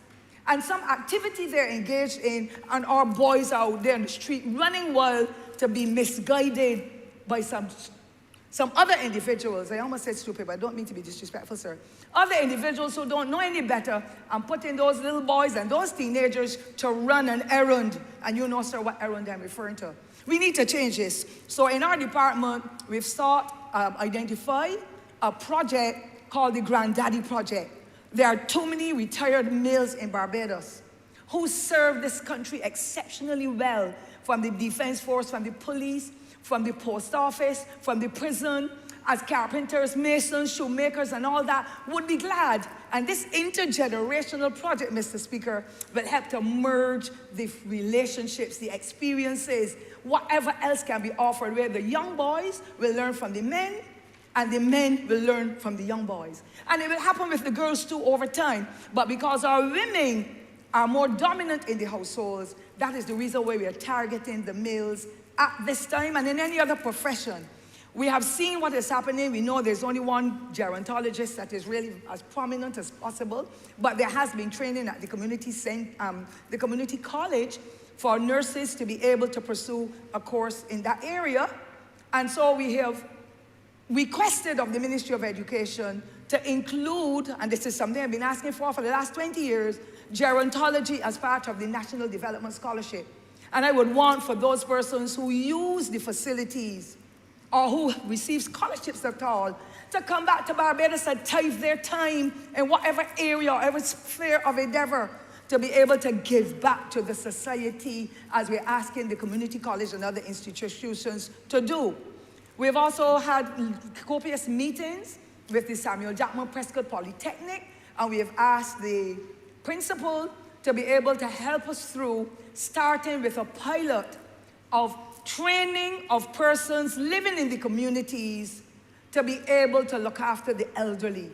and some activity they're engaged in, and our boys are out there in the street running wild to be misguided by some other individuals. I almost said stupid, but I don't mean to be disrespectful, sir. Other individuals who don't know any better and putting those little boys and those teenagers to run an errand. And you know, sir, what errand I'm referring to. We need to change this. So in our department, we've identified a project called the Granddaddy Project. There are too many retired males in Barbados who serve this country exceptionally well, from the defense force, from the police, from the post office, from the prison, as carpenters, masons, shoemakers, and all that, would be glad. And this intergenerational project, Mr. Speaker, will help to merge the relationships, the experiences, whatever else can be offered, where the young boys will learn from the men, and the men will learn from the young boys. And it will happen with the girls too over time. But because our women are more dominant in the households, that is the reason why we are targeting the males at this time and in any other profession. We have seen what is happening. We know there's only one gerontologist that is really as prominent as possible, but there has been training at the community college for nurses to be able to pursue a course in that area. And so we have requested of the Ministry of Education to include, and this is something I've been asking for the last 20 years, gerontology as part of the National Development Scholarship. And I would want for those persons who use the facilities or who receive scholarships at all, to come back to Barbados and tithe their time in whatever area or every sphere of endeavor to be able to give back to the society as we're asking the community college and other institutions to do. We've also had copious meetings with the Samuel Jackman Prescott Polytechnic, and we have asked the principal to be able to help us through starting with a pilot of training of persons living in the communities to be able to look after the elderly.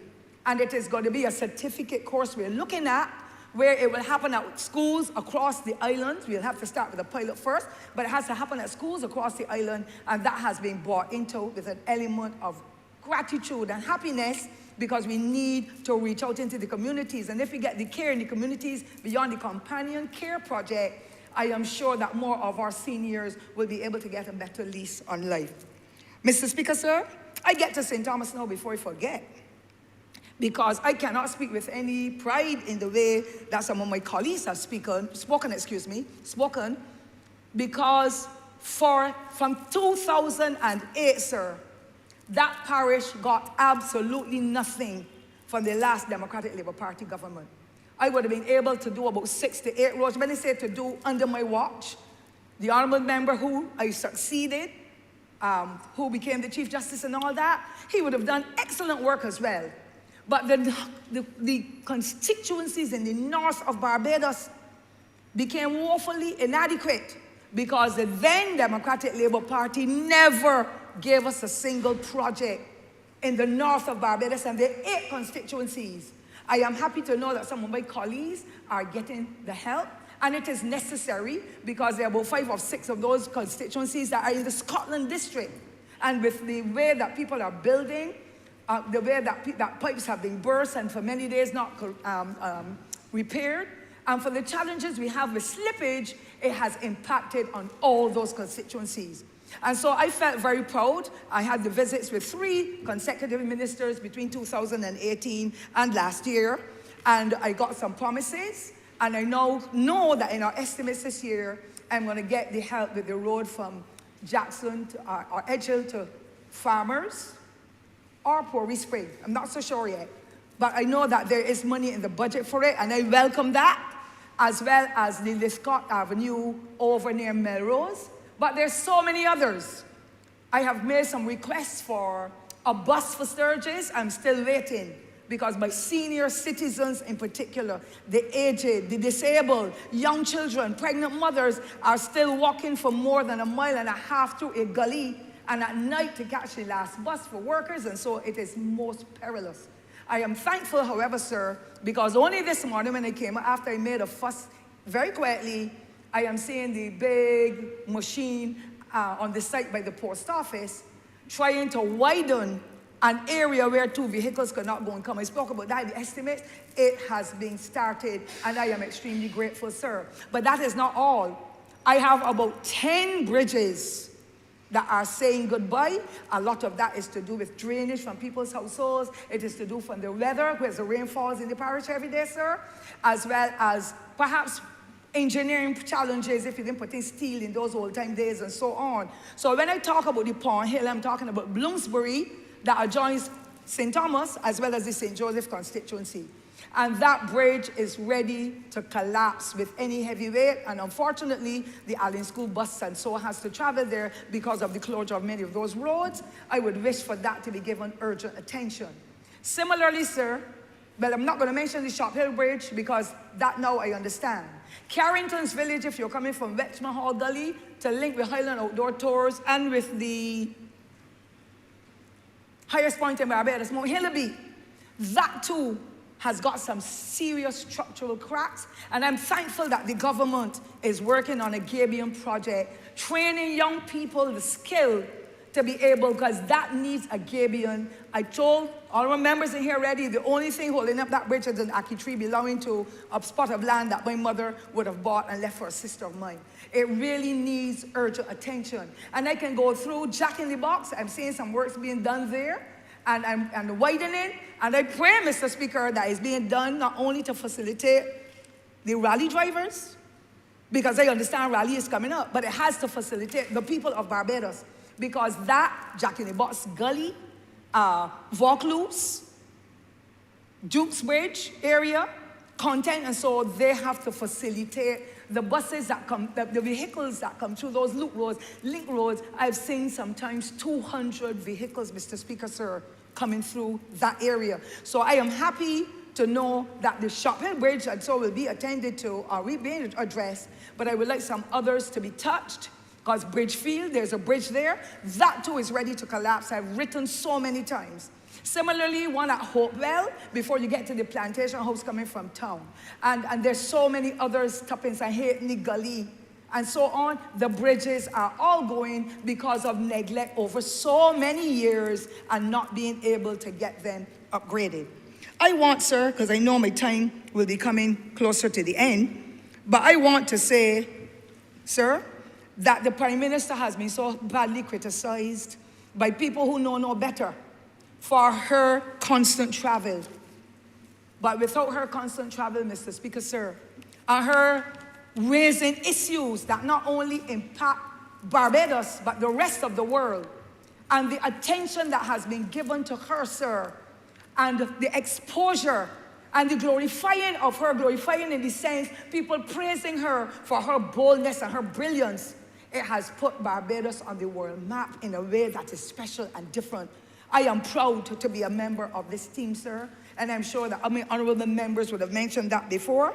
And it is going to be a certificate course we're looking at, where it will happen at schools across the island. We'll have to start with a pilot first, but it has to happen at schools across the island, and that has been brought into with an element of gratitude and happiness, because we need to reach out into the communities. And if we get the care in the communities beyond the companion care project, I am sure that more of our seniors will be able to get a better lease on life. Mr. Speaker, sir, I get to St. Thomas now before I forget, because I cannot speak with any pride in the way that some of my colleagues have spoken, because from 2008, sir, that parish got absolutely nothing from the last Democratic Labour Party government. I would have been able to do about 6 to 8 roads, when they say to do under my watch. The honourable member who I succeeded, who became the Chief Justice and all that, he would have done excellent work as well. But the constituencies in the north of Barbados became woefully inadequate, because the then Democratic Labour Party never gave us a single project in the north of Barbados, and there are 8 constituencies. I am happy to know that some of my colleagues are getting the help, and it is necessary, because there are about 5 or 6 of those constituencies that are in the Scotland district. And with the way that people are building, the way that pipes have been burst and for many days not repaired, and for the challenges we have with slippage, it has impacted on all those constituencies. And so I felt very proud. I had the visits with 3 consecutive ministers between 2018 and last year, and I got some promises, and I now know that in our estimates this year, I'm going to get the help with the road from Jackson to, or Edgehill to Farmers or Pori Spring. I'm not so sure yet, but I know that there is money in the budget for it, and I welcome that, as well as the Liscott Avenue over near Melrose. But there's so many others. I have made some requests for a bus for Sturgis. I'm still waiting, because my senior citizens in particular, the aged, the disabled, young children, pregnant mothers are still walking for more than 1.5 miles through a gully, and at night to catch the last bus for workers, and so it is most perilous. I am thankful, however, sir, because only this morning when I came, after I made a fuss very quietly, I am seeing the big machine on the site by the post office trying to widen an area where 2 vehicles could not go and come. I spoke about that, the estimates. It has been started, and I am extremely grateful, sir. But that is not all. I have about 10 bridges that are saying goodbye. A lot of that is to do with drainage from people's households. It is to do from the weather, because the rain falls in the parish every day, sir, as well as perhaps engineering challenges if you didn't put in steel in those old-time days and so on. So when I talk about the Pond Hill, I'm talking about Bloomsbury that adjoins St. Thomas as well as the St. Joseph constituency. And that bridge is ready to collapse with any heavy weight, and unfortunately, the Allen School bus and so has to travel there because of the closure of many of those roads. I would wish for that to be given urgent attention. Similarly, sir, well, I'm not going to mention the Shop Hill Bridge, because that now I understand. Carrington's Village, if you're coming from Wetchman Hall Gully, to link with Highland Outdoor Tours and with the highest point in Barbados, Mount Hillaby, that too has got some serious structural cracks, and I'm thankful that the government is working on a Gabion project, training young people the skill to be able, because that needs a Gabion. I told all our members in here already, the only thing holding up that bridge is an ackee tree belonging to a spot of land that my mother would have bought and left for a sister of mine. It really needs urgent attention. And I can go through Jack in the Box. I'm seeing some works being done there, and widening. And I pray, Mr. Speaker, that is being done not only to facilitate the rally drivers, because I understand rally is coming up, but it has to facilitate the people of Barbados. because that, Jack in the Box Gully, Vaucluse, Duke's Bridge area, content, and so they have to facilitate the buses that come, the vehicles that come through those loop roads, link roads. I've seen sometimes 200 vehicles, Mr. Speaker, sir, coming through that area. So I am happy to know that the Shop Hill Bridge and so will be attended to, being addressed, but I would like some others to be touched, because Bridgefield, there's a bridge there, that too is ready to collapse. I've written so many times. Similarly, one at Hopewell, before you get to the plantation house coming from town. And there's so many others, Tuppence and Halfpenny Gully, and so on. The bridges are all going because of neglect over so many years and not being able to get them upgraded. I want, sir, because I know my time will be coming closer to the end, but I want to say, sir, that the Prime Minister has been so badly criticized by people who know no better for her constant travel. But without her constant travel, Mr. Speaker, sir, and her raising issues that not only impact Barbados, but the rest of the world, and the attention that has been given to her, sir, and the exposure and the glorifying of her, glorifying in the sense, people praising her for her boldness and her brilliance, it has put Barbados on the world map in a way that is special and different. I am proud to be a member of this team, sir, and I'm sure that honorable members would have mentioned that before.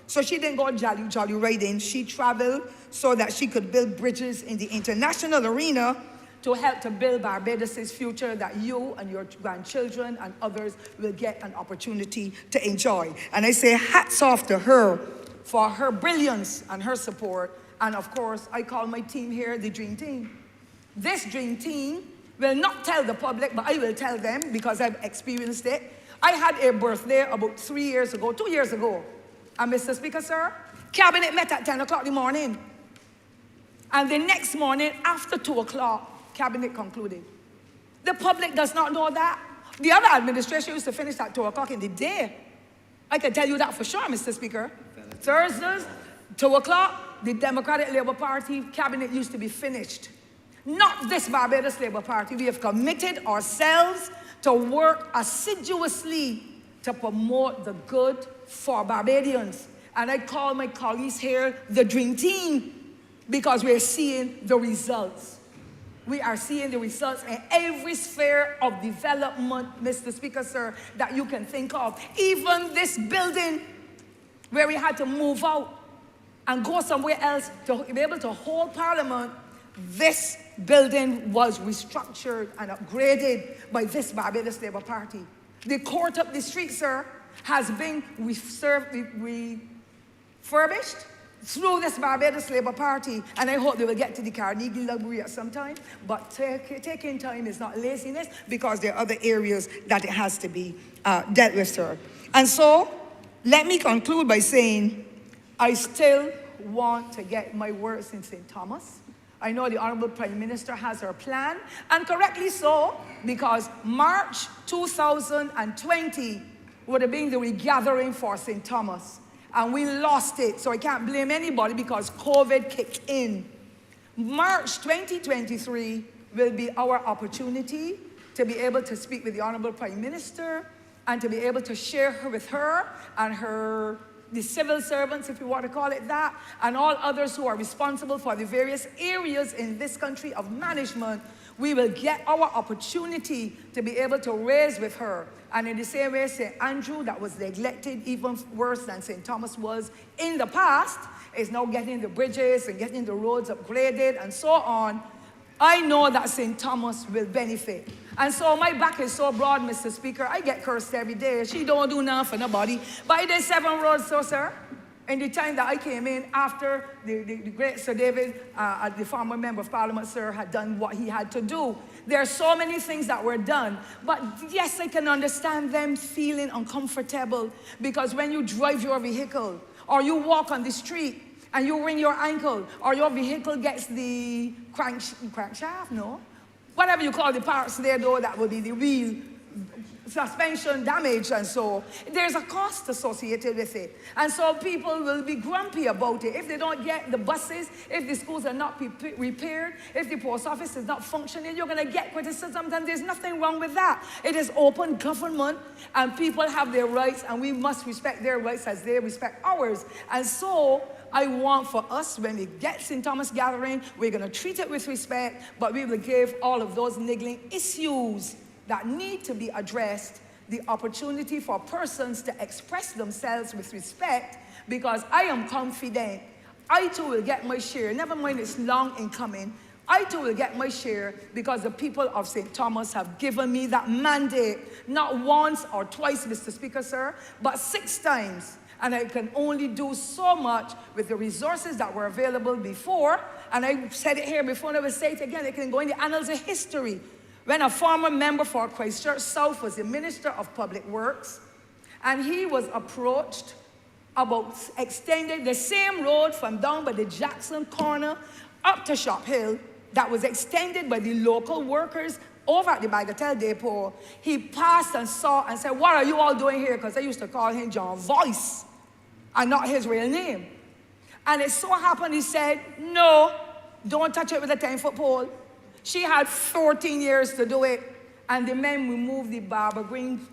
So she didn't go jolly right in. She traveled so that she could build bridges in the international arena to help to build Barbados' future that you and your grandchildren and others will get an opportunity to enjoy. And I say hats off to her for her brilliance and her support. And of course, I call my team here the Dream Team. This Dream Team will not tell the public, but I will tell them because I've experienced it. I had a birthday about 2 years ago. And Mr. Speaker, sir, Cabinet met at 10 o'clock in the morning. And the next morning, after 2 o'clock, Cabinet concluded. The public does not know that. The other administration used to finish at 2 o'clock in the day. I can tell you that for sure, Mr. Speaker. Thursdays, 2 o'clock, the Democratic Labour Party Cabinet used to be finished. Not this Barbados Labour Party. We have committed ourselves to work assiduously to promote the good for Barbadians. And I call my colleagues here the Dream Team because we're seeing the results. We are seeing the results in every sphere of development, Mr. Speaker, sir, that you can think of. Even this building where we had to move out and go somewhere else to be able to hold Parliament, this building was restructured and upgraded by this Barbados Labour Party. The court up the street, sir, has been refurbished through this Barbados Labour Party, and I hope they will get to the Carnegie Library at some time, but taking time is not laziness because there are other areas that it has to be dealt with, sir. And so, let me conclude by saying, I still want to get my works in St. Thomas. I know the Honourable Prime Minister has her plan, and correctly so, because March 2020 would have been the regathering for St. Thomas, and we lost it, so I can't blame anybody because COVID kicked in. March 2023 will be our opportunity to be able to speak with the Honourable Prime Minister and to be able to share with her and the civil servants, if you want to call it that, and all others who are responsible for the various areas in this country of management. We will get our opportunity to be able to raise with her. And in the same way, St. Andrew, that was neglected even worse than St. Thomas was in the past, is now getting the bridges and getting the roads upgraded and so on. I know that St. Thomas will benefit. And so my back is so broad, Mr. Speaker, I get cursed every day. She don't do nothing for nobody. But I did 7 roads, so, sir. In the time that I came in after the great Sir David, the former Member of Parliament, sir, had done what he had to do. There are so many things that were done. But yes, I can understand them feeling uncomfortable because when you drive your vehicle or you walk on the street and you wring your ankle or your vehicle gets the crankshaft, no? Whatever you call the parts there, though, that will be the wheel suspension damage, and so there's a cost associated with it. And so people will be grumpy about it. If they don't get the buses, if the schools are not repaired, if the post office is not functioning, you're going to get criticism, and there's nothing wrong with that. It is open government, and people have their rights, and we must respect their rights as they respect ours. And so I want for us, when we get St. Thomas Gathering, we're going to treat it with respect, but we will give all of those niggling issues that need to be addressed the opportunity for persons to express themselves with respect, because I am confident I too will get my share. Never mind it's long in coming. I too will get my share, because the people of St. Thomas have given me that mandate, not once or twice, Mr. Speaker, sir, but 6 times. And I can only do so much with the resources that were available before. And I said it here before, and I will say it again. It can go in the annals of history. When a former member for Christchurch South was the Minister of Public Works, and he was approached about extending the same road from down by the Jackson corner up to Shop Hill that was extended by the local workers over at the Bagatelle Depot. He passed and saw and said, "What are you all doing here?" Because I used to call him John Voice and not his real name. And it so happened he said, "No, don't touch it with a 10-foot pole." She had 14 years to do it, and the men removed the Barbara Green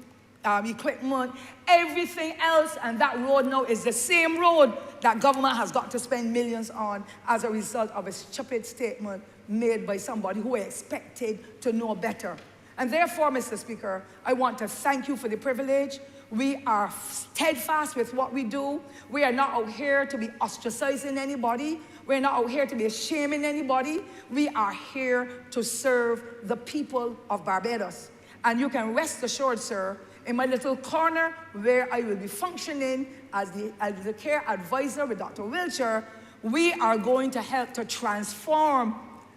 equipment, everything else, and that road now is the same road that government has got to spend millions on as a result of a stupid statement made by somebody who expected to know better. And therefore, Mr. Speaker, I want to thank you for the privilege. We are steadfast with what we do. We are not out here to be ostracizing anybody. We're not out here to be shaming anybody. We are here to serve the people of Barbados. And you can rest assured, sir, in my little corner where I will be functioning as the care advisor with Dr. Wiltshire, we are going to help to transform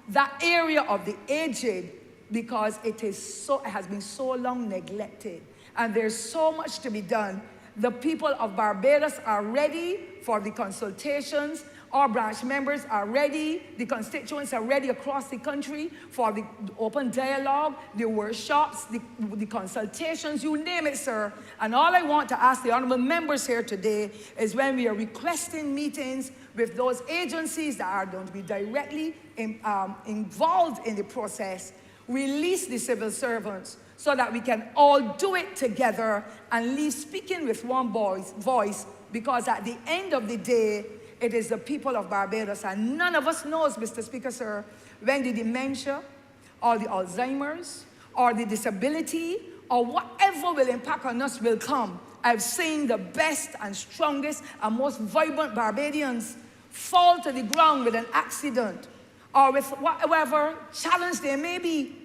that area of the aged, because it has been so long neglected. And there's so much to be done. The people of Barbados are ready for the consultations. Our branch members are ready. The constituents are ready across the country for the open dialogue, the workshops, the consultations, you name it, sir. And all I want to ask the honorable members here today is, when we are requesting meetings with those agencies that are going to be directly involved in the process, release the civil servants so that we can all do it together and leave speaking with one voice, because at the end of the day, it is the people of Barbados, and none of us knows, Mr. Speaker, sir, when the dementia or the Alzheimer's or the disability or whatever will impact on us will come. I've seen the best and strongest and most vibrant Barbadians fall to the ground with an accident or with whatever challenge there may be.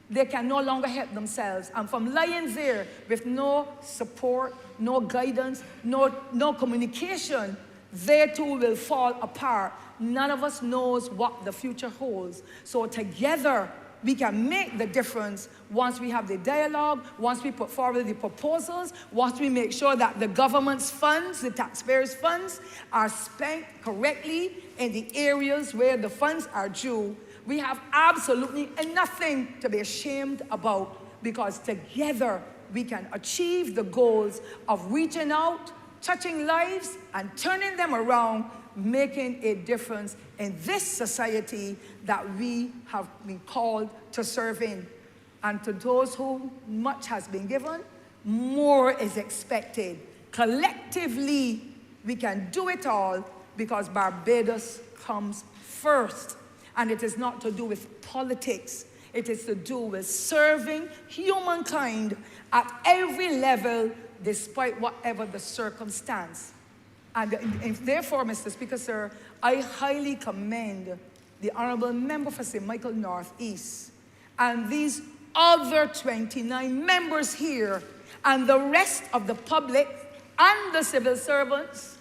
They can no longer help themselves. And from lying there with no support, no guidance, no communication, they too will fall apart. None of us knows what the future holds. So together, we can make the difference once we have the dialogue, once we put forward the proposals, once we make sure that the government's funds, the taxpayers' funds, are spent correctly in the areas where the funds are due. We have absolutely nothing to be ashamed about, because together we can achieve the goals of reaching out, touching lives, and turning them around, making a difference in this society that we have been called to serve in. And to those whom much has been given, more is expected. Collectively, we can do it all, because Barbados comes first. And it is not to do with politics. It is to do with serving humankind at every level, despite whatever the circumstance. And therefore, Mr. Speaker, sir, I highly commend the Honourable Member for St. Michael North East and these other 29 members here and the rest of the public and the civil servants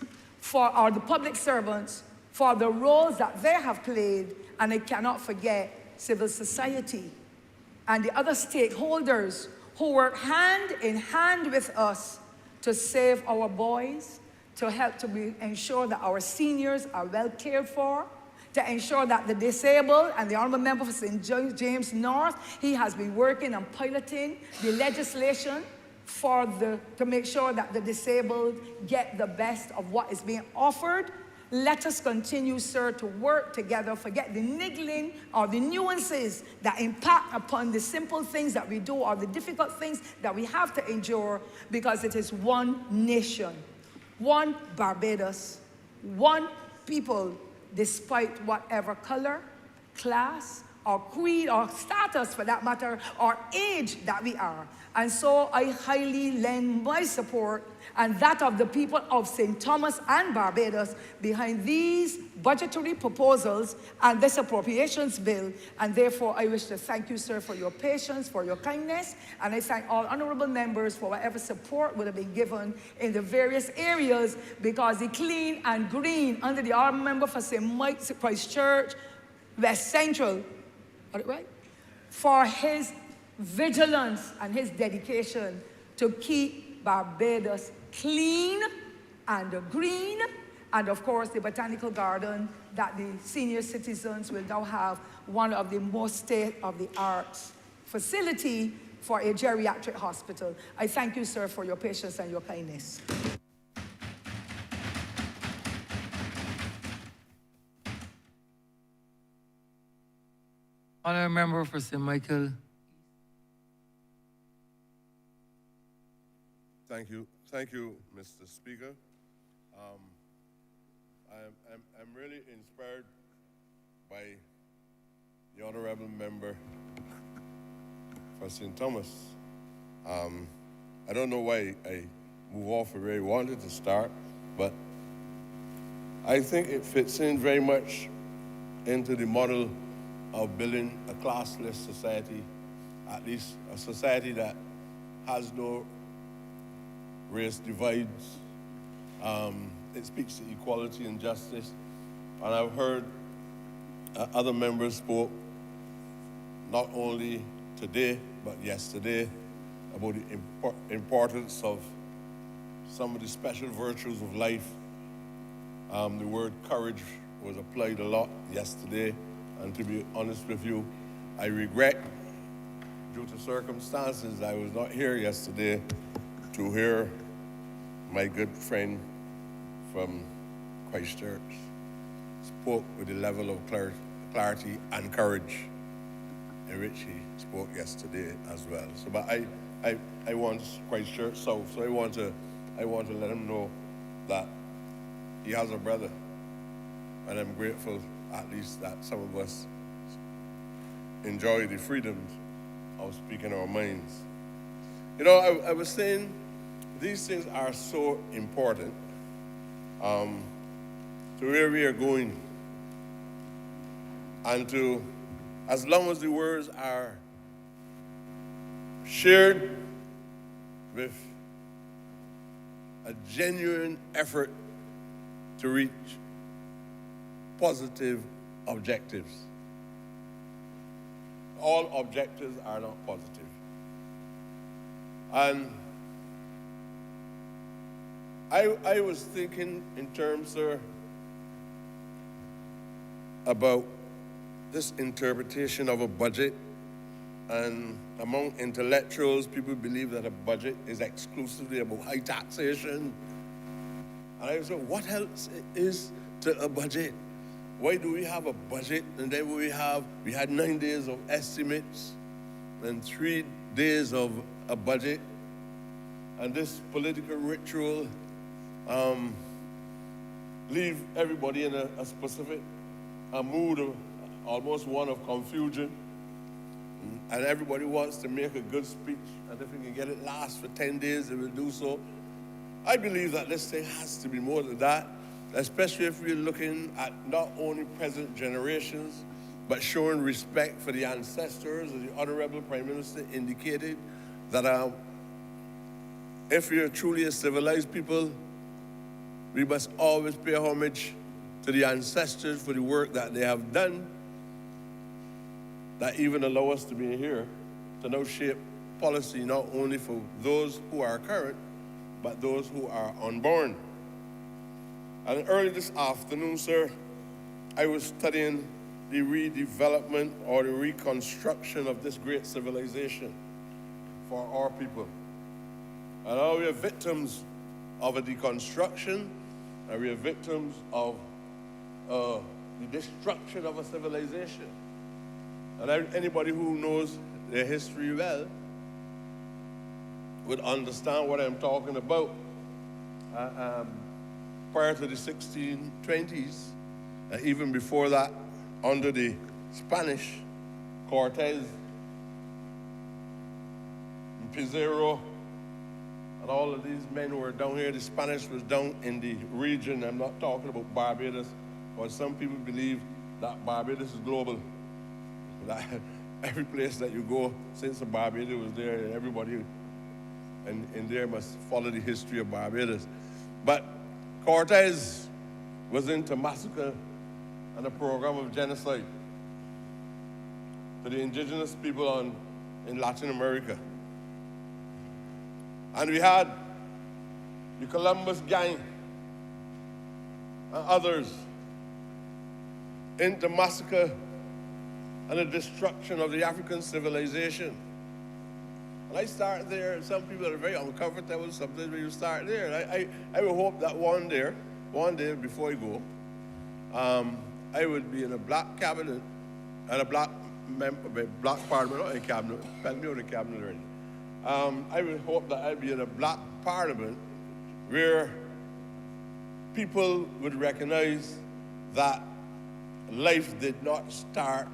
or the public servants for the roles that they have played. And I cannot forget civil society and the other stakeholders who work hand in hand with us to save our boys, to help to ensure that our seniors are well cared for, to ensure that the disabled, and the Honourable Member for St. James North, he has been working on piloting the legislation to make sure that the disabled get the best of what is being offered. Let us continue, sir, to work together, forget the niggling or the nuances that impact upon the simple things that we do or the difficult things that we have to endure, because it is one nation, one Barbados, one people, despite whatever color, class, or creed, or status for that matter, or age that we are. And so I highly lend my support and that of the people of St. Thomas and Barbados behind these budgetary proposals and this appropriations bill. And therefore, I wish to thank you, sir, for your patience, for your kindness, and I thank all honorable members for whatever support would have been given in the various areas, because the clean and green under the honorable member for St. Mike's Christ Church, West Central, got it right? For his vigilance and his dedication to keep Barbados clean and green, and of course the botanical garden that the senior citizens will now have one of the most state-of-the-art facility for a geriatric hospital. I thank you, sir, for your patience and your kindness. Honourable member for St. Michael. Thank you, Mr. Speaker. I'm really inspired by the honourable member for St. Thomas. I don't know why I move off of where I wanted to start, but I think it fits in very much into the model of building a classless society, at least a society that has no race divides. It speaks to equality and justice. And I've heard other members spoke, not only today, but yesterday, about the importance of some of the special virtues of life. The word courage was applied a lot yesterday. And to be honest with you, I regret, due to circumstances, I was not here yesterday to hear my good friend from Christchurch spoke with the level of clarity and courage in which he spoke yesterday as well. So, but I want Christchurch South, so I want to let him know that he has a brother, and I'm grateful at least that some of us enjoy the freedoms of speaking our minds. You know, I was saying these things are so important to where we are going, and to, as long as the words are shared with a genuine effort to reach positive objectives. All objectives are not positive. And I was thinking in terms, sir, about this interpretation of a budget. And among intellectuals, people believe that a budget is exclusively about high taxation. And I said, what else is to a budget? Why do we have a budget? And then we had 9 days of estimates and 3 days of a budget. And this political ritual leave everybody in a specific mood of almost one of confusion. And everybody wants to make a good speech, and if we can get it last for 10 days, they will do so. I believe that this thing has to be more than that, especially if we're looking at not only present generations, but showing respect for the ancestors. As the Honourable Prime Minister indicated, that if we are truly a civilized people, we must always pay homage to the ancestors for the work that they have done, that even allow us to be here, to now shape policy not only for those who are current, but those who are unborn. And early this afternoon, sir, I was studying the redevelopment or the reconstruction of this great civilization for our people. And now we are victims of a deconstruction, and we are victims of the destruction of a civilization. And anybody who knows their history well would understand what I'm talking about. Prior to the 1620s, even before that, under the Spanish, Cortez, and Pizarro, and all of these men who were down here, the Spanish was down in the region. I'm not talking about Barbados, but some people believe that Barbados is global. That every place that you go, since the Barbados was there, and everybody in there must follow the history of Barbados. But Cortez was into massacre and a program of genocide to the indigenous people in Latin America. And we had the Columbus gang and others into massacre and the destruction of the African civilization. And I start there, and some people are very uncomfortable sometimes when you start there. And I would hope that one day before I go, I would be in a black cabinet and a black parliament, not a cabinet, put me on the cabinet already. I would hope that I'd be in a black parliament where people would recognize that life did not start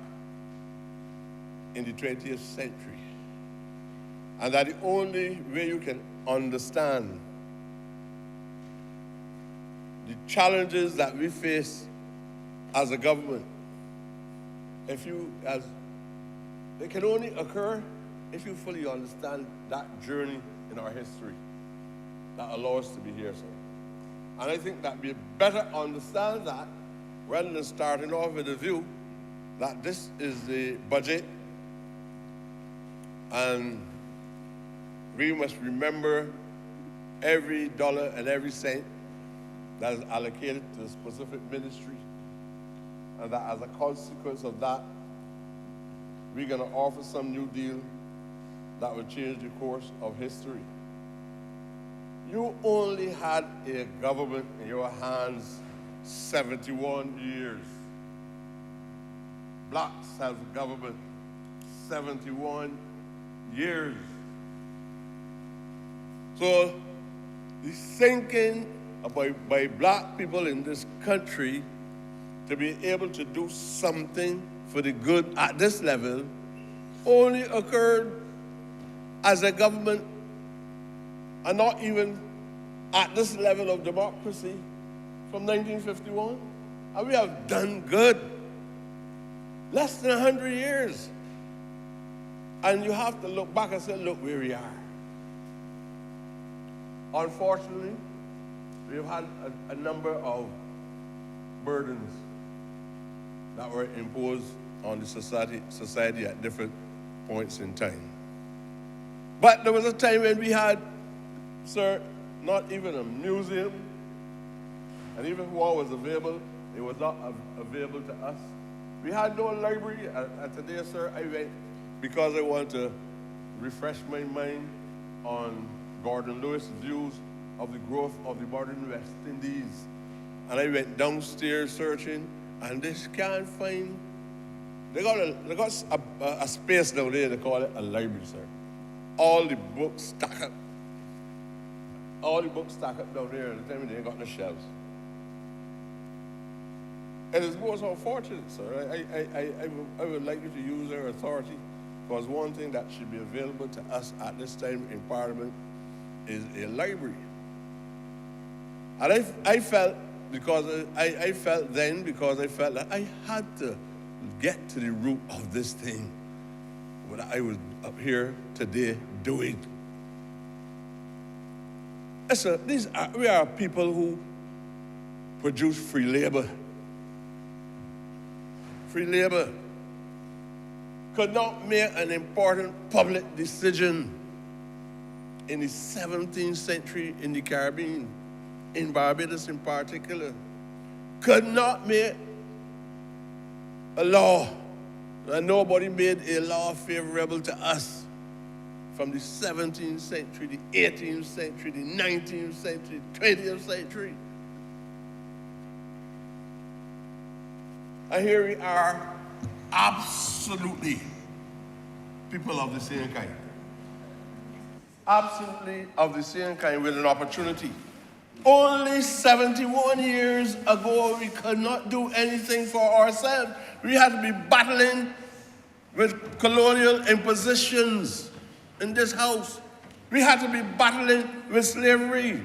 in the 20th century. And that the only way you can understand the challenges that we face as a government, they can only occur if you fully understand that journey in our history that allows us to be here, sir. And I think that we better understand that rather than starting off with a view that this is the budget and we must remember every dollar and every cent that is allocated to a specific ministry, and that as a consequence of that, we're going to offer some new deal that will change the course of history. You only had a government in your hands 71 years. Black self-government, 71 years. So the thinking by black people in this country to be able to do something for the good at this level only occurred as a government, and not even at this level of democracy, from 1951. And we have done good. Less than 100 years. And you have to look back and say, look where we are. Unfortunately, we've had a number of burdens that were imposed on the society at different points in time. But there was a time when we had, sir, not even a museum, and even what was available, it was not available to us. We had no library, and today, sir, I went because I want to refresh my mind on Gordon Lewis' views of the growth of the modern West Indies. And I went downstairs searching, and they can't find, they got a space down there, they call it a library, sir. All the books stack up. All the books stack up down there, and the time they ain't got no shelves. And it's most unfortunate, sir. I would like you to use our authority, because one thing that should be available to us at this time in Parliament is a library. And I felt that I had to get to the root of this thing, what I was up here today doing. Listen, we are people who produce free labor. Free labor could not make an important public decision in the 17th century in the Caribbean, in Barbados in particular. Could not make a law, and nobody made a law favorable to us. from the 17th century, the 18th century, the 19th century, 20th century. And here we are, absolutely people of the same kind. Absolutely of the same kind with an opportunity. Only 71 years ago, we could not do anything for ourselves. We had to be battling with colonial impositions in this house. We had to be battling with slavery.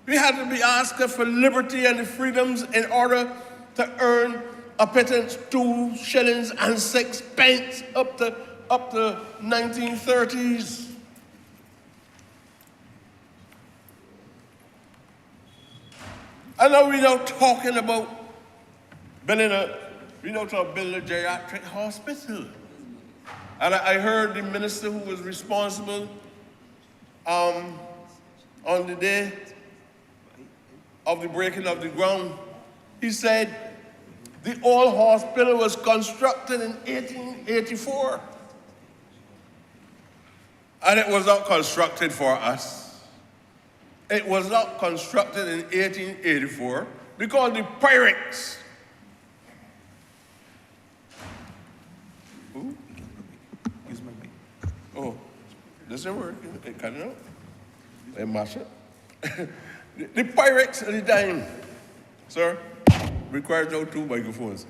We had to be asking for liberty and the freedoms in order to earn a pittance, 2 shillings and 6 pence up to 1930s. And now we're now talking about building a geriatric hospital. And I heard the minister who was responsible on the day of the breaking of the ground, he said the old hospital was constructed in 1884. And it was not constructed for us. It was not constructed in 1884 because the pirates. Ooh. Oh, this isn't working. It cut it out. They mash it. The pirates at the time, sir, requires no 2 microphones.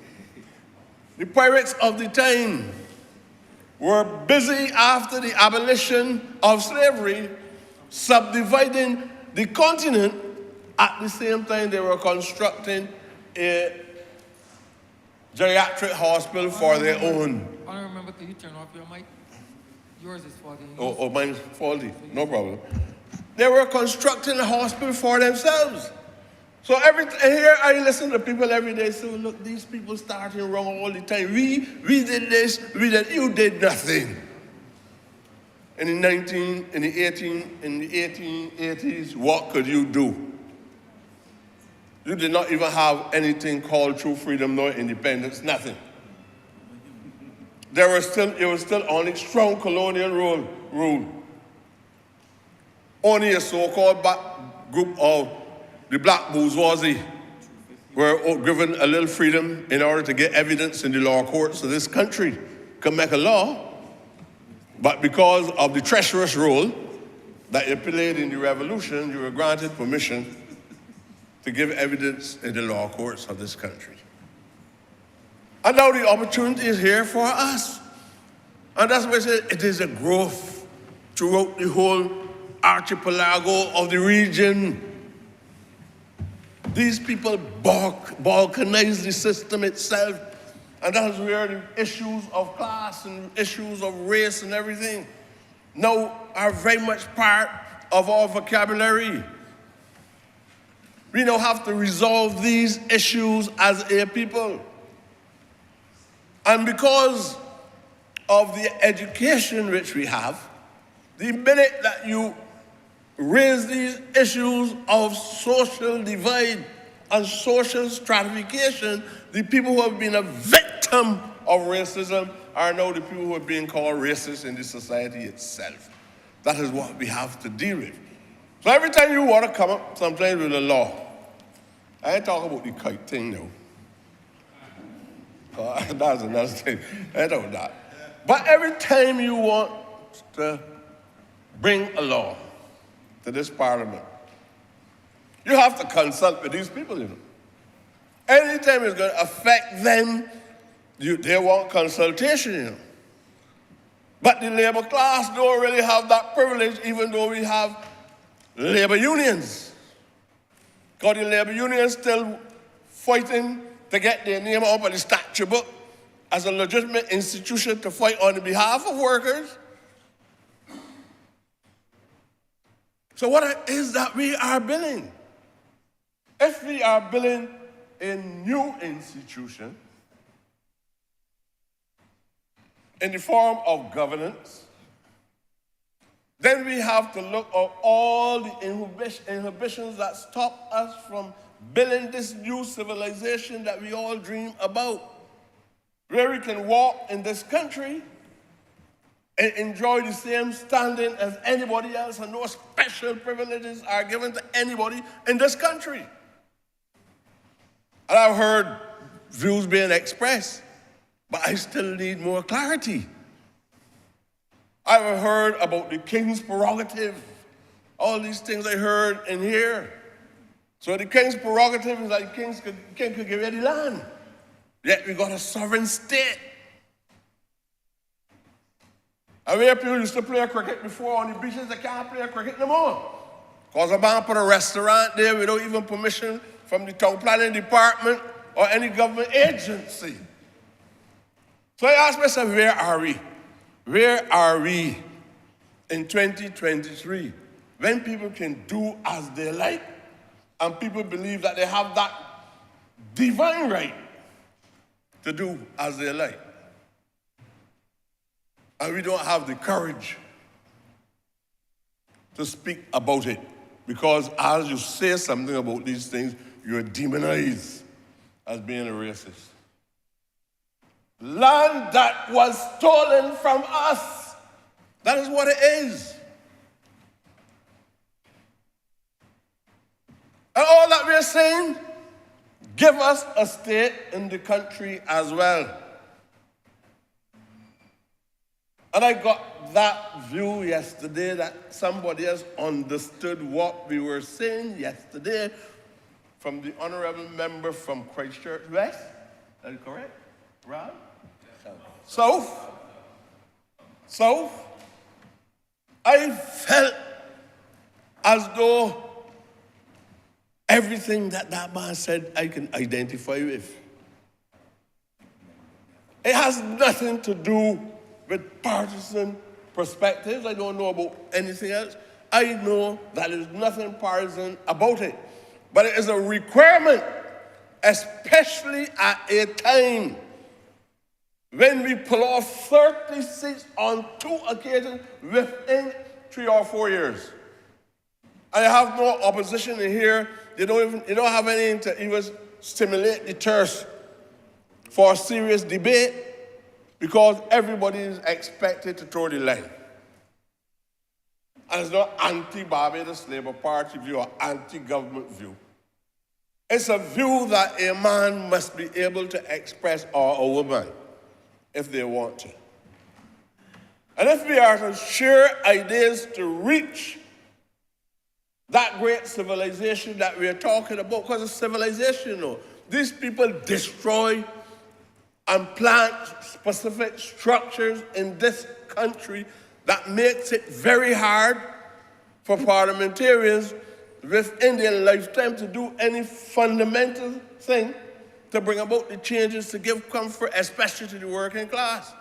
The pirates of the time were busy after the abolition of slavery, subdividing the continent. At the same time, they were constructing a geriatric hospital for their own. I don't remember, can you turn off your mic? Yours is faulty. Oh, mine's faulty. No problem. They were constructing a hospital for themselves. So here I listen to people every day say, look, these people starting wrong all the time. We did this, you did nothing. In the 1880s, what could you do? You did not even have anything called true freedom nor independence, nothing. It was still only strong colonial rule. Only a so-called group of the black bourgeoisie were given a little freedom in order to get evidence in the law courts of this country, could make a law. But because of the treacherous role that you played in the revolution, you were granted permission to give evidence in the law courts of this country. And now the opportunity is here for us. And that's why I said it is a growth throughout the whole archipelago of the region. These people balkanize the system itself. And that is where the issues of class and issues of race and everything now are very much part of our vocabulary. We now have to resolve these issues as a people. And because of the education which we have, the minute that you raise these issues of social divide and social stratification, the people who have been a victim of racism are now the people who are being called racist in the society itself. That is what we have to deal with. So every time you want to come up sometimes with a law, I ain't talking about the kite thing now. That's another thing. I don't know that. But every time you want to bring a law to this parliament, you have to consult with these people, you know. Anytime it's going to affect them, they want consultation, you know. But the labor class don't really have that privilege, even though we have labor unions. Because the labor unions still fighting to get their name up on the statute book as a legitimate institution to fight on the behalf of workers. So what is that we are building? If we are building a new institution in the form of governance, then we have to look at all the inhibitions that stop us from building this new civilization that we all dream about, where we can walk in this country and enjoy the same standing as anybody else, and no special privileges are given to anybody in this country. And I've heard views being expressed, but I still need more clarity. I've heard about the king's prerogative, all these things I heard in here. So the king's prerogative is that the king could give you the land. Yet we got a sovereign state. And where people used to play cricket before on the beaches, they can't play cricket no more. Because a man put a restaurant there without even permission from the town planning department or any government agency. So I asked myself, where are we? Where are we in 2023 when people can do as they like and people believe that they have that divine right to do as they like? And we don't have the courage to speak about it, because as you say something about these things, you're demonized as being a racist. Land that was stolen from us. That is what it is. And all that we're saying, give us a state in the country as well. And I got that view yesterday that somebody else understood what we were saying yesterday from the honorable member from Christchurch West. Is that correct? Rob? South. I felt as though everything that man said I can identify with. It has nothing to do with partisan perspectives. I don't know about anything else. I know that there's nothing partisan about it. But it is a requirement, especially at a time when we pull off 30 seats on 2 occasions within 3 or 4 years. I have no opposition in here. You don't have anything to even stimulate the thirst for a serious debate, because everybody is expected to throw the line. And it's not anti-Barbados Labour Party view or anti-government view. It's a view that a man must be able to express, or a woman, if they want to. And if we are to share ideas to reach that great civilization that we are talking about, because it's civilization, you know. These people destroy and plant specific structures in this country that makes it very hard for parliamentarians within their lifetime to do any fundamental thing to bring about the changes to give comfort, especially to the working class.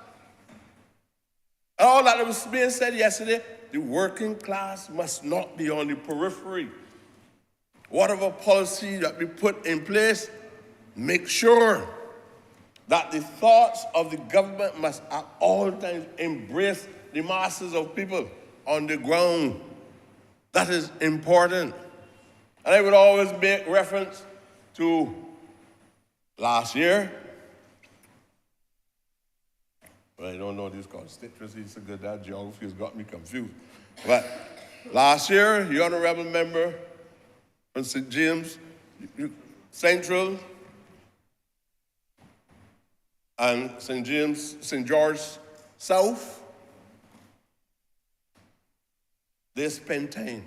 And all that was being said yesterday, the working class must not be on the periphery. Whatever policy that we put in place, make sure that the thoughts of the government must at all times embrace the masses of people on the ground. That is important. And I would always make reference to last year. Well, I don't know these constituencies so good, that geography has got me confused. But last year, the honorable member from St. James Central and St. George South, they spent time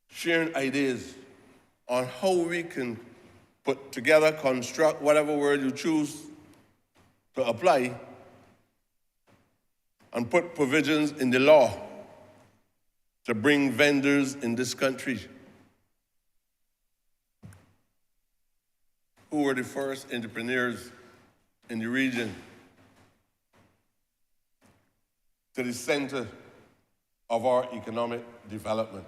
sharing ideas on how we can put together, construct, whatever word you choose to apply, and put provisions in the law to bring vendors in this country who were the first entrepreneurs in the region to the center of our economic development.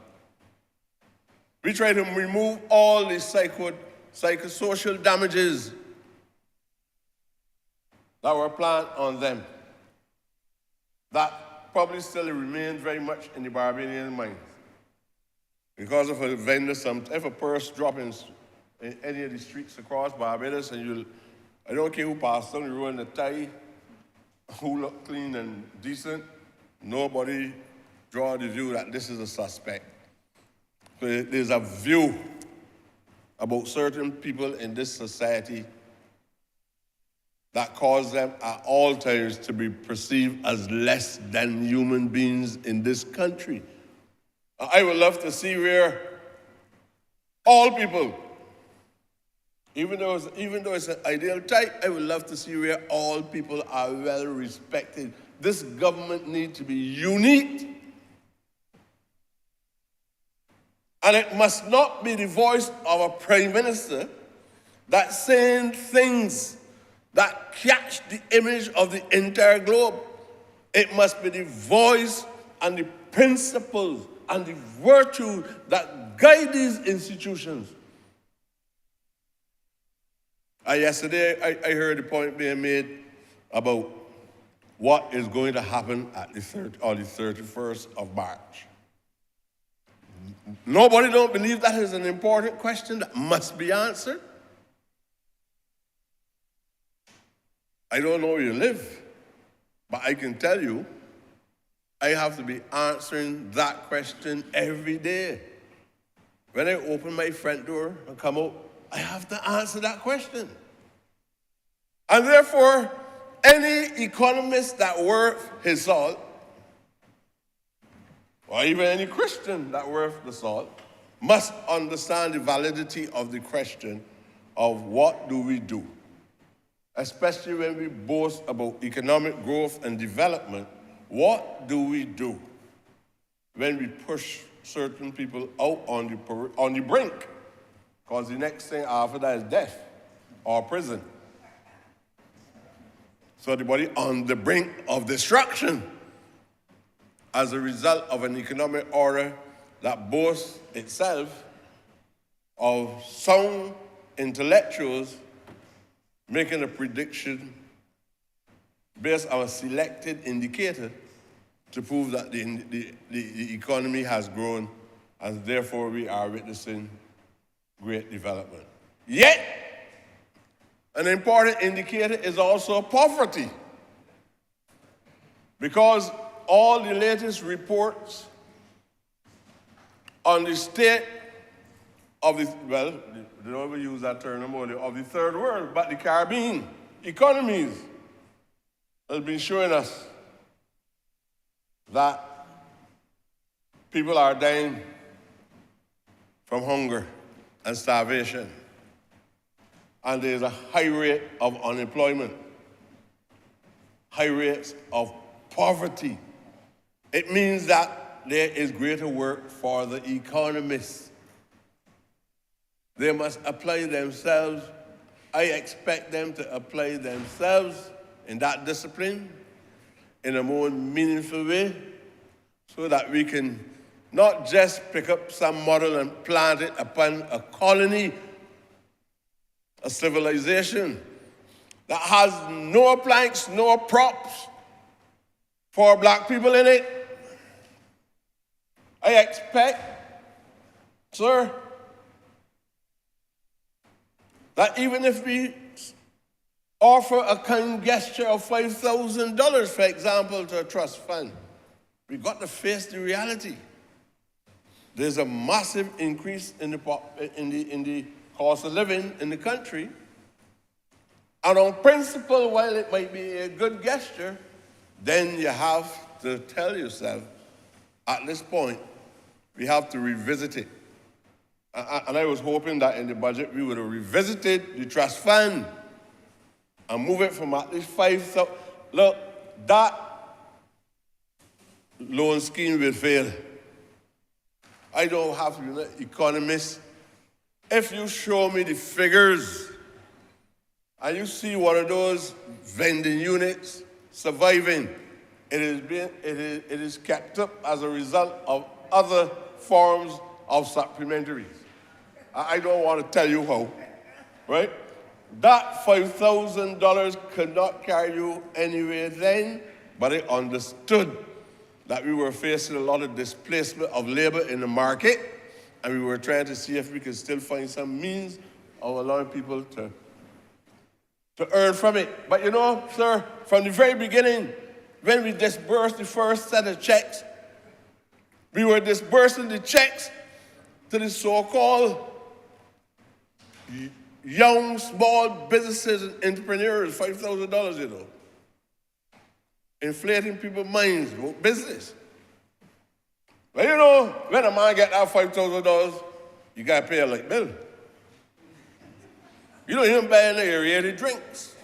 We try to remove all the psychosocial damages that were planned on them, that probably still remain very much in the Barbadian mind. Because of a vendor, if a purse drops in any of the streets across Barbados, and I don't care who passed on the road in a tie, who look clean and decent, nobody draw the view that this is a suspect. So there's a view about certain people in this society that cause them at all times to be perceived as less than human beings in this country. I would love to see where all people, even though it's an ideal type, I would love to see where all people are well respected. This government needs to be unique. And it must not be the voice of a prime minister that's saying things that catch the image of the entire globe. It must be the voice and the principles and the virtue that guide these institutions. Yesterday, I heard the point being made about what is going to happen at the 31st of March. Nobody don't believe that is an important question that must be answered. I don't know where you live, but I can tell you, I have to be answering that question every day. When I open my front door and come out, I have to answer that question. And therefore, any economist that worth his salt, or even any Christian that worth the salt, must understand the validity of the question of what do we do? Especially when we boast about economic growth and development, what do we do when we push certain people out on the brink? Because the next thing after that is death or prison. So the body on the brink of destruction as a result of an economic order that boasts itself of sound intellectuals making a prediction based on a selected indicator to prove that the economy has grown and therefore we are witnessing great development. Yet, an important indicator is also poverty. Because all the latest reports on the state of the, well, they don't even use that term anymore, of the third world, but the Caribbean economies has been showing us that people are dying from hunger and starvation. And there's a high rate of unemployment, high rates of poverty. It means that there is greater work for the economists. They must apply themselves. I expect them to apply themselves in that discipline in a more meaningful way so that we can not just pick up some model and plant it upon a colony, a civilization that has no planks, no props for black people in it. I expect, sir, that even if we offer a kind gesture of $5,000, for example, to a trust fund, we've got to face the reality. There's a massive increase in the cost of living in the country. And on principle, while it might be a good gesture, then you have to tell yourself, at this point, we have to revisit it. And I was hoping that in the budget, we would have revisited the trust fund and move it from at least 5,000. Look, that loan scheme will fail. I don't have to be an economist. If you show me the figures and you see one of those vending units surviving, it is kept up as a result of other forms of supplementaries. I don't want to tell you how, right? That $5,000 could not carry you anywhere then, but I understood that we were facing a lot of displacement of labor in the market, and we were trying to see if we could still find some means of allowing people to to earn from it. But you know, sir, from the very beginning, when we disbursed the first set of checks, we were disbursing the checks to the so-called young, small businesses and entrepreneurs, $5,000, you know. Inflating people's minds about business. But you know, when a man get that $5,000, you gotta pay a light bill. You don't even buy in the area the drinks.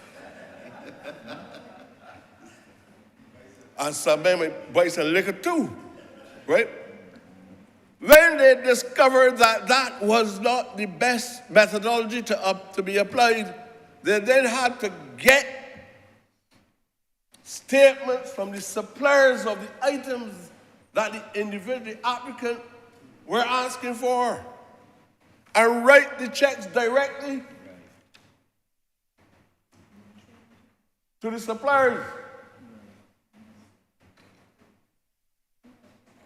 And some men might buy some liquor too, right? When they discovered that that was not the best methodology to be applied, they then had to get statements from the suppliers of the items that the individual, the applicant, were asking for, and write the checks directly to the suppliers.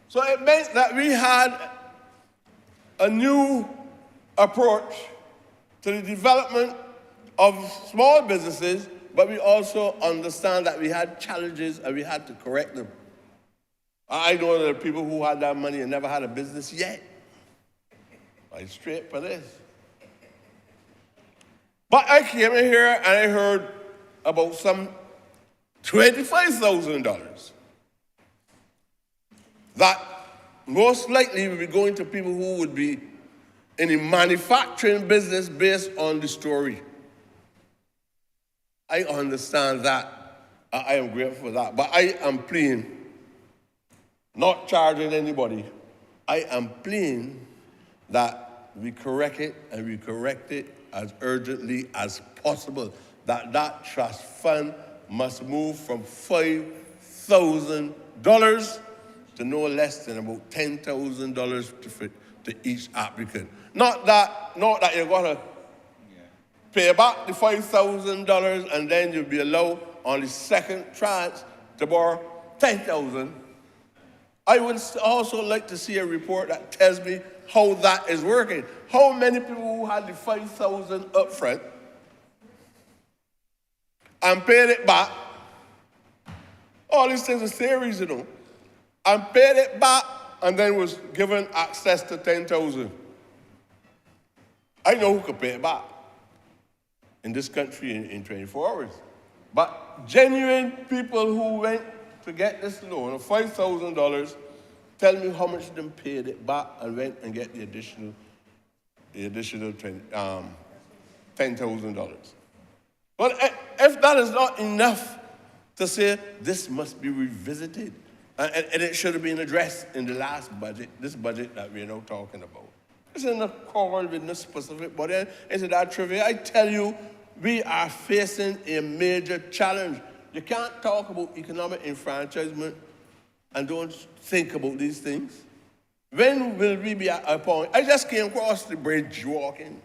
So it meant that we had a new approach to the development of small businesses, but we also understand that we had challenges and we had to correct them. I know there are people who had that money and never had a business yet. I'm straight for this. But I came in here and I heard about some $25,000 that most likely will be going to people who would be in the manufacturing business based on the story. I understand that. I am grateful for that. But I am pleading, not charging anybody. I am pleading that we correct it, and we correct it as urgently as possible. That trust fund must move from $5,000 to no less than about $10,000 to each applicant. Not that you're going to pay back the $5,000 and then you'll be allowed on the second tranche to borrow $10,000. I would also like to see a report that tells me how that is working. How many people who had the $5,000 up front and paid it back, all these things are theories, you know, and paid it back and then was given access to $10,000. I know who could pay it back in this country in 24 hours. But genuine people who went to get this loan of $5,000, tell me how much of them paid it back and went and get the additional $10,000. But if that is not enough to say this must be revisited, and it should have been addressed in the last budget, this budget that we're now talking about. It's in the core with no specific, but into that trivia, I tell you, we are facing a major challenge. You can't talk about economic enfranchisement and don't think about these things. When will we be at a point? I just came across the bridge walking.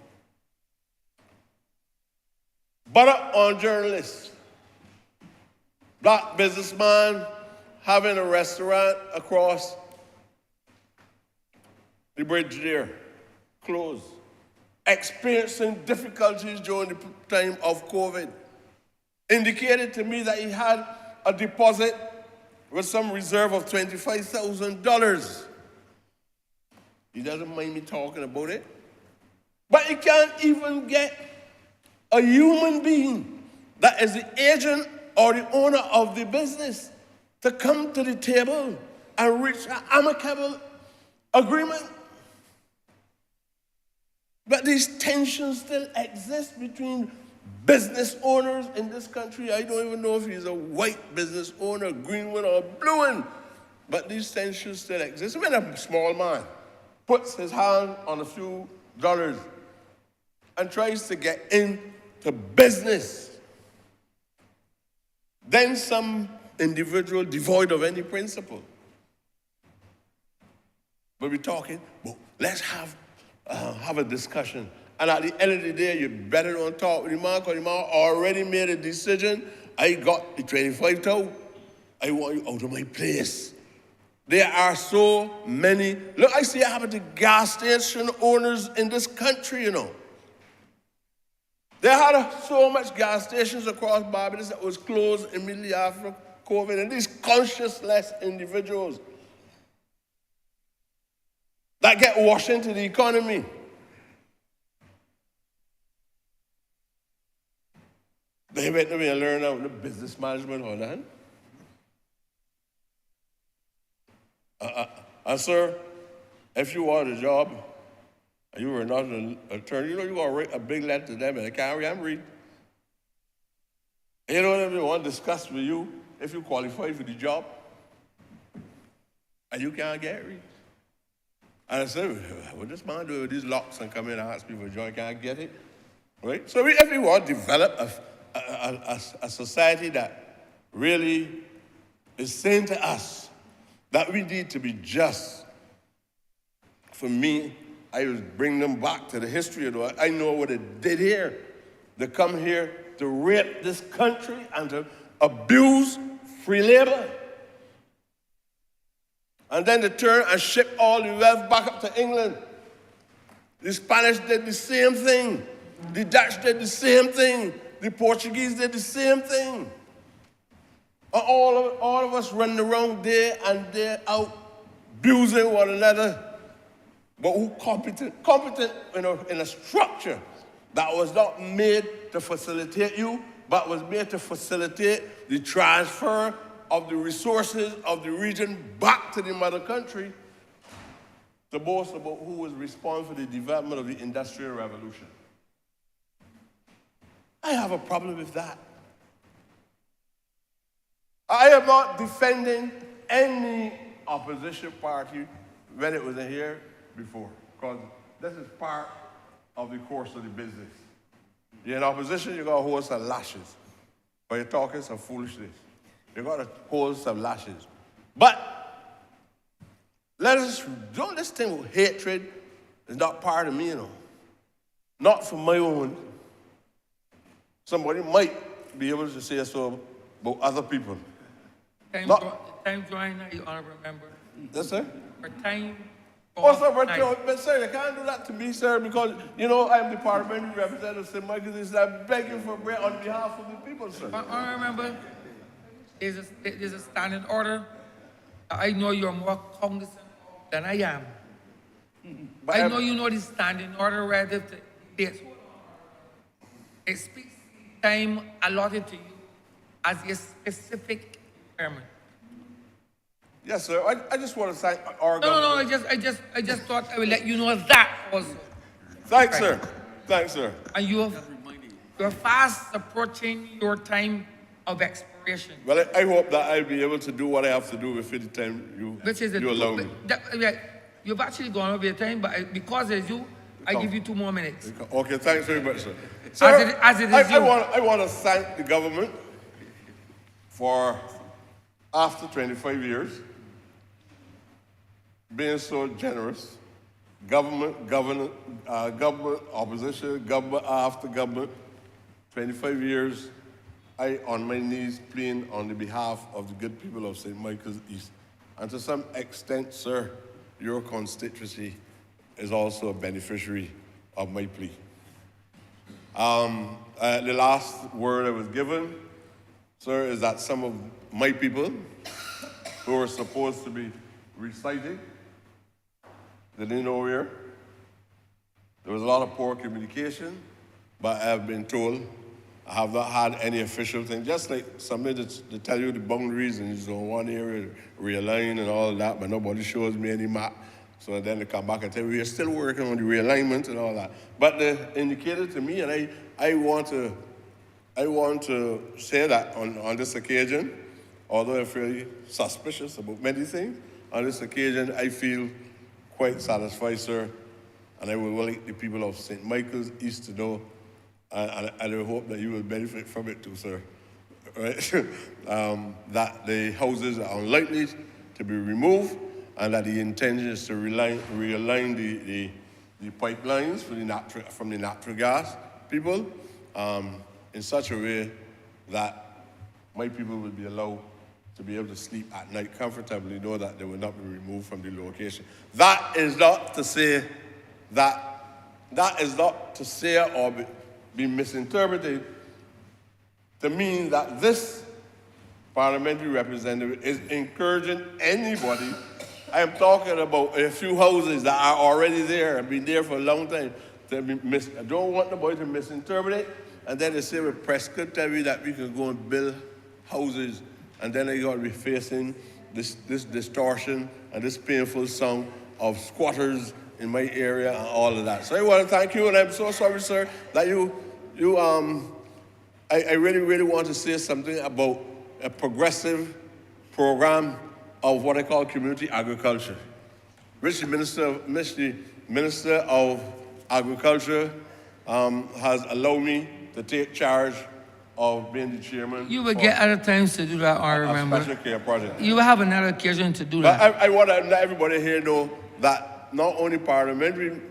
Butter on journalists. Black businessman having a restaurant across the bridge there, closed. Experiencing difficulties during the time of COVID. Indicated to me that he had a deposit with some reserve of $25,000. He doesn't mind me talking about it. But he can't even get a human being that is the agent or the owner of the business to come to the table and reach an amicable agreement. But these tensions still exist between business owners in this country. I don't even know if he's a white business owner, green one or blue one, but these tensions still exist. When a small man puts his hand on a few dollars and tries to get into business, then some individual devoid of any principle. But we're talking, well, let's have a discussion. And at the end of the day, you better don't talk with the man, because the man already made a decision. I got the 25,000. I want you out of my place. There are so many. Look, I see it happen to gas station owners in this country, you know. They had so much gas stations across Barbados that was closed immediately after COVID, and these conscienceless individuals that get washed into the economy. They went to me and learn out the business management on that. And sir, if you want a job, and you were not an attorney, you got to write a big letter to them, and they can't read and read. You know what they want to discuss with you if you qualify for the job, and you can't get read. And I said, what this man do with these locks and come in and ask me for a job, can't get it? Right? So if we want to develop a society that really is saying to us that we need to be just, for me, I was bringing them back to the history of the, I know what it did here. They come here to rape this country and to abuse free labor. And then they turn and ship all the wealth back up to England. The Spanish did the same thing. The Dutch did the same thing. The Portuguese did the same thing. And all of us running around day and day out, abusing one another. But who competent in a structure that was not made to facilitate you, but was made to facilitate the transfer of the resources of the region back to the mother country, to boast about who was responsible for the development of the Industrial Revolution. I have a problem with that. I am not defending any opposition party when it was in here before, because this is part of the course of the business. You're in opposition, you got to hold some lashes. But you're talking some foolishness. You got to hold some lashes. But let us, don't this thing with hatred is not part of me, you know. Not for my own. Somebody might be able to say so about other people. Time drawing now, you honourable member. Yes, sir? For time. Also, but sir, you can't do that to me, sir, because, you know, I'm the parliamentary representative of St. Michael's. I'm begging for bread on behalf of the people, sir. Honourable member, there's a standing order. I know you're more cognizant than I am. But I know you know the standing order relative to this. It speaks time allotted to you as a specific requirement. Yes, sir. I just want to thank our No, government. I just thought I would let you know that also. Thanks, sir. Thanks, sir. And you're fast approaching your time of expiration. Well, I hope that I'll be able to do what I have to do within the time you allow me. You've actually gone over your time, but because it's you, I give you 2 more minutes. Okay, thanks very much, sir. Sir, As it is you. I want to thank the government for, after 25 years, being so generous. Government, opposition, government after government. 25 years, I on my knees pleading on the behalf of the good people of St. Michael's East. And to some extent, sir, your constituency is also a beneficiary of my plea. The last word I was given, sir, is that some of my people who were supposed to be reciting, they didn't know where. There was a lot of poor communication, but I have been told I have not had any official thing, just like somebody to tell you the boundaries and so one area realign and all that, but nobody shows me any map. So then they come back and tell me, we're still working on the realignment and all that. But they indicated to me, and I want to say that on this occasion, although I'm fairly suspicious about many things, on this occasion I feel quite satisfied, sir, and I would like the people of St. Michael's East to know, and I hope that you will benefit from it too, sir, right? That the houses are unlikely to be removed, and that the intention is to realign the pipelines from the natural gas people in such a way that my people will be allowed to be able to sleep at night comfortably, know that they will not be removed from the location. That is not to say be misinterpreted to mean that this parliamentary representative is encouraging anybody. I am talking about a few houses that are already there and been there for a long time. I don't want nobody to misinterpret it. And then they say with Prescott tell me that we can go and build houses, and then they got to be facing this distortion and this painful sound of squatters in my area and all of that. So I want to thank you, and I'm so sorry, sir, that I really, really want to say something about a progressive program of what I call community agriculture, which the Minister of Agriculture has allowed me to take charge of being the chairman. You will get other times to do that, Honourable a Member. special care project. You will have another occasion to do But that. I want to let everybody here know that not only parliamentary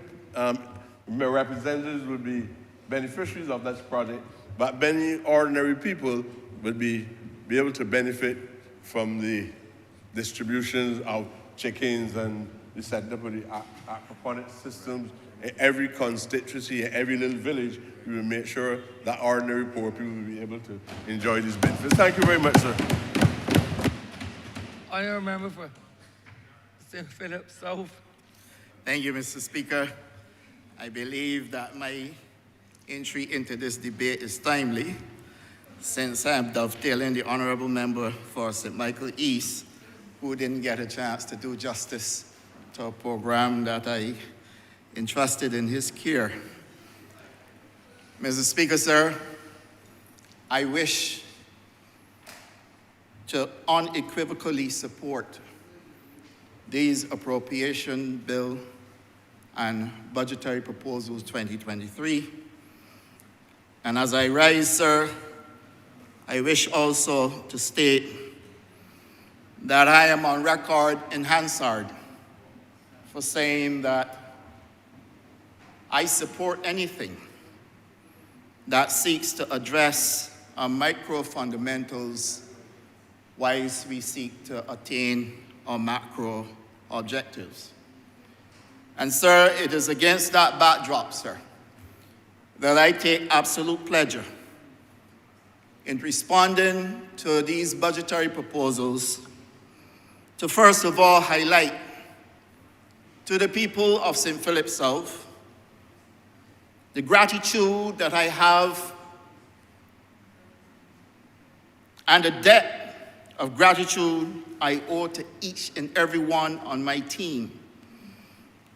representatives will be beneficiaries of this project, but many ordinary people will be able to benefit from the distributions of chickens and the setting up of the aquaponic systems in every constituency, in every little village. We will make sure that ordinary poor people will be able to enjoy these benefits. Thank you very much, sir. Honourable Member for St. Philip South. Thank you, Mr. Speaker. I believe that my entry into this debate is timely, since I am dovetailing the Honourable Member for St. Michael East, who didn't get a chance to do justice to a program that I entrusted in his care. Mr. Speaker, sir, I wish to unequivocally support these appropriation bill and budgetary proposals 2023. And as I rise, sir, I wish also to state that I am on record in Hansard for saying that I support anything that seeks to address our micro fundamentals whilst we seek to attain our macro objectives. And sir, it is against that backdrop, sir, that I take absolute pleasure in responding to these budgetary proposals to first of all highlight to the people of St. Philip South the gratitude that I have and the debt of gratitude I owe to each and every one on my team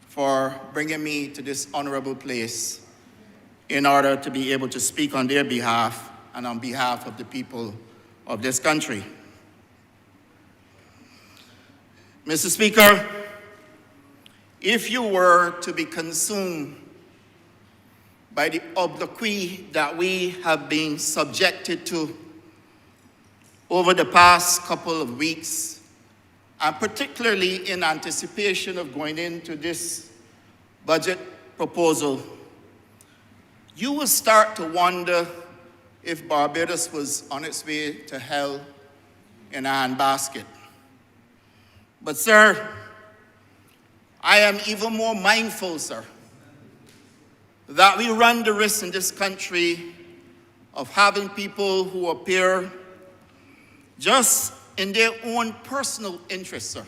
for bringing me to this honorable place in order to be able to speak on their behalf and on behalf of the people of this country. Mr. Speaker, if you were to be consumed by the obloquy that we have been subjected to over the past couple of weeks, and particularly in anticipation of going into this budget proposal, you will start to wonder if Barbados was on its way to hell in a handbasket. But sir, I am even more mindful, sir, that we run the risk in this country of having people who appear just in their own personal interest, sir,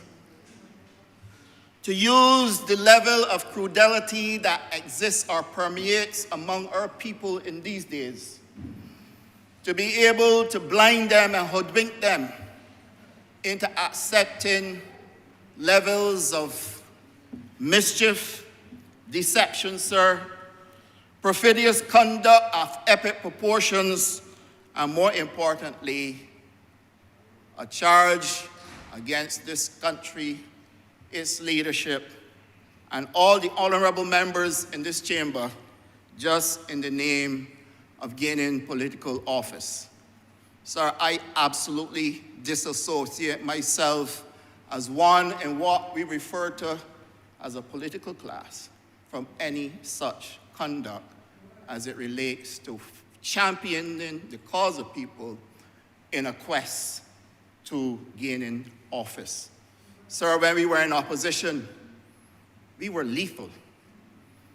to use the level of crudelty that exists or permeates among our people in these days, to be able to blind them and hoodwink them into accepting levels of mischief, deception, sir, perfidious conduct of epic proportions, and more importantly, a charge against this country, its leadership, and all the honorable members in this chamber, just in the name of gaining political office. Sir, I absolutely disassociate myself as one in what we refer to as a political class from any such conduct as it relates to championing the cause of people in a quest to gaining office. Sir, when we were in opposition, we were lethal.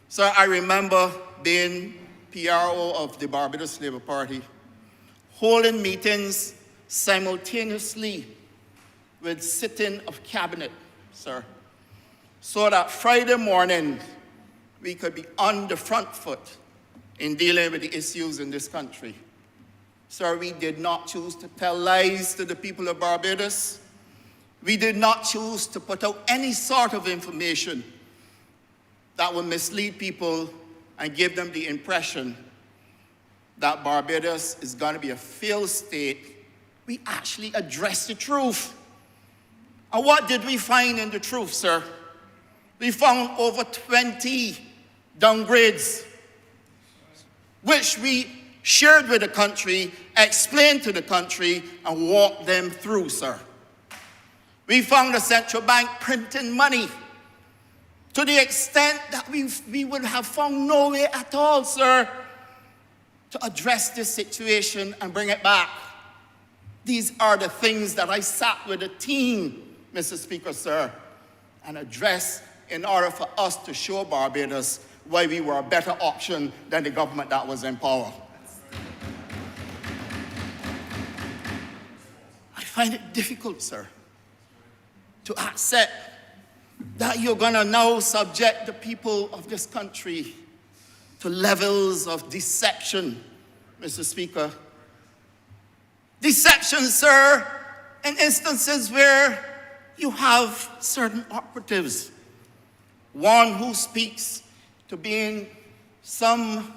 Sir, I remember being PRO of the Barbados Labour Party, holding meetings simultaneously with sitting of cabinet, sir, so that Friday morning we could be on the front foot in dealing with the issues in this country. Sir, we did not choose to tell lies to the people of Barbados. We did not choose to put out any sort of information that would mislead people and give them the impression that Barbados is going to be a failed state. We actually addressed the truth. And what did we find in the truth, sir? We found over 20 downgrades, which we shared with the country, explained to the country, and walked them through, sir. We found the central bank printing money to the extent that we would have found no way at all, sir, to address this situation and bring it back. These are the things that I sat with the team, Mr. Speaker, sir, and addressed in order for us to show Barbados why we were a better option than the government that was in power. I find it difficult, sir, to accept that you're going to now subject the people of this country to levels of deception, Mr. Speaker. Deception, sir, in instances where you have certain operatives. One who speaks to being some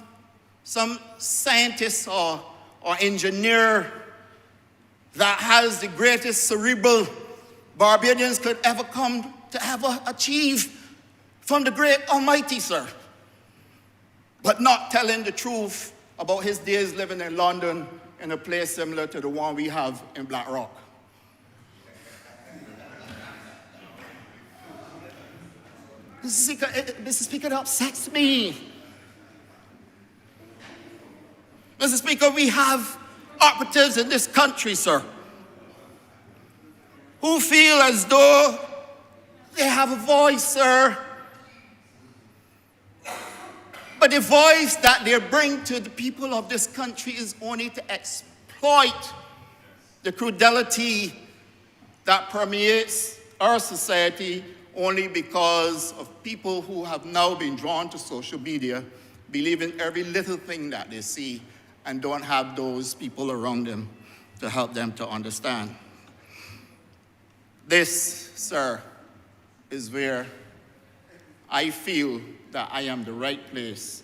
scientist or engineer that has the greatest cerebral Barbadians could ever come to ever achieve from the great Almighty, sir. But not telling the truth about his days living in London in a place similar to the one we have in Black Rock. Mr. Speaker, it upsets me. Mr. Speaker, we have operatives in this country, sir, who feel as though they have a voice, sir. But the voice that they bring to the people of this country is only to exploit the crudelty that permeates our society only because of people who have now been drawn to social media, believing every little thing that they see and don't have those people around them to help them to understand. This, sir, is where I feel that I am the right place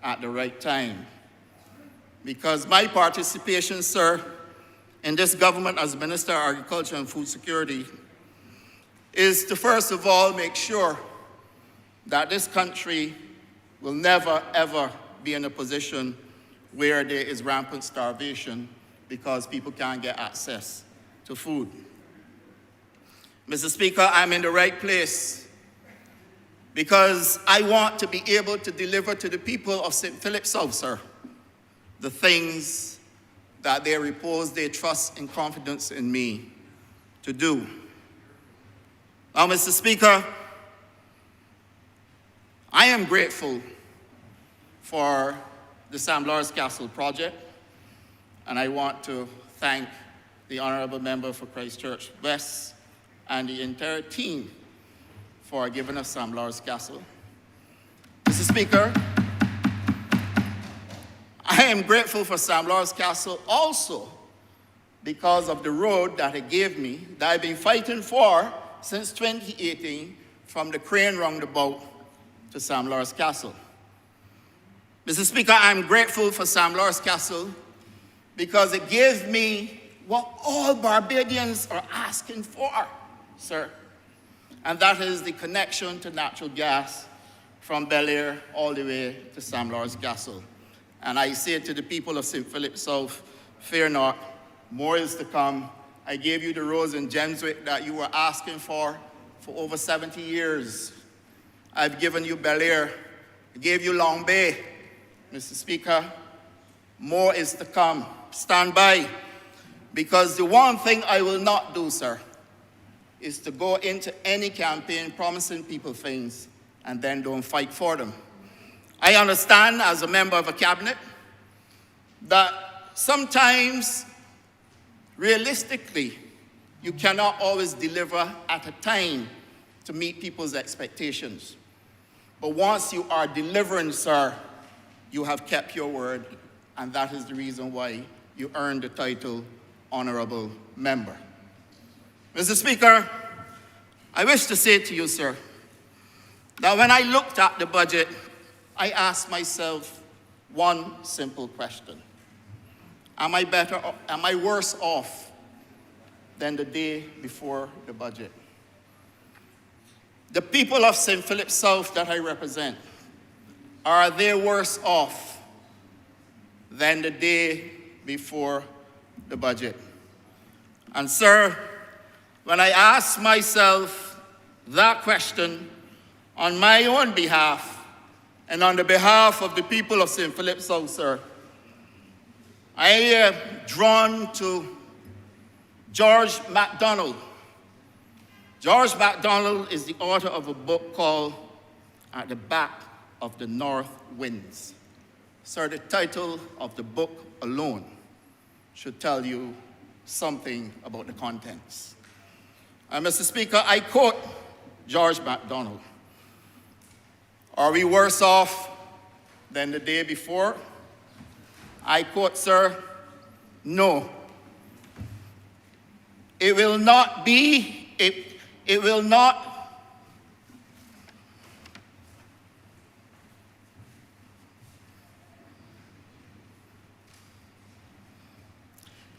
at the right time. Because my participation, sir, in this government as Minister of Agriculture and Food Security is to first of all make sure that this country will never, ever be in a position where there is rampant starvation because people can't get access to food. Mr. Speaker, I'm in the right place because I want to be able to deliver to the people of St. Philip South, sir, the things that they repose their trust and confidence in me to do. Now, Mr. Speaker, I am grateful for the Sam Lawrence Castle project, and I want to thank the Honourable Member for Christchurch West and the entire team for giving us Sam Lawrence Castle. Mr. Speaker, I am grateful for Sam Lawrence Castle also because of the road that it gave me, that I've been fighting for since 2018, from the Crane roundabout to Sam Lawrence Castle. Mr. Speaker, I'm grateful for Sam Lawrence Castle because it gave me what all Barbadians are asking for, sir, and that is the connection to natural gas from Bel Air all the way to Sam Lawrence Castle. And I say to the people of St. Philip South, fear not, more is to come. I gave you the roads in Gemswick that you were asking for over 70 years. I've given you Bel Air. I gave you Long Bay. Mr. Speaker, more is to come. Stand by. Because the one thing I will not do, sir, is to go into any campaign promising people things and then don't fight for them. I understand as a member of a cabinet that sometimes, realistically, you cannot always deliver at a time to meet people's expectations. But once you are delivering, sir, you have kept your word, and that is the reason why you earned the title Honourable Member. Mr. Speaker, I wish to say to you, sir, that when I looked at the budget, I asked myself one simple question. Am I worse off than the day before the budget? The people of St. Philip South that I represent, are they worse off than the day before the budget? And sir, when I ask myself that question on my own behalf and on the behalf of the people of St. Philip South, sir, I am drawn to George MacDonald. George MacDonald is the author of a book called At the Back of the North Winds. Sir, the title of the book alone should tell you something about the contents. And Mr. Speaker, I quote George MacDonald. Are we worse off than the day before? I quote, sir, no. It will not be, it will not,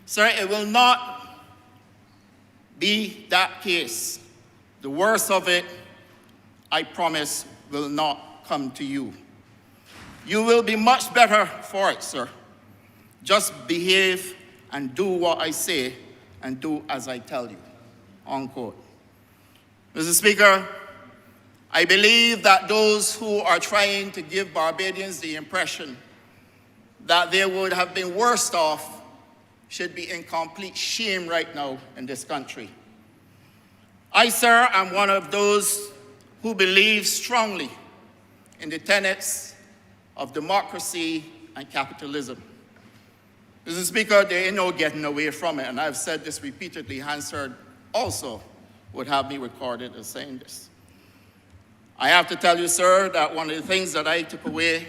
sir, it will not be that case. The worst of it, I promise, will not come to you. You will be much better for it, sir. Just behave and do what I say and do as I tell you, unquote. Mr. Speaker, I believe that those who are trying to give Barbadians the impression that they would have been worse off should be in complete shame right now in this country. I, sir, am one of those who believe strongly in the tenets of democracy and capitalism. Mr. Speaker, there ain't no getting away from it, and I've said this repeatedly. Hansard also would have me recorded as saying this. I have to tell you, sir, that one of the things that I took away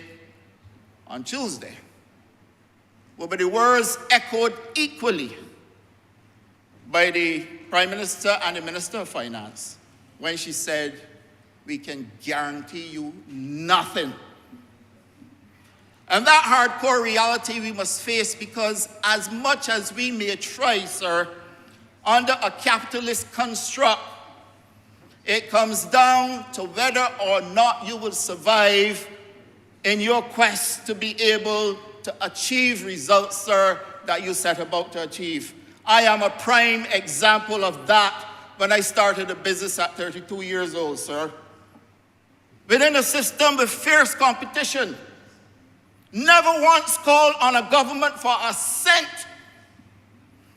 on Tuesday were the words echoed equally by the Prime Minister and the Minister of Finance when she said, we can guarantee you nothing. And that hardcore reality we must face, because as much as we may try, sir, under a capitalist construct, it comes down to whether or not you will survive in your quest to be able to achieve results, sir, that you set about to achieve. I am a prime example of that when I started a business at 32 years old, sir. Within a system with fierce competition, never once called on a government for a cent.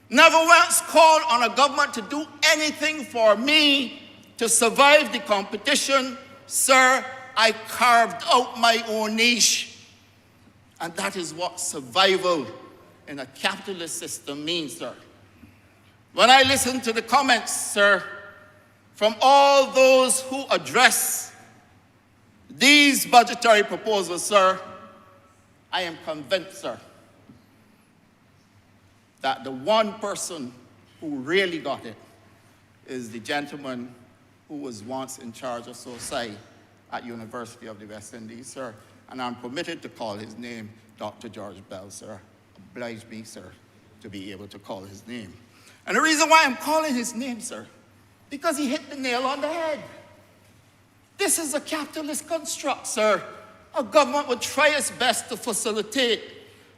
Never once called on a government to do anything for me to survive the competition. Sir, I carved out my own niche. And that is what survival in a capitalist system means, sir. When I listen to the comments, sir, from all those who address these budgetary proposals, sir, I am convinced, sir, that the one person who really got it is the gentleman who was once in charge of SOSI at University of the West Indies, sir. And I'm permitted to call his name Dr. George Bell, sir. Oblige me, sir, to be able to call his name. And the reason why I'm calling his name, sir, because he hit the nail on the head. This is a capitalist construct, sir. A government would try its best to facilitate.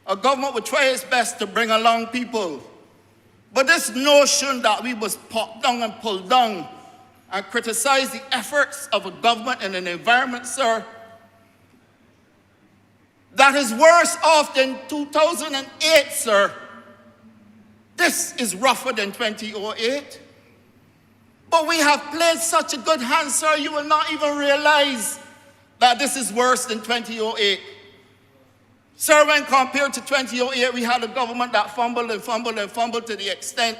A government would try its best to bring along people. But this notion that we must pop down and pull down and criticize the efforts of a government in an environment, sir, that is worse off than 2008, sir. This is rougher than 2008. But we have played such a good hand, sir, you will not even realize that this is worse than 2008. Sir, when compared to 2008, we had a government that fumbled and fumbled and fumbled to the extent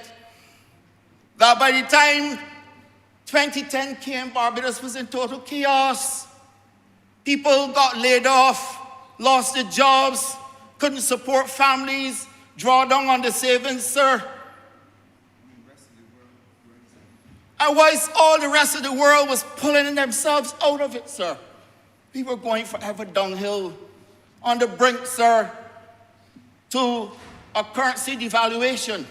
that by the time 2010 came, Barbados was in total chaos. People got laid off, lost their jobs, couldn't support families, draw down on the savings, sir. And whilst all the rest of the world was pulling themselves out of it, sir, we were going forever downhill, on the brink, sir, to a currency devaluation.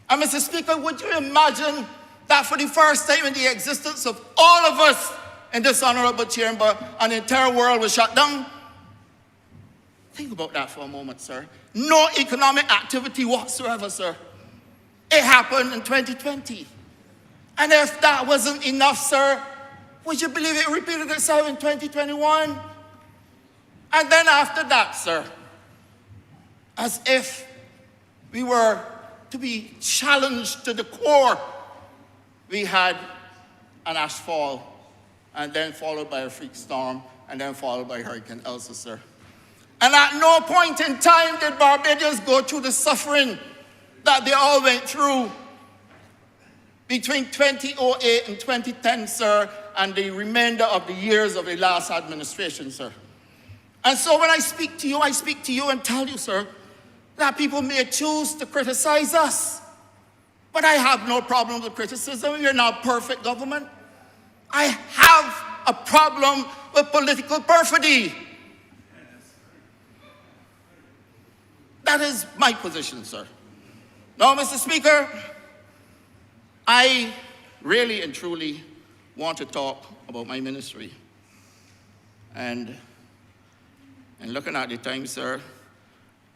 And Mr. Speaker, would you imagine that for the first time in the existence of all of us in this honorable chamber, an entire world was shut down? Think about that for a moment, sir. No economic activity whatsoever, sir. It happened in 2020. And if that wasn't enough, sir, would you believe it repeated itself in 2021? And then after that, sir, as if we were to be challenged to the core, we had an ash fall, and then followed by a freak storm, and then followed by Hurricane Elsa, sir. And at no point in time did Barbadians go through the suffering that they all went through between 2008 and 2010, sir, and the remainder of the years of the last administration, sir. And so when I speak to you and tell you, sir, that people may choose to criticize us. But I have no problem with criticism. We are not perfect government. I have a problem with political perfidy. That is my position, sir. Now, Mr. Speaker, I really and truly want to talk about my ministry. And looking at the time, sir,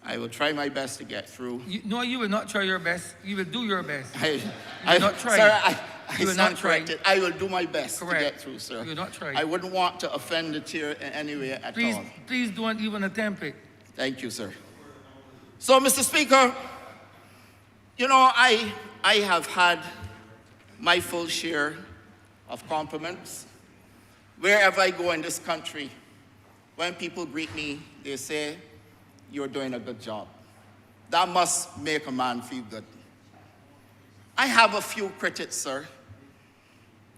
I will try my best to get through. No, you will not try your best. You will do your best. I will not try. Sir, You will not try. corrected. I will do my best Correct. to get through, sir. You will not try. I wouldn't want to offend the chair in any way at all. Please don't even attempt it. Thank you, sir. So, Mr. Speaker, you know, I have had my full share of compliments. Wherever I go in this country, when people greet me, they say, "You're doing a good job." That must make a man feel good. I have a few critics, sir.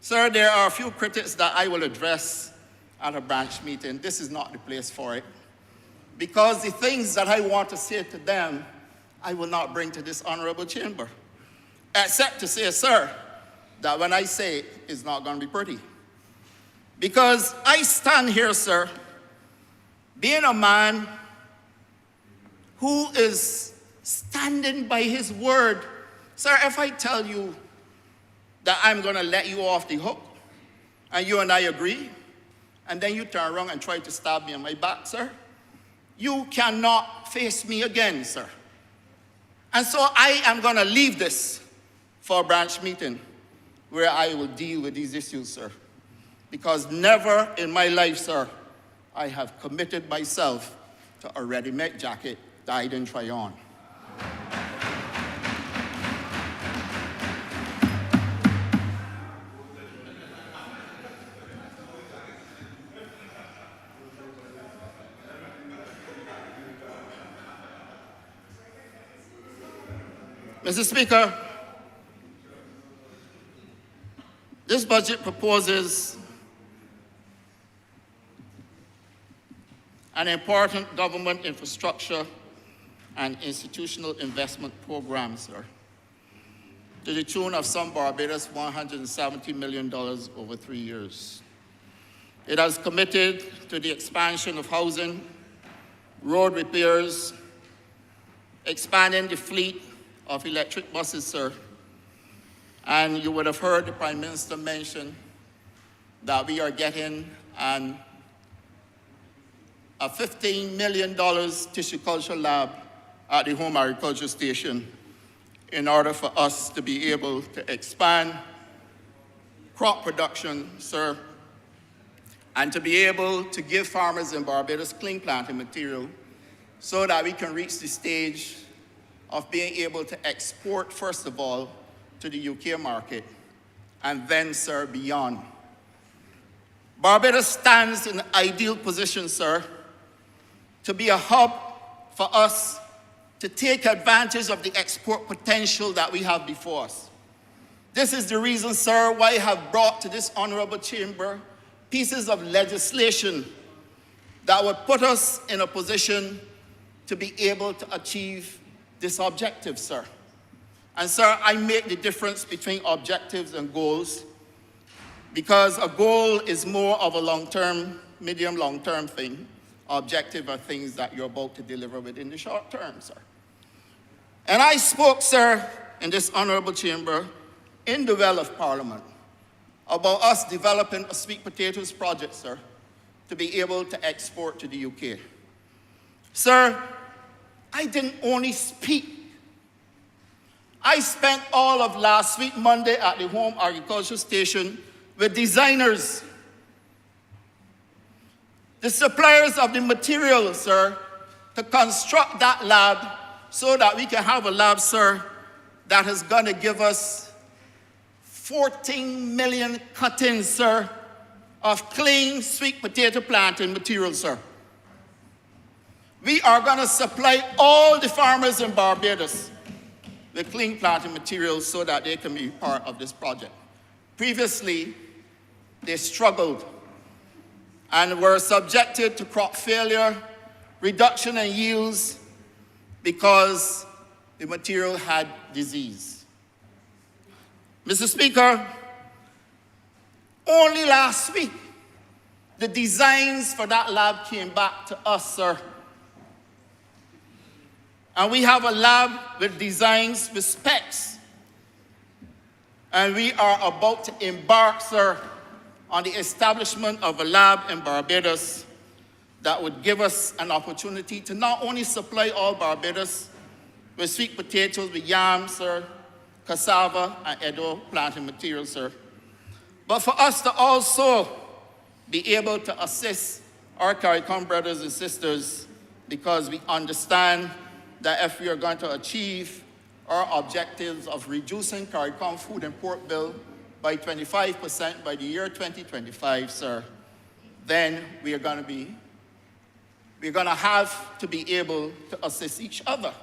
Sir, there are a few critics that I will address at a branch meeting. This is not the place for it. Because the things that I want to say to them, I will not bring to this honorable chamber. Except to say, sir, that when I say it, it's not going to be pretty. Because I stand here, sir, being a man who is standing by his word. Sir, if I tell you that I'm going to let you off the hook, and you and I agree, and then you turn around and try to stab me in my back, sir, you cannot face me again, sir. And so I am going to leave this for a branch meeting where I will deal with these issues, sir. Because never in my life, sir, I have committed myself to a ready-made jacket that I didn't try on. Mr. Speaker, this budget proposes an important government infrastructure and institutional investment program, sir, to the tune of some Barbados $170 million over 3 years. It has committed to the expansion of housing, road repairs, expanding the fleet of electric buses, sir. And you would have heard the Prime Minister mention that we are getting a $15 million tissue culture lab at the Home Agriculture Station in order for us to be able to expand crop production, sir, and to be able to give farmers in Barbados clean planting material so that we can reach the stage of being able to export, first of all, to the UK market, and then, sir, beyond. Barbados stands in an ideal position, sir, to be a hub for us to take advantage of the export potential that we have before us. This is the reason, sir, why I have brought to this honorable chamber pieces of legislation that would put us in a position to be able to achieve this objective, sir. And sir, I make the difference between objectives and goals because a goal is more of a long-term, medium long-term thing. Objective are things that you're about to deliver within the short term, sir. And I spoke, sir, in this honorable chamber, in the well of Parliament, about us developing a sweet potatoes project, sir, to be able to export to the UK. Sir, I didn't only speak. I spent all of last week, Monday, at the Home Agricultural Station with designers, the suppliers of the materials, sir, to construct that lab so that we can have a lab, sir, that is going to give us 14 million cuttings, sir, of clean sweet potato planting material, sir. We are going to supply all the farmers in Barbados with clean planting materials so that they can be part of this project. Previously, they struggled and were subjected to crop failure, reduction in yields, because the material had disease. Mr. Speaker, only last week, the designs for that lab came back to us, sir. And we have a lab with designs, with specs. And we are about to embark, sir, on the establishment of a lab in Barbados that would give us an opportunity to not only supply all Barbados with sweet potatoes, with yams, sir, cassava, and Edo planting materials, sir, but for us to also be able to assist our CARICOM brothers and sisters, because we understand that if we are going to achieve our objectives of reducing CARICOM food import bill by 25% by the year 2025, sir, then we're going to have to be able to assist each other.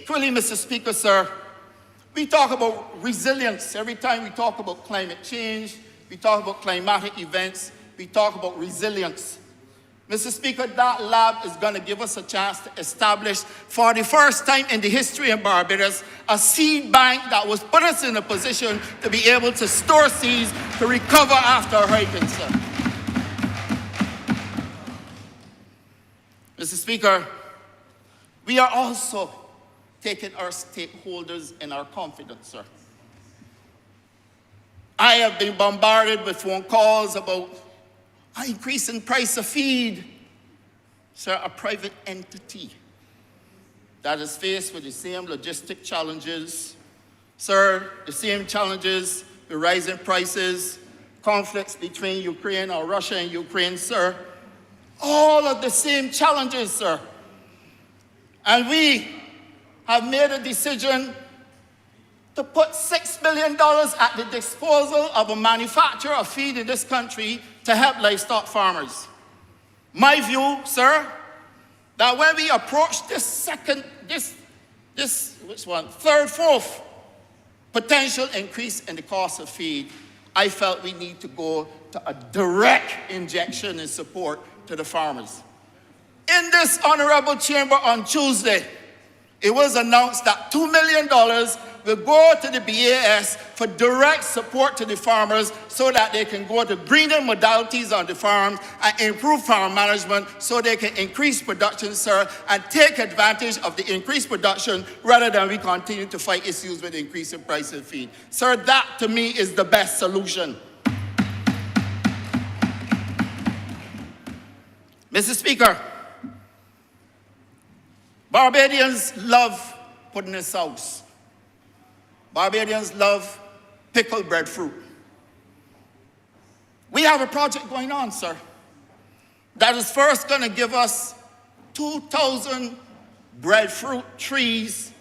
Equally, Mr. Speaker, sir, we talk about resilience. Every time we talk about climate change, we talk about climatic events, we talk about resilience. Mr. Speaker, that lab is going to give us a chance to establish, for the first time in the history of Barbados, a seed bank that will put us in a position to be able to store seeds to recover after a hurricane, sir. Mr. Speaker, we are also taking our stakeholders in our confidence, sir. I have been bombarded with phone calls about an increase in price of feed. Sir, a private entity that is faced with the same logistic challenges. Sir, the same challenges, the rising prices, conflicts between Ukraine or Russia and Ukraine, sir. All of the same challenges, sir. And we have made a decision to put $6 billion at the disposal of a manufacturer of feed in this country to help livestock farmers. My view, sir, that when we approach third, fourth potential increase in the cost of feed, I felt we need to go to a direct injection in support to the farmers. In this honorable chamber on Tuesday, it was announced that $2 million will go to the BAS for direct support to the farmers so that they can go to greener modalities on the farms and improve farm management so they can increase production, sir, and take advantage of the increased production rather than we continue to fight issues with increasing price of feed. Sir, that to me is the best solution. Mr. Speaker, Barbadians love pudding in sauce. Barbadians love pickled breadfruit. We have a project going on, sir, that is first going to give us 2,000 breadfruit trees,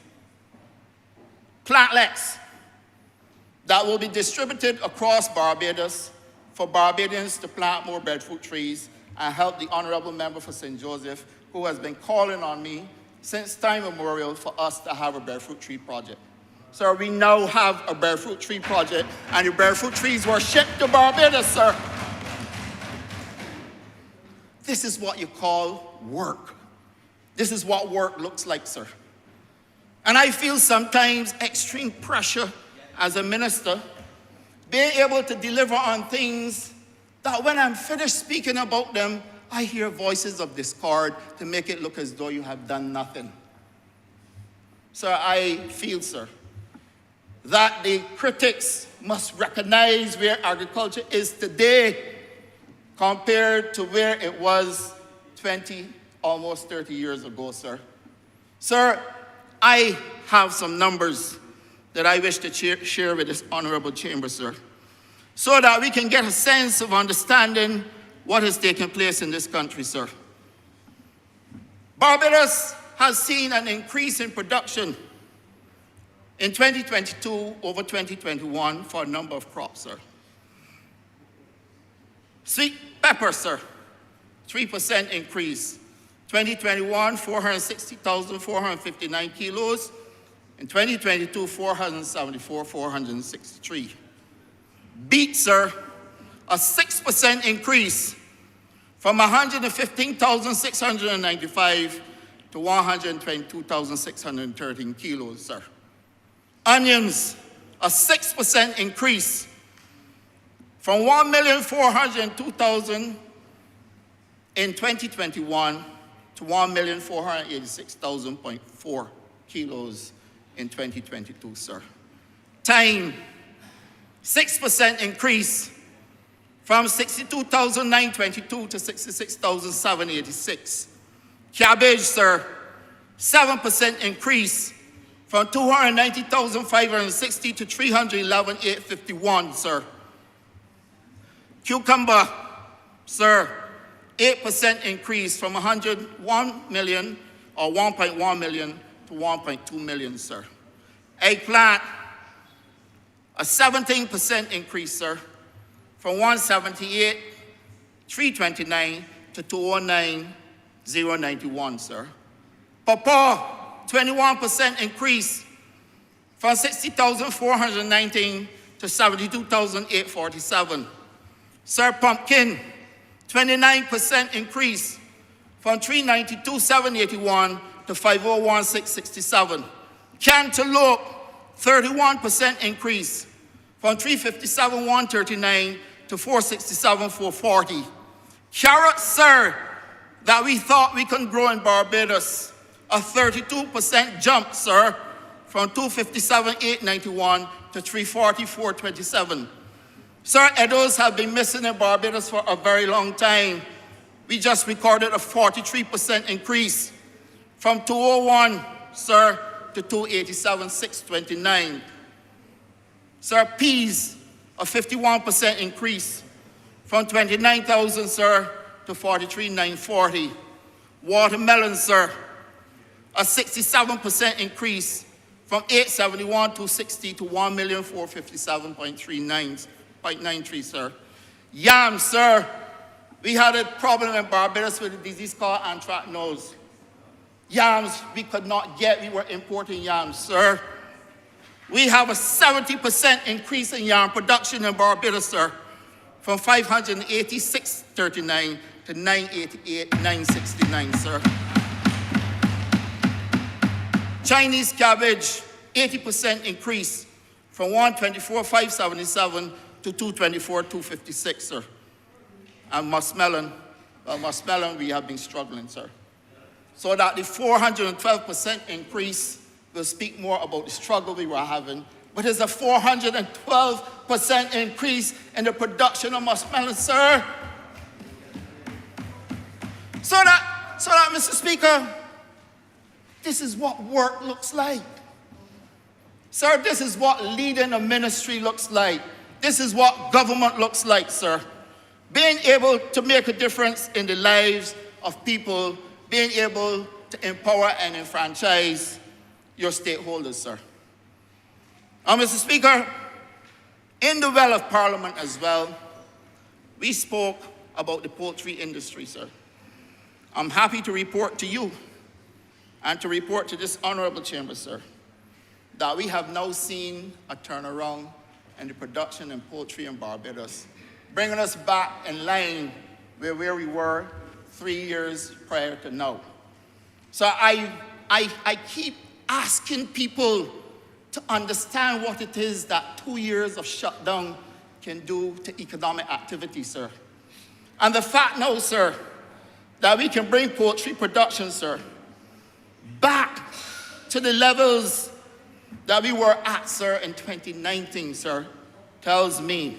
plantlets, that will be distributed across Barbados for Barbadians to plant more breadfruit trees and help the Honourable Member for St. Joseph, who has been calling on me since time immemorial for us to have a breadfruit tree project. Sir, we now have a breadfruit tree project, and the breadfruit trees were shipped to Barbados, sir. This is what you call work. This is what work looks like, sir. And I feel sometimes extreme pressure as a minister, being able to deliver on things that when I'm finished speaking about them, I hear voices of discord to make it look as though you have done nothing. Sir, I feel, sir, that the critics must recognize where agriculture is today compared to where it was 20, almost 30 years ago, sir. Sir, I have some numbers that I wish to share with this honorable chamber, sir, so that we can get a sense of understanding what is taking place in this country, sir. Barbados has seen an increase in production in 2022 over 2021 for a number of crops, sir. Sweet pepper, sir, 3% increase. 2021, 460,459 kilos. In 2022, 463. Beet, sir, a 6% increase from 115,695 to 122,613 kilos, sir. Onions, a 6% increase from 1,402,000 in 2021 to 1,486,000.4 kilos in 2022, sir. Thyme, 6% increase from 62,922 to 66,786. Cabbage, sir, 7% increase from 290,560 to 311,851, sir. Cucumber, sir, 8% increase from 101 million or 1.1 million to 1.2 million, sir. Eggplant, a 17% increase, sir, from 178, 329 to 209,091, sir. Pawpaw, 21% increase from 60,419 to 72,847. Sir, pumpkin, 29% increase from 392,781 to 501,667. Cantaloupe, 31% increase from 357,139 to 467,440. Carrots, sir, that we thought we couldn't grow in Barbados, a 32% jump, sir, from 257,891 to 340,427. Sir, Edos have been missing in Barbados for a very long time. We just recorded a 43% increase from 201, sir, to 287,629. Sir, peas, a 51% increase from 29,000, sir, to 43,940. Watermelon, sir, a 67% increase from 871 to 60 to 1,457,393, sir. Yams, sir, we had a problem in Barbados with a disease called anthracnose. Yams we could not get, we were importing yams, sir. We have a 70% increase in yam production in Barbados, sir, from 586,39 to 988,969, sir. Chinese cabbage, 80% increase from 124,577 to 224,256, sir. And muskmelon, we have been struggling, sir. So that the 412% increase will speak more about the struggle we were having, but it's a 412% increase in the production of muskmelon, sir. So that, Mr. Speaker, this is what work looks like. Sir, this is what leading a ministry looks like. This is what government looks like, sir. Being able to make a difference in the lives of people, being able to empower and enfranchise your stakeholders, sir. Mr. Speaker, in the well of Parliament as well, we spoke about the poultry industry, sir. I'm happy to report to you and to report to this honorable chamber, sir, that we have now seen a turnaround in the production in poultry in Barbados, bringing us back in line with where we were 3 years prior to now. So I keep asking people to understand what it is that 2 years of shutdown can do to economic activity, sir. And the fact now, sir, that we can bring poultry production, sir, back to the levels that we were at, sir, in 2019, sir, tells me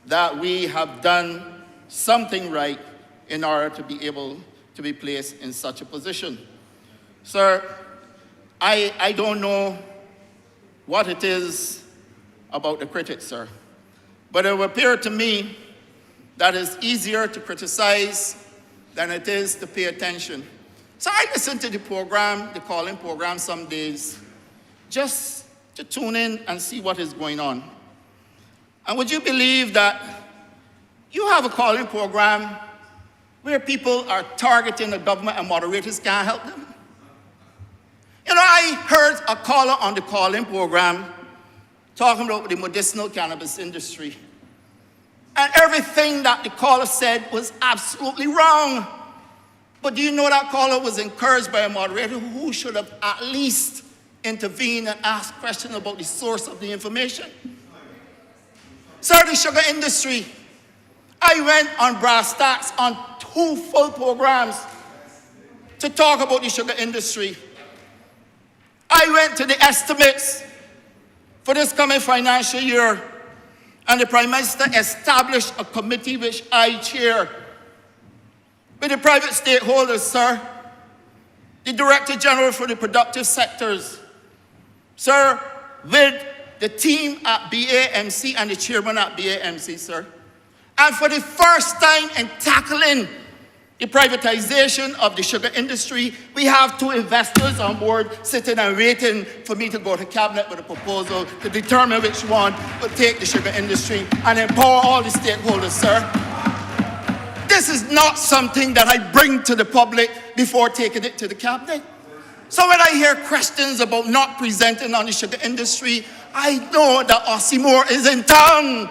that we have done something right in order to be able to be placed in such a position. Sir, I don't know what it is about the critics, sir, but it would appear to me that it's easier to criticize than it is to pay attention. So I listen to the program, the call-in program some days, just to tune in and see what is going on. And would you believe that you have a call-in program where people are targeting the government and moderators can't help them? You know, I heard a caller on the call-in program talking about the medicinal cannabis industry. And everything that the caller said was absolutely wrong. But do you know that caller was encouraged by a moderator who should have at least intervened and asked questions about the source of the information? Sir, the sugar industry. I went on brass tacks on 2 full programs to talk about the sugar industry. I went to the estimates for this coming financial year, and the Prime Minister established a committee which I chair with the private stakeholders, sir, the Director General for the productive sectors, sir, with the team at BAMC and the chairman at BAMC, sir. And for the first time in tackling the privatization of the sugar industry, we have 2 investors on board sitting and waiting for me to go to cabinet with a proposal to determine which one will take the sugar industry and empower all the stakeholders, sir. This is not something that I bring to the public before taking it to the cabinet. So when I hear questions about not presenting on the sugar industry, I know that Ossie Moore is in town.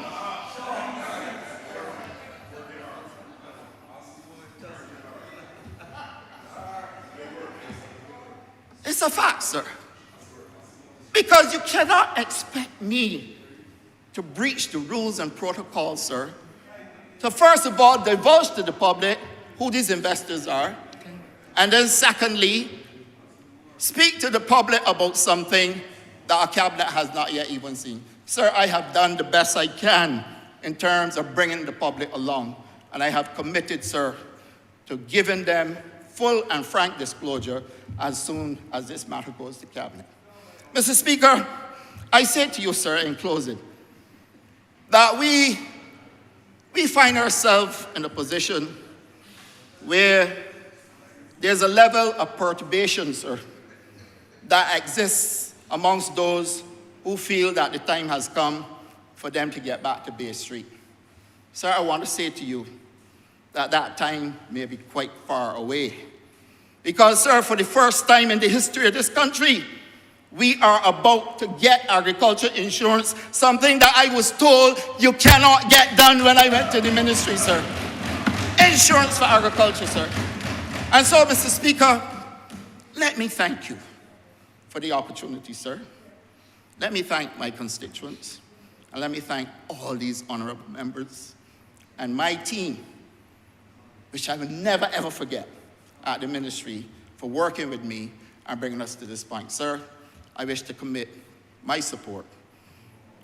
It's a fact, sir. Because you cannot expect me to breach the rules and protocols, sir. So first of all, divulge to the public who these investors are. And then secondly, speak to the public about something that our cabinet has not yet even seen. Sir, I have done the best I can in terms of bringing the public along. And I have committed, sir, to giving them full and frank disclosure as soon as this matter goes to cabinet. Mr. Speaker, I say to you, sir, in closing, that we find ourselves in a position where there's a level of perturbation, sir, that exists amongst those who feel that the time has come for them to get back to Bay Street. Sir, I want to say to you that that time may be quite far away. Because, sir, for the first time in the history of this country, we are about to get agriculture insurance, something that I was told you cannot get done when I went to the ministry, sir. Insurance for agriculture, sir. And so, Mr. Speaker, let me thank you for the opportunity, sir. Let me thank my constituents, and let me thank all these honorable members and my team, which I will never ever forget, at the ministry for working with me and bringing us to this point. Sir, I wish to commit my support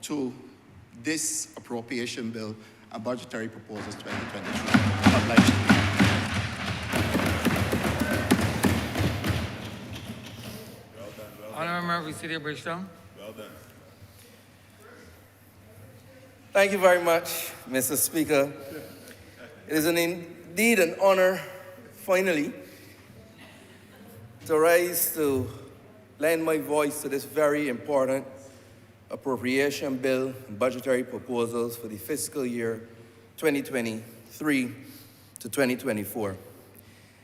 to this appropriation bill and budgetary proposals 2023. I'm obliged to you. Honourable Member for City of Bridgetown. Well done. Thank you very much, Mr. Speaker. It is indeed an honor, finally, to rise to lend my voice to this very important appropriation bill and budgetary proposals for the fiscal year 2023 to 2024.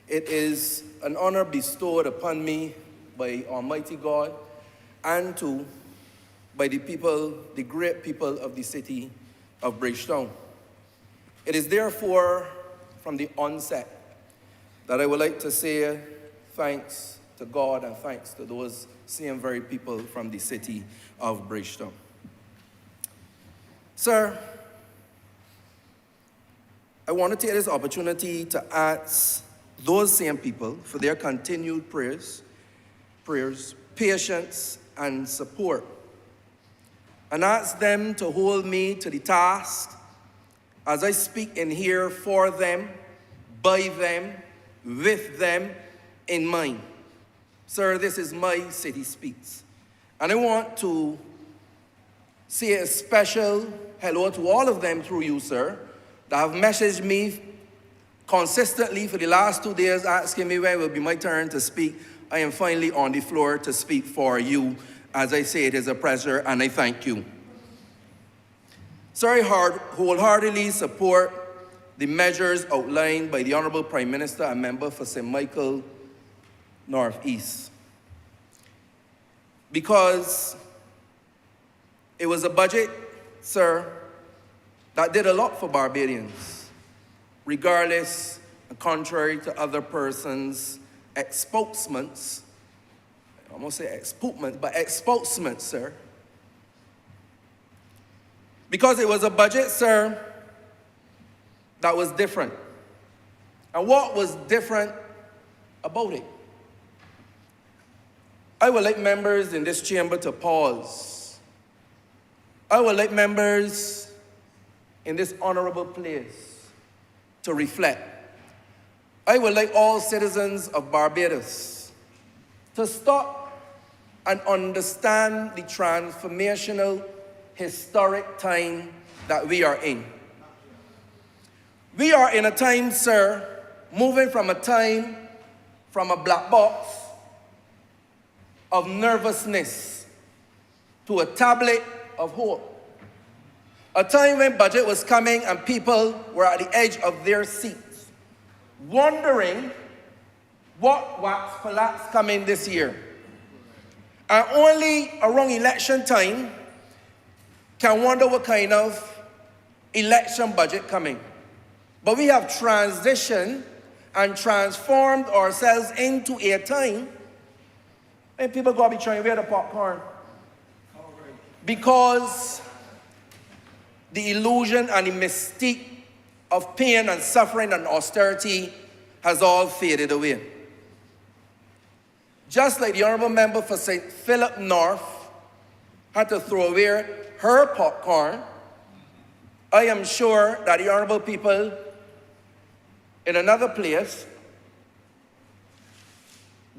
It is an honor bestowed upon me by Almighty God and by the people, the great people of the city of Bridgetown. It is therefore from the onset that I would like to say thanks to God and thanks to those same very people from the city of Bridgetown. Sir, I want to take this opportunity to ask those same people for their continued prayers, patience, and support, and ask them to hold me to the task as I speak in here for them, by them, with them in mind. Sir, this is my City Speaks. And I want to say a special hello to all of them through you, sir, that have messaged me consistently for the last 2 days asking me when will be my turn to speak. I am finally on the floor to speak for you. As I say, it is a pleasure and I thank you. Sir, I wholeheartedly support the measures outlined by the Honourable Prime Minister and member for St. Michael Northeast. Because it was a budget, sir, that did a lot for Barbadians, regardless and contrary to other persons' expousements. I almost say expoupment, but expousements, sir. Because it was a budget, sir, that was different. And what was different about it? I would like members in this chamber to pause. I would like members in this honorable place to reflect. I would like all citizens of Barbados to stop and understand the transformational, historic time that we are in. We are in a time, sir, moving from a time from a black box of nervousness to a tablet of hope. A time when budget was coming and people were at the edge of their seats, wondering what wax collapse coming this year. And only around election time can wonder what kind of election budget coming. But we have transitioned and transformed ourselves into a time when people gotta be trying to wear the popcorn. Because the illusion and the mystique of pain and suffering and austerity has all faded away. Just like the Honourable Member for St. Philip North had to throw away her popcorn, I am sure that the Honourable people in another place,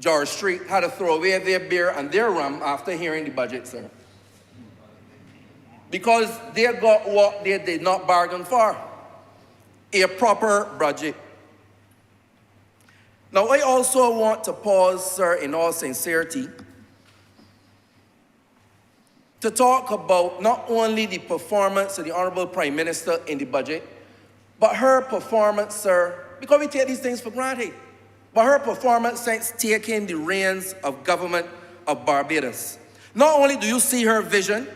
George Street, had to throw away their beer and their rum after hearing the budget, sir. Because they got what they did not bargain for, a proper budget. Now, I also want to pause, sir, in all sincerity, to talk about not only the performance of the Honourable Prime Minister in the budget, but her performance, sir, because we take these things for granted, but her performance since taking the reins of government of Barbados. Not only do you see her vision,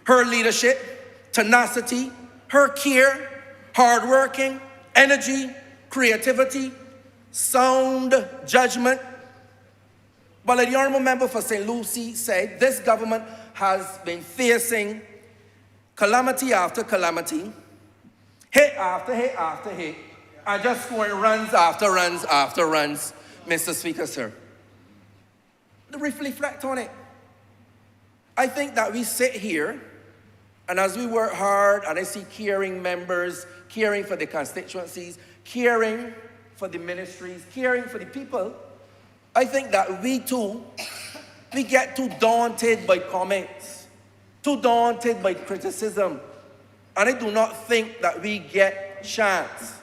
her leadership, tenacity, her care, hardworking, energy, creativity, sound judgment, but like the Honourable Member for St. Lucie said, this government has been facing calamity after calamity, hit after hit after hit, and just scoring runs after runs after runs, Mr. Speaker, sir. Reflect on it. I think that we sit here, and as we work hard, and I see caring members, caring for the constituencies, caring for the ministries, caring for the people, I think that we too, we get too daunted by comments, too daunted by criticism, and I do not think that we get chance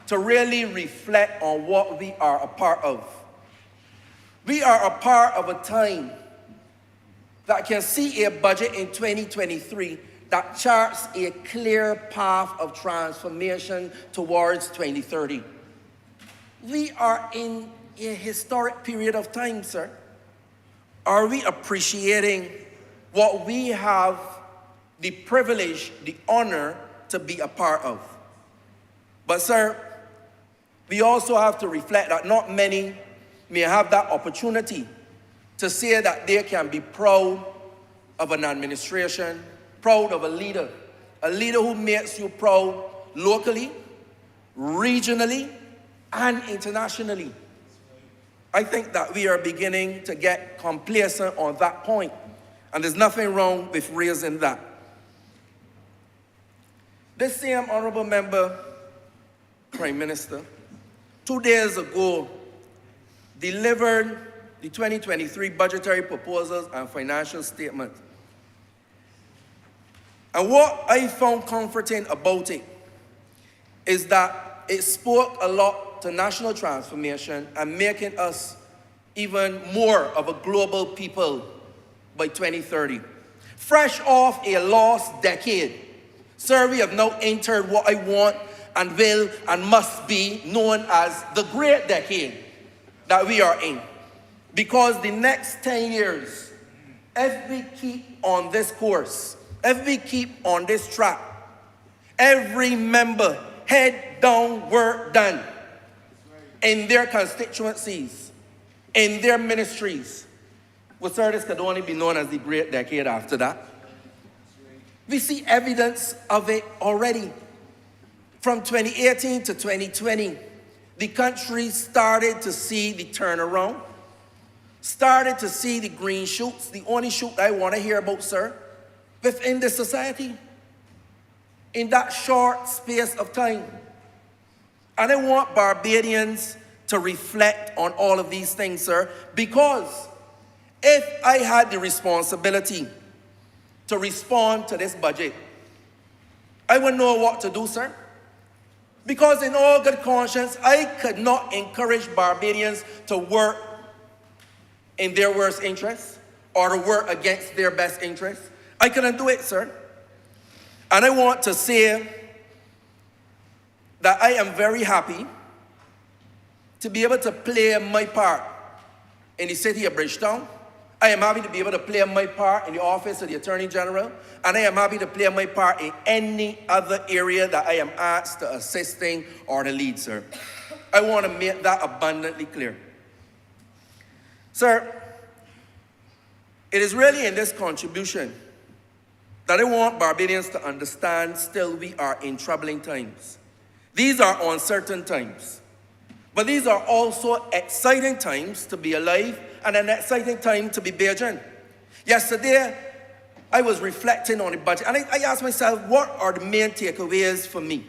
to really reflect on what we are a part of. We are a part of a time that can see a budget in 2023 that charts a clear path of transformation towards 2030. We are in a historic period of time, sir. Are we appreciating what we have the privilege, the honor to be a part of? But sir, we also have to reflect that not many may have that opportunity to say that they can be proud of an administration, proud of a leader who makes you proud locally, regionally, and internationally. I think that we are beginning to get complacent on that point, and there's nothing wrong with raising that. This same honorable member, Prime Minister, 2 days ago, delivered the 2023 budgetary proposals and financial statement. And what I found comforting about it is that it spoke a lot to national transformation and making us even more of a global people by 2030. Fresh off a lost decade, sir, we have now entered what I want and will and must be known as the great decade that we are in. Because the next 10 years, if we keep on this course, if we keep on this track, every member head down, work done in their constituencies, in their ministries. Well, sir, this could only be known as the great decade after that. We see evidence of it already. From 2018 to 2020, the country started to see the turnaround, started to see the green shoots, the only shoot I want to hear about, sir, within the society, in that short space of time. And I want Barbadians to reflect on all of these things, sir, because if I had the responsibility to respond to this budget, I would know what to do, sir. Because in all good conscience, I could not encourage Barbadians to work in their worst interests or to work against their best interests. I couldn't do it, sir. And I want to say that I am very happy to be able to play my part in the city of Bridgetown. I am happy to be able to play my part in the office of the Attorney General, and I am happy to play my part in any other area that I am asked to assisting or to lead, sir. I want to make that abundantly clear. Sir, it is really in this contribution that I want Barbadians to understand still we are in troubling times. These are uncertain times, but these are also exciting times to be alive and an exciting time to be Bajan. Yesterday, I was reflecting on the budget, and I asked myself, what are the main takeaways for me?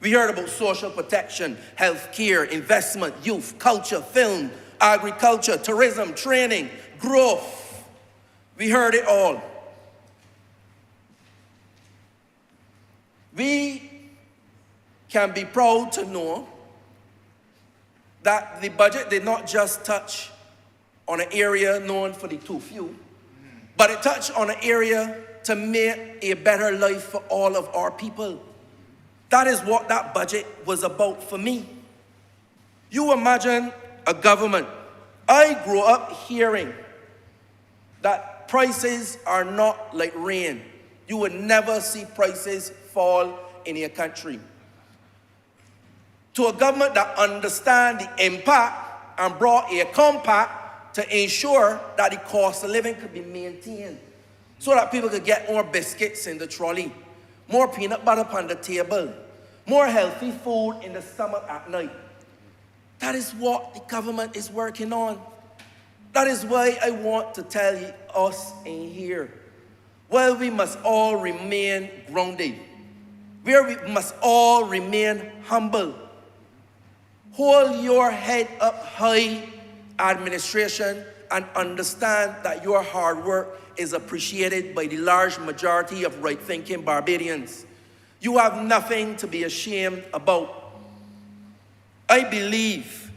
We heard about social protection, health care, investment, youth, culture, film, agriculture, tourism, training, growth. We heard it all. We can be proud to know that the budget did not just touch on an area known for the too few, but it touched on an area to make a better life for all of our people. That is what that budget was about for me. You imagine a government. I grew up hearing that prices are not like rain. You would never see prices fall in your country. To a government that understands the impact and brought a compact to ensure that the cost of living could be maintained so that people could get more biscuits in the trolley, more peanut butter on the table, more healthy food in the stomach at night. That is what the government is working on. That is why I want to tell you, us in here, well, we must all remain grounded, where we must all remain humble. Hold your head up high, administration, and understand that your hard work is appreciated by the large majority of right-thinking Barbadians. You have nothing to be ashamed about. I believe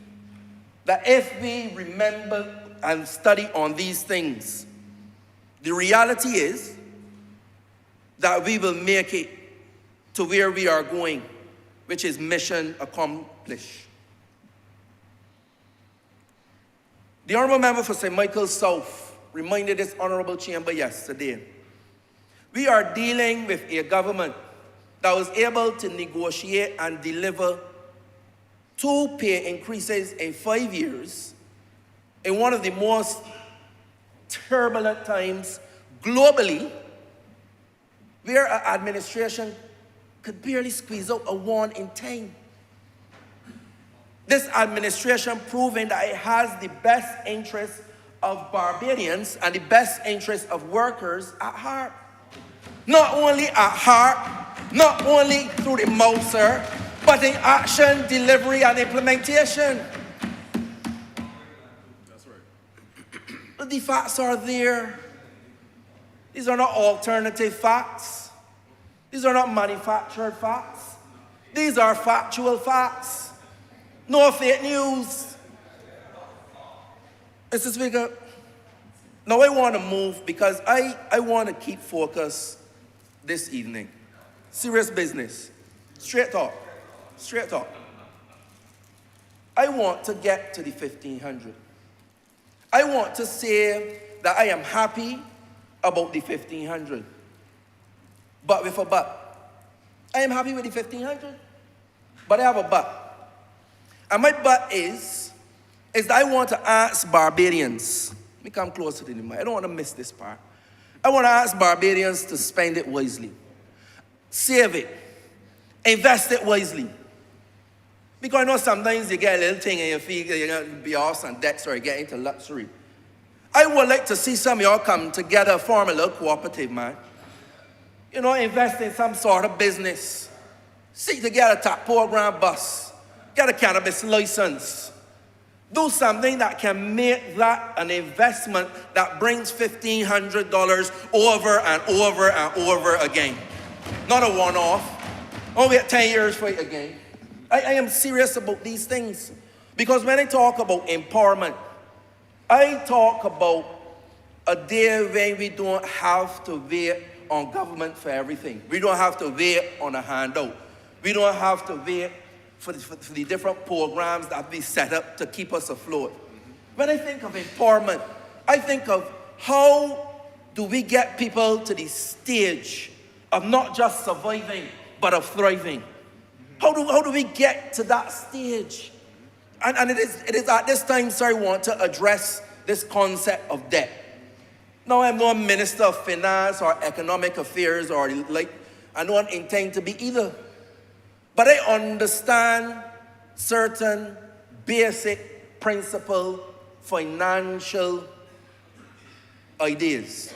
that if we remember and study on these things, the reality is that we will make it to where we are going, which is mission accomplished. The Honourable Member for St. Michael's South reminded this Honourable Chamber yesterday, we are dealing with a government that was able to negotiate and deliver 2 pay increases in 5 years in one of the most turbulent times globally, where an administration could barely squeeze out a 1 in 10. This administration proving that it has the best interests of Barbadians and the best interests of workers at heart. Not only at heart, not only through the mouth, sir, but in action, delivery, and implementation. That's right. But the facts are there. These are not alternative facts. These are not manufactured facts. These are factual facts. No fake news. Mr. Speaker, now I want to move because I want to keep focus this evening. Serious business. Straight talk. Straight talk. I want to get to the 1500. I want to say that I am happy about the 1500. But with a but. I am happy with the 1500, but I have a but. And my but is that I want to ask Barbadians, let me come closer to the mic, I don't want to miss this part. I want to ask Barbadians to spend it wisely. Save it. Invest it wisely. Because I know sometimes you get a little thing and you feel you're going to be off on debts or you get into luxury. I would like to see some of y'all come together, form a little cooperative, man. You know, invest in some sort of business. Seek to get a top program bus. Get a cannabis license. Do something that can make that an investment that brings $1,500 over and over and over again. Not a one-off. Don't wait 10 years for it again. I am serious about these things. Because when I talk about empowerment, I talk about a day when we don't have to wait on government for everything. We don't have to wait on a handout. We don't have to wait for the different programs that we set up to keep us afloat. When I think of empowerment, I think of how do we get people to the stage of not just surviving, but of thriving. How do we get to that stage? And it is at this time, sir, I want to address this concept of debt. Now, I'm not a minister of finance or economic affairs or like, I don't intend to be either. But I understand certain basic principle financial ideas.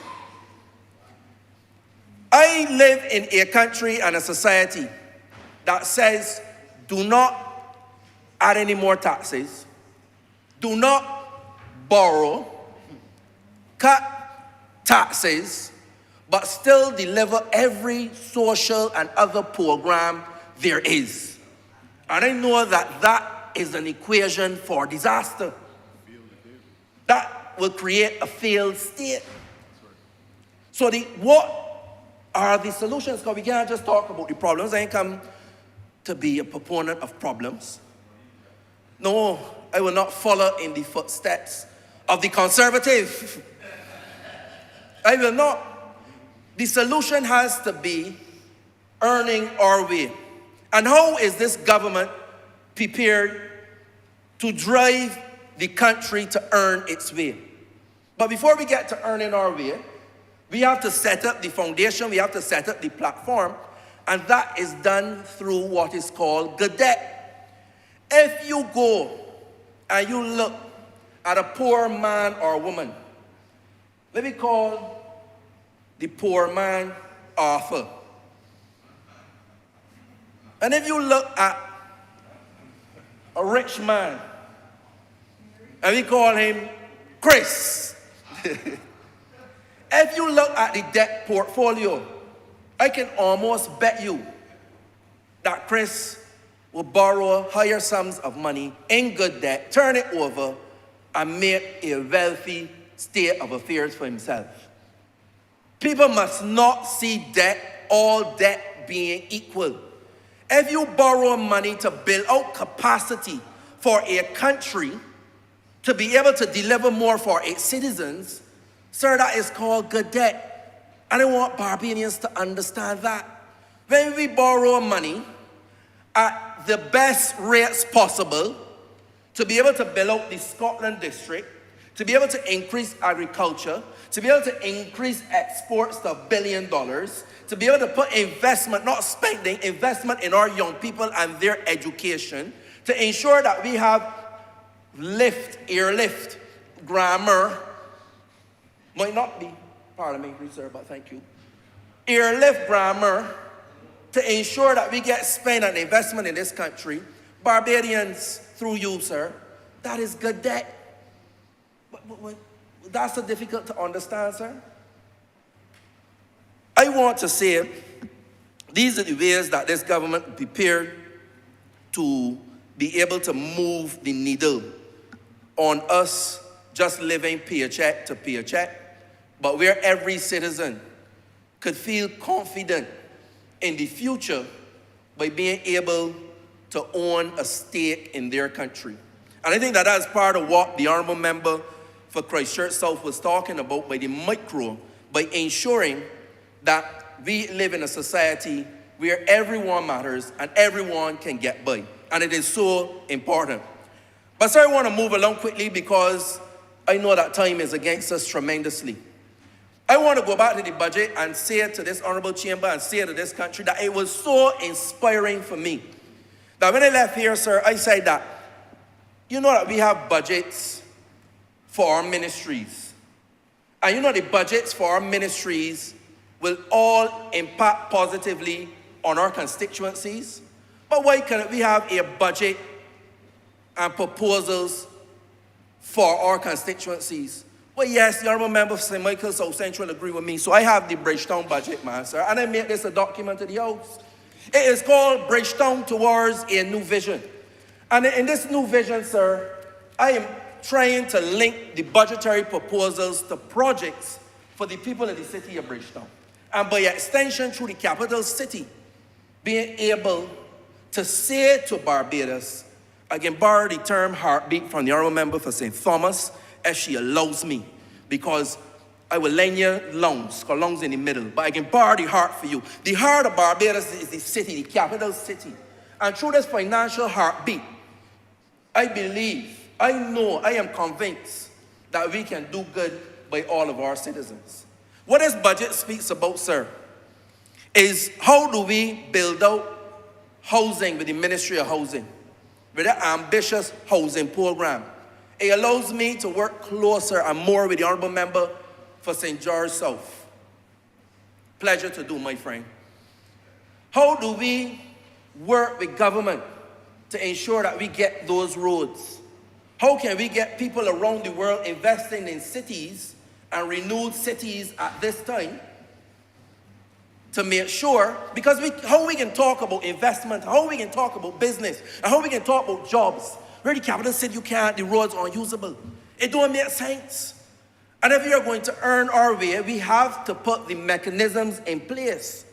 I live in a country and a society that says, do not add any more taxes, do not borrow, cut taxes, but still deliver every social and other program there is. And I know that that is an equation for disaster. That will create a failed state. So what are the solutions? Because we can't just talk about the problems. I ain't come to be a proponent of problems. No, I will not follow in the footsteps of the conservative. I will not. The solution has to be earning our way. And how is this government prepared to drive the country to earn its way? But before we get to earning our way, we have to set up the foundation, we have to set up the platform, and that is done through what is called good debt. If you go and you look at a poor man or woman, let me call the poor man Arthur. And if you look at a rich man, and we call him Chris. If you look at the debt portfolio, I can almost bet you that Chris will borrow higher sums of money in good debt, turn it over, and make a wealthy state of affairs for himself. People must not see debt all debt being equal. If you borrow money to build out capacity for a country to be able to deliver more for its citizens, sir, that is called good debt. And I want Barbadians to understand that. When we borrow money at the best rates possible to be able to build out the Scotland district, to be able to increase agriculture, to be able to increase exports to $1 billion, to be able to put investment, not spending, investment in our young people and their education, to ensure that we have airlift, grammar, might not be parliamentary, sir, but thank you. Airlift grammar, to ensure that we get spend and investment in this country. Barbadians, through you, sir, that is good debt. But that's so difficult to understand, sir. I want to say, these are the ways that this government prepared to be able to move the needle on us just living paycheck to paycheck, but where every citizen could feel confident in the future by being able to own a stake in their country. And I think that that's part of what the Honourable Member for Christchurch South was talking about by the micro, by ensuring that we live in a society where everyone matters and everyone can get by. And it is so important. But sir, I want to move along quickly because I know that time is against us tremendously. I want to go back to the budget and say to this honorable chamber and say to this country that it was so inspiring for me. That when I left here, sir, I said that, you know that we have budgets for our ministries. And you know the budgets for our ministries will all impact positively on our constituencies. But why can't we have a budget and proposals for our constituencies? Well, yes, the Honourable Member for St. Michael South Central agree with me. So I have the Bridgetown budget, man, sir. And I made this a document to the House. It is called Bridgetown Towards a New Vision. And in this new vision, sir, I am trying to link the budgetary proposals to projects for the people of the city of Bridgetown. And by extension, through the capital city, being able to say to Barbados, I can borrow the term heartbeat from the Honourable Member for St. Thomas, if she allows me, because I will lend you lungs, because lungs in the middle, but I can borrow the heart for you. The heart of Barbados is the city, the capital city. And through this financial heartbeat, I believe, I know, I am convinced that we can do good by all of our citizens. What this budget speaks about, sir, is how do we build out housing with the Ministry of Housing, with an ambitious housing program. It allows me to work closer and more with the Honourable Member for St. George South. Pleasure to do, my friend. How do we work with government to ensure that we get those roads? How can we get people around the world investing in cities and renewed cities at this time to make sure, because how we can talk about investment, how we can talk about business, and how we can talk about jobs, where the capital city you can't, the roads are unusable. It don't make sense. And if we are going to earn our way, we have to put the mechanisms in place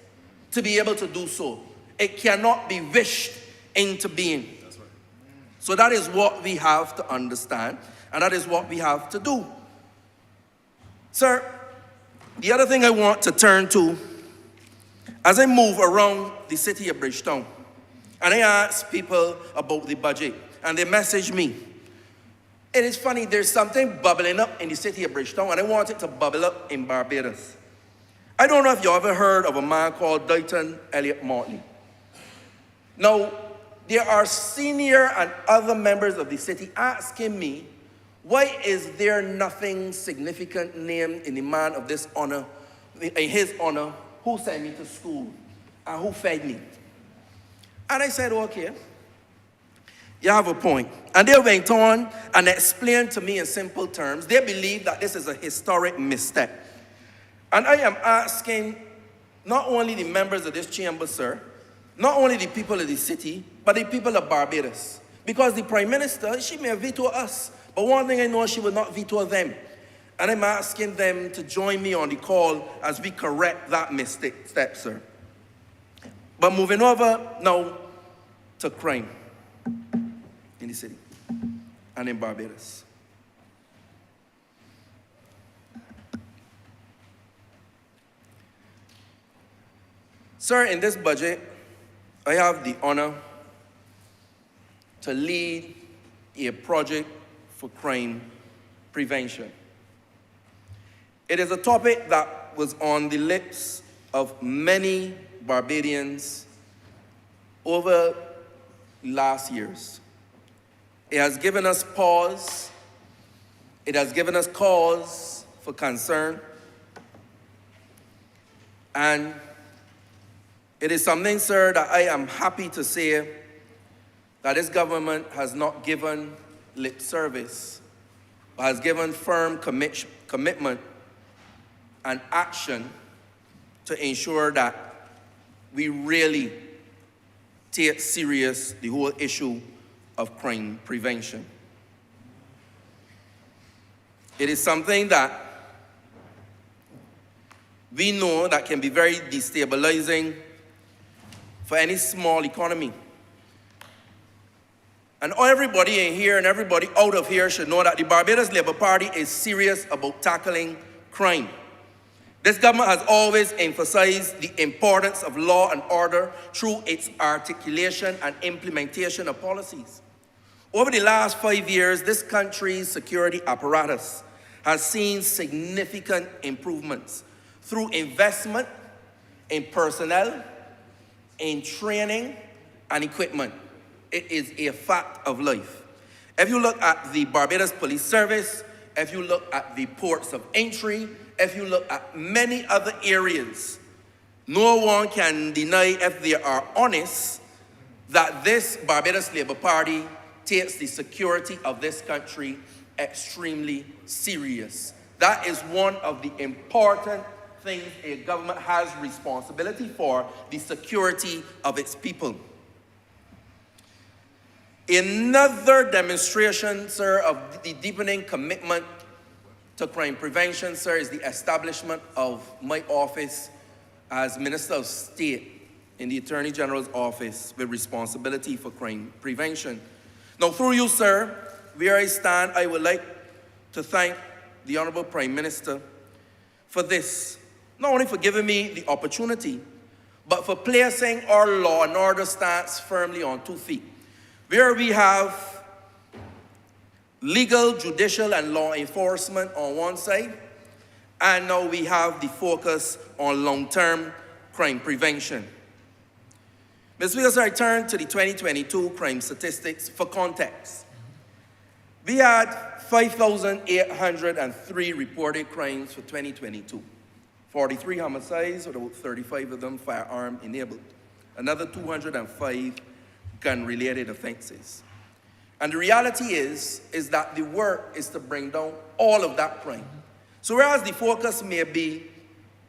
to be able to do so. It cannot be wished into being. That's right. So that is what we have to understand, and that is what we have to do. Sir, the other thing I want to turn to, as I move around the city of Bridgetown, and I ask people about the budget, and they message me. It is funny, there's something bubbling up in the city of Bridgetown, and I want it to bubble up in Barbados. I don't know if you ever heard of a man called Dayton Elliott Motley. Now, there are senior and other members of the city asking me, why is there nothing significant named in the man of this honor, in his honor, who sent me to school and who fed me? And I said, okay, you have a point. And they went on and explained to me in simple terms, they believe that this is a historic misstep. And I am asking not only the members of this chamber, sir, not only the people of the city, but the people of Barbados. Because the Prime Minister, she may veto us, but one thing I know, she will not veto them. And I'm asking them to join me on the call as we correct that mistake, sir. But moving over now to crime in the city and in Barbados. Sir, in this budget, I have the honor to lead a project for crime prevention. It is a topic that was on the lips of many Barbadians over last years. It has given us pause. It has given us cause for concern. And it is something, sir, that I am happy to say that this government has not given lip service, but has given firm commitment and action to ensure that we really take serious the whole issue of crime prevention. It is something that we know that can be very destabilizing for any small economy. And everybody in here and everybody out of here should know that the Barbados Labour Party is serious about tackling crime. This government has always emphasized the importance of law and order through its articulation and implementation of policies. Over the last 5 years, this country's security apparatus has seen significant improvements through investment in personnel, in training, and equipment. It is a fact of life. If you look at the Barbados Police Service, if you look at the ports of entry, if you look at many other areas, no one can deny, if they are honest, that this Barbados Labour Party takes the security of this country extremely serious. That is one of the important things a government has responsibility for, the security of its people. Another demonstration, sir, of the deepening commitment to crime prevention, sir, is the establishment of my office as Minister of State in the Attorney General's office with responsibility for crime prevention. Now, through you, sir, where I stand, I would like to thank the Honourable Prime Minister for this, not only for giving me the opportunity, but for placing our law and order stance firmly on 2 feet. Where we have legal, judicial, and law enforcement on one side, and now we have the focus on long-term crime prevention. Mr. Speaker, sir, I turn to the 2022 crime statistics for context. We had 5,803 reported crimes for 2022. 43 homicides, with about 35 of them firearm enabled. Another 205 gun-related offenses. And the reality is that the work is to bring down all of that crime. So whereas the focus may be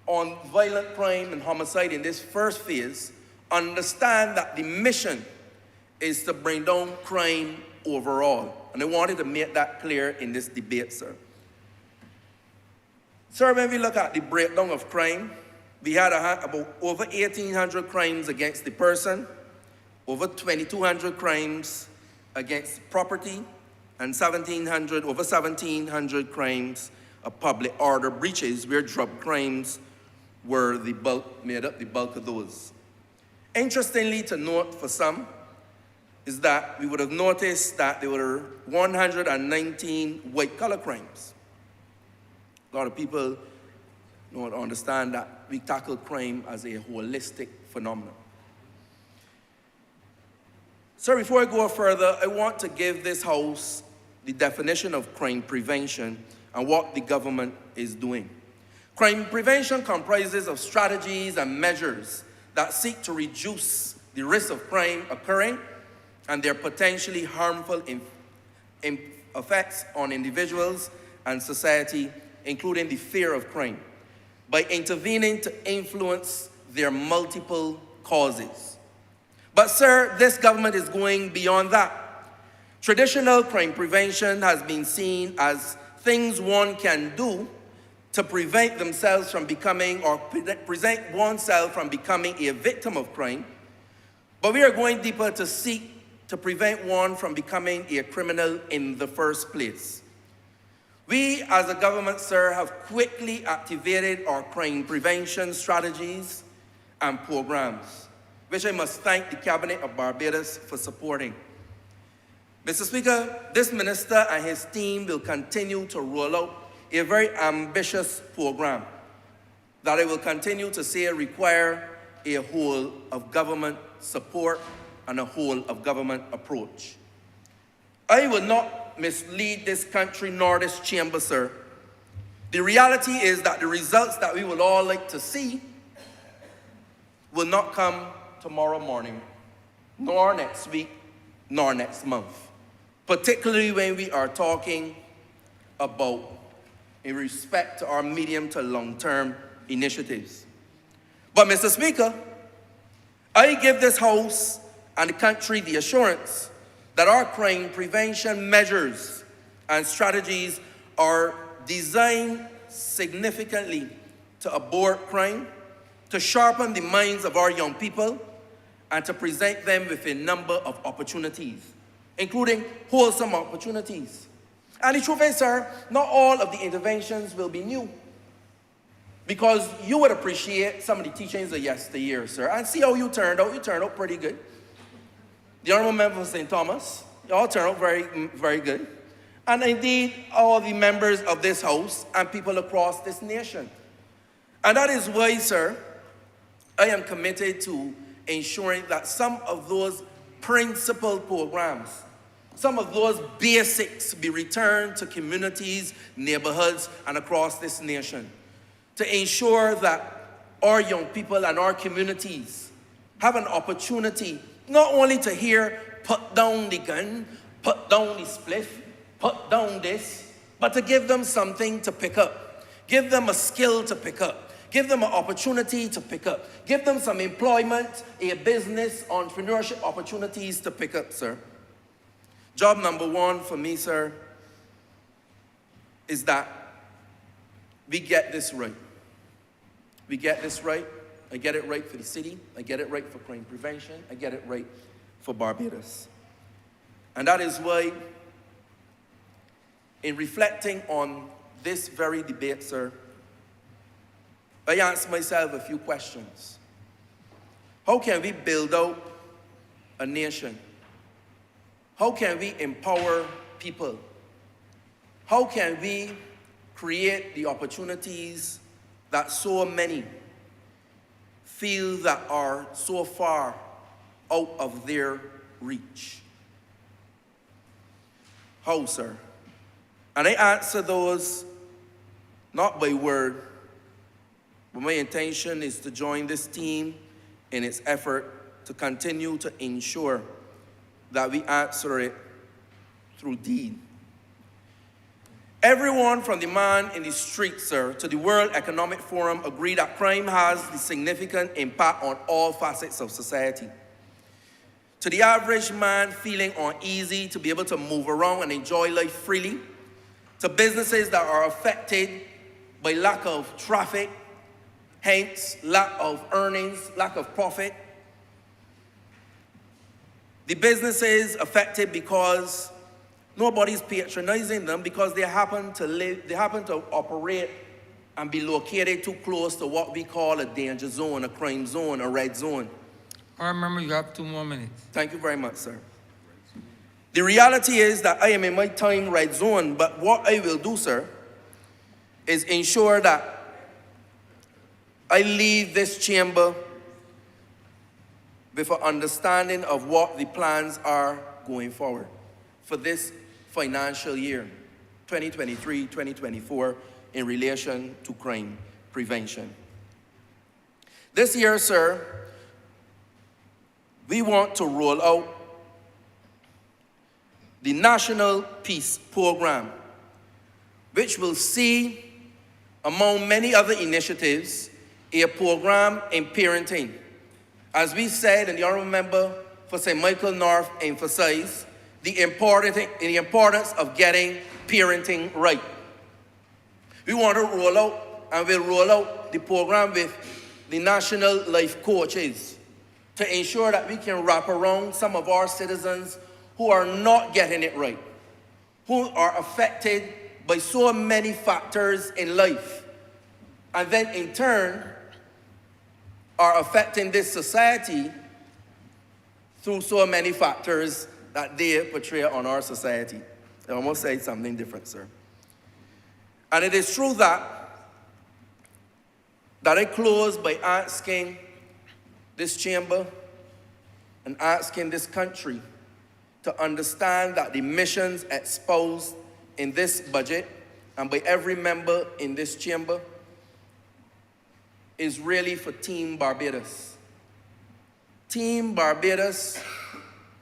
on violent crime and homicide in this first phase, understand that the mission is to bring down crime overall. And I wanted to make that clear in this debate, sir. Sir, when we look at the breakdown of crime, we had about over 1,800 crimes against the person, over 2,200 crimes against property, and over 1,700 crimes of public order breaches, where drug crimes were made up the bulk of those. Interestingly to note for some is that we would have noticed that there were 119 white-collar crimes. A lot of people don't understand that we tackle crime as a holistic phenomenon. Sir, before I go further, I want to give this House the definition of crime prevention and what the government is doing. Crime prevention comprises of strategies and measures that seek to reduce the risk of crime occurring and their potentially harmful effects on individuals and society, including the fear of crime, by intervening to influence their multiple causes. But sir, this government is going beyond that. Traditional crime prevention has been seen as things one can do to prevent themselves from becoming, or present oneself from becoming a victim of crime, But we are going deeper to seek to prevent one from becoming a criminal in the first place. We as a government, sir, have quickly activated our crime prevention strategies and programs, which I must thank the Cabinet of Barbados for supporting. Mr. Speaker, this minister and his team will continue to roll out a very ambitious program that I will continue to say require a whole of government support and a whole of government approach. I will not mislead this country nor this chamber, sir. The reality is that the results that we would all like to see will not come tomorrow morning, nor next week, nor next month, particularly when we are talking about in respect to our medium to long-term initiatives. But Mr. Speaker, I give this House and the country the assurance that our crime prevention measures and strategies are designed significantly to abort crime, to sharpen the minds of our young people, and to present them with a number of opportunities, including wholesome opportunities. And the truth is, sir, not all of the interventions will be new, because you would appreciate some of the teachings of yesteryear, sir, and see how you turned out. You turned out pretty good. The Honourable Member for St. Thomas, you all turned out very, very good. And indeed, all the members of this House and people across this nation. And that is why, sir, I am committed to ensuring that some of those principal programs, some of those basics be returned to communities, neighborhoods, and across this nation, to ensure that our young people and our communities have an opportunity not only to hear, put down the gun, put down the spliff, put down this, but to give them something to pick up, give them a skill to pick up, give them an opportunity to pick up, give them some employment, a business, entrepreneurship opportunities to pick up, sir. Job number one for me, sir, is that we get this right. We get this right. I get it right for the city. I get it right for crime prevention. I get it right for Barbados. And that is why, in reflecting on this very debate, sir, I asked myself a few questions. How can we build out a nation? How can we empower people? How can we create the opportunities that so many feel that are so far out of their reach? How, sir? And I answer those not by word, but my intention is to join this team in its effort to continue to ensure that we answer it through deed. Everyone from the man in the street, sir, to the World Economic Forum agree that crime has a significant impact on all facets of society. To the average man feeling uneasy to be able to move around and enjoy life freely, to businesses that are affected by lack of traffic, hence lack of earnings, lack of profit. The businesses affected because nobody's patronizing them because they happen to operate and be located too close to what we call a danger zone, a crime zone, a red zone. I remember you have 2 more minutes. Thank you very much, sir. The reality is that I am in my time red zone, but what I will do, sir, is ensure that I leave this chamber with an understanding of what the plans are going forward for this financial year, 2023-2024, in relation to crime prevention. This year, sir, we want to roll out the National Peace Program, which will see, among many other initiatives, a program in parenting. As we said, and the Honourable Member for St. Michael North emphasized, the importance of getting parenting right. We want to roll out, and we'll roll out the program with the National Life Coaches, to ensure that we can wrap around some of our citizens who are not getting it right, who are affected by so many factors in life, and then in turn are affecting this society through so many factors that they portray on our society. I almost say something different, sir. And it is true that I close by asking this chamber and asking this country to understand that the missions exposed in this budget and by every member in this chamber is really for Team Barbados. Team Barbados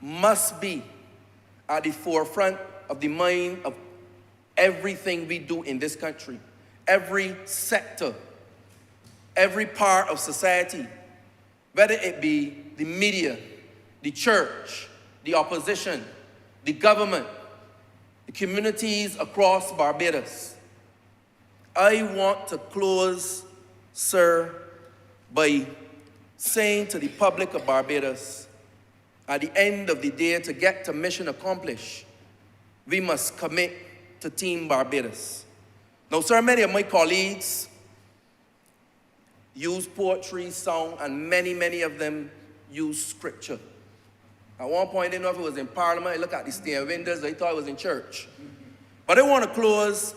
must be at the forefront of the mind of everything we do in this country, every sector, every part of society, whether it be the media, the church, the opposition, the government, the communities across Barbados. I want to close, sir, by saying to the public of Barbados, at the end of the day, to get to mission accomplished, we must commit to Team Barbados. Now, sir, many of my colleagues use poetry, song, and many of them use scripture. At one point, I didn't know if it was in Parliament. I looked at the stair windows, I thought it was in church. But I want to close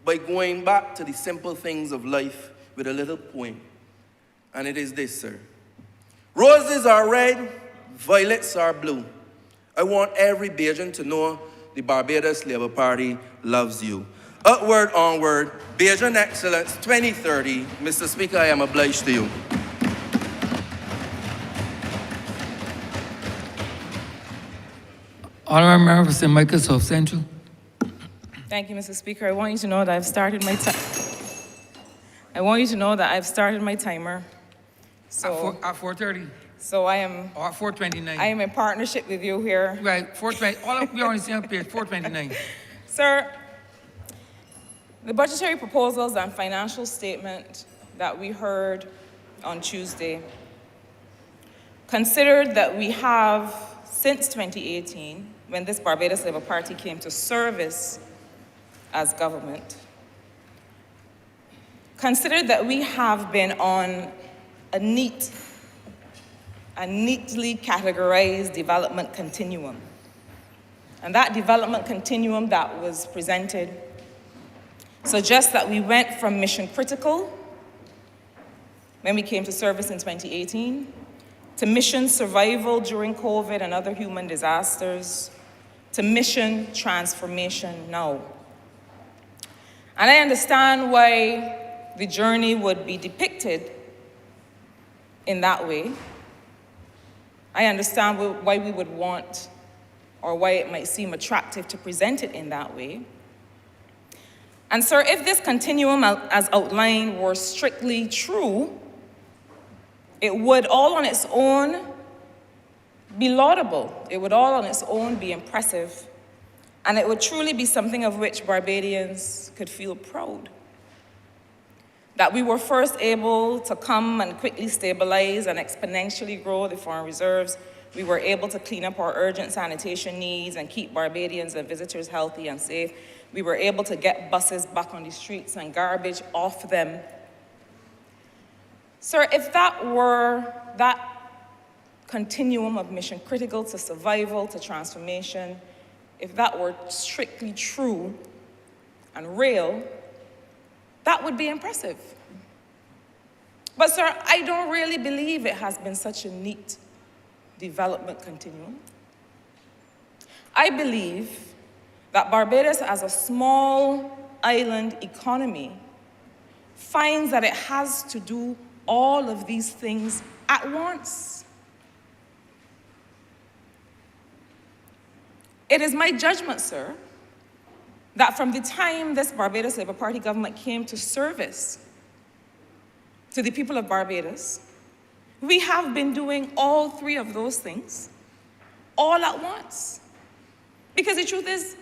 by going back to the simple things of life with a little poem. And it is this, sir. Roses are red, violets are blue. I want every Bajan to know the Barbados Labour Party loves you. Upward, onward, Bajan Excellence 2030. Mr. Speaker, I am obliged to you. Honourable Member for St. Michael South Central. Thank you, Mr. Speaker. I want you to know that I've started my I want you to know that I've started my timer. So At 4:30. So I am. Or at 4:29. I am in partnership with you here. Right, 4:20. All of we are on the same page. 4:29. Sir, the budgetary proposals and financial statement that we heard on Tuesday considered that we have, since 2018, when this Barbados Labour Party came to service as government, considered that we have been on a neatly categorized development continuum. And that development continuum that was presented suggests that we went from mission critical when we came to service in 2018 to mission survival during COVID and other human disasters to mission transformation now. And I understand why the journey would be depicted in that way. I understand why we would want, or why it might seem attractive to present it in that way. And sir, if this continuum as outlined were strictly true, it would all on its own be laudable. It would all on its own be impressive. And it would truly be something of which Barbadians could feel proud. That we were first able to come and quickly stabilize and exponentially grow the foreign reserves. We were able to clean up our urgent sanitation needs and keep Barbadians and visitors healthy and safe. We were able to get buses back on the streets and garbage off them. Sir, if that were that continuum of mission critical to survival, to transformation, if that were strictly true and real, that would be impressive. But sir, I don't really believe it has been such a neat development continuum. I believe that Barbados, as a small island economy, finds that it has to do all of these things at once. It is my judgment, sir, that from the time this Barbados Labour Party government came to service to the people of Barbados, we have been doing all three of those things all at once. Because the truth is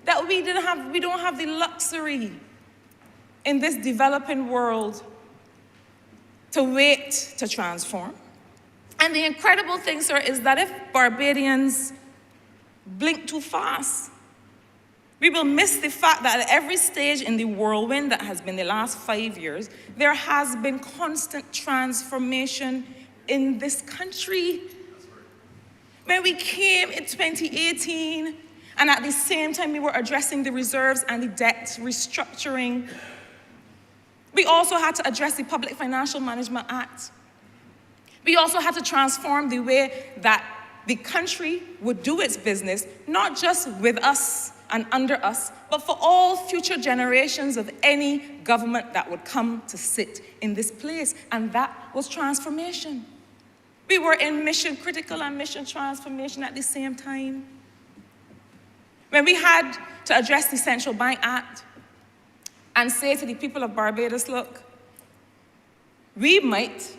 that we don't have the luxury in this developing world to wait to transform. And the incredible thing, sir, is that if Barbadians blink too fast, we will miss the fact that at every stage in the whirlwind that has been the last 5 years, there has been constant transformation in this country. When we came in 2018, and at the same time we were addressing the reserves and the debt restructuring, we also had to address the Public Financial Management Act. We also had to transform the way that the country would do its business, not just with us and under us, but for all future generations of any government that would come to sit in this place. And that was transformation. We were in mission critical and mission transformation at the same time. When we had to address the Central Bank Act and say to the people of Barbados, look, we might,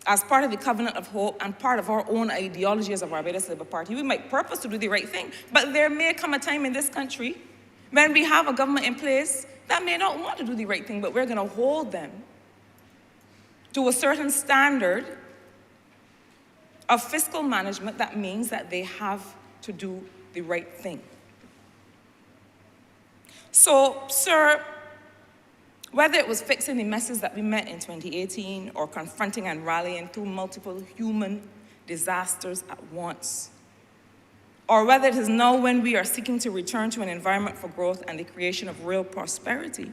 as part of the Covenant of Hope and part of our own ideology as a Barbados Labour Party, we might purpose to do the right thing, but there may come a time in this country when we have a government in place that may not want to do the right thing, but we're going to hold them to a certain standard of fiscal management that means that they have to do the right thing. So, sir, whether it was fixing the messes that we met in 2018 or confronting and rallying through multiple human disasters at once, or whether it is now when we are seeking to return to an environment for growth and the creation of real prosperity,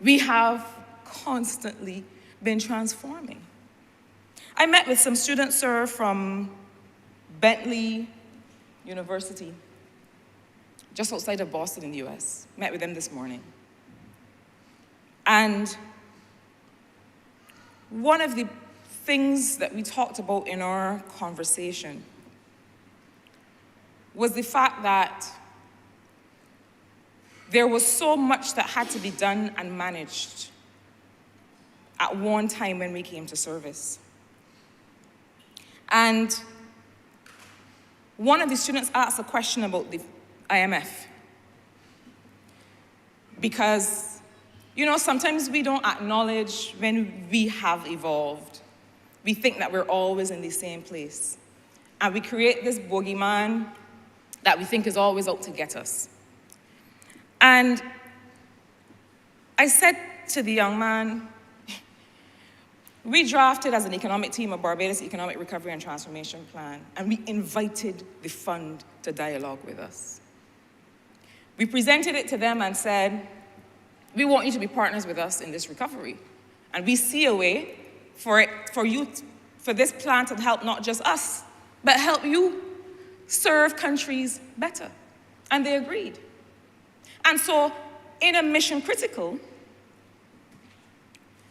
we have constantly been transforming. I met with some students, sir, from Bentley University, just outside of Boston in the US. Met with them this morning. And one of the things that we talked about in our conversation was the fact that there was so much that had to be done and managed at one time when we came to service. And one of the students asked a question about the IMF. Because, you know, sometimes we don't acknowledge when we have evolved. We think that we're always in the same place. And we create this boogeyman that we think is always out to get us. And I said to the young man, we drafted as an economic team a Barbados Economic Recovery and Transformation Plan, and we invited the fund to dialogue with us. We presented it to them and said, we want you to be partners with us in this recovery. And we see a way for this plan to help not just us, but help you serve countries better. And they agreed. And so, in a mission critical,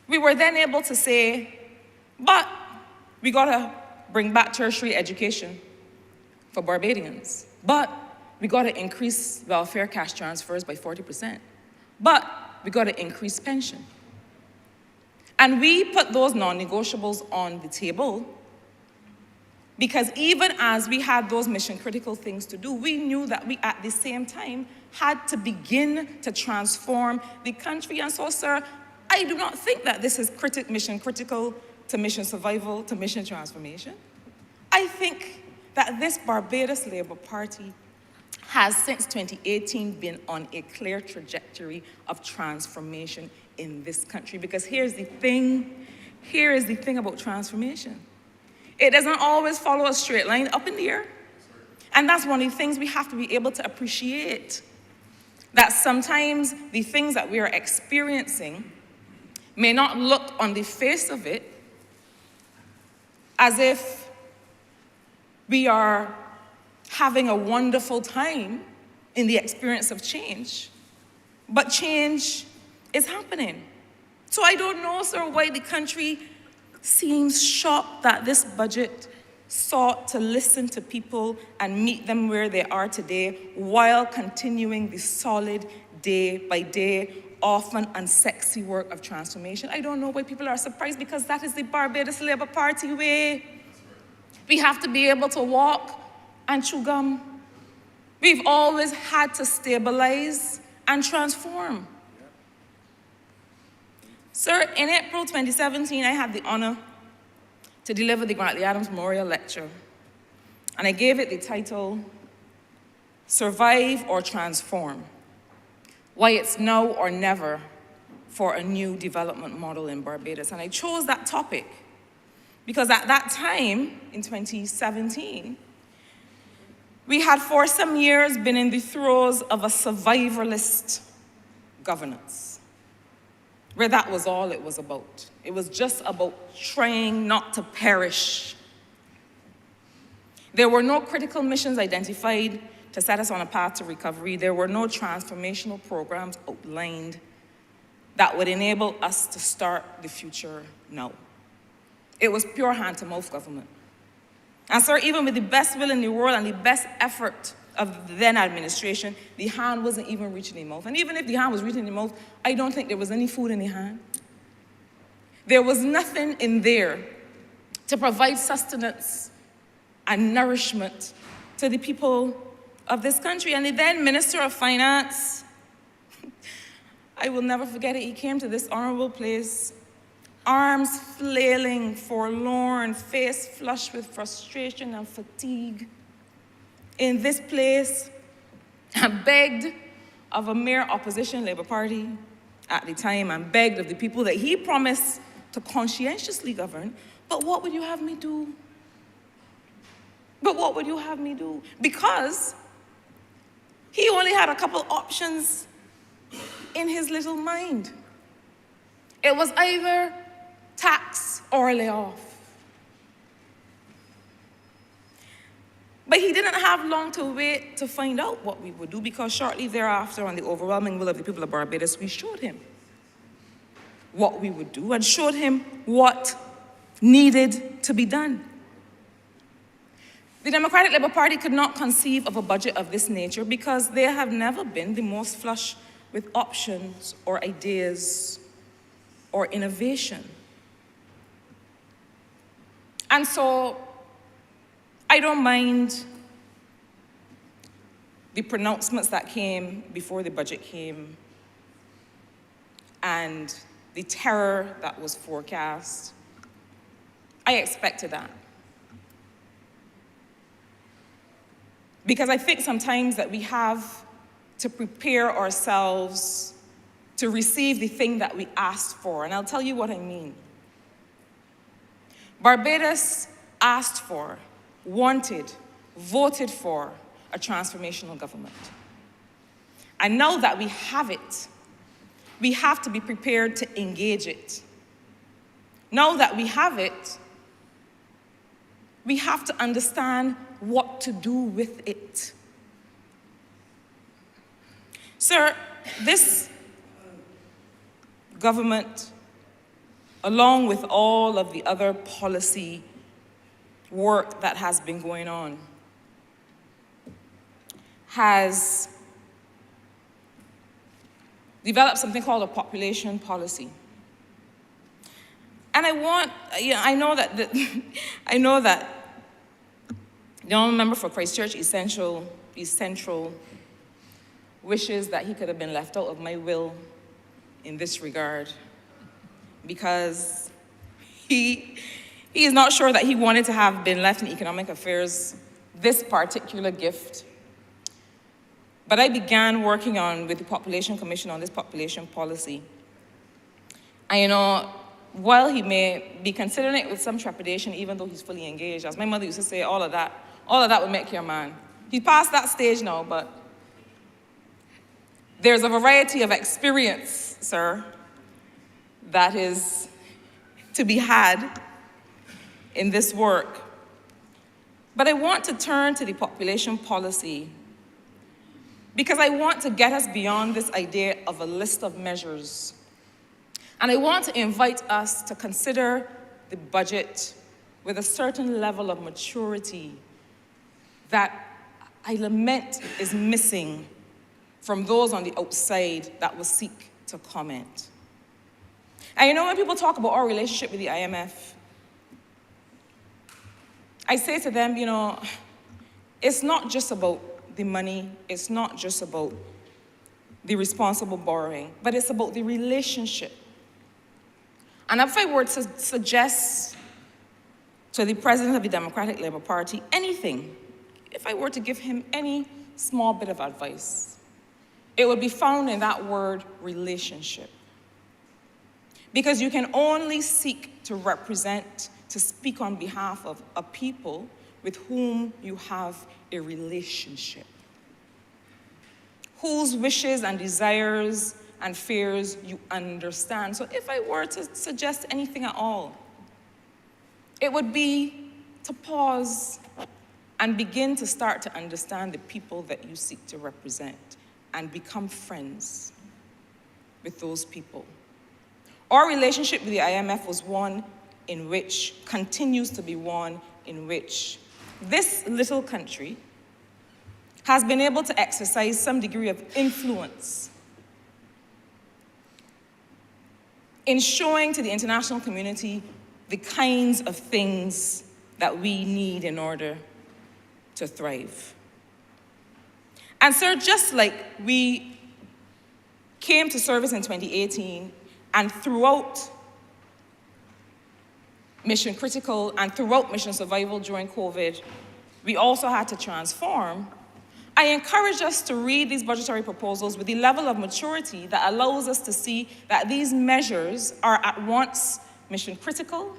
we were then able to say, but we gotta bring back tertiary education for Barbadians. But we gotta increase welfare cash transfers by 40%. But we gotta increase pension. And we put those non-negotiables on the table because even as we had those mission critical things to do, we knew that we at the same time had to begin to transform the country. And so, sir, I do not think that this is mission critical to mission survival to mission transformation. I think that this Barbados Labour Party has since 2018 been on a clear trajectory of transformation in this country. Because here is the thing about transformation. It doesn't always follow a straight line up in the air. And that's one of the things we have to be able to appreciate. That sometimes the things that we are experiencing may not look on the face of it as if we are having a wonderful time in the experience of change. But change is happening. So I don't know, sir, why the country seems shocked that this budget sought to listen to people and meet them where they are today while continuing the solid day-by-day, often unsexy work of transformation. I don't know why people are surprised because that is the Barbados Labour Party way. We have to be able to walk and chew gum. We've always had to stabilize and transform. Sir, in April 2017, I had the honor to deliver the Grantley Adams Memorial Lecture. And I gave it the title, Survive or Transform: Why It's Now or Never for a New Development Model in Barbados. And I chose that topic because at that time, in 2017, we had for some years been in the throes of a survivalist governance, where that was all it was about. It was just about trying not to perish. There were no critical missions identified to set us on a path to recovery. There were no transformational programs outlined that would enable us to start the future now. It was pure hand-to-mouth government. And sir, even with the best will in the world and the best effort of the then administration, the hand wasn't even reaching the mouth. And even if the hand was reaching the mouth, I don't think there was any food in the hand. There was nothing in there to provide sustenance and nourishment to the people of this country. And the then Minister of Finance, I will never forget it, he came to this honorable place, arms flailing, forlorn, face flushed with frustration and fatigue, in this place, and begged of a mere opposition Labour Party at the time, and begged of the people that he promised to conscientiously govern. But what would you have me do? But what would you have me do? Because he only had a couple options in his little mind. It was either tax or lay off. But he didn't have long to wait to find out what we would do, because shortly thereafter, on the overwhelming will of the people of Barbados, we showed him what we would do and showed him what needed to be done. The Democratic Labour Party could not conceive of a budget of this nature because they have never been the most flush with options or ideas or innovation. And so I don't mind the pronouncements that came before the budget came and the terror that was forecast. I expected that. Because I think sometimes that we have to prepare ourselves to receive the thing that we asked for. And I'll tell you what I mean. Barbados asked for, wanted, voted for a transformational government. And now that we have it, we have to be prepared to engage it. Now that we have it, we have to understand what to do with it. Sir, this government, along with all of the other policy work that has been going on, has developed something called a population policy. And I know that the honourable member for Christchurch East Central wishes that he could have been left out of my will in this regard, because he is not sure that he wanted to have been left in economic affairs this particular gift. But I began working with the Population Commission on this population policy. And while he may be considering it with some trepidation, even though he's fully engaged, as my mother used to say, all of that would make you a man. He's past that stage now, but there's a variety of experience, sir, that is to be had in this work. But I want to turn to the population policy because I want to get us beyond this idea of a list of measures. And I want to invite us to consider the budget with a certain level of maturity that I lament is missing from those on the outside that will seek to comment. And when people talk about our relationship with the IMF, I say to them, it's not just about the money, it's not just about the responsible borrowing, but it's about the relationship. And if I were to suggest to the president of the Democratic Labour Party anything, if I were to give him any small bit of advice, it would be found in that word relationship. Because you can only seek to represent, to speak on behalf of a people with whom you have a relationship, whose wishes and desires and fears you understand. So if I were to suggest anything at all, it would be to pause and begin to start to understand the people that you seek to represent and become friends with those people. Our relationship with the IMF was one in which, continues to be one in which this little country has been able to exercise some degree of influence in showing to the international community the kinds of things that we need in order to thrive. And sir, just like we came to service in 2018 and throughout Mission Critical and throughout Mission Survival during COVID, we also had to transform. I encourage us to read these budgetary proposals with the level of maturity that allows us to see that these measures are at once mission critical,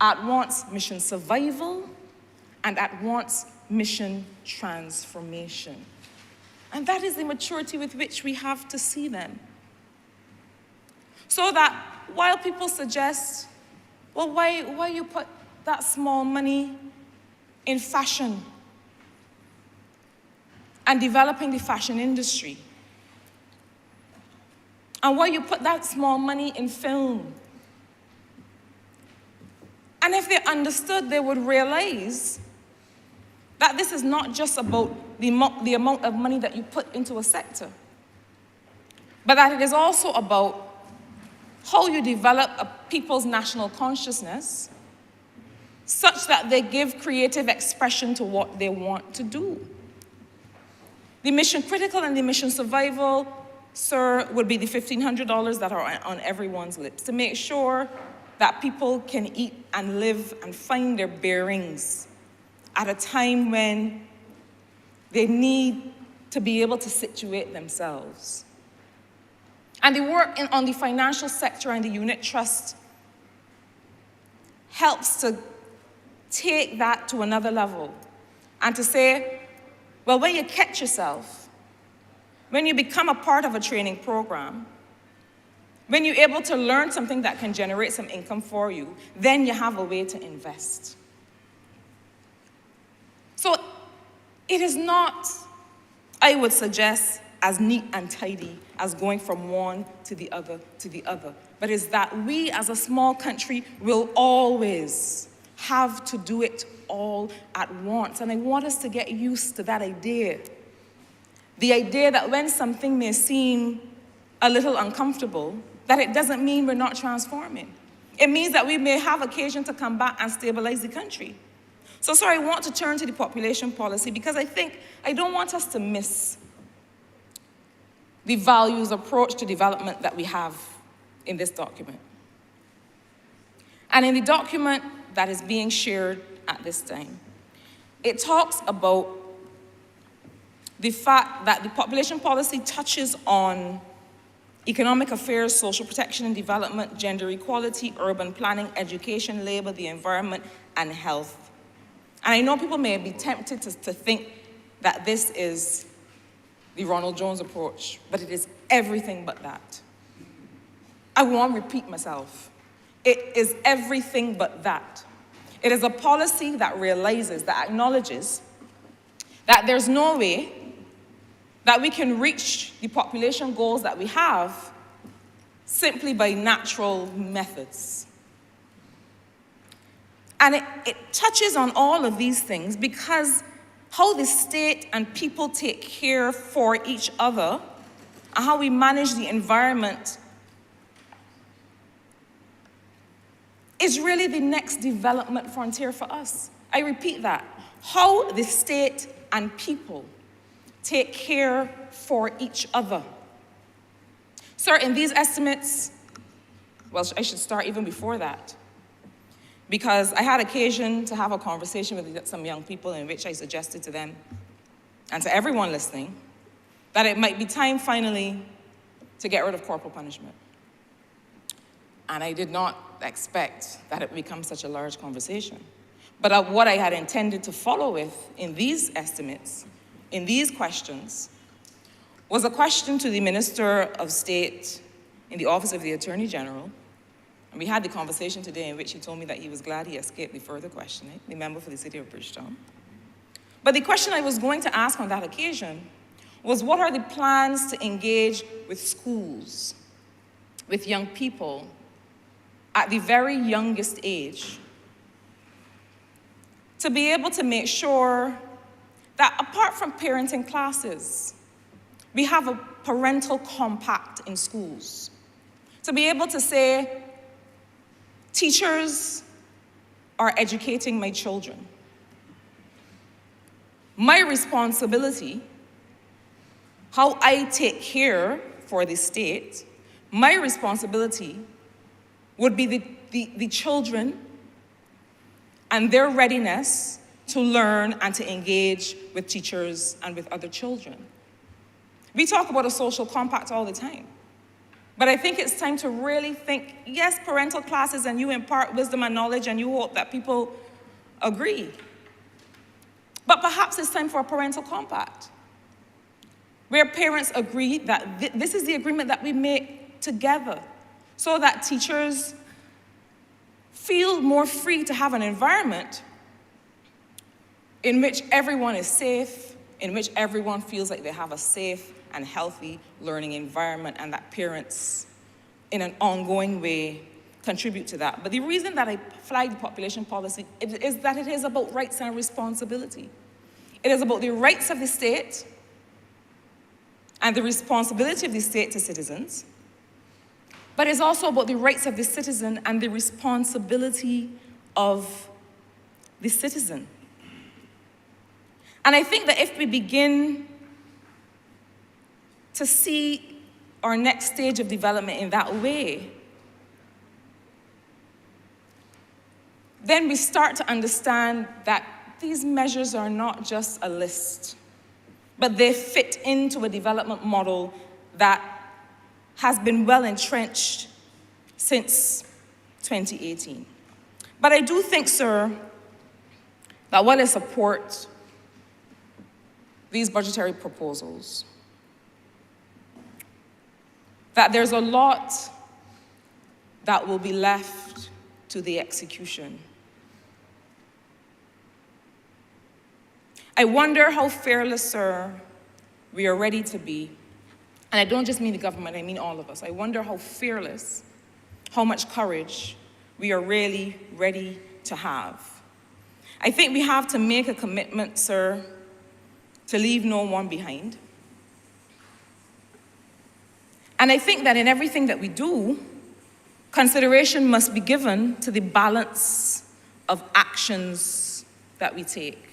at once mission survival, and at once mission transformation. And that is the maturity with which we have to see them. So that while people suggest, well, why you put that small money in fashion and developing the fashion industry? And why you put that small money in film? And if they understood, they would realize that this is not just about the amount of money that you put into a sector, but that it is also about how you develop a people's national consciousness such that they give creative expression to what they want to do. The mission critical and the mission survival, sir, would be the $1,500 that are on everyone's lips to make sure that people can eat and live and find their bearings at a time when they need to be able to situate themselves. And the work on the financial sector and the unit trust helps to take that to another level and to say, well, when you catch yourself, when you become a part of a training program, when you're able to learn something that can generate some income for you, then you have a way to invest. So it is not, I would suggest, as neat and tidy as going from one to the other, but is that we as a small country will always have to do it all at once. And I want us to get used to that idea. The idea that when something may seem a little uncomfortable, that it doesn't mean we're not transforming. It means that we may have occasion to come back and stabilize the country. So, sir, I want to turn to the population policy because I don't want us to miss the values approach to development that we have in this document. And in the document that is being shared at this time, it talks about the fact that the population policy touches on economic affairs, social protection and development, gender equality, urban planning, education, labor, the environment, and health. And I know people may be tempted to think that this is the Ronald Jones approach, but it is everything but that. I won't repeat myself. It is everything but that. It is a policy that realizes, that acknowledges that there's no way that we can reach the population goals that we have simply by natural methods. And it touches on all of these things because how the state and people take care for each other and how we manage the environment is really the next development frontier for us. I repeat that. How the state and people take care for each other. Sir, in these estimates, well, I should start even before that. because I had occasion to have a conversation with some young people in which I suggested to them and to everyone listening that it might be time finally to get rid of corporal punishment. And I did not expect that it would become such a large conversation. But what I had intended to follow with in these estimates, in these questions, was a question to the Minister of State in the Office of the Attorney General. And we had the conversation today in which he told me that he was glad he escaped the further questioning, the member for the City of Bridgetown. But the question I was going to ask on that occasion was, what are the plans to engage with schools, with young people at the very youngest age, to be able to make sure that apart from parenting classes, we have a parental compact in schools. To be able to say, teachers are educating my children. My responsibility, how I take care for the state, my responsibility would be the children and their readiness to learn and to engage with teachers and with other children. We talk about a social compact all the time, but I think it's time to really think, yes, parental classes, and you impart wisdom and knowledge and you hope that people agree. But perhaps it's time for a parental compact, where parents agree that this is the agreement that we make together, so that teachers feel more free to have an environment in which everyone is safe, in which everyone feels like they have a safe and healthy learning environment, and that parents, in an ongoing way, contribute to that. But the reason that I flagged the population policy is that it is about rights and responsibility. It is about the rights of the state and the responsibility of the state to citizens, but it's also about the rights of the citizen and the responsibility of the citizen. And I think that if we begin to see our next stage of development in that way, then we start to understand that these measures are not just a list, but they fit into a development model that has been well entrenched since 2018. But I do think, sir, that while I support these budgetary proposals, that there's a lot that will be left to the execution. I wonder how fearless, sir, we are ready to be. And I don't just mean the government, I mean all of us. I wonder how fearless, how much courage we are really ready to have. I think we have to make a commitment, sir, to leave no one behind. And I think that in everything that we do, consideration must be given to the balance of actions that we take.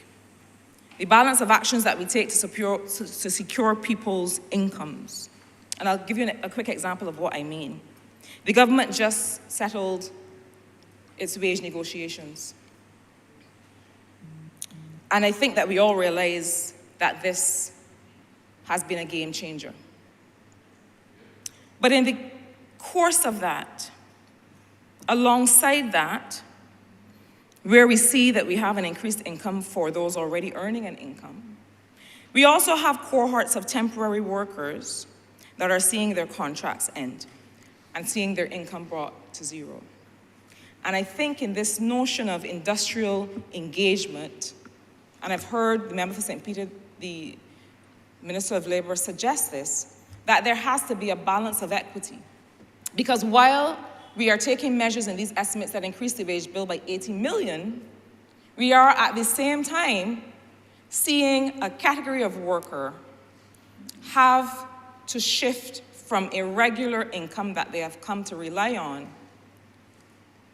The balance of actions that we take to secure people's incomes. And I'll give you a quick example of what I mean. The government just settled its wage negotiations. And I think that we all realize that this has been a game changer. But in the course of that, alongside that, where we see that we have an increased income for those already earning an income, we also have cohorts of temporary workers that are seeing their contracts end and seeing their income brought to zero. And I think in this notion of industrial engagement, and I've heard the member for St. Peter, the Minister of Labor, suggest this, that there has to be a balance of equity. Because while we are taking measures in these estimates that increase the wage bill by 80 million, we are at the same time seeing a category of worker have to shift from a regular income that they have come to rely on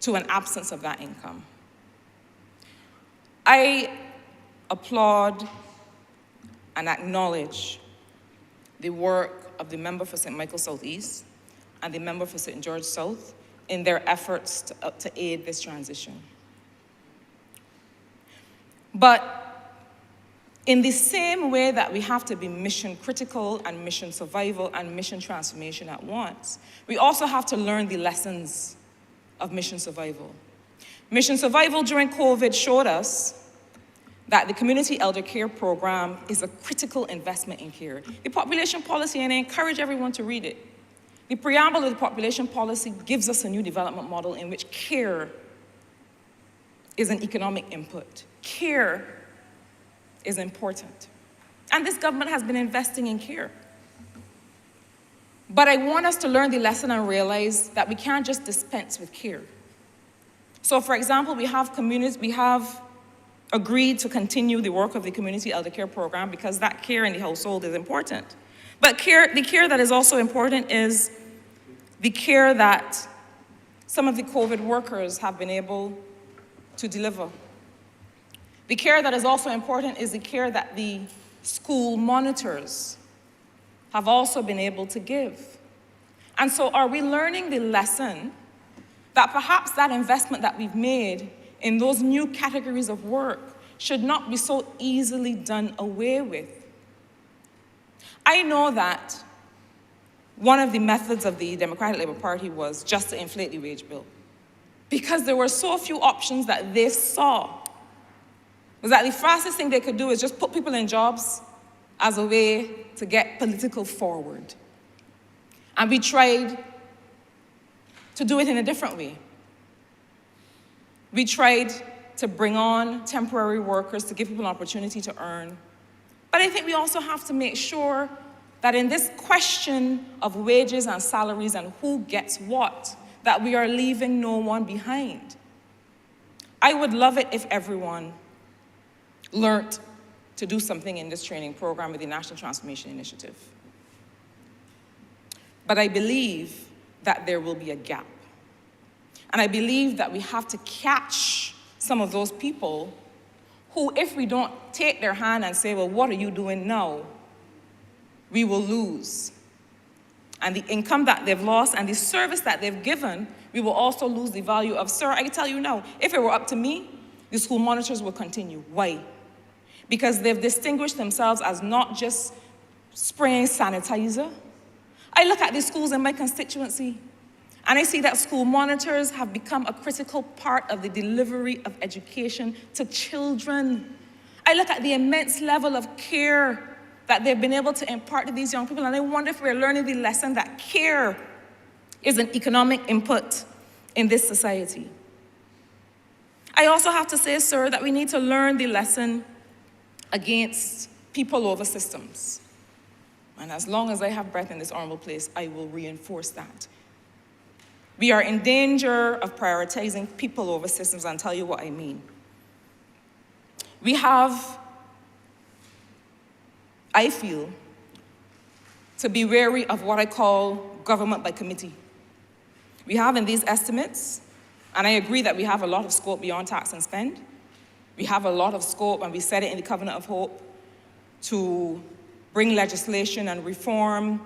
to an absence of that income. I applaud and acknowledge the work of the member for St. Michael Southeast and the member for St. George South in their efforts to aid this transition. But in the same way that we have to be mission critical and mission survival and mission transformation at once, we also have to learn the lessons of mission survival. Mission survival during COVID showed us that the community elder care program is a critical investment in care. The population policy, and I encourage everyone to read it. The preamble of the population policy gives us a new development model in which care is an economic input. Care is important. And this government has been investing in care. But I want us to learn the lesson and realize that we can't just dispense with care. So for example, we have agreed to continue the work of the community elder care program because that care in the household is important. But the care that is also important is the care that some of the COVID workers have been able to deliver. The care that is also important is the care that the school monitors have also been able to give. And so are we learning the lesson that perhaps that investment that we've made in those new categories of work should not be so easily done away with? I know that one of the methods of the Democratic Labour Party was just to inflate the wage bill, because there were so few options that they saw. Was that the fastest thing they could do is just put people in jobs as a way to get political forward. And we tried to do it in a different way. We tried to bring on temporary workers to give people an opportunity to earn. But I think we also have to make sure that in this question of wages and salaries and who gets what, that we are leaving no one behind. I would love it if everyone learned to do something in this training program with the National Transformation Initiative. But I believe that there will be a gap. And I believe that we have to catch some of those people who, if we don't take their hand and say, well, what are you doing now? We will lose. And the income that they've lost and the service that they've given, we will also lose the value of. Sir, I can tell you now, if it were up to me, the school monitors will continue. Why? Because they've distinguished themselves as not just spraying sanitizer. I look at the schools in my constituency, and I see that school monitors have become a critical part of the delivery of education to children. I look at the immense level of care that they've been able to impart to these young people, and I wonder if we're learning the lesson that care is an economic input in this society. I also have to say, sir, that we need to learn the lesson against people over systems. And as long as I have breath in this honorable place, I will reinforce that. We are in danger of prioritizing people over systems, and I'll tell you what I mean. We have, I feel, to be wary of what I call government by committee. We have in these estimates, and I agree that we have a lot of scope beyond tax and spend. We have a lot of scope, and we said it in the Covenant of Hope, to bring legislation and reform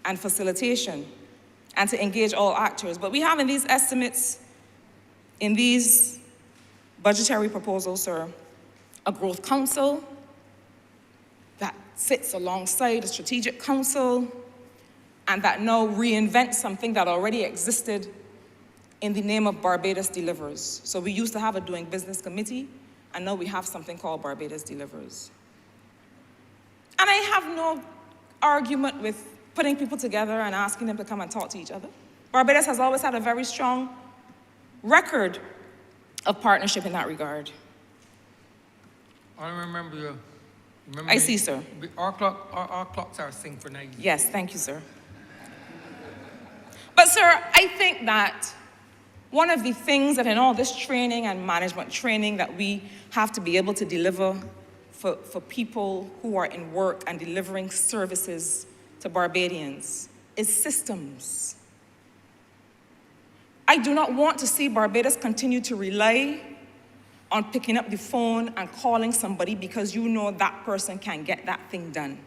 and facilitation, and to engage all actors. But we have in these estimates, in these budgetary proposals, sir, a growth council that sits alongside a strategic council and that now reinvents something that already existed in the name of Barbados Delivers. So we used to have a doing business committee, and now we have something called Barbados Delivers. And I have no argument with putting people together and asking them to come and talk to each other. Barbados has always had a very strong record of partnership in that regard. I remember I see, sir. Our clocks are synchronized. Yes, thank you, sir. But, sir, I think that one of the things that in all this training and management training that we have to be able to deliver for people who are in work and delivering services to Barbadians is systems. I do not want to see Barbados continue to rely on picking up the phone and calling somebody because you know that person can get that thing done.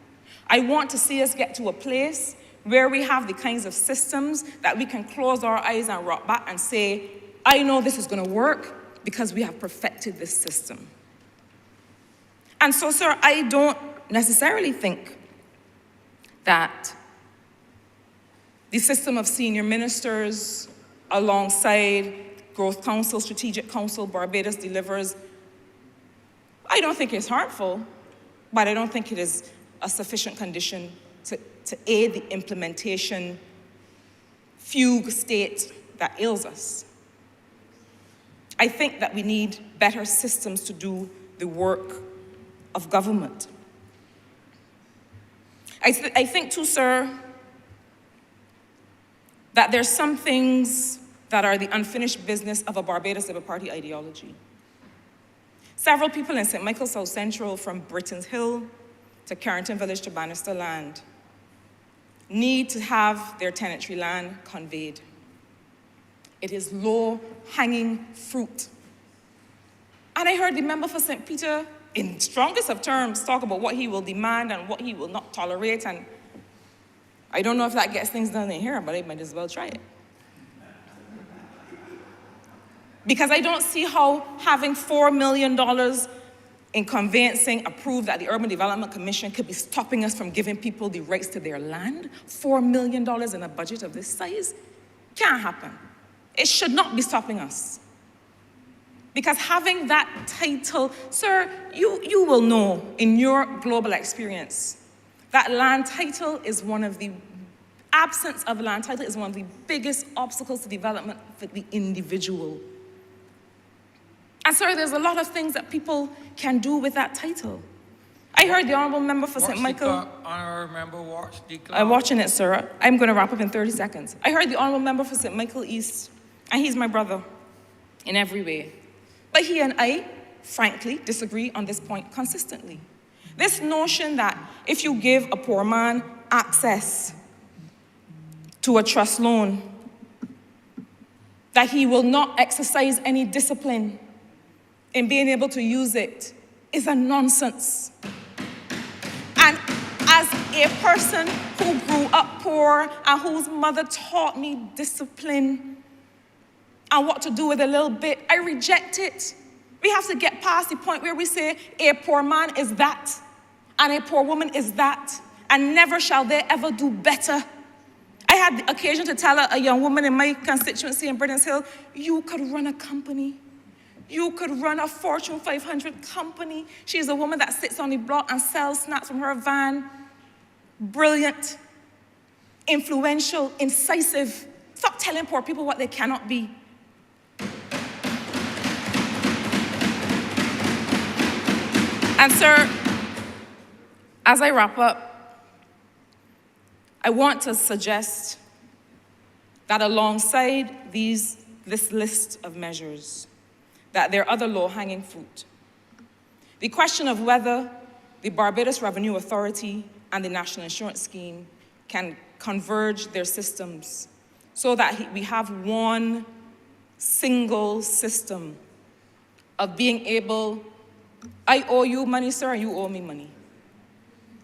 I want to see us get to a place where we have the kinds of systems that we can close our eyes and rock back and say, I know this is going to work because we have perfected this system. And so, sir, I don't necessarily think that the system of senior ministers alongside Growth Council, Strategic Council, Barbados Delivers, I don't think it's harmful, but I don't think it is a sufficient condition to aid the implementation fugue state that ails us. I think that we need better systems to do the work of government. I think too, sir, that there's some things that are the unfinished business of a Barbados Labour Party ideology. Several people in St. Michael South Central, from Britton's Hill to Carrington Village to Bannister Land, need to have their tenantry land conveyed. It is low-hanging fruit. And I heard the member for St. Peter, in strongest of terms, talk about what he will demand and what he will not tolerate. And I don't know if that gets things done in here, but I might as well try it. Because I don't see how having $4 million in conveyancing approved at the Urban Development Commission could be stopping us from giving people the rights to their land. $4 million in a budget of this size can't happen. It should not be stopping us. Because having that title, sir, you will know in your global experience that land title is one of the, absence of land title is one of the biggest obstacles to development for the individual. And sir, there's a lot of things that people can do with that title. I heard the Honourable Member for St. Michael. Honourable Member, watch the clock. I'm watching it, sir. I'm going to wrap up in 30 seconds. I heard the Honourable Member for St. Michael East, and he's my brother in every way. But he and I, frankly, disagree on this point consistently. This notion that if you give a poor man access to a trust loan, that he will not exercise any discipline in being able to use it is a nonsense. And as a person who grew up poor and whose mother taught me discipline and what to do with a little bit, I reject it. We have to get past the point where we say a poor man is that and a poor woman is that, and never shall they ever do better. I had the occasion to tell a young woman in my constituency in Britton's Hill, you could run a company. You could run a Fortune 500 company. She's a woman that sits on the block and sells snacks from her van. Brilliant, influential, incisive. Stop telling poor people what they cannot be. And sir, as I wrap up, I want to suggest that alongside this list of measures, that there are other low-hanging fruit. The question of whether the Barbados Revenue Authority and the National Insurance Scheme can converge their systems so that we have one single system of being able, I owe you money, sir, and you owe me money.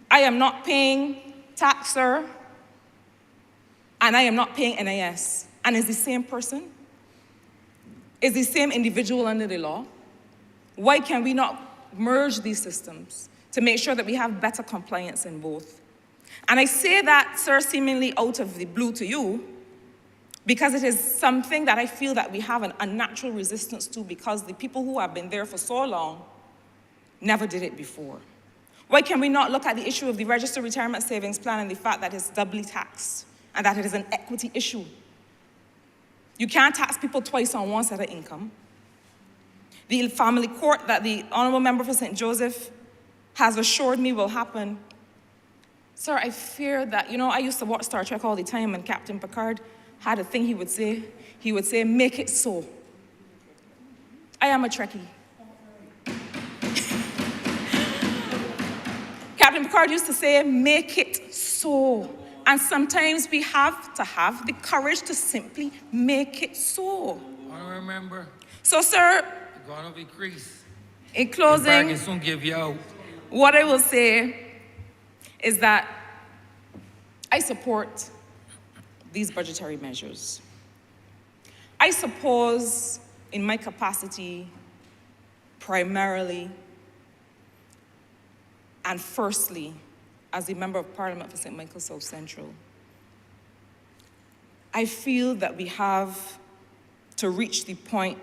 I am not paying tax, sir, and I am not paying NIS. And it's the same person? Is the same individual under the law? Why can we not merge these systems to make sure that we have better compliance in both? And I say that, sir, seemingly out of the blue to you, because it is something that I feel that we have an unnatural resistance to, because the people who have been there for so long never did it before. Why can we not look at the issue of the Registered Retirement Savings Plan and the fact that it's doubly taxed and that it is an equity issue? You can't tax people twice on one set of income. The family court that the Honourable Member for St. Joseph has assured me will happen. Sir, I fear that, I used to watch Star Trek all the time, and Captain Picard had a thing he would say. He would say, make it so. I am a Trekkie. Captain Picard used to say, make it so. And sometimes we have to have the courage to simply make it so. I remember. So, sir, you're gonna be creased. In closing, The soon give you out. What I will say is that I support these budgetary measures. I suppose, in my capacity, primarily, and firstly, as a Member of Parliament for St. Michael South Central, I feel that we have to reach the point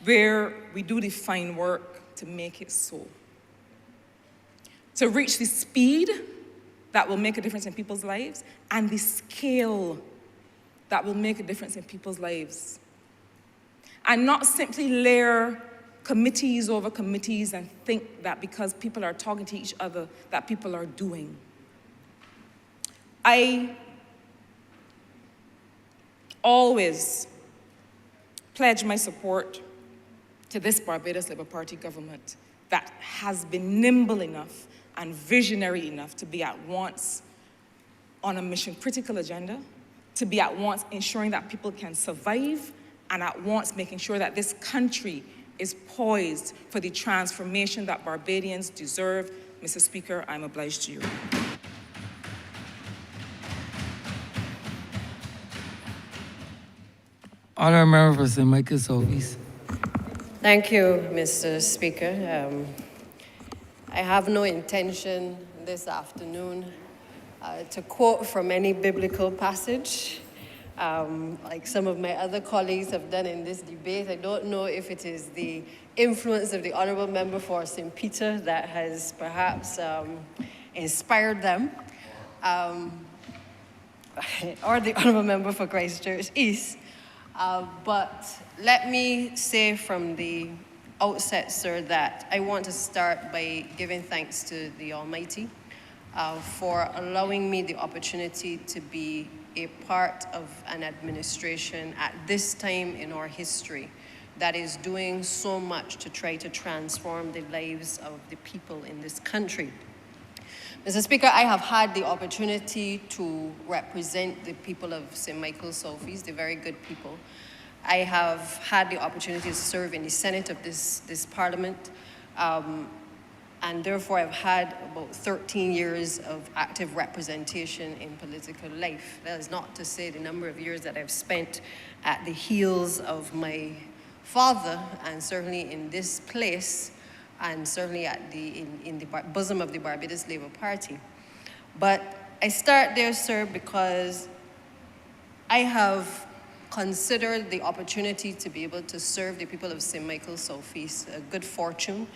where we do the fine work to make it so. To reach the speed that will make a difference in people's lives and the scale that will make a difference in people's lives. And not simply layer committees over committees and think that because people are talking to each other, that people are doing. I always pledge my support to this Barbados Labour Party government that has been nimble enough and visionary enough to be at once on a mission-critical agenda, to be at once ensuring that people can survive, and at once making sure that this country is poised for the transformation that Barbadians deserve. Mr. Speaker, I'm obliged to you. Honourable Member for St. Michael South East. Thank you, Mr. Speaker. I have no intention this afternoon to quote from any biblical passage, like some of my other colleagues have done in this debate. I don't know if it is the influence of the Honourable Member for St. Peter that has perhaps inspired them, or the Honourable Member for Christchurch East. But let me say from the outset, sir, that I want to start by giving thanks to the Almighty for allowing me the opportunity to be a part of an administration at this time in our history that is doing so much to try to transform the lives of the people in this country. Mr. Speaker, I have had the opportunity to represent the people of St. Michael South East, the very good people. I have had the opportunity to serve in the Senate of this Parliament, and therefore I've had about 13 years of active representation in political life. That is not to say the number of years that I've spent at the heels of my father, and certainly in this place, and certainly at in the bosom of the Barbados Labour Party. But I start there, sir, because I have considered the opportunity to be able to serve the people of St. Michael South East a good fortune.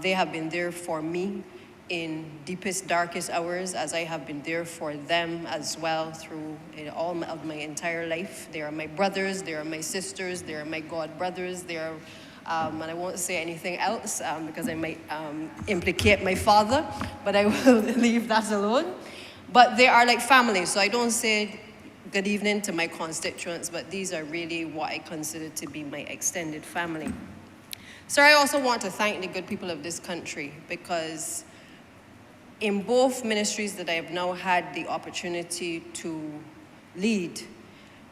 They have been there for me in deepest, darkest hours, as I have been there for them as well through all of my entire life. They are my brothers, they are my sisters, they are my god brothers, they are, and I won't say anything else because I might implicate my father, but I will leave that alone. But they are like family, so I don't say good evening to my constituents, but these are really what I consider to be my extended family. Sir, I also want to thank the good people of this country, because in both ministries that I have now had the opportunity to lead,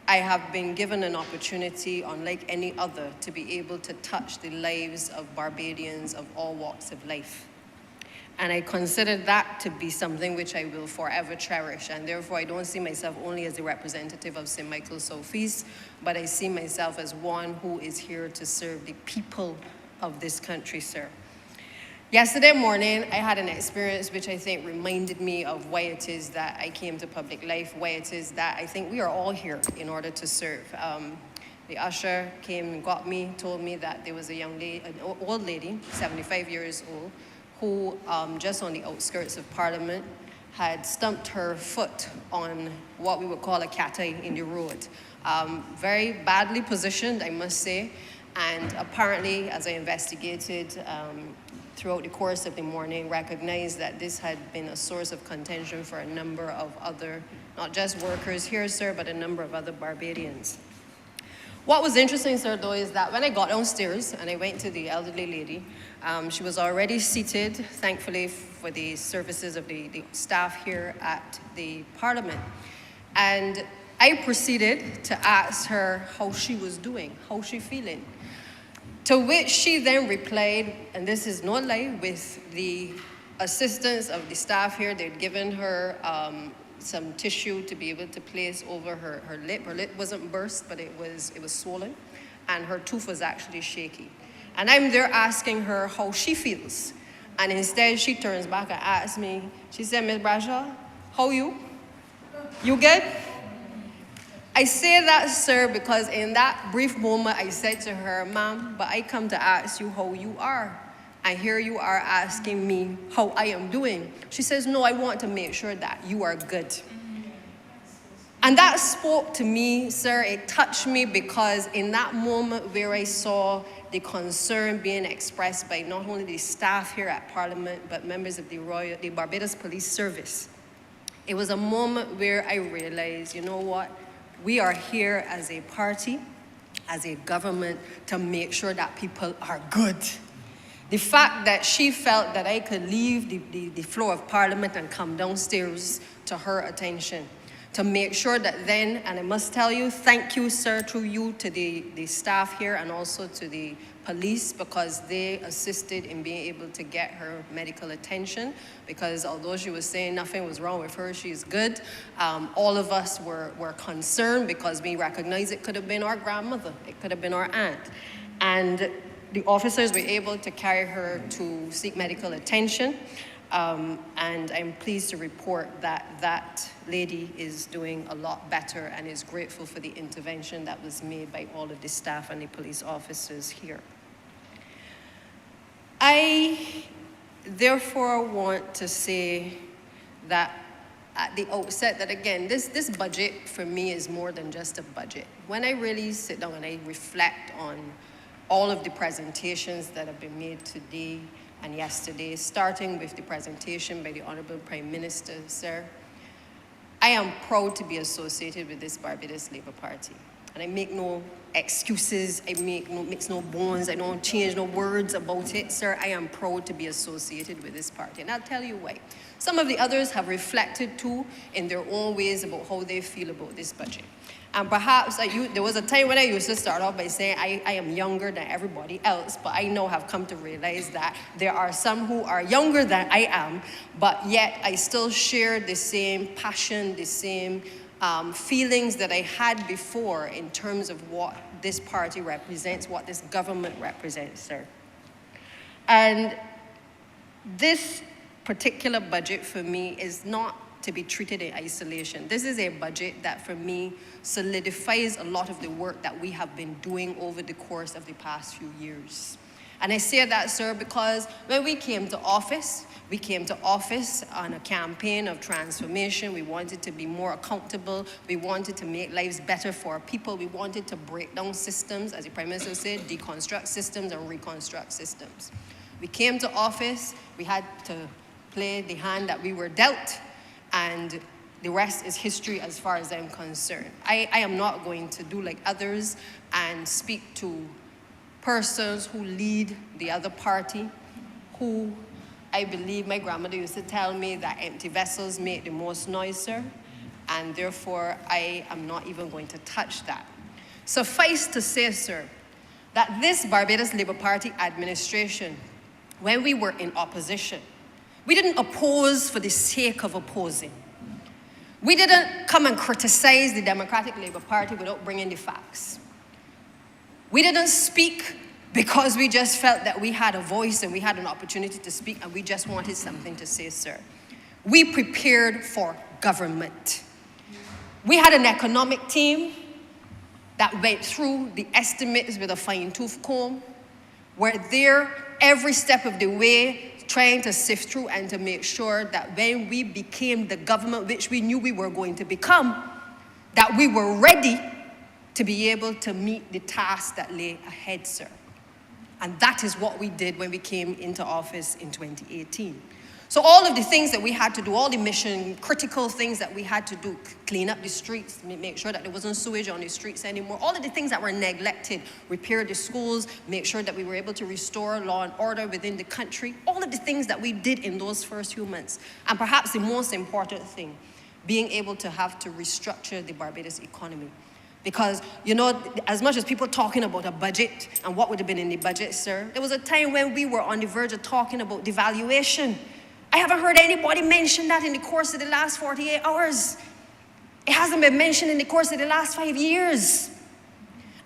I have been given an opportunity, unlike any other, to be able to touch the lives of Barbadians of all walks of life. And I consider that to be something which I will forever cherish. And therefore, I don't see myself only as a representative of St. Michael South East, but I see myself as one who is here to serve the people of this country, sir. Yesterday morning, I had an experience which I think reminded me of why it is that I came to public life, why it is that I think we are all here in order to serve. The usher came and got me, told me that there was a young lady, an old lady, 75 years old, who just on the outskirts of Parliament had stumped her foot on what we would call a catay in the road. Very badly positioned, I must say. And apparently, as I investigated throughout the course of the morning, recognized that this had been a source of contention for a number of other, not just workers here, sir, but a number of other Barbadians. What was interesting, sir, though, is that when I got downstairs and I went to the elderly lady, she was already seated, thankfully for the services of the staff here at the Parliament. And I proceeded to ask her how she was doing, how she feeling. To which she then replied, and this is no lie, with the assistance of the staff here, they'd given her some tissue to be able to place over her lip. Her lip wasn't burst, but it was swollen, and her tooth was actually shaky. And I'm there asking her how she feels. And instead, she turns back and asks me, she said, Miss Bradshaw, how you? You good? I say that, sir, because in that brief moment, I said to her, ma'am, but I come to ask you how you are. And here you are asking me how I am doing. She says, no, I want to make sure that you are good. And that spoke to me, sir. It touched me because in that moment where I saw the concern being expressed by not only the staff here at Parliament, but members of the Barbados Police Service, it was a moment where I realized, you know what? We are here as a party, as a government, to make sure that people are good. The fact that she felt that I could leave the floor of Parliament and come downstairs to her attention, to make sure that then, and I must tell you, thank you, sir, through you to the staff here and also to the police, because they assisted in being able to get her medical attention, because although she was saying nothing was wrong with her, she's good, all of us were concerned because we recognized it could have been our grandmother, it could have been our aunt. And the officers were able to carry her to seek medical attention. And I'm pleased to report that that lady is doing a lot better and is grateful for the intervention that was made by all of the staff and the police officers here. I therefore want to say that at the outset that again, this budget for me is more than just a budget. When I really sit down and I reflect on all of the presentations that have been made today and yesterday, starting with the presentation by the Honourable Prime Minister, sir, I am proud to be associated with this Barbados Labour Party. And I make no excuses, I mix no bones, I don't change no words about it, sir. I am proud to be associated with this party. And I'll tell you why. Some of the others have reflected too in their own ways about how they feel about this budget. And perhaps there was a time when I used to start off by saying I am younger than everybody else, but I now have come to realize that there are some who are younger than I am, but yet I still share the same passion, the same feelings that I had before in terms of what this party represents, what this government represents, sir. And this particular budget for me is not to be treated in isolation. This is a budget that for me solidifies a lot of the work that we have been doing over the course of the past few years. And I say that, sir, because when we came to office on a campaign of transformation. We wanted to be more accountable. We wanted to make lives better for our people. We wanted to break down systems, as the Prime Minister said, deconstruct systems and reconstruct systems. We came to office, we had to play the hand that we were dealt, and the rest is history as far as I'm concerned. I am not going to do like others and speak to persons who lead the other party, who I believe my grandmother used to tell me that empty vessels make the most noise, sir, and therefore I am not even going to touch that. Suffice to say, sir, that this Barbados Labour Party administration, when we were in opposition, we didn't oppose for the sake of opposing. We didn't come and criticize the Democratic Labour Party without bringing the facts. We didn't speak because we just felt that we had a voice and we had an opportunity to speak and we just wanted something to say, sir. We prepared for government. We had an economic team that went through the estimates with a fine-tooth comb. We're there every step of the way trying to sift through and to make sure that when we became the government, which we knew we were going to become, that we were ready to be able to meet the tasks that lay ahead, sir. And that is what we did when we came into office in 2018. So all of the things that we had to do, all the mission critical things that we had to do, clean up the streets, make sure that there wasn't sewage on the streets anymore, all of the things that were neglected, repair the schools, make sure that we were able to restore law and order within the country, all of the things that we did in those first few months. And perhaps the most important thing, being able to have to restructure the Barbados economy. Because, you know, as much as people talking about a budget and what would have been in the budget, sir, there was a time when we were on the verge of talking about devaluation. I haven't heard anybody mention that in the course of the last 48 hours. It hasn't been mentioned in the course of the last 5 years.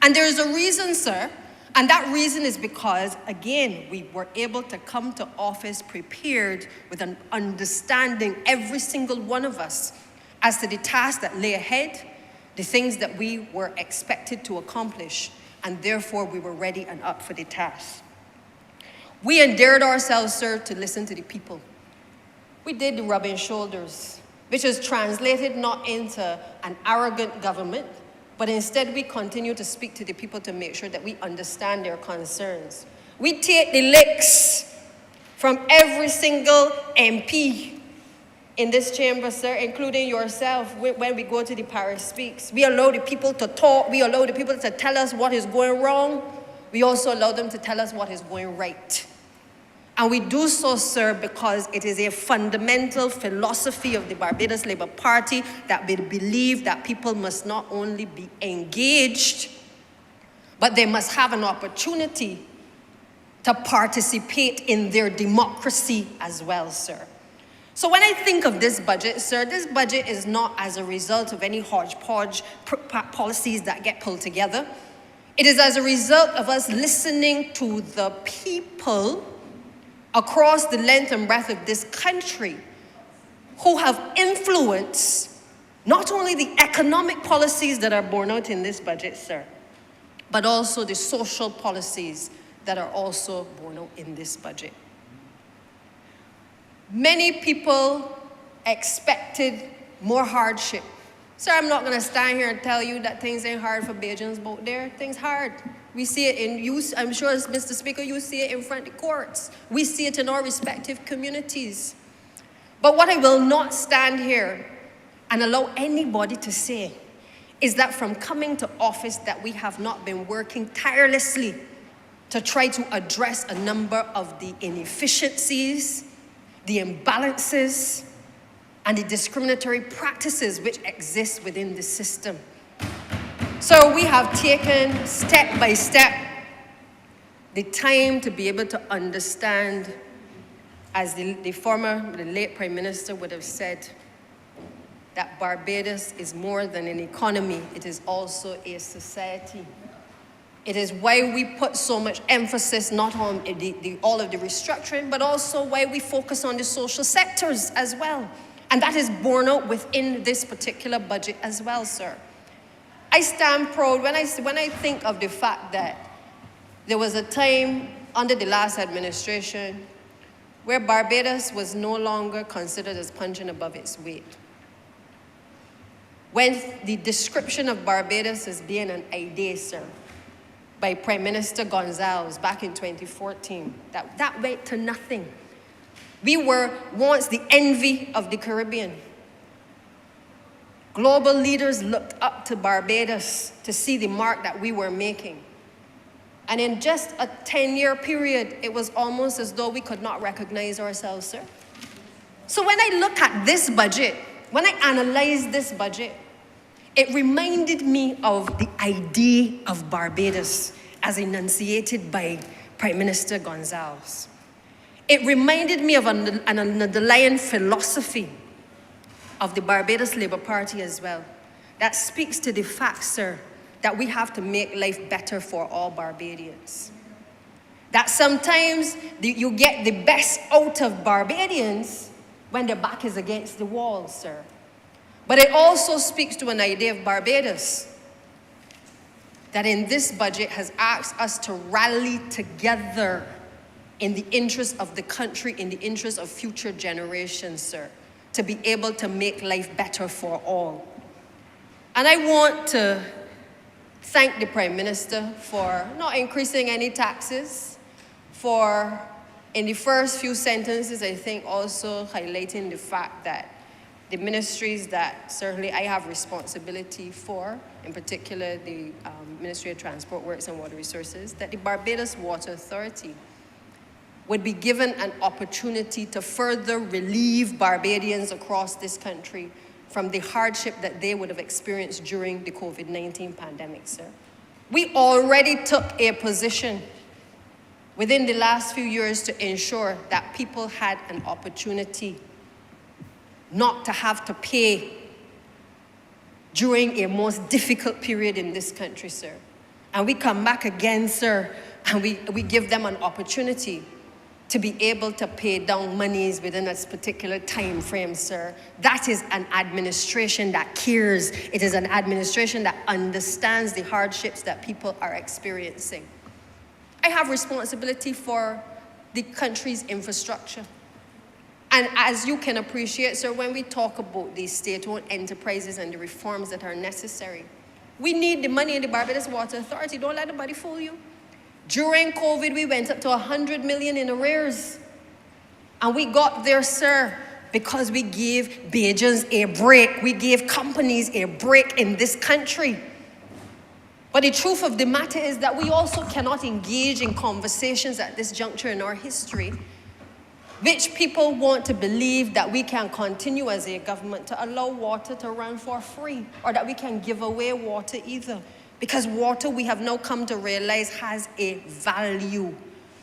And there's a reason, sir, And that reason is because, again, we were able to come to office prepared with an understanding, every single one of us, as to the tasks that lay ahead, the things that we were expected to accomplish, and therefore we were ready and up for the task. We endeared ourselves, sir, to listen to the people. We did the rubbing shoulders, which is translated not into an arrogant government, but instead we continue to speak to the people to make sure that we understand their concerns. We take the licks from every single MP in this chamber, sir, including yourself, when we go to the parish speaks. We allow the people to talk. We allow the people to tell us what is going wrong. We also allow them to tell us what is going right. And we do so, sir, because it is a fundamental philosophy of the Barbados Labour Party that we believe that people must not only be engaged, but they must have an opportunity to participate in their democracy as well, sir. So when I think of this budget, sir, this budget is not as a result of any hodgepodge policies that get pulled together. It is as a result of us listening to the people across the length and breadth of this country who have influenced not only the economic policies that are borne out in this budget, sir, but also the social policies that are also borne out in this budget. Many people expected more hardship. Sir, I'm not going to stand here and tell you that things ain't hard for Bajans out there. Things hard. We see it in you. I'm sure, as Mr. Speaker, you see it in front of the courts. We see it in our respective communities. But what I will not stand here and allow anybody to say is that from coming to office that we have not been working tirelessly to try to address a number of the inefficiencies, the imbalances, and the discriminatory practices which exist within the system. So we have taken step by step the time to be able to understand, as the late Prime Minister would have said, that Barbados is more than an economy, it is also a society. It is why we put so much emphasis not on all of the restructuring, but also why we focus on the social sectors as well. And that is borne out within this particular budget as well, sir. I stand proud when I think of the fact that there was a time under the last administration where Barbados was no longer considered as punching above its weight. When the description of Barbados as being an idea, sir, by Prime Minister Gonzalez back in 2014, that went to nothing. We were once the envy of the Caribbean. Global leaders looked up to Barbados to see the mark that we were making. And in just a 10-year period, it was almost as though we could not recognize ourselves, sir. So when I look at this budget, when I analyze this budget, it reminded me of the idea of Barbados as enunciated by Prime Minister Gonzalez. It reminded me of an underlying philosophy of the Barbados Labour Party as well, that speaks to the fact, sir, that we have to make life better for all Barbadians. That sometimes you get the best out of Barbadians when their back is against the wall, sir. But it also speaks to an idea of Barbados that in this budget has asked us to rally together in the interest of the country, in the interest of future generations, sir, to be able to make life better for all. And I want to thank the Prime Minister for not increasing any taxes, for, in the first few sentences, I think also highlighting the fact that the ministries that certainly I have responsibility for, in particular the Ministry of Transport Works and Water Resources, that the Barbados Water Authority would be given an opportunity to further relieve Barbadians across this country from the hardship that they would have experienced during the COVID-19 pandemic, sir. We already took a position within the last few years to ensure that people had an opportunity not to have to pay during a most difficult period in this country, sir. And we come back again, sir, and we give them an opportunity to be able to pay down monies within a particular time frame, sir. That is an administration that cares. It is an administration that understands the hardships that people are experiencing. I have responsibility for the country's infrastructure. And as you can appreciate, sir, when we talk about these state-owned enterprises and the reforms that are necessary, we need the money in the Barbados Water Authority. Don't let anybody fool you. During COVID, we went up to 100 million in arrears. And we got there, sir, because we gave Bajans a break. We gave companies a break in this country. But the truth of the matter is that we also cannot engage in conversations at this juncture in our history, which people want to believe that we can continue as a government to allow water to run for free, or that we can give away water either. Because water, we have now come to realize, has a value.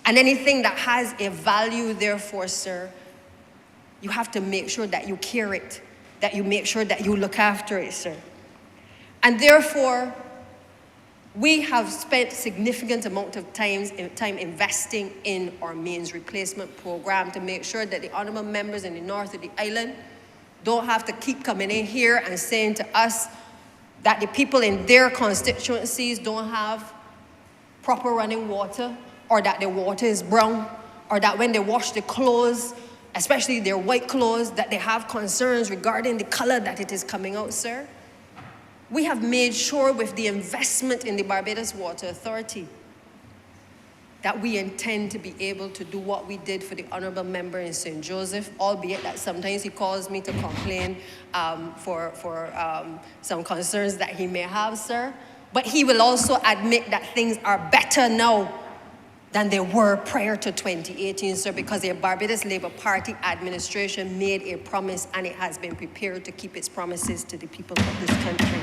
And anything that has a value, therefore, sir, you have to make sure that you care it, that you make sure that you look after it, sir. And therefore, we have spent significant amount of time investing in our mains replacement program to make sure that the honourable members in the north of the island don't have to keep coming in here and saying to us that the people in their constituencies don't have proper running water, or that their water is brown, or that when they wash the clothes, especially their white clothes, that they have concerns regarding the color that it is coming out, sir. We have made sure with the investment in the Barbados Water Authority that we intend to be able to do what we did for the honourable member in St. Joseph, albeit that sometimes he calls me to complain for some concerns that he may have, sir. But he will also admit that things are better now than they were prior to 2018, sir, because the Barbados Labour Party administration made a promise and it has been prepared to keep its promises to the people of this country.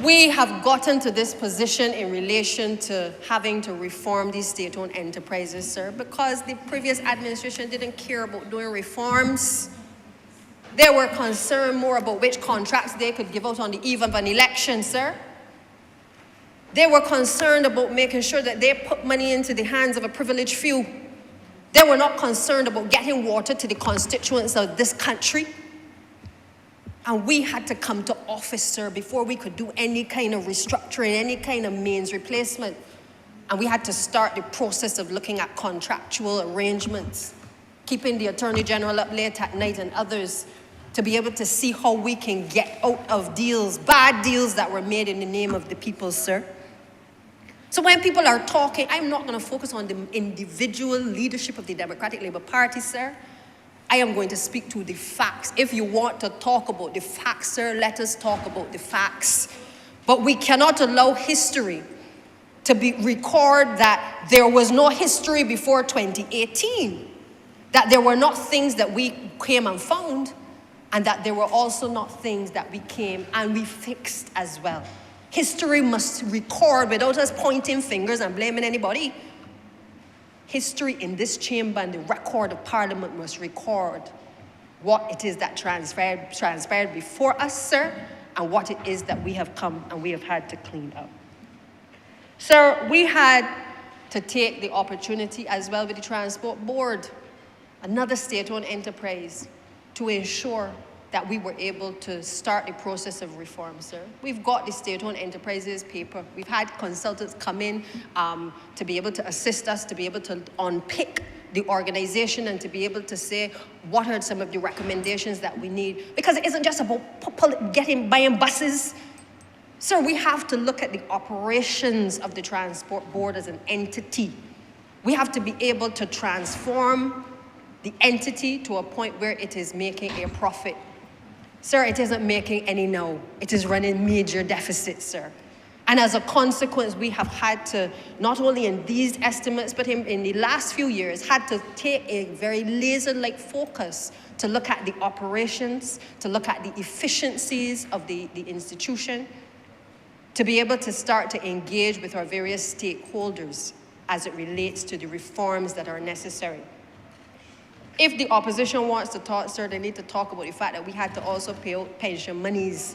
We have gotten to this position in relation to having to reform these state-owned enterprises, sir, because the previous administration didn't care about doing reforms. They were concerned more about which contracts they could give out on the eve of an election, sir. They were concerned about making sure that they put money into the hands of a privileged few. They were not concerned about getting water to the constituents of this country. And we had to come to office, sir, before we could do any kind of restructuring, any kind of mains replacement. And we had to start the process of looking at contractual arrangements, keeping the Attorney General up late at night and others to be able to see how we can get out of deals, bad deals that were made in the name of the people, sir. So when people are talking, I'm not going to focus on the individual leadership of the Democratic Labour Party, sir. I am going to speak to the facts. If you want to talk about the facts, sir, let us talk about the facts. But we cannot allow history to record that there was no history before 2018, that there were not things that we came and found, and that there were also not things that we came and we fixed as well. History must record without us pointing fingers and blaming anybody. History in this chamber and the record of Parliament must record what it is that transpired before us, sir, and what it is that we have come and we have had to clean up. Sir, we had to take the opportunity as well with the Transport Board, another state-owned enterprise, to ensure that we were able to start the process of reform, sir. We've got the state-owned enterprises paper. We've had consultants come in to be able to assist us, to be able to unpick the organization and to be able to say what are some of the recommendations that we need. Because it isn't just about buying buses. Sir, we have to look at the operations of the Transport Board as an entity. We have to be able to transform the entity to a point where it is making a profit. Sir, it isn't making any now. It is running major deficits, sir. And as a consequence, we have had to, not only in these estimates, but in the last few years, had to take a very laser-like focus to look at the operations, to look at the efficiencies of the institution, to be able to start to engage with our various stakeholders as it relates to the reforms that are necessary. If the opposition wants to talk, sir, they need to talk about the fact that we had to also pay out pension monies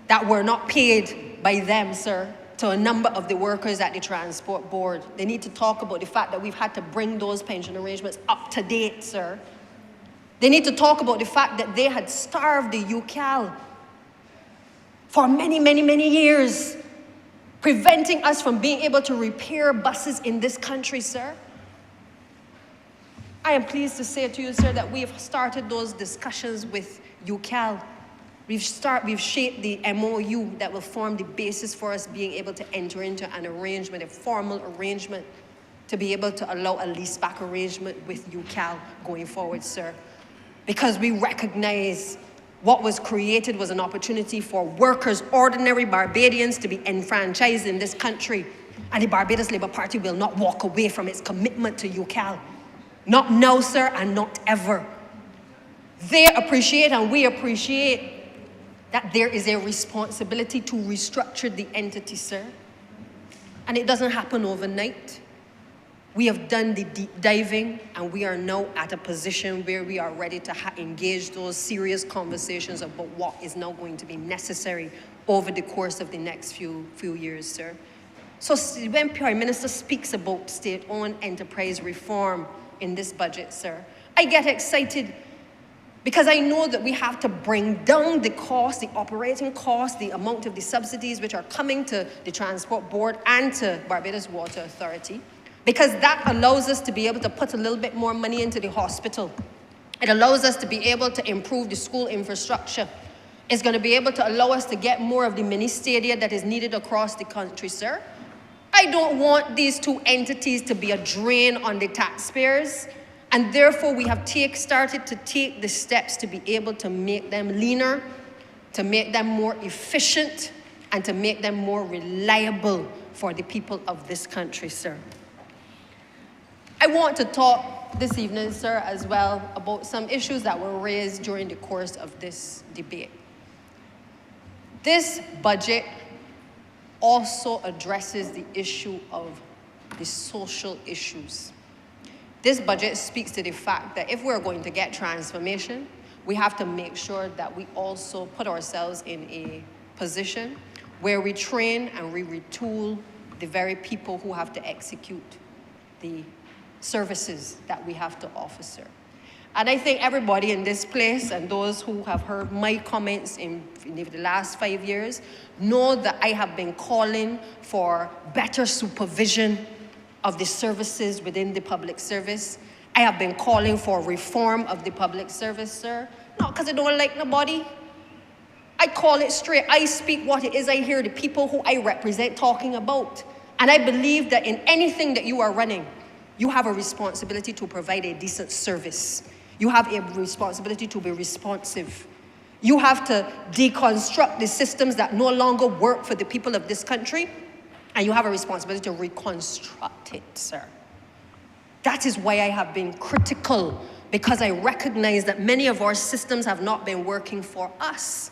that were not paid by them, sir, to a number of the workers at the Transport Board. They need to talk about the fact that we've had to bring those pension arrangements up to date, sir. They need to talk about the fact that they had starved the UCAL for many, many, many years, preventing us from being able to repair buses in this country, sir. I am pleased to say to you, sir, that we have started those discussions with UCAL. We've shaped the MOU that will form the basis for us being able to enter into an arrangement, a formal arrangement, to be able to allow a leaseback arrangement with UCAL going forward, sir. Because we recognize what was created was an opportunity for workers, ordinary Barbadians, to be enfranchised in this country. And the Barbados Labour Party will not walk away from its commitment to UCAL. Not now, sir, and not ever. They appreciate and we appreciate that there is a responsibility to restructure the entity, sir. And it doesn't happen overnight. We have done the deep diving, and we are now at a position where we are ready to engage those serious conversations about what is now going to be necessary over the course of the next few years, sir. So when Prime Minister speaks about state-owned enterprise reform in this budget, sir, I get excited because I know that we have to bring down the cost, the operating cost, the amount of the subsidies which are coming to the Transport Board and to Barbados Water Authority, because that allows us to be able to put a little bit more money into the hospital. It allows us to be able to improve the school infrastructure. It's going to be able to allow us to get more of the mini stadia that is needed across the country, sir. I don't want these two entities to be a drain on the taxpayers, and therefore we have started to take the steps to be able to make them leaner, to make them more efficient, and to make them more reliable for the people of this country, sir. I want to talk this evening, sir, as well, about some issues that were raised during the course of this debate. This budget also addresses the issue of the social issues. This budget speaks to the fact that if we're going to get transformation, we have to make sure that we also put ourselves in a position where we train and we retool the very people who have to execute the services that we have to offer, sir. And I think everybody in this place and those who have heard my comments in the last 5 years know that I have been calling for better supervision of the services within the public service. I have been calling for reform of the public service, sir. Not because I don't like nobody. I call it straight. I speak what it is I hear the people who I represent talking about. And I believe that in anything that you are running, you have a responsibility to provide a decent service. You have a responsibility to be responsive. You have to deconstruct the systems that no longer work for the people of this country, and you have a responsibility to reconstruct it, sir. That is why I have been critical, because I recognize that many of our systems have not been working for us.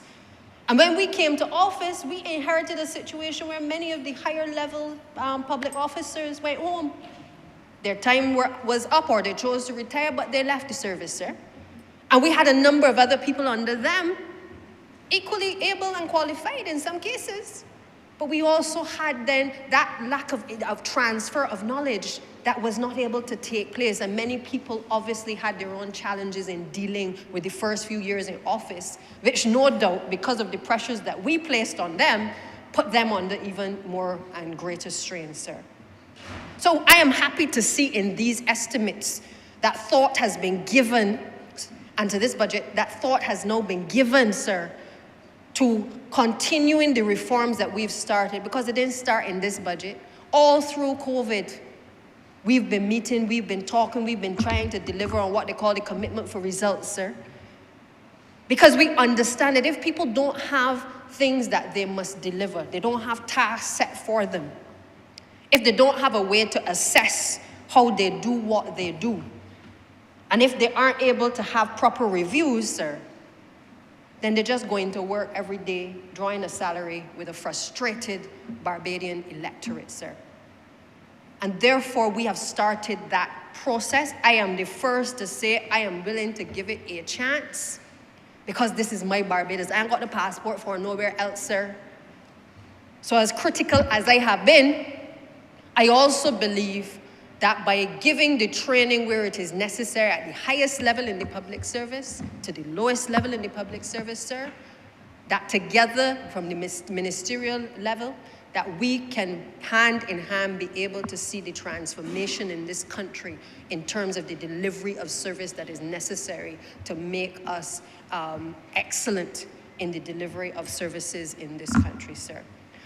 And when we came to office, we inherited a situation where many of the higher level public officers went home. Their time was up, or they chose to retire, but they left the service, sir. And we had a number of other people under them, equally able and qualified in some cases. But we also had then that lack of transfer of knowledge that was not able to take place. And many people obviously had their own challenges in dealing with the first few years in office, which no doubt, because of the pressures that we placed on them, put them under even more and greater strain, sir. So I am happy to see in these estimates that thought has been given, and to this budget, that thought has now been given, sir, to continuing the reforms that we've started, because it didn't start in this budget. All through COVID, we've been meeting, we've been talking, we've been trying to deliver on what they call the commitment for results, sir. Because we understand that if people don't have things that they must deliver, they don't have tasks set for them, if they don't have a way to assess how they do what they do, and if they aren't able to have proper reviews, sir, then they're just going to work every day, drawing a salary with a frustrated Barbadian electorate, sir. And therefore, we have started that process. I am the first to say I am willing to give it a chance, because this is my Barbados. I ain't got the passport for nowhere else, sir. So as critical as I have been, I also believe that by giving the training where it is necessary at the highest level in the public service to the lowest level in the public service, sir, that together from the ministerial level, that we can hand in hand be able to see the transformation in this country in terms of the delivery of service that is necessary to make us excellent in the delivery of services in this country, sir.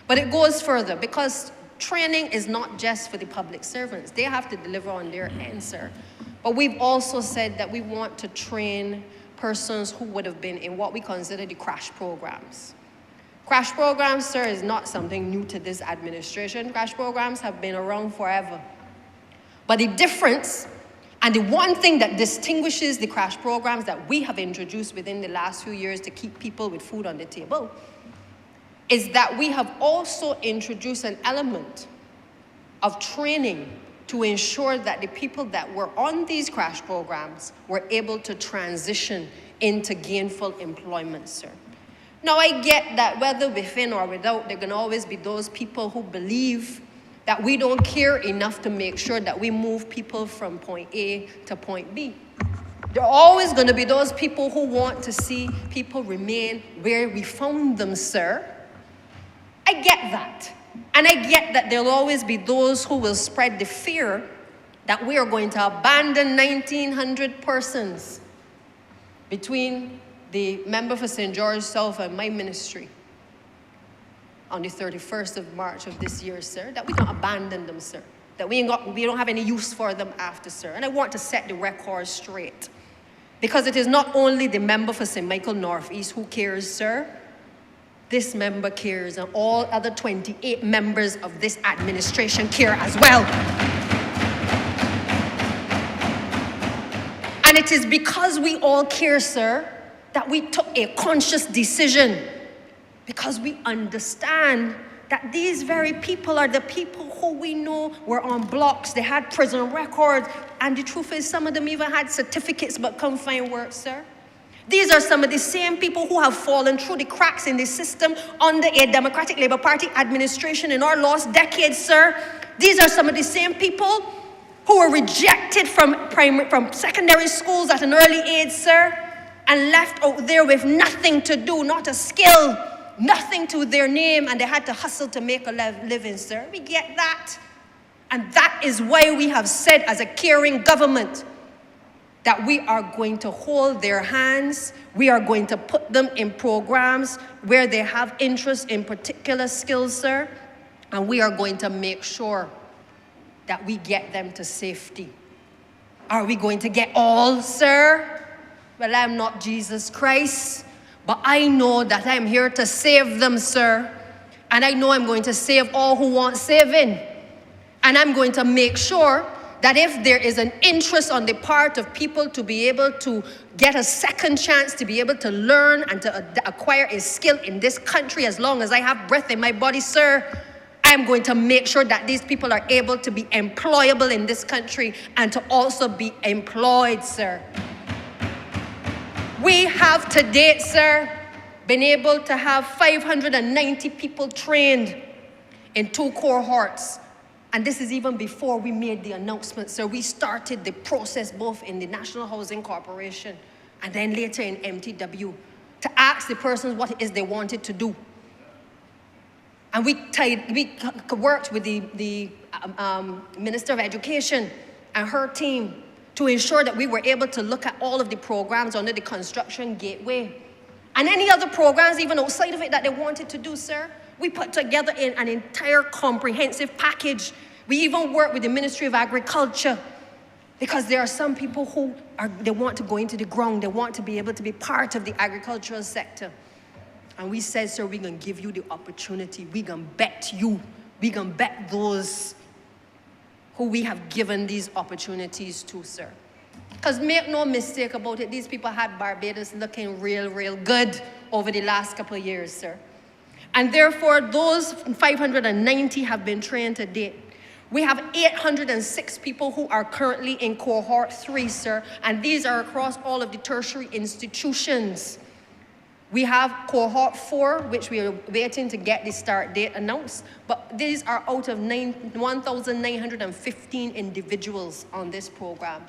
But it goes further, because training is not just for the public servants. They have to deliver on their end, sir. But we've also said that we want to train persons who would have been in what we consider the crash programs. Crash programs, sir, is not something new to this administration. Crash programs have been around forever. But the difference, and the one thing that distinguishes the crash programs that we have introduced within the last few years to keep people with food on the table, is that we have also introduced an element of training to ensure that the people that were on these crash programs were able to transition into gainful employment, sir. Now, I get that whether within or without, there can always be those people who believe that we don't care enough to make sure that we move people from point A to point B. There are always going to be those people who want to see people remain where we found them, sir. I get that. And I get that there'll always be those who will spread the fear that we are going to abandon 1,900 persons between the member for St. George South and my ministry on the 31st of March of this year, sir, that we can abandon them, sir, that we don't have any use for them after, sir. And I want to set the record straight, because it is not only the member for St. Michael Northeast who cares, sir. This member cares, and all other 28 members of this administration care as well. And it is because we all care, sir, that we took a conscious decision, because we understand that these very people are the people who we know were on blocks, they had prison records, and the truth is some of them even had certificates but couldn't find work, sir. These are some of the same people who have fallen through the cracks in the system under a Democratic Labour Party administration in our lost decades, sir. These are some of the same people who were rejected from secondary schools at an early age, sir, and left out there with nothing to do, not a skill, nothing to their name, and they had to hustle to make a living, sir. We get that. And that is why we have said as a caring government that we are going to hold their hands, we are going to put them in programs where they have interest in particular skills, sir, and we are going to make sure that we get them to safety. Are we going to get all, sir? Well, I'm not Jesus Christ, but I know that I'm here to save them, sir. And I know I'm going to save all who want saving. And I'm going to make sure that if there is an interest on the part of people to be able to get a second chance, to be able to learn and to acquire a skill in this country, as long as I have breath in my body, sir, I'm going to make sure that these people are able to be employable in this country and to also be employed, sir. We have to date, sir, been able to have 590 people trained in 2 cohorts. And this is even before we made the announcement, sir. We started the process both in the National Housing Corporation and then later in MTW to ask the persons what it is they wanted to do. And we worked with the Minister of Education and her team to ensure that we were able to look at all of the programs under the Construction Gateway and any other programs even outside of it that they wanted to do, sir. We put together an entire comprehensive package. We even work with the Ministry of Agriculture, because there are some people who they want to go into the ground. They want to be able to be part of the agricultural sector. And we said, sir, we're going to give you the opportunity. We're going to bet you. We're going to bet those who we have given these opportunities to, sir. Because make no mistake about it, these people had Barbados looking real, real good over the last couple of years, sir. And therefore, those 590 have been trained to date. We have 806 people who are currently in cohort 3, sir, and these are across all of the tertiary institutions. We have cohort 4, which we are waiting to get the start date announced, but these are out of 1,915 individuals on this program.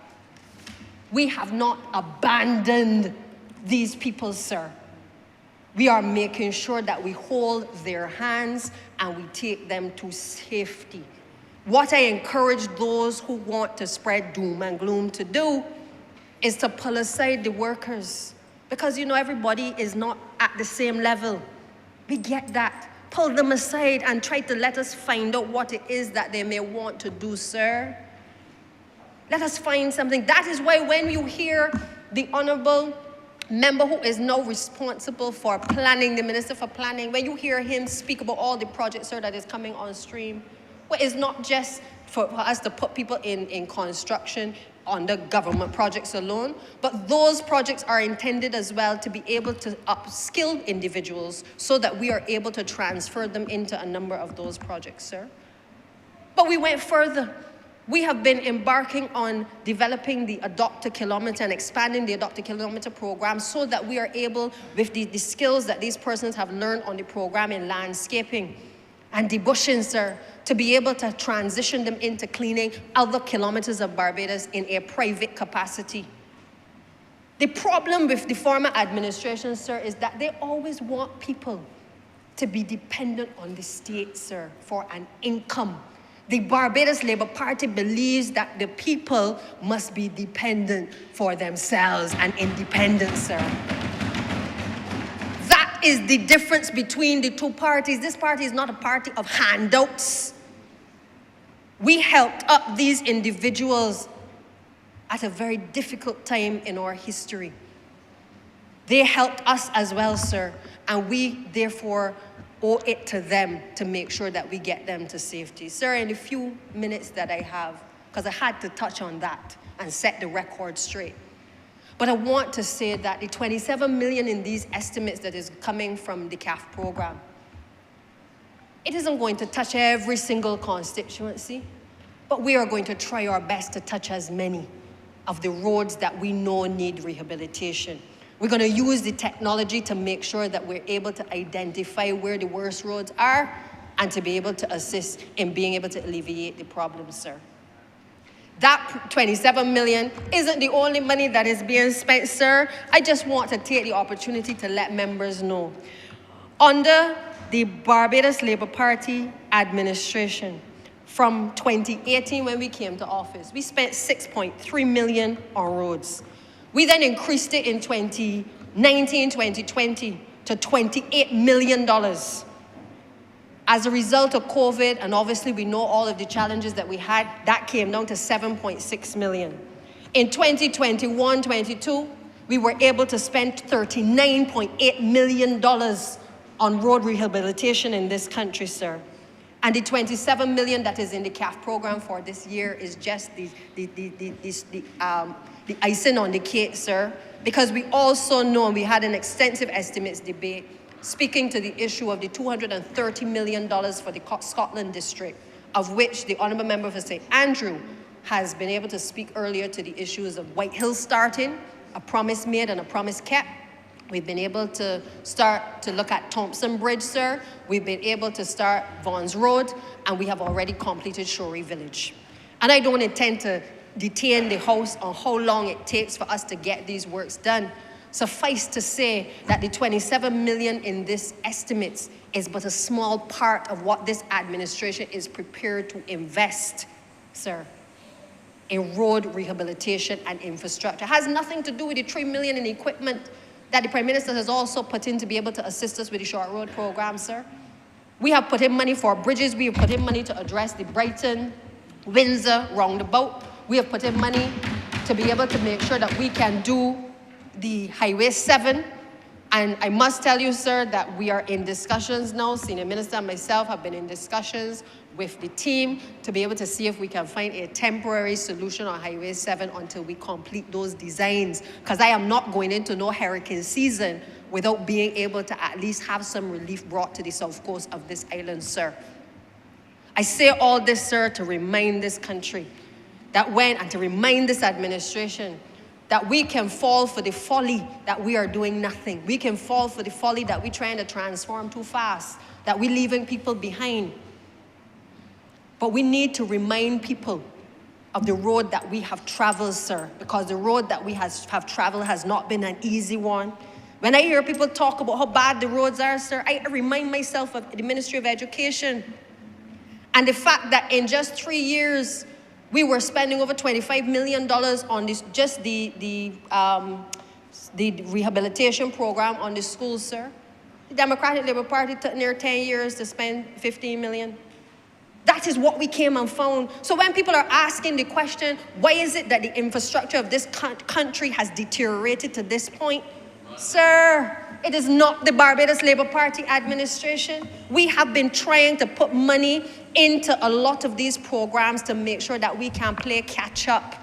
We have not abandoned these people, sir. We are making sure that we hold their hands and we take them to safety. What I encourage those who want to spread doom and gloom to do is to pull aside the workers. Because, you know, everybody is not at the same level. We get that. Pull them aside and try to let us find out what it is that they may want to do, sir. Let us find something. That is why when you hear the Honourable member who is now responsible for planning, the Minister for Planning, when you hear him speak about all the projects, sir, that is coming on stream, well, it's not just for us to put people in construction on the government projects alone, but those projects are intended as well to be able to upskill individuals so that we are able to transfer them into a number of those projects, sir. But we went further. We have been embarking on developing the Adopt a Kilometer and expanding the Adopt a Kilometer program so that we are able, with the skills that these persons have learned on the program in landscaping and debushing, sir, to be able to transition them into cleaning other kilometers of Barbados in a private capacity. The problem with the former administration, sir, is that they always want people to be dependent on the state, sir, for an income. The Barbados Labour Party believes that the people must be dependent for themselves and independent, sir. That is the difference between the two parties. This party is not a party of handouts. We helped up these individuals at a very difficult time in our history. They helped us as well, sir, and we therefore owe it to them to make sure that we get them to safety. Sir, in the few minutes that I have, because I had to touch on that and set the record straight, but I want to say that the 27 million in these estimates that is coming from the CAF program, it isn't going to touch every single constituency, but we are going to try our best to touch as many of the roads that we know need rehabilitation. We're going to use the technology to make sure that we're able to identify where the worst roads are and to be able to assist in being able to alleviate the problem, sir. That 27 million isn't the only money that is being spent, sir. I just want to take the opportunity to let members know. Under the Barbados Labour Party administration, from 2018 when we came to office, we spent 6.3 million on roads. We then increased it in 2019, 2020 to $28 million. As a result of COVID, and obviously we know all of the challenges that we had, that came down to 7.6 million. In 2021-22, we were able to spend $39.8 million on road rehabilitation in this country, sir. And the 27 million that is in the CAF program for this year is just the icing on the cake, sir, because we also know, and we had an extensive estimates debate, speaking to the issue of the $230 million for the Scotland district, of which the Honourable Member for St. Andrew has been able to speak earlier to the issues of White Hill starting, a promise made and a promise kept. We've been able to start to look at Thompson Bridge, sir. We've been able to start Vaughan's Road, and we have already completed Shorey Village. And I don't intend to detain the House on how long it takes for us to get these works done. Suffice to say that the 27 million in this estimates is but a small part of what this administration is prepared to invest, sir, in road rehabilitation and infrastructure. It has nothing to do with the 3 million in equipment that the Prime Minister has also put in to be able to assist us with the short road program, sir. We have put in money for bridges. We have put in money to address the Brighton, Windsor roundabout. We have put in money to be able to make sure that we can do the Highway 7. And I must tell you, sir, that we are in discussions now. Senior Minister and myself have been in discussions with the team to be able to see if we can find a temporary solution on Highway 7 until we complete those designs. Because I am not going into no hurricane season without being able to at least have some relief brought to the south coast of this island, sir. I say all this, sir, to remind this country that and to remind this administration that we can fall for the folly that we are doing nothing. We can fall for the folly that we're trying to transform too fast, that we're leaving people behind. But we need to remind people of the road that we have traveled, sir, because the road that we have traveled has not been an easy one. When I hear people talk about how bad the roads are, sir, I remind myself of the Ministry of Education and the fact that in just 3 years, we were spending over $25 million on this, just the rehabilitation program on the schools, sir. The Democratic Labour Party took near 10 years to spend $15 million. That is what we came and found. So when people are asking the question, why is it that the infrastructure of this country has deteriorated to this point? Sir, it is not the Barbados Labour Party administration. We have been trying to put money into a lot of these programs to make sure that we can play catch up.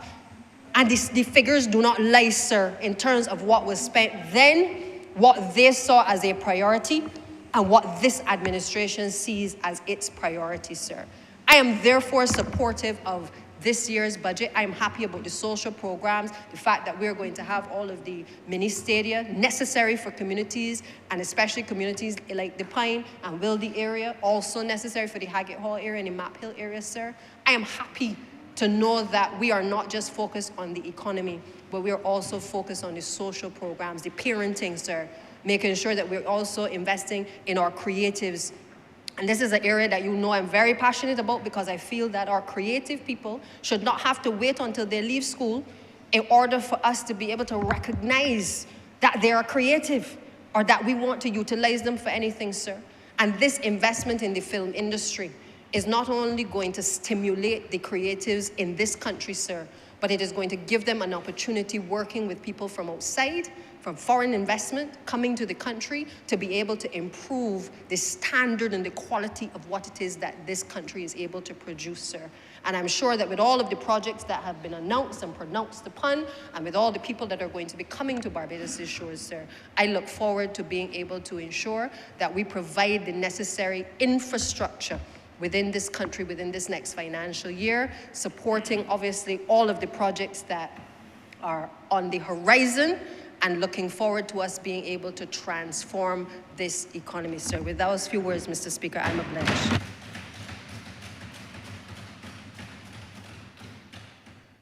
And the figures do not lie, sir, in terms of what was spent then, what they saw as a priority, and what this administration sees as its priority, sir. I am therefore supportive of this year's budget. I'm happy about the social programs, the fact that we're going to have all of the mini stadia necessary for communities, and especially communities like the Pine and Wildy area, also necessary for the Haggett Hall area and the Map Hill area, sir. I am happy to know that we are not just focused on the economy, but we are also focused on the social programs, the parenting, sir, making sure that we're also investing in our creatives. And this is an area that you know I'm very passionate about, because I feel that our creative people should not have to wait until they leave school in order for us to be able to recognize that they are creative or that we want to utilize them for anything, sir. And this investment in the film industry is not only going to stimulate the creatives in this country, sir, but it is going to give them an opportunity working with people from outside, from foreign investment coming to the country, to be able to improve the standard and the quality of what it is that this country is able to produce, sir. And I'm sure that with all of the projects that have been announced and pronounced upon, and with all the people that are going to be coming to Barbados' shores, sir, I look forward to being able to ensure that we provide the necessary infrastructure within this country, within this next financial year, supporting obviously all of the projects that are on the horizon, and looking forward to us being able to transform this economy, sir. With those few words, Mr. Speaker, I'm obliged.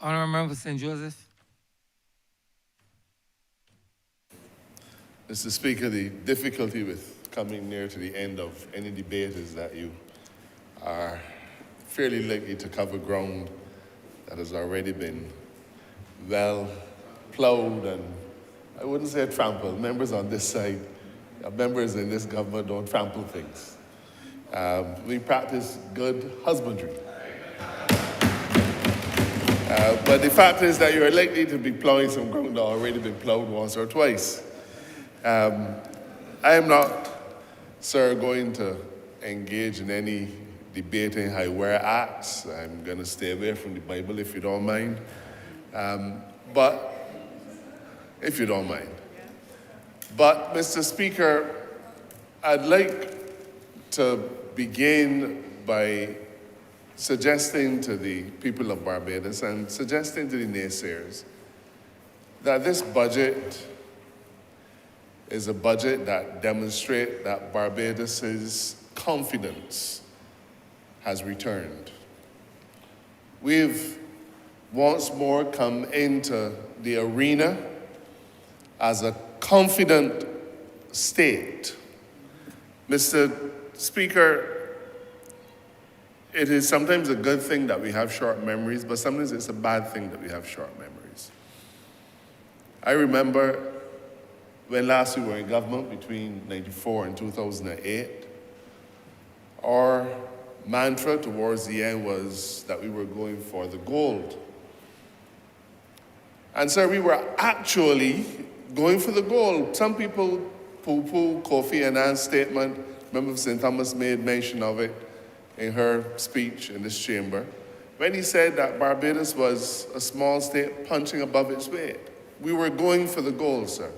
Honourable Member for St. Joseph. Mr. Speaker, the difficulty with coming near to the end of any debate is that you are fairly likely to cover ground that has already been well plowed and, I wouldn't say trampled. Members on this side, members in this government don't trample things. We practice good husbandry. But the fact is that you're likely to be plowing some ground that already been plowed once or twice. I am not, sir, going to engage in any debating how wear acts. I'm going to stay away from the Bible if you don't mind. But if you don't mind. But, Mr. Speaker, I'd like to begin by suggesting to the people of Barbados and suggesting to the naysayers that this budget is a budget that demonstrates that Barbados's confidence has returned. We've once more come into the arena as a confident state. Mr. Speaker, it is sometimes a good thing that we have short memories, but sometimes it's a bad thing that we have short memories. I remember when last we were in government between 1994 and 2008, our mantra towards the end was that we were going for the gold. And so we were actually going for the gold. Some people poo-poo Kofi Annan's statement. Member St. Thomas made mention of it in her speech in this chamber, when he said that Barbados was a small state punching above its weight. We were going for the gold, sir.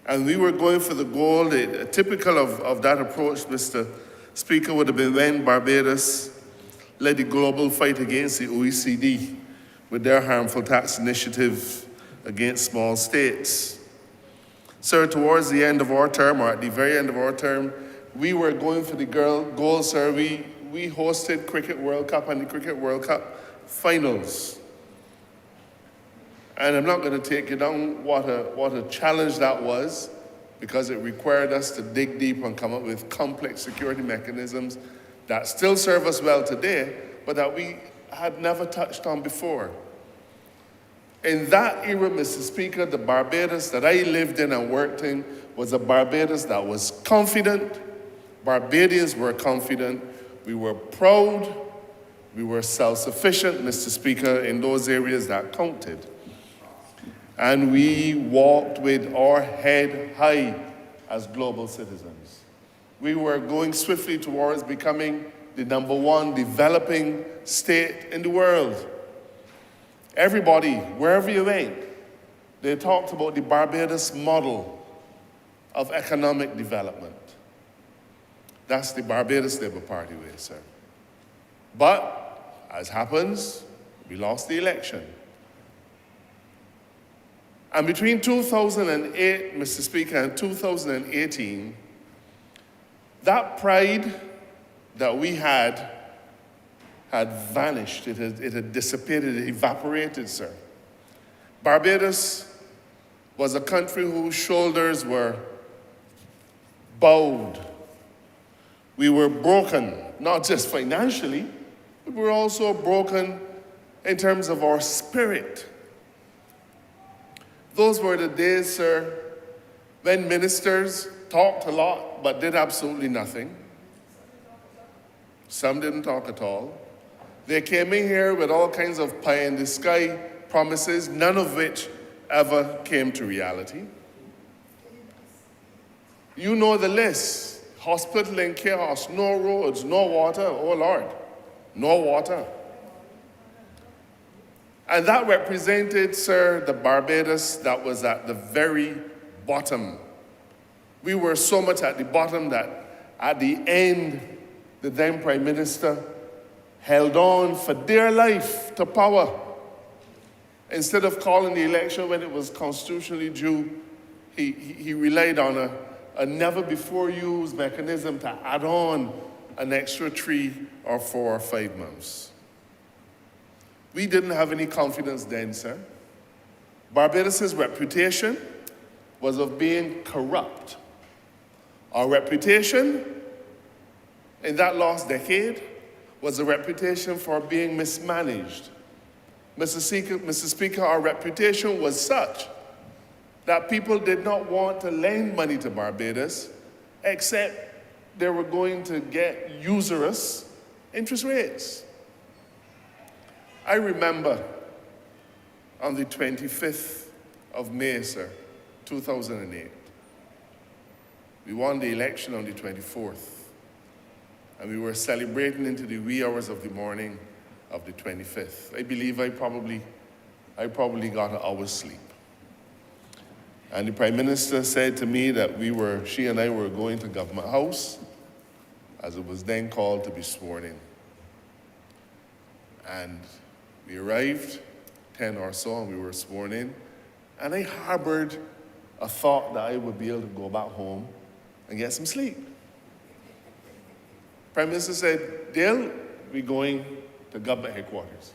And we were going for the gold. Typical of that approach, Mr. Speaker, would have been when Barbados led the global fight against the OECD with their harmful tax initiative against small states. Sir, towards the end of our term, or at the very end of our term, we were going for the goal, sir. We hosted Cricket World Cup and the Cricket World Cup finals. And I'm not going to take you down what a challenge that was, because it required us to dig deep and come up with complex security mechanisms that still serve us well today, but that we had never touched on before. In that era, Mr. Speaker, the Barbados that I lived in and worked in was a Barbados that was confident. Barbadians were confident. We were proud. We were self-sufficient, Mr. Speaker, in those areas that counted. And we walked with our head high as global citizens. We were going swiftly towards becoming the #1 developing state in the world. Everybody, wherever you went, they talked about the Barbados model of economic development. That's the Barbados Labour Party way, sir. But, as happens, we lost the election. And between 2008, Mr. Speaker, and 2018, that pride that we had vanished. It had dissipated, it evaporated, sir. Barbados was a country whose shoulders were bowed. We were broken, not just financially, but we were also broken in terms of our spirit. Those were the days, sir, when ministers talked a lot but did absolutely nothing. Some didn't talk at all. They came in here with all kinds of pie-in-the-sky promises, none of which ever came to reality. You know the list. Hospital in chaos, no roads, no water, oh Lord, no water. And that represented, sir, the Barbados that was at the very bottom. We were so much at the bottom that at the end, the then Prime Minister held on for dear life to power. Instead of calling the election when it was constitutionally due, he relied on a never-before-used mechanism to add on an extra 3 or 4 or 5 months. We didn't have any confidence then, sir. Barbados' reputation was of being corrupt. Our reputation in that last decade was a reputation for being mismanaged. Mr. Speaker, our reputation was such that people did not want to lend money to Barbados except they were going to get usurious interest rates. I remember on the 25th of May, sir, 2008, we won the election on the 24th. And we were celebrating into the wee hours of the morning of the 25th. I believe I probably got an hour's sleep. And the Prime Minister said to me that she and I were going to Government House, as it was then called, to be sworn in. And we arrived, 10 or so, and we were sworn in. And I harbored a thought that I would be able to go back home and get some sleep. Prime Minister said, Dale, we're going to government headquarters.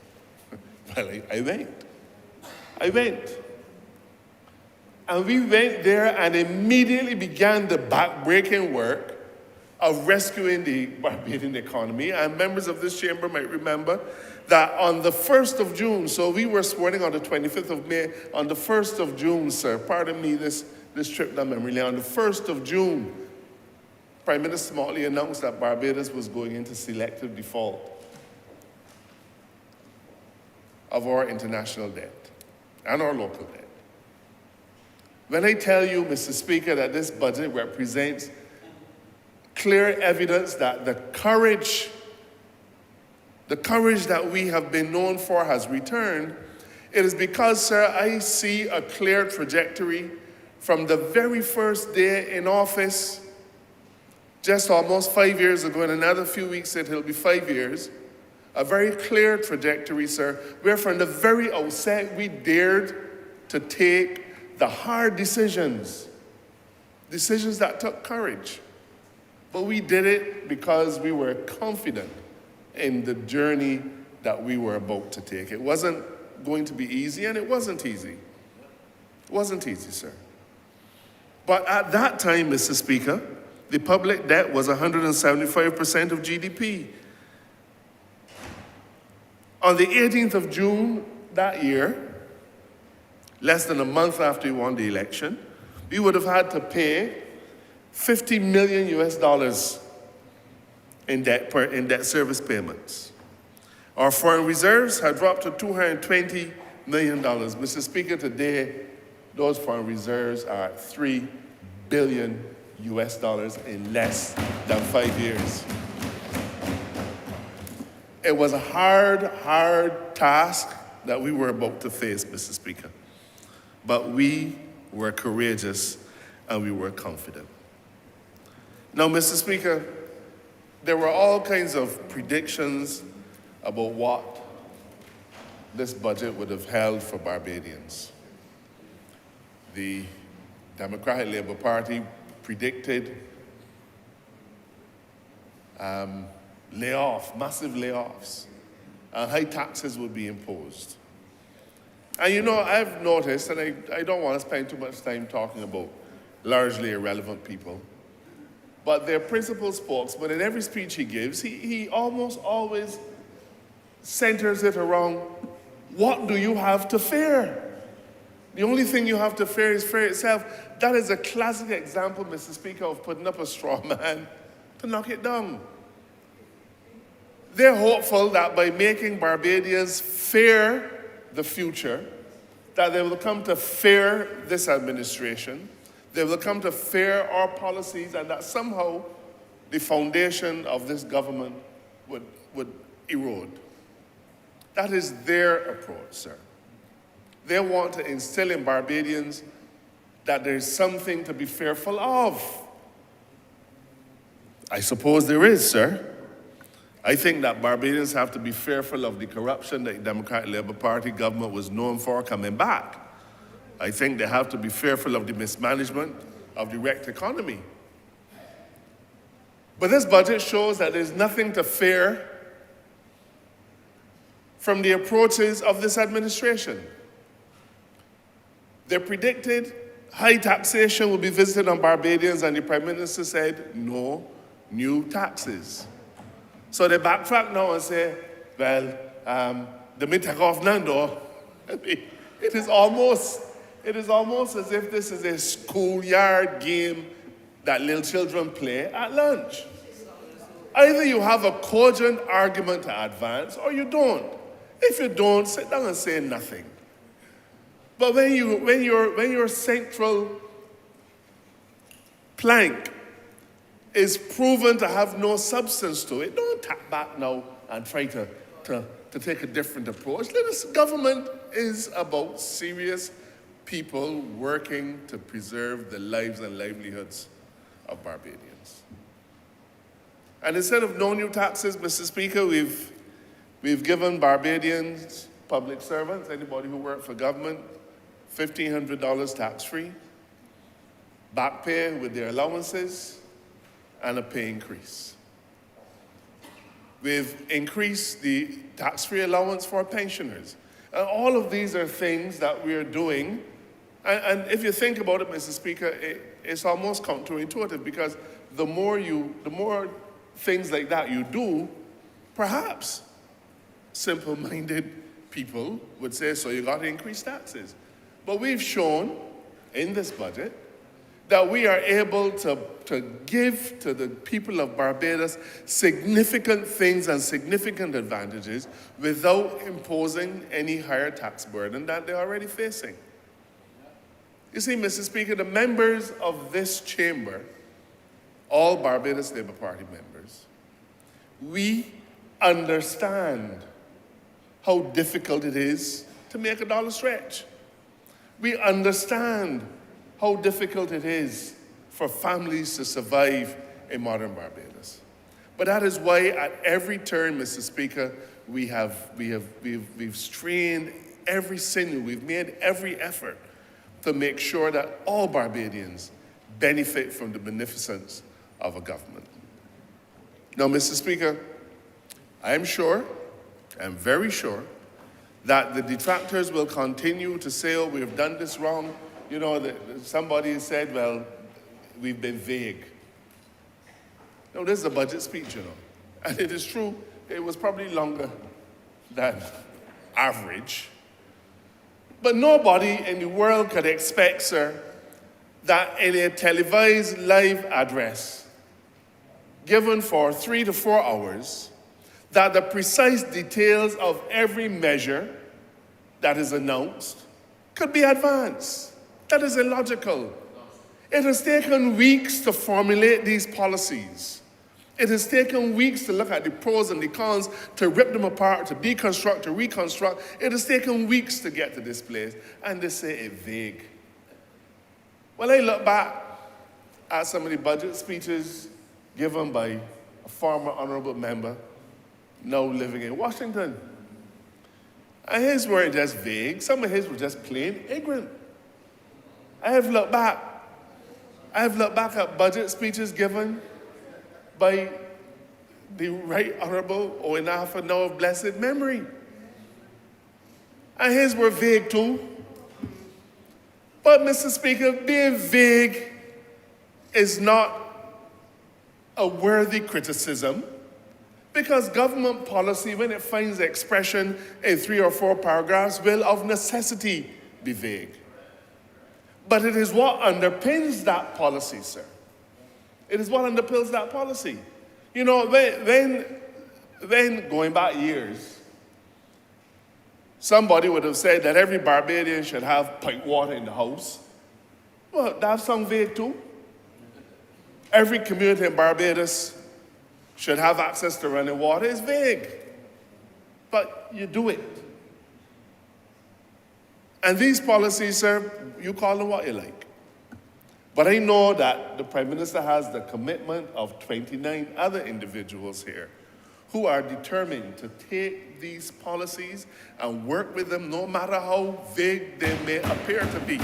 Well, I went. And we went there and immediately began the back-breaking work of rescuing the Barbadian economy. And members of this chamber might remember that on the 1st of June, so we were sworn in on the 25th of May, on the 1st of June, sir, pardon me this trip down memory lane, on the 1st of June, Prime Minister Motley announced that Barbados was going into selective default of our international debt and our local debt. When I tell you, Mr. Speaker, that this budget represents clear evidence that the courage that we have been known for has returned, it is because, sir, I see a clear trajectory from the very first day in office, just almost 5 years ago. In another few weeks, it'll be 5 years. A very clear trajectory, sir, where from the very outset we dared to take the hard decisions, decisions that took courage. But we did it because we were confident in the journey that we were about to take. It wasn't going to be easy, and it wasn't easy. It wasn't easy, sir. But at that time, Mr. Speaker, the public debt was 175% of GDP. On the 18th of June that year, less than a month after we won the election, we would have had to pay $50 million in debt service payments. Our foreign reserves had dropped to $220 million. Mr. Speaker, today, those foreign reserves are $3 billion in less than 5 years. It was a hard task that we were about to face, Mr. Speaker. But we were courageous and we were confident. Now, Mr. Speaker, there were all kinds of predictions about what this budget would have held for Barbadians. The Democratic Labour Party predicted massive layoffs, and high taxes would be imposed. And you know, I've noticed, and I don't want to spend too much time talking about largely irrelevant people, but their principal spokesman, in every speech he gives, he almost always centers it around, what do you have to fear? The only thing you have to fear is fear itself. That is a classic example, Mr. Speaker, of putting up a straw man to knock it down. They're hopeful that by making Barbadians fear the future, that they will come to fear this administration, they will come to fear our policies, and that somehow the foundation of this government would erode. That is their approach, sir. They want to instill in Barbadians that there's something to be fearful of. I suppose there is, sir. I think that Barbadians have to be fearful of the corruption that the Democratic Labour Party government was known for coming back. I think they have to be fearful of the mismanagement of the wrecked economy. But this budget shows that there's nothing to fear from the approaches of this administration. They predicted high taxation will be visited on Barbadians, and the Prime Minister said, no new taxes. So they backtrack now and say, well, the take off Nando. It is almost as if this is a schoolyard game that little children play at lunch. Either you have a cogent argument to advance or you don't. If you don't, sit down and say nothing. But when your central plank is proven to have no substance to it, don't tap back now and try to take a different approach. This government is about serious people working to preserve the lives and livelihoods of Barbadians. And instead of no new taxes, Mr. Speaker, we've given Barbadians, public servants, anybody who works for government, $1,500 tax-free, back pay with their allowances, and a pay increase. We've increased the tax-free allowance for pensioners. And all of these are things that we are doing. And if you think about it, Mr. Speaker, it's almost counterintuitive, because the more things like that you do, perhaps simple-minded people would say, so you got to increase taxes. But we've shown in this budget that we are able to give to the people of Barbados significant things and significant advantages without imposing any higher tax burden that they're already facing. You see, Mr. Speaker, the members of this chamber, all Barbados Labour Party members, we understand how difficult it is to make a dollar stretch. We understand how difficult it is for families to survive in modern Barbados. But that is why at every turn, Mr. Speaker, we've strained every sinew, we've made every effort to make sure that all Barbadians benefit from the beneficence of a government. Now, Mr. Speaker, I am sure, I'm very sure, that the detractors will continue to say, oh, we have done this wrong. You know, somebody said, well, we've been vague. No, this is a budget speech, you know. And it is true, it was probably longer than average. But nobody in the world could expect, sir, that in a televised live address given for 3 to 4 hours, that the precise details of every measure that is announced could be advanced. That is illogical. It has taken weeks to formulate these policies. It has taken weeks to look at the pros and the cons, to rip them apart, to deconstruct, to reconstruct. It has taken weeks to get to this place, and they say it's vague. Well, I look back at some of the budget speeches given by a former honourable member now living in Washington. And his were just vague. Some of his were just plain ignorant. I have looked back at budget speeches given by the Right Honourable Oinafa, now of blessed memory. And his were vague too. But, Mr. Speaker, being vague is not a worthy criticism, because government policy, when it finds expression in 3 or 4 paragraphs, will of necessity be vague. But it is what underpins that policy, sir. It is what underpins that policy. You know, when going back years, somebody would have said that every Barbadian should have piped water in the house. Well, that sounds vague too. Every community in Barbados should have access to running water. It's vague. But you do it. And these policies, sir, you call them what you like. But I know that the Prime Minister has the commitment of 29 other individuals here who are determined to take these policies and work with them no matter how vague they may appear to be,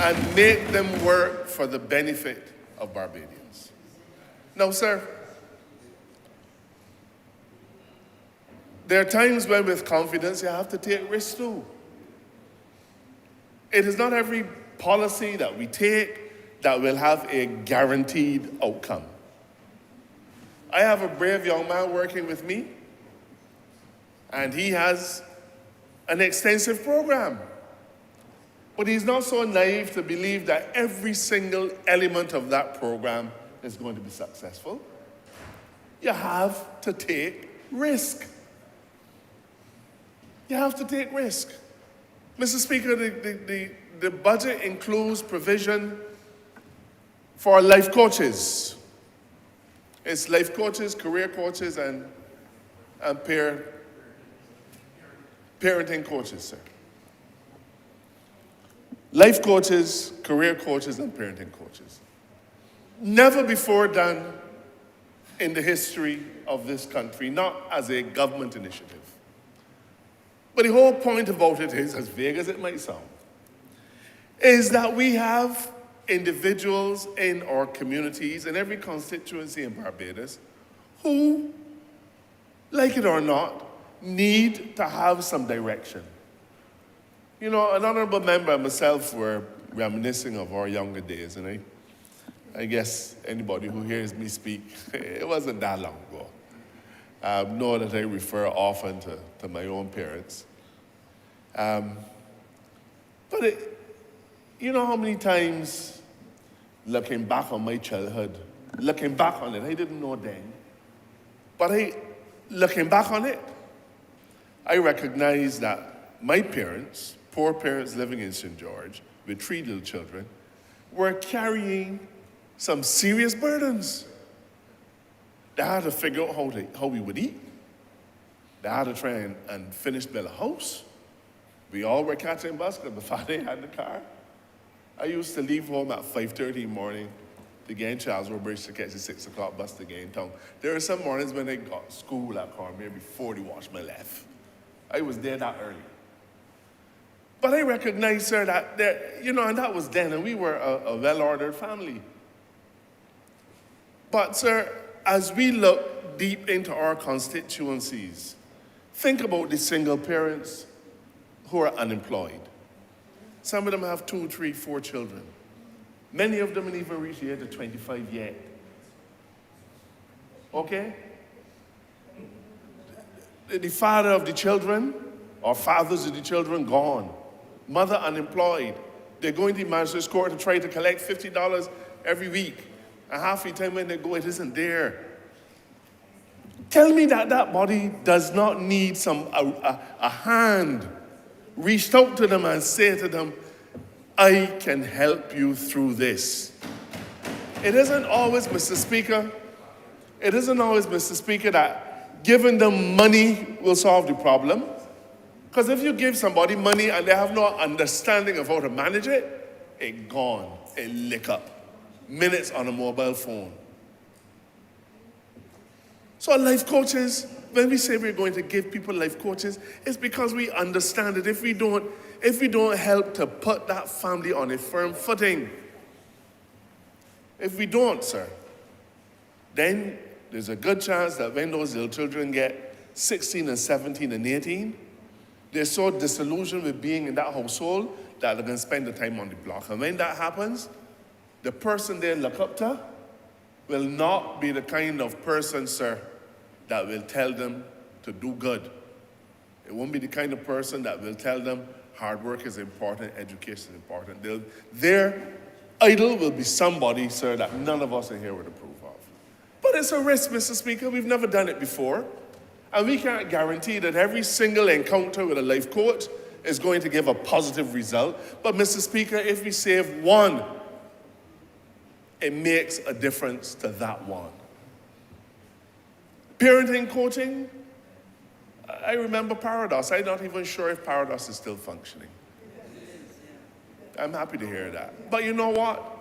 and make them work for the benefit of Barbadians. Now, sir, there are times when with confidence you have to take risks too. It is not every policy that we take that will have a guaranteed outcome. I have a brave young man working with me, and he has an extensive program. But he's not so naive to believe that every single element of that program is going to be successful. You have to take risk. You have to take risk. Mr. Speaker, the budget includes provision for life coaches. It's life coaches, career coaches, and parenting coaches, sir. Life coaches, career coaches, and parenting coaches. Never before done in the history of this country, not as a government initiative. But the whole point about it is, as vague as it might sound, is that we have individuals in our communities, in every constituency in Barbados, who, like it or not, need to have some direction. You know, an honourable member and myself were reminiscing of our younger days, and I guess anybody who hears me speak, it wasn't that long ago. Know that I refer often to my own parents. But you know how many times, looking back on my childhood, looking back on it, I didn't know then, but looking back on it, I recognize that my parents, poor parents living in St. George with 3 little children, were carrying some serious burdens. They had to figure out how we would eat. They had to try and finish build a house. We all were catching bus because my father had the car. I used to leave home at 5:30 in the morning to get in Charlesworth Bridge to catch the 6 o'clock bus to get in town. There are some mornings when I got school at Cormier before the watchman left. I was there that early. But I recognize, sir, that, and that was then, and we were a well-ordered family. But, sir, as we look deep into our constituencies, think about the single parents who are unemployed. Some of them have 2, 3, 4 children. Many of them haven't even reached the age of 25 yet. Okay? The father of the children, or fathers of the children, gone. Mother unemployed. They're going to the magistrate's court to try to collect $50 every week. And half the time when they go, it isn't there. Tell me that that body does not need a hand reached out to them and say to them, I can help you through this. It isn't always, Mr. Speaker, that giving them money will solve the problem. Because if you give somebody money and they have no understanding of how to manage it, it gone, it lick up. Minutes on a mobile phone. So life coaches, when we say we're going to give people life coaches, it's because we understand that if we don't help to put that family on a firm footing, if we don't, sir, then there's a good chance that when those little children get 16 and 17 and 18, they're so disillusioned with being in that household that they're going to spend the time on the block. And when that happens, the person they look up to will not be the kind of person, sir, that will tell them to do good. It won't be the kind of person that will tell them hard work is important, education is important. Their idol will be somebody, sir, that none of us in here would approve of. But it's a risk, Mr. Speaker. We've never done it before. And we can't guarantee that every single encounter with a life coach is going to give a positive result. But, Mr. Speaker, if we save one, it makes a difference to that one. Parenting coaching, I remember Paradox. I'm not even sure if Paradox is still functioning. I'm happy to hear that. But you know what?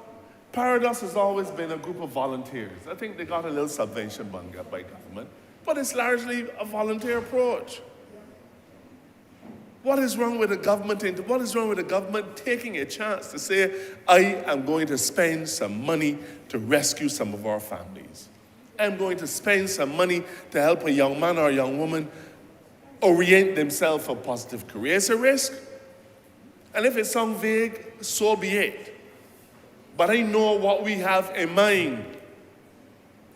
Paradox has always been a group of volunteers. I think they got a little subvention by government, but it's largely a volunteer approach. What is wrong with the government? What is wrong with the government taking a chance to say, I am going to spend some money to rescue some of our families. I'm going to spend some money to help a young man or a young woman orient themselves for a positive career. It's a risk. And if it sounds vague, so be it. But I know what we have in mind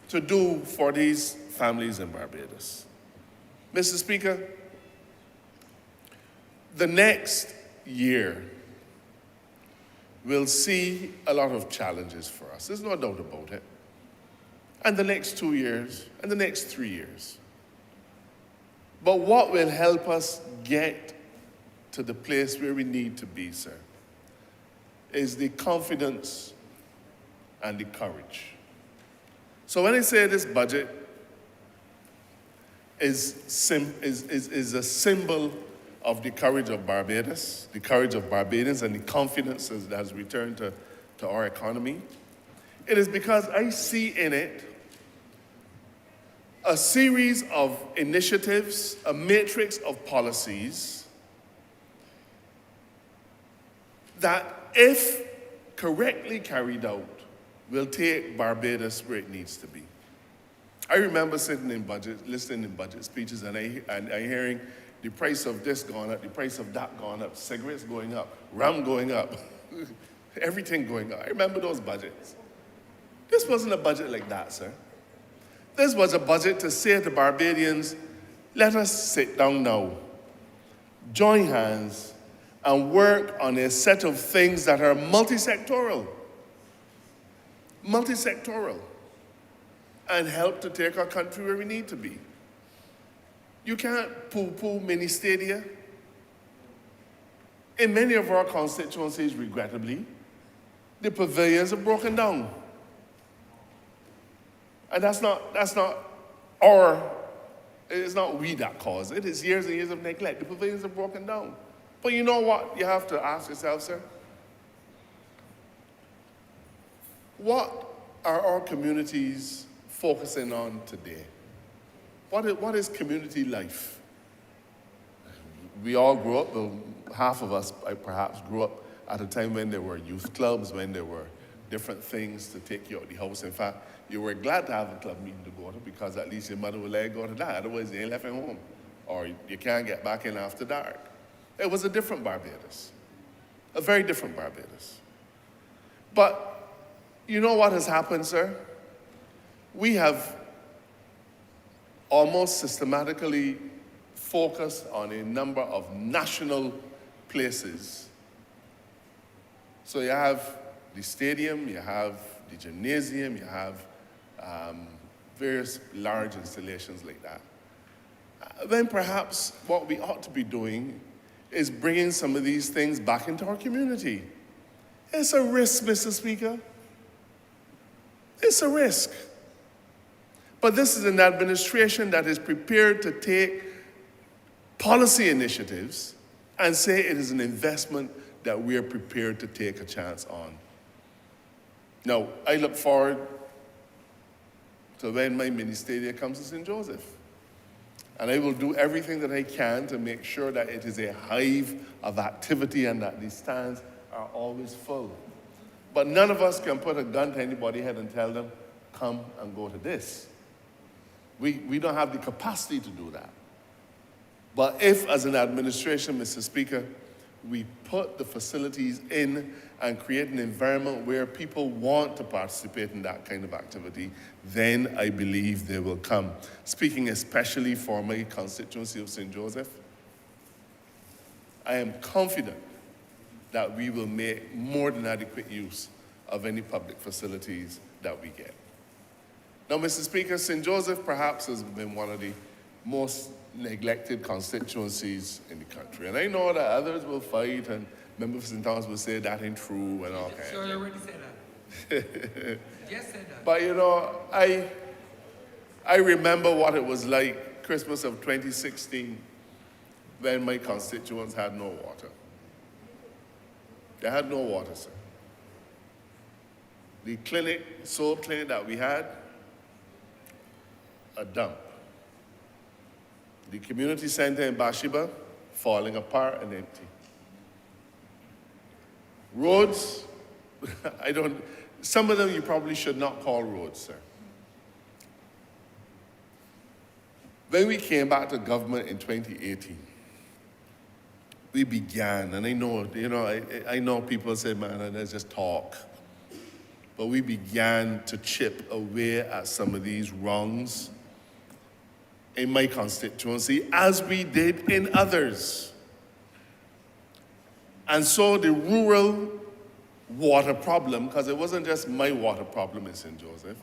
to do for these families in Barbados. Mr. Speaker, the next year will see a lot of challenges for us. There's no doubt about it. And the next 2 years, and the next 3 years. But what will help us get to the place where we need to be, sir, is the confidence and the courage. So when I say this budget is a symbol of the courage of Barbados, the courage of Barbadians, and the confidence that has returned to our economy, it is because I see in it a series of initiatives, a matrix of policies that, if correctly carried out, will take Barbados where it needs to be. I remember sitting in budget, listening in budget speeches, and I hearing the price of this gone up, the price of that gone up, cigarettes going up, rum going up, everything going up. I remember those budgets. This wasn't a budget like that, sir. This was a budget to say to Barbadians, let us sit down now, join hands, and work on a set of things that are multi-sectoral, and help to take our country where we need to be. You can't poo-poo mini stadia. In many of our constituencies, regrettably, the pavilions are broken down. And it's not we that cause it. It's years and years of neglect. The pavilions are broken down. But you know what you have to ask yourself, sir? What are our communities focusing on today? What is community life? We all grew up, well, half of us perhaps grew up at a time when there were youth clubs, when there were different things to take you out of the house. In fact, you were glad to have a club meeting to go to because at least your mother would let you go to that. Otherwise, you ain't left at home. Or you can't get back in after dark. It was a different Barbados. A very different Barbados. But you know what has happened, sir? We have almost systematically focused on a number of national places. So you have the stadium, you have the gymnasium, you have various large installations like that. Then perhaps what we ought to be doing is bringing some of these things back into our community. It's a risk, Mr. Speaker. It's a risk. But this is an administration that is prepared to take policy initiatives and say it is an investment that we are prepared to take a chance on. Now, I look forward to when my mini stadium comes to St. Joseph. And I will do everything that I can to make sure that it is a hive of activity and that the stands are always full. But none of us can put a gun to anybody's head and tell them, come and go to this. We don't have the capacity to do that. But if, as an administration, Mr. Speaker, we put the facilities in and create an environment where people want to participate in that kind of activity, then I believe they will come. Speaking especially for my constituency of St. Joseph, I am confident that we will make more than adequate use of any public facilities that we get. Now, Mr. Speaker, St. Joseph perhaps has been one of the most neglected constituencies in the country. And I know that others will fight and members of St. Thomas will say that ain't true and all kinds. Sure, you already said that. Just said that. But you know, I remember what it was like Christmas of 2016 when my constituents had no water. They had no water, sir. The clinic, soap clinic that we had, a dump. The community center in Bathsheba, falling apart and empty. Roads, some of them you probably should not call roads, sir. When we came back to government in 2018, we began, and I know people say, man, let's just talk. But we began to chip away at some of these wrongs in my constituency, as we did in others. And so the rural water problem, because it wasn't just my water problem in St. Joseph,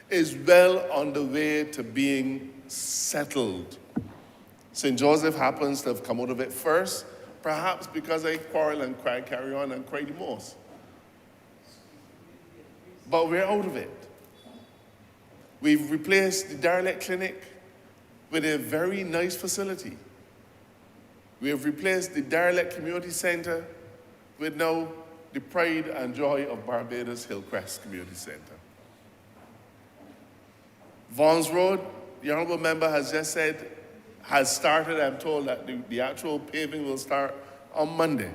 is well on the way to being settled. St. Joseph happens to have come out of it first, perhaps because I quarrel and cry, carry on and cry the most. But we're out of it. We've replaced the derelict clinic with a very nice facility. We have replaced the derelict community center with now the pride and joy of Barbados Hillcrest Community Center. Vaughan's Road, the Honourable Member has just said, has started. I'm told that the actual paving will start on Monday.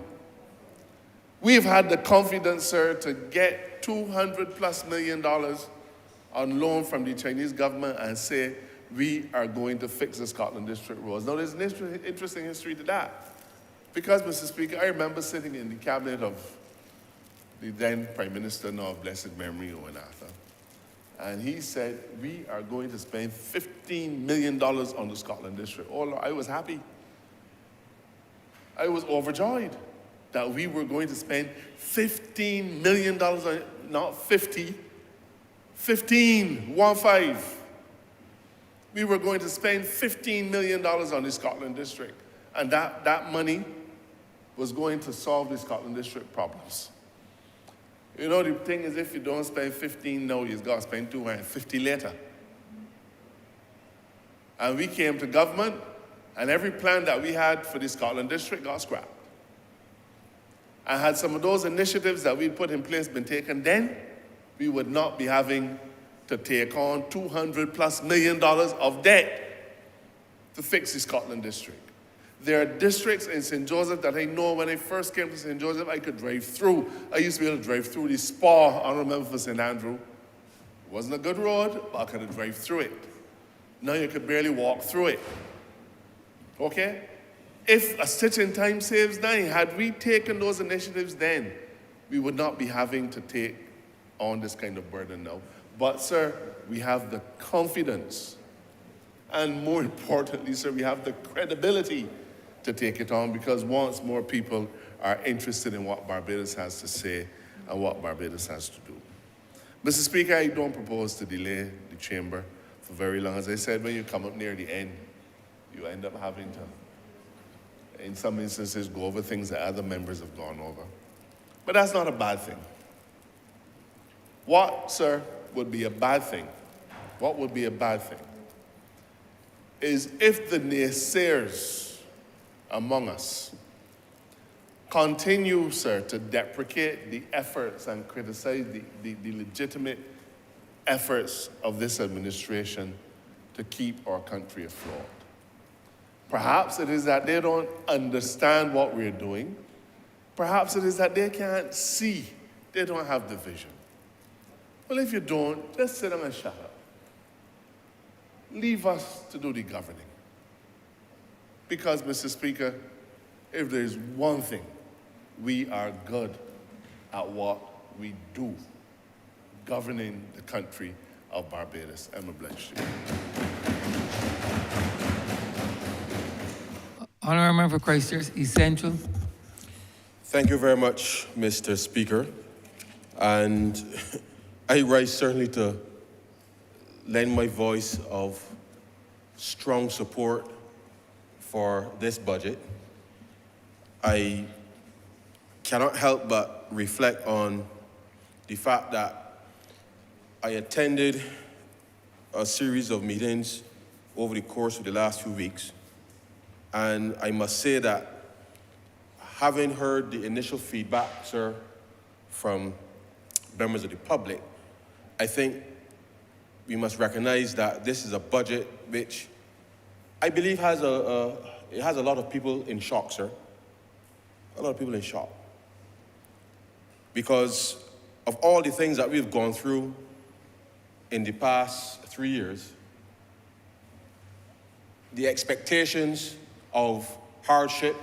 We've had the confidence, sir, to get $200+ million on loan from the Chinese government and say, we are going to fix the Scotland District roads. Now, there's an interesting history to that. Because, Mr. Speaker, I remember sitting in the cabinet of the then Prime Minister, now of blessed memory, Owen Arthur. And he said, we are going to spend $15 million on the Scotland District. Oh, Lord, I was happy. I was overjoyed that we were going to spend $15 million on it, not 50, 15, 1-5. We were going to spend $15 million on the Scotland District. And that money was going to solve the Scotland District problems. You know, the thing is, if you don't spend 15 now, you've got to spend 250 later. And we came to government, and every plan that we had for the Scotland District got scrapped. And had some of those initiatives that we put in place been taken then, we would not be having to take on $200+ million of debt to fix the Scotland district. There are districts in St. Joseph that I know when I first came to St. Joseph, I could drive through. I used to be able to drive through the Spa, Honourable Member for St. Andrew. It wasn't a good road, but I could drive through it. Now you could barely walk through it. Okay? If a stitch in time saves nine, had we taken those initiatives then, we would not be having to take on this kind of burden now. But, sir, we have the confidence, and more importantly, sir, we have the credibility to take it on, because once more people are interested in what Barbados has to say and what Barbados has to do. Mr. Speaker, I don't propose to delay the chamber for very long. As I said, when you come up near the end, you end up having to, in some instances, go over things that other members have gone over. But that's not a bad thing. What, sir, would be a bad thing? What would be a bad thing is if the naysayers among us continue, sir, to deprecate the efforts and criticize the legitimate efforts of this administration to keep our country afloat. Perhaps it is that they don't understand what we're doing. Perhaps it is that they can't see. They don't have the vision. Well, if you don't, just sit down and shut up. Leave us to do the governing. Because, Mr. Speaker, if there's one thing, we are good at what we do, governing the country of Barbados. I'm obliged to you. Honourable Member for Christchurch, East Central. Thank you very much, Mr. Speaker. And I rise certainly to lend my voice of strong support for this budget. I cannot help but reflect on the fact that I attended a series of meetings over the course of the last few weeks, and I must say that having heard the initial feedback, sir, from members of the public, I think we must recognize that this is a budget which I believe has it has a lot of people in shock, sir. A lot of people in shock. Because of all the things that we've gone through in the past 3 years, the expectations of hardship,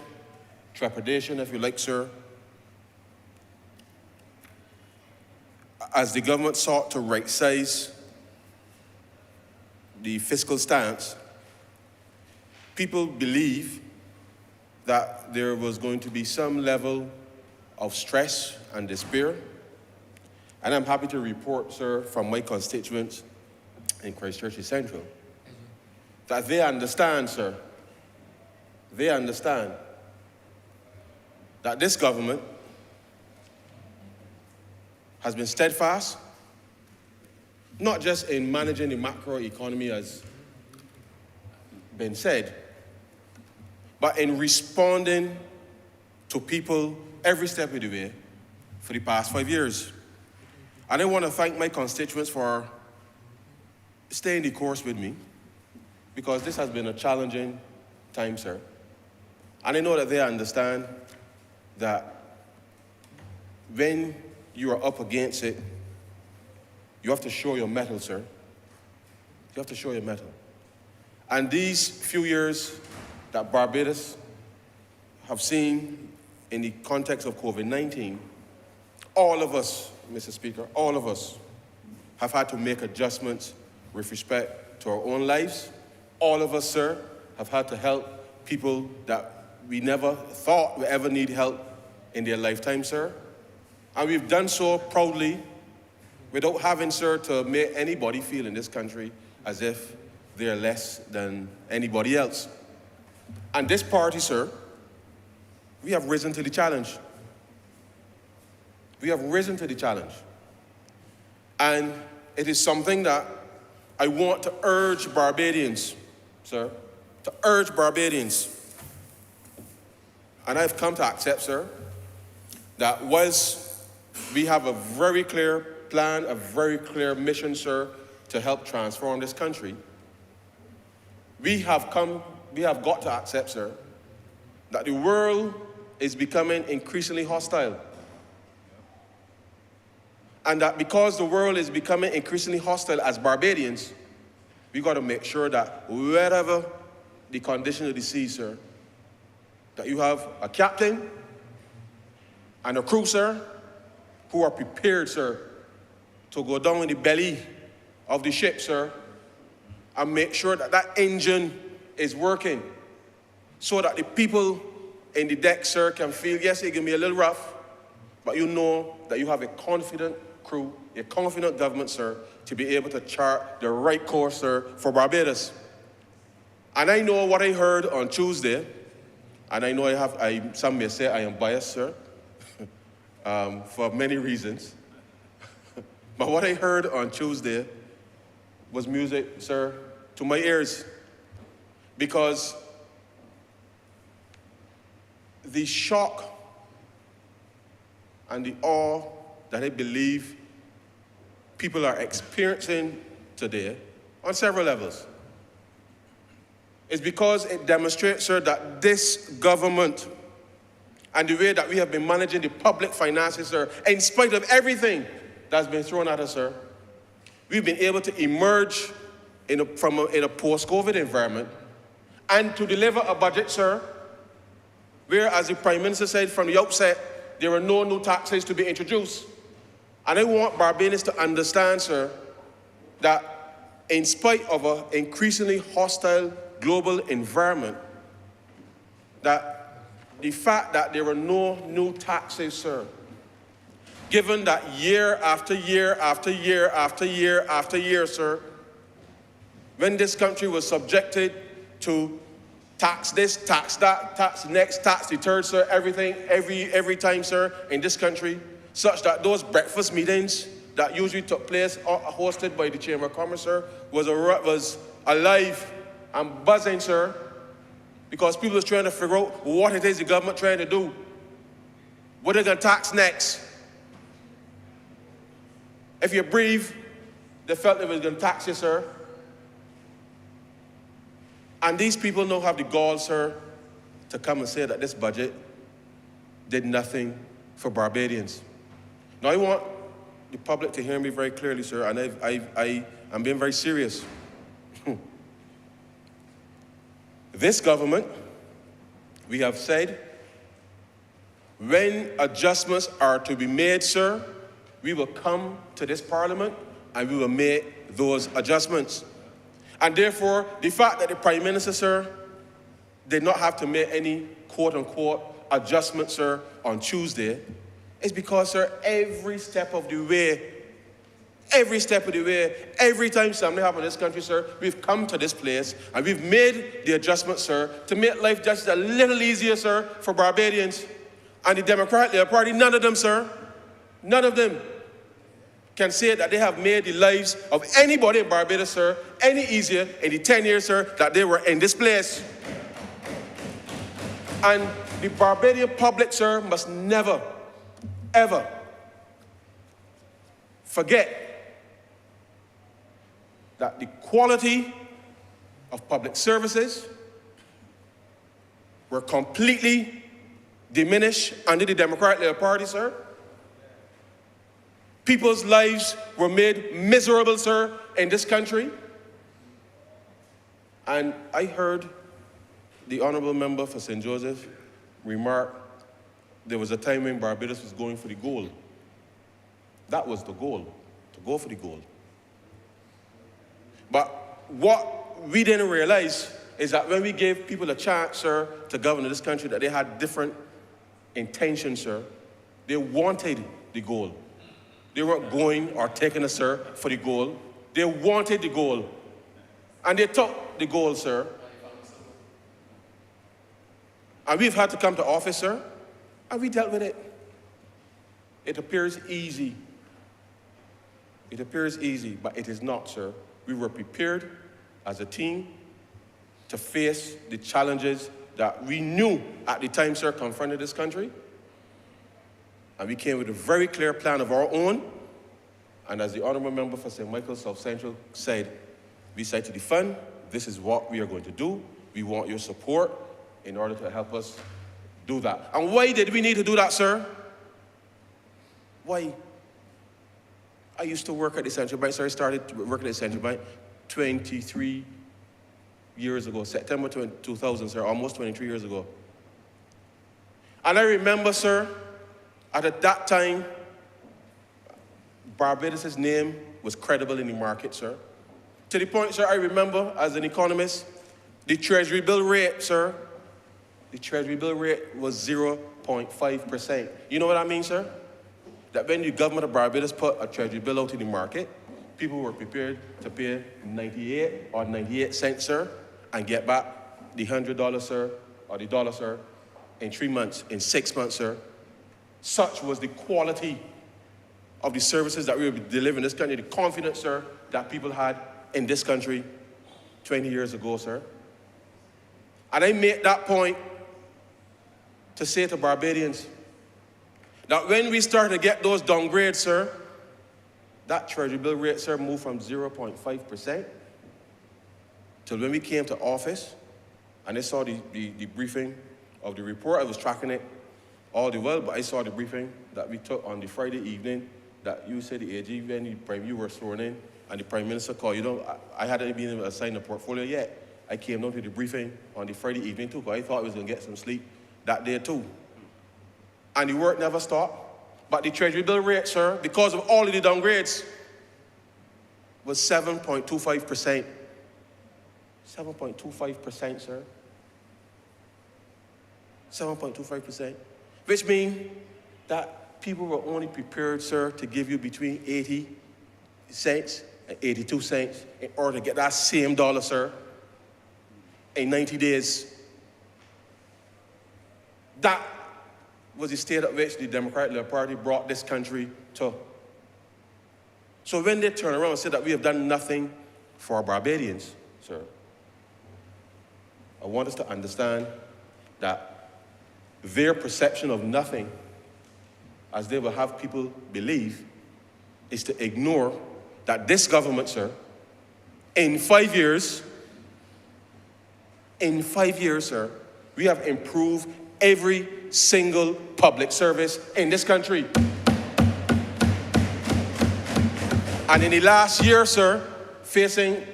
trepidation, if you like, sir, as the government sought to right-size the fiscal stance, people believe that there was going to be some level of stress and despair. And I'm happy to report, sir, from my constituents in Christchurch Central, that they understand, sir, they understand that this government has been steadfast, not just in managing the macroeconomy as been said, but in responding to people every step of the way for the past 5 years. And I want to thank my constituents for staying the course with me, because this has been a challenging time, sir. And I know that they understand that when you are up against it, you have to show your mettle, sir. You have to show your mettle. And these few years that Barbados have seen in the context of COVID-19, all of us, Mr. Speaker, all of us have had to make adjustments with respect to our own lives. All of us, sir, have had to help people that we never thought would ever need help in their lifetime, sir. And we've done so proudly, without having, sir, to make anybody feel in this country as if they're less than anybody else. And this party, sir, we have risen to the challenge. We have risen to the challenge. And it is something that I want to urge Barbadians, sir, to urge Barbadians. And I've come to accept, sir, that whilst we have a very clear plan, a very clear mission, sir, to help transform this country, we have got to accept, sir, that the world is becoming increasingly hostile. And that because the world is becoming increasingly hostile as Barbadians, we got to make sure that wherever the condition of the sea, sir, that you have a captain and a crew, sir, who are prepared, sir, to go down in the belly of the ship, sir, and make sure that that engine is working so that the people in the deck, sir, can feel, yes, it can be a little rough, but you know that you have a confident crew, a confident government, sir, to be able to chart the right course, sir, for Barbados. And I know what I heard on Tuesday, and I know some may say I am biased, sir, for many reasons. But what I heard on Tuesday was music, sir, to my ears, because the shock and the awe that I believe people are experiencing today on several levels is because it demonstrates, sir, that this government and the way that we have been managing the public finances, sir, in spite of everything that's been thrown at us, sir, we've been able to emerge in a post-COVID environment and to deliver a budget, sir, where, as the Prime Minister said from the outset, there are no new taxes to be introduced. And I want Barbadians to understand, sir, that in spite of an increasingly hostile global environment, that the fact that there are no new taxes, sir, given that year after year after year after year after year, sir, when this country was subjected to tax this, tax that, tax next, tax the third, sir, everything, every time, sir, in this country, such that those breakfast meetings that usually took place, hosted by the Chamber of Commerce, sir, was alive and buzzing, sir, because people was trying to figure out what it is the government trying to do. What they're going to tax next. If you breathe, they felt they was going to tax you, sir. And these people now have the gall, sir, to come and say that this budget did nothing for Barbadians. Now, I want the public to hear me very clearly, sir, and I'm being very serious. This government, we have said, when adjustments are to be made, sir, we will come to this Parliament and we will make those adjustments. And therefore, the fact that the Prime Minister, sir, did not have to make any quote-unquote adjustment, sir, on Tuesday is because, sir, every step of the way, every time something happens in this country, sir, we've come to this place and we've made the adjustment, sir, to make life just a little easier, sir, for Barbadians. And the Democratic Labour Party, none of them, sir, none of them can say that they have made the lives of anybody in Barbados, sir, any easier in the 10 years, sir, that they were in this place. And the Barbadian public, sir, must never, ever forget that the quality of public services were completely diminished under the Democratic Labour Party, sir. People's lives were made miserable, sir, in this country. And I heard the Honourable Member for St. Joseph remark there was a time when Barbados was going for the gold. That was the goal, to go for the gold. But what we didn't realize is that when we gave people a chance, sir, to govern this country, that they had different intentions, sir. They wanted the gold. They weren't going or taking us, sir, for the gold. They wanted the gold. And they took the gold, sir. And we've had to come to office, sir, and we dealt with it. It appears easy. It appears easy, but it is not, sir. We were prepared as a team to face the challenges that we knew at the time, sir, confronted this country. And we came with a very clear plan of our own, And as the Honourable Member for St. Michael's South Central said, we said to the fund, this is what we are going to do. We want your support in order to help us do that. And why did we need to do that, sir? Why? I used to work at the Central Bank, sir. I started working at the Central Bank 23 years ago, September 2000, sir, almost 23 years ago. And I remember, sir, at that time, Barbados' name was credible in the market, sir. To the point, sir, I remember, as an economist, the Treasury bill rate, sir, the Treasury bill rate was 0.5%. You know what I mean, sir? That when the government of Barbados put a Treasury bill out in the market, people were prepared to pay 98 or 98 cents, sir, and get back the $100, sir, or the dollar, sir, in 3 months, in 6 months, sir. Such was the quality of the services that we were delivering in this country, the confidence, sir, that people had in this country 20 years ago, sir. And I made that point to say to Barbadians that when we started to get those downgrades, sir, that Treasury bill rate, sir, moved from 0.5% till when we came to office, and I saw the briefing of the report. I was tracking it all the while, but I saw the briefing that we took on the Friday evening that you said the AG, when you were sworn in, and the Prime Minister called. You know, I hadn't been assigned a portfolio yet. I came down to the briefing on the Friday evening too, because I thought I was going to get some sleep that day too. And the work never stopped. But the Treasury bill rate, sir, because of all of the downgrades, was 7.25%. 7.25%, sir. 7.25%. Which means that people were only prepared, sir, to give you between 80 cents and 82 cents in order to get that same dollar, sir, in 90 days. That was the state at which the Democratic Party brought this country to. So when they turn around and say that we have done nothing for our Barbadians, sir, I want us to understand that their perception of nothing, as they will have people believe, is to ignore that this government, sir, in 5 years, sir, we have improved every single public service in this country. And in the last year, sir, facing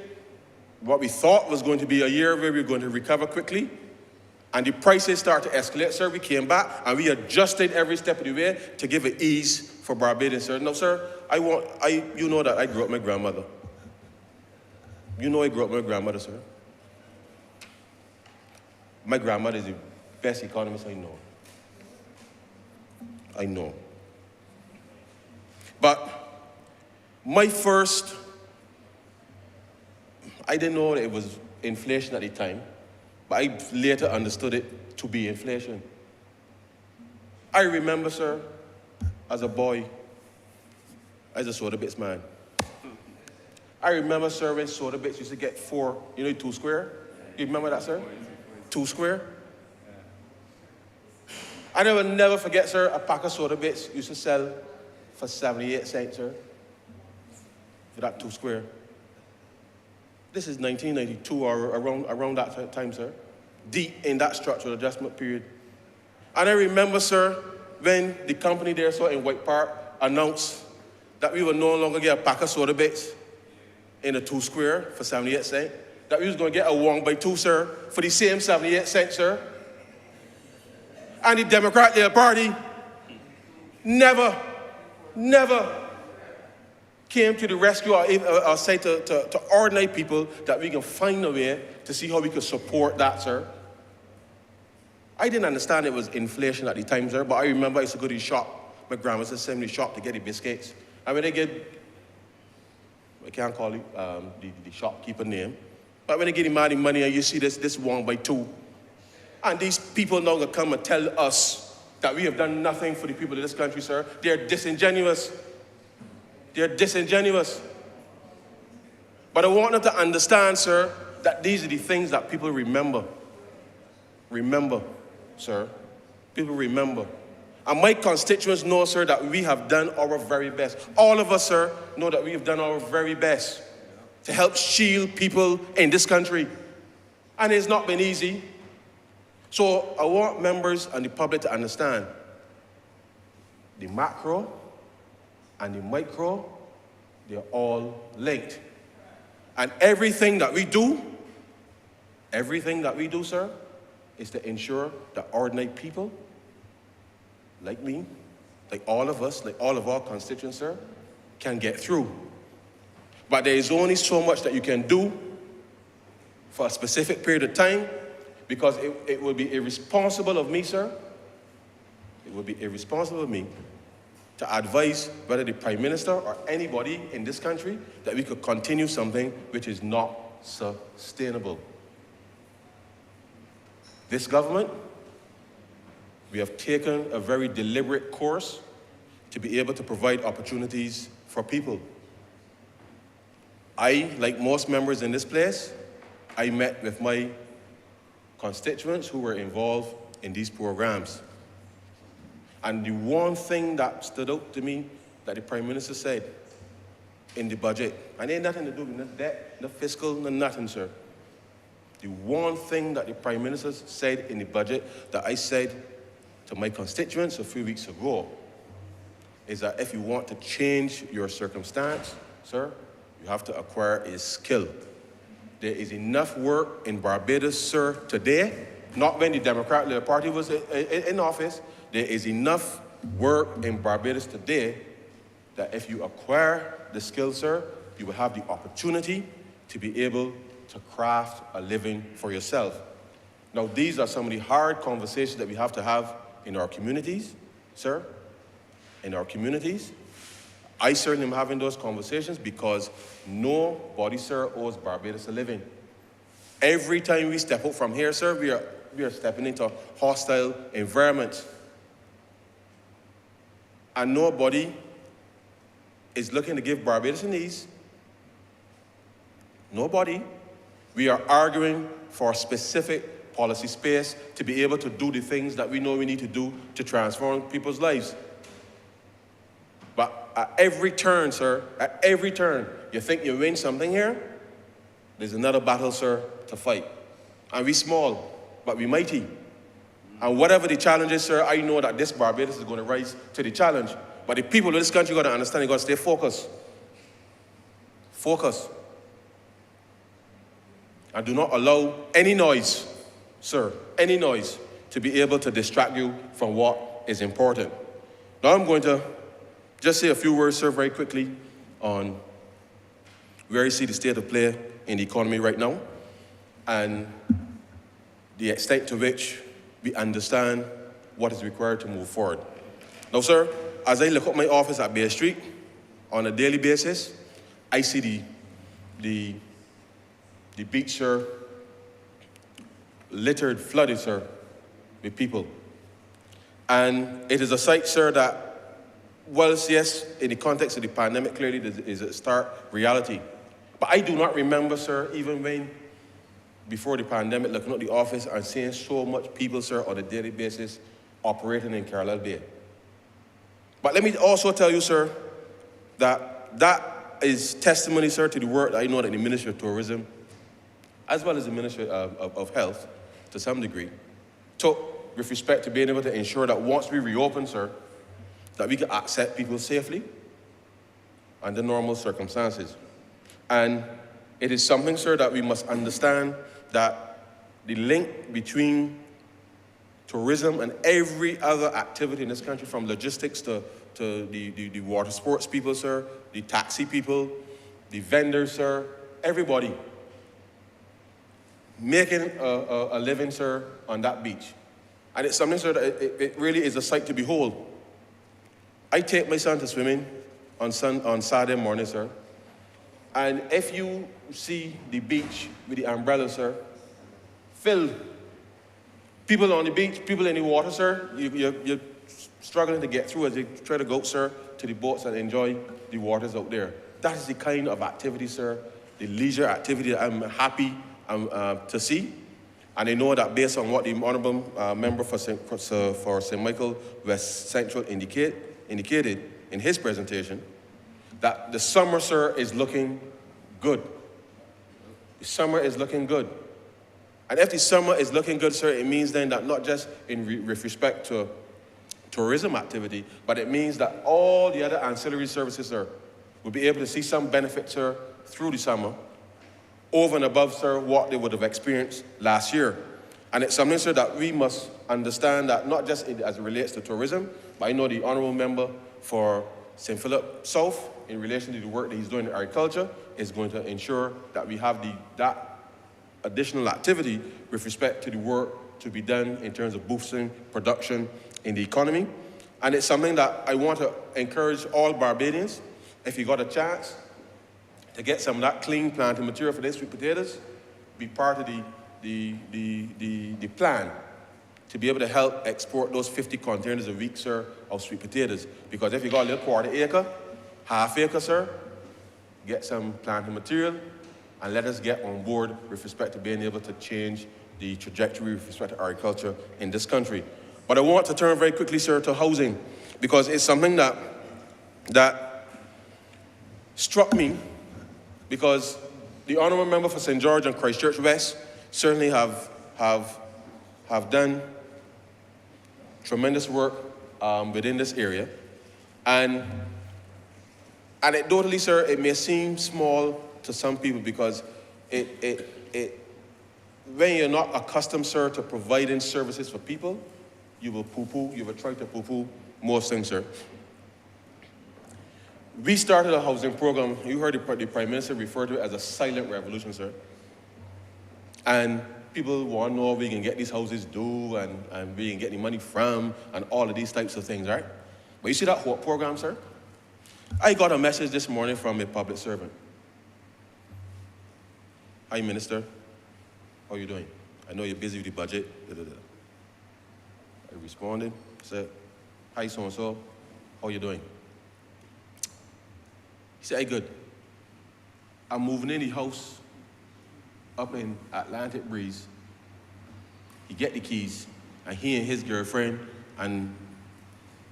what we thought was going to be a year where we were going to recover quickly, and the prices started to escalate, sir, we came back and we adjusted every step of the way to give it ease for Barbadians, sir. No, sir, you know that I grew up with my grandmother. You know I grew up with my grandmother, sir. My grandmother is the best economist I know. I know. But my first, I didn't know that it was inflation at the time, but I later understood it to be inflation. I remember, sir, as a boy, I was a soda bits man. I remember, sir, when soda bits used to get 4, you know, 2 square? You remember that, sir? 2 square? I will never forget, sir, a pack of soda bits used to sell for 78 cents, sir, for that 2 square. This is 1992 or around that time, sir, deep in that structural adjustment period. And I remember, sir, when the company there, sir, in White Park announced that we would no longer get a pack of soda bits in a 2 square for 78 cents, that we was going to get a 1 by 2, sir, for the same 78 cents, sir. And the Democratic Party never came to the rescue or say to ordinary people that we can find a way to see how we could support that, sir. I didn't understand it was inflation at the time, sir, but I remember I used to go to the shop. My grandma used to send me to the shop to get the biscuits. And when they get, I can't call it the shopkeeper name, but when they get the money and you see this 1 by 2, and these people now gonna come and tell us that we have done nothing for the people of this country, sir. They're disingenuous. They're disingenuous. But I want them to understand, sir, that these are the things that people remember. Remember, sir. People remember. And my constituents know, sir, that we have done our very best. All of us, sir, know that we have done our very best to help shield people in this country. And it's not been easy. So I want members and the public to understand the macro and the micro, they're all linked. And everything that we do, sir, is to ensure that ordinary people, like me, like all of us, like all of our constituents, sir, can get through. But there is only so much that you can do for a specific period of time, because it would be irresponsible of me, sir. It would be irresponsible of me to advise whether the Prime Minister or anybody in this country that we could continue something which is not sustainable. This government, we have taken a very deliberate course to be able to provide opportunities for people. I, like most members in this place, I met with my constituents who were involved in these programs. And the one thing that stood out to me that the Prime Minister said in the budget, and it ain't nothing to do with no debt, no fiscal, no nothing, sir. The one thing that the Prime Minister said in the budget that I said to my constituents a few weeks ago is that if you want to change your circumstance, sir, you have to acquire a skill. There is enough work in Barbados, sir, today, not when the Democratic Party was in office. There is enough work in Barbados today that if you acquire the skill, sir, you will have the opportunity to be able to craft a living for yourself. Now, these are some of the hard conversations that we have to have in our communities, sir, in our communities. I certainly am having those conversations because nobody, sir, owes Barbados a living. Every time we step out from here, sir, we are stepping into hostile environments. And nobody is looking to give Barbados an ease. Nobody. We are arguing for a specific policy space to be able to do the things that we know we need to do to transform people's lives. But at every turn, sir, at every turn, you think you win something here, there's another battle, sir, to fight. And we small, but we mighty. And whatever the challenge is, sir, I know that this Barbados is going to rise to the challenge. But the people of this country got to understand, they got to stay focused. Focus. And do not allow any noise, sir, any noise, to be able to distract you from what is important. Now I'm going to just say a few words, sir, very quickly on where you see the state of play in the economy right now and the extent to which we understand what is required to move forward. Now, sir, as I look at my office at Bay Street on a daily basis, I see the beach, sir, littered, flooded, sir, with people. And it is a sight, sir, that, whilst, yes, in the context of the pandemic, clearly is a stark reality. But I do not remember, sir, even when, before the pandemic, looking at the office and seeing so much people, sir, on a daily basis operating in Carlisle Bay. But let me also tell you, sir, that is testimony, sir, to the work that I know that the Ministry of Tourism, as well as the Ministry of Health, to some degree, took with respect to being able to ensure that once we reopen, sir, that we can accept people safely under normal circumstances. And it is something, sir, that we must understand that the link between tourism and every other activity in this country, from logistics to the water sports people, sir, the taxi people, the vendors, sir, everybody making a living, sir, on that beach. And it's something, sir, that it really is a sight to behold. I take my son to swimming on Saturday morning, sir. And if you see the beach with the umbrella, sir, filled. People on the beach, people in the water, sir, you're struggling to get through as you try to go, sir, to the boats and enjoy the waters out there. That is the kind of activity, sir, the leisure activity that I'm happy to see. And I know that based on what the Honourable Member for St. Michael West Central indicated in his presentation, that the summer, sir, is looking good. The summer is looking good. And if the summer is looking good, sir, it means then that not just with respect to tourism activity, but it means that all the other ancillary services, sir, will be able to see some benefit, sir, through the summer, over and above, sir, what they would have experienced last year. And it's something, sir, that we must understand, that not just as it relates to tourism, but I know the Honourable Member for St. Philip South, in relation to the work that he's doing in agriculture, is going to ensure that we have that additional activity with respect to the work to be done in terms of boosting production in the economy. And it's something that I want to encourage all Barbadians, if you got a chance, to get some of that clean planting material for their sweet potatoes, be part of the plan to be able to help export those 50 containers a week, sir, of sweet potatoes. Because if you got a little quarter acre, half acre, sir, get some planting material and let us get on board with respect to being able to change the trajectory with respect to agriculture in this country. But I want to turn very quickly, sir, to housing, because it's something that struck me, because the Honourable Member for St. George and Christchurch West certainly have done tremendous work within this area. And anecdotally, sir, it may seem small to some people because when you're not accustomed, sir, to providing services for people, you will try to poo-poo most things, sir. We started a housing program, you heard the Prime Minister refer to it as a silent revolution, sir. And people want to know where we can get these houses due and where we can get the money from and all of these types of things, right? But you see that whole program, sir? I got a message this morning from a public servant. Hi, Minister. How are you doing? I know you're busy with the budget. I responded, said, hi, so-and-so. How are you doing? He said, hey, good. I'm moving in the house up in Atlantic Breeze. He get the keys, and he and his girlfriend and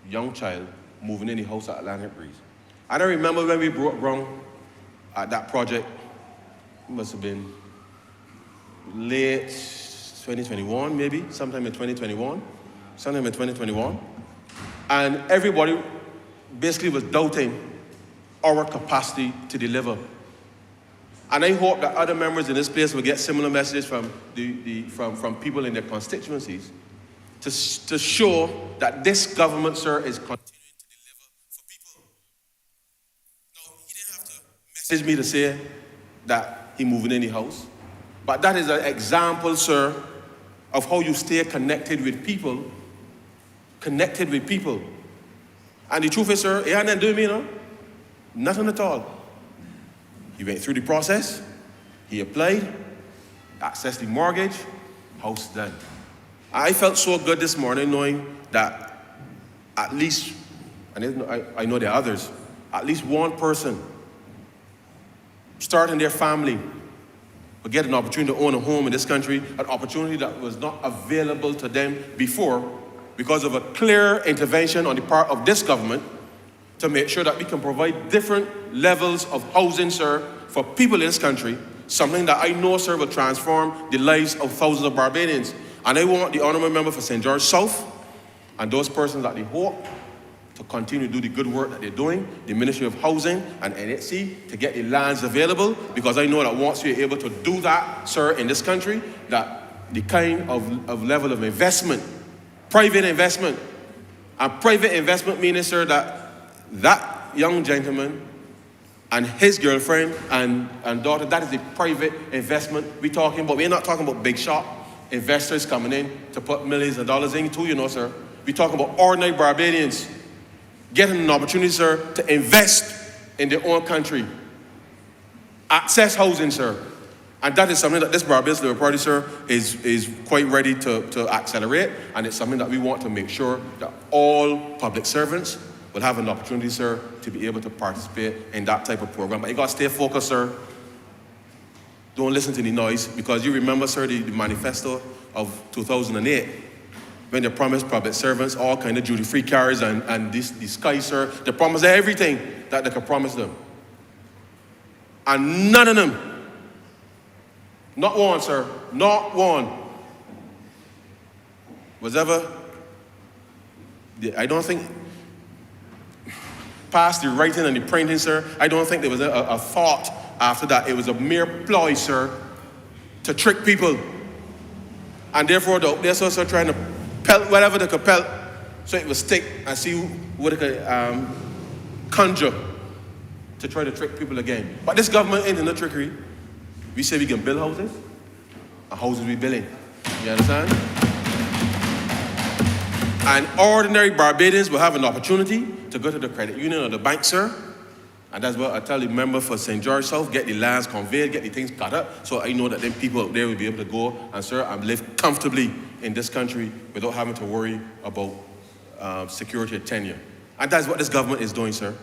young child moving in the house at Atlantic Breeze. I don't remember when we broke ground at that project. It must have been late 2021, maybe, sometime in 2021. And everybody basically was doubting our capacity to deliver. And I hope that other members in this place will get similar messages from people in their constituencies to show that this government, sir, is continuing to deliver for people. Now, he didn't have to message me to say that he moving in the house, but that is an example, sir, of how you stay connected with people. And the truth is, sir, he hadn't done me, you know? Nothing at all. He went through the process, he applied, accessed the mortgage, house done. I felt so good this morning knowing that at least, and I know there are others, at least one person starting their family will get an opportunity to own a home in this country, an opportunity that was not available to them before because of a clear intervention on the part of this government to make sure that we can provide different levels of housing, sir, for people in this country, something that I know, sir, will transform the lives of thousands of Barbadians. And I want the Honourable Member for St. George South and those persons that they hope to continue to do the good work that they're doing, the Ministry of Housing and NHC, to get the lands available, because I know that once we're able to do that, sir, in this country, that the kind of level of investment, private investment meaning, sir, that young gentleman and his girlfriend and daughter, that is a private investment we're talking about. We're not talking about big shot investors coming in to put millions of dollars in too, you know, sir. We're talking about ordinary Barbadians getting an opportunity, sir, to invest in their own country. Access housing, sir. And that is something that this Barbados Labour Party, sir, is quite ready to accelerate. And it's something that we want to make sure that all public servants will have an opportunity, sir, to be able to participate in that type of program. But you got to stay focused, sir. Don't listen to the noise, because you remember, sir, the manifesto of 2008, when they promised public servants all kind of duty-free cars and the sky, sir. They promised everything that they could promise them. And none of them, not one, sir, not one, was ever, I don't think, past the writing and the printing, sir, I don't think there was a thought after that. It was a mere ploy, sir, to trick people. And therefore, they're also trying to pelt whatever they could pelt so it would stick and see what they could conjure to try to trick people again. But this government ain't in no trickery. We say we can build houses, and houses we building. You understand? And ordinary Barbadians will have an opportunity to go to the credit union or the bank, sir. And that's what I tell the member for St. George South, get the lands conveyed, get the things cut up, so I know that then people out there will be able to go and, sir, and live comfortably in this country without having to worry about security or tenure. And that's what this government is doing, sir,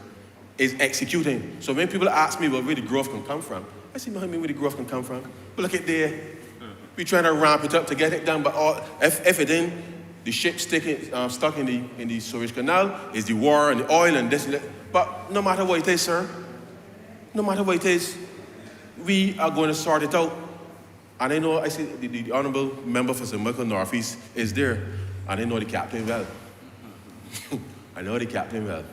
is executing. So when people ask me, well, where the growth can come from, I say, no, I mean, where the growth can come from. But look at there, we're trying to ramp it up to get it done, but if it ain't, the ship stuck in the Suez Canal is the war and the oil and this and that. But no matter what it is, sir, no matter what it is, we are going to sort it out. And I know, I see the Honourable Member for St. Michael Northeast is there, and I know the captain well. I know the captain well.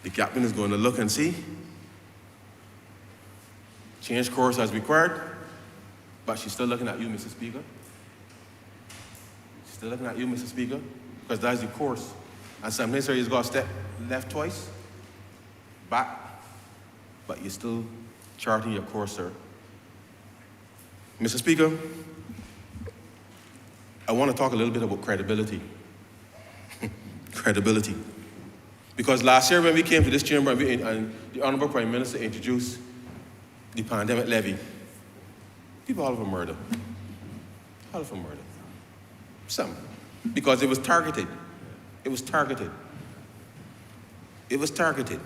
The captain is going to look and see, change course as required, but she's still looking at you, Mr. Speaker. She's still looking at you, Mr. Speaker, because that's the course. And sometimes, sir, you've got to step left twice, back, but you're still charting your course, sir. Mr. Speaker, I want to talk a little bit about credibility. Credibility. Because last year when we came to this chamber and the Honourable Prime Minister introduced the pandemic levy, people all over murder. All over murder. Some. Because it was targeted. It was targeted. It was targeted.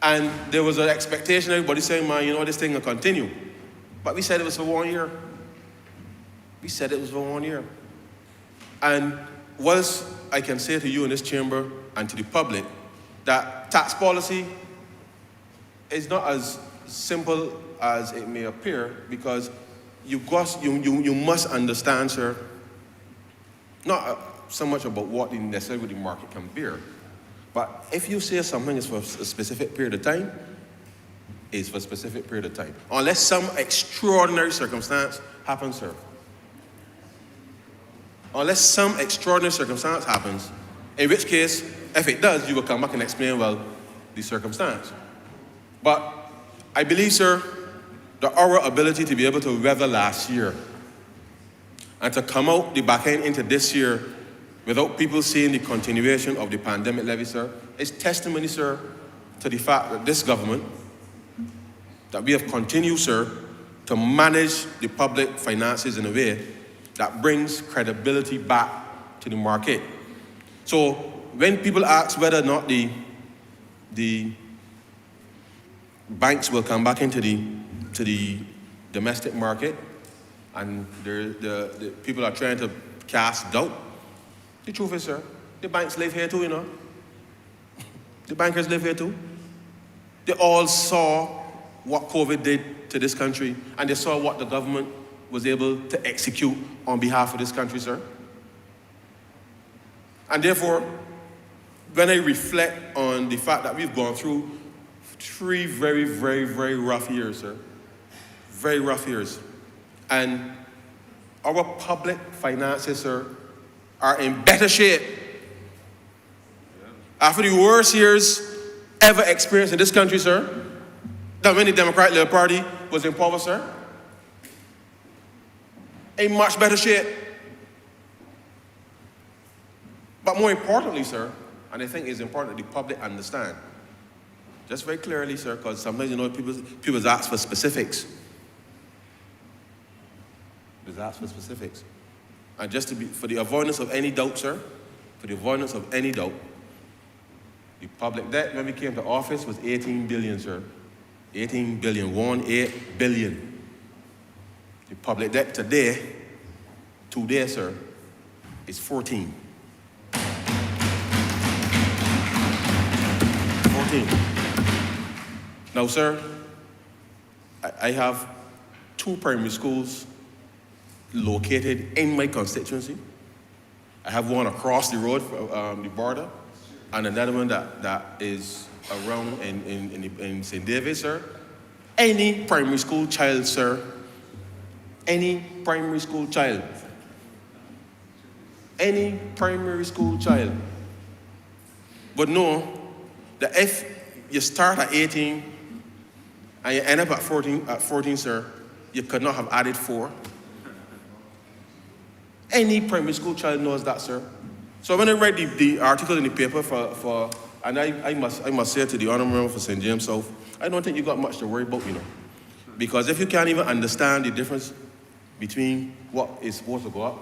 And there was an expectation, everybody saying, man, you know, this thing will continue. But we said it was for 1 year. We said it was for 1 year. And whilst I can say to you in this chamber and to the public that tax policy is not as simple as it may appear, because you must understand, sir, not so much about what necessarily the market can bear, but if you say something is for a specific period of time, it's for a specific period of time. Unless some extraordinary circumstance happens, sir. Unless some extraordinary circumstance happens, in which case, if it does, you will come back and explain, well, the circumstance. But I believe, sir, that our ability to be able to weather last year and to come out the back end into this year without people seeing the continuation of the pandemic levy, sir, is testimony, sir, to the fact that this government, that we have continued, sir, to manage the public finances in a way that brings credibility back to the market. So when people ask whether or not the banks will come back into the domestic market, and the people are trying to cast doubt, the truth is, sir, the banks live here too, you know. The bankers live here too. They all saw what COVID did to this country, and they saw what the government was able to execute on behalf of this country, sir. And therefore, when I reflect on the fact that we've gone through 3 very, very, very rough years, sir, very rough years, and our public finances, sir, are in better shape after the worst years ever experienced in this country, sir, than when the Democratic Labour Party was in power, sir. In much better shape. But more importantly, sir, and I think it's important that the public understand, just very clearly, sir, because sometimes, you know, people ask for specifics. People ask for specifics. And just for the avoidance of any doubt, sir, for the avoidance of any doubt, the public debt when we came to office was 18 billion, sir. 18 billion, 18 billion. The public debt today, sir, is 14. 14. Now, sir, I have 2 primary schools located in my constituency. I have one across the road, the border, and another one that is around in St. David, sir. Any primary school child, sir, any primary school child would know that if you start at 18 and you end up at 14, sir, you could not have added 4. Any primary school child knows that, sir. So when I read the article in the paper and I must say to the Honourable Member for St. James South, I don't think you got much to worry about, Because if you can't even understand the difference between what is supposed to go up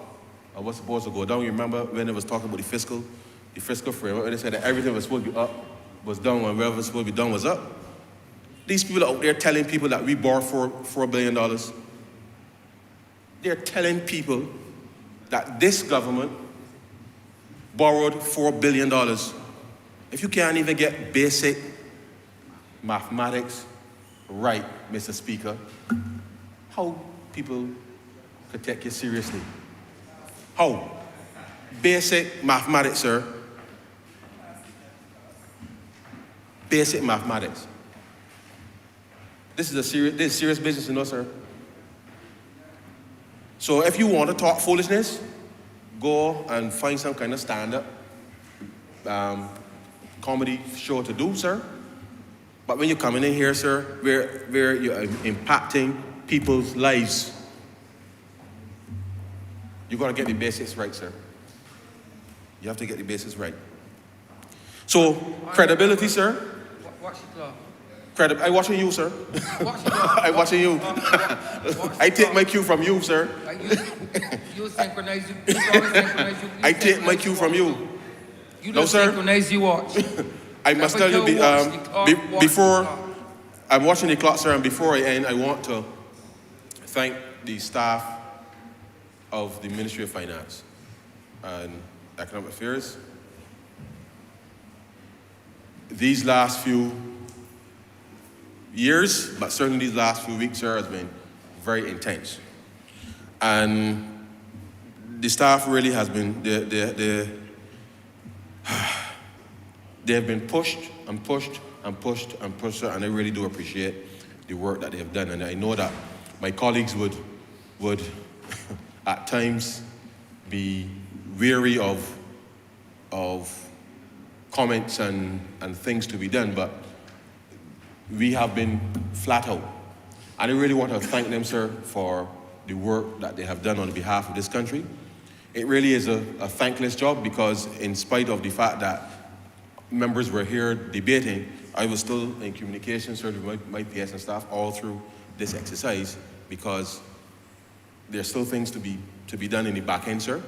and what's supposed to go down, you remember when it was talking about the fiscal framework, when they said that everything was supposed to be up was down and whatever was supposed to be down was up. These people out there telling people that we borrowed $4 billion. They're telling people that this government borrowed $4 billion. If you can't even get basic mathematics right, Mr. Speaker, how people could take you seriously? How? Basic mathematics, sir. Basic mathematics. This is serious business, sir. So if you want to talk foolishness, go and find some kind of stand-up comedy show to do, sir. But when you're coming in here, sir, where you're impacting people's lives, you got to get the basics right, sir. You have to get the basics right. So, credibility, sir. Watch the clock. I'm watching you, sir. Watch the clock. I'm watching you. I take my cue from you, sir. You synchronize. You always synchronize. I take my cue from you. You No, don't sir. synchronize. You watch. I must tell you, before I'm watching the clock, sir, and before I end, I want to thank the staff of the Ministry of Finance and Economic Affairs. These last few years, but certainly these last few weeks, sir, has been very intense. And the staff really has been, they have been pushed and pushed and pushed and pushed, and I really do appreciate the work that they have done. And I know that my colleagues would at times be weary of comments and things to be done, but we have been flat out. And I really want to thank them, sir, for the work that they have done on behalf of this country. It really is a thankless job because in spite of the fact that members were here debating, I was still in communication, sir, with my PS and staff all through this exercise because there's still things to be done in the back end, sir.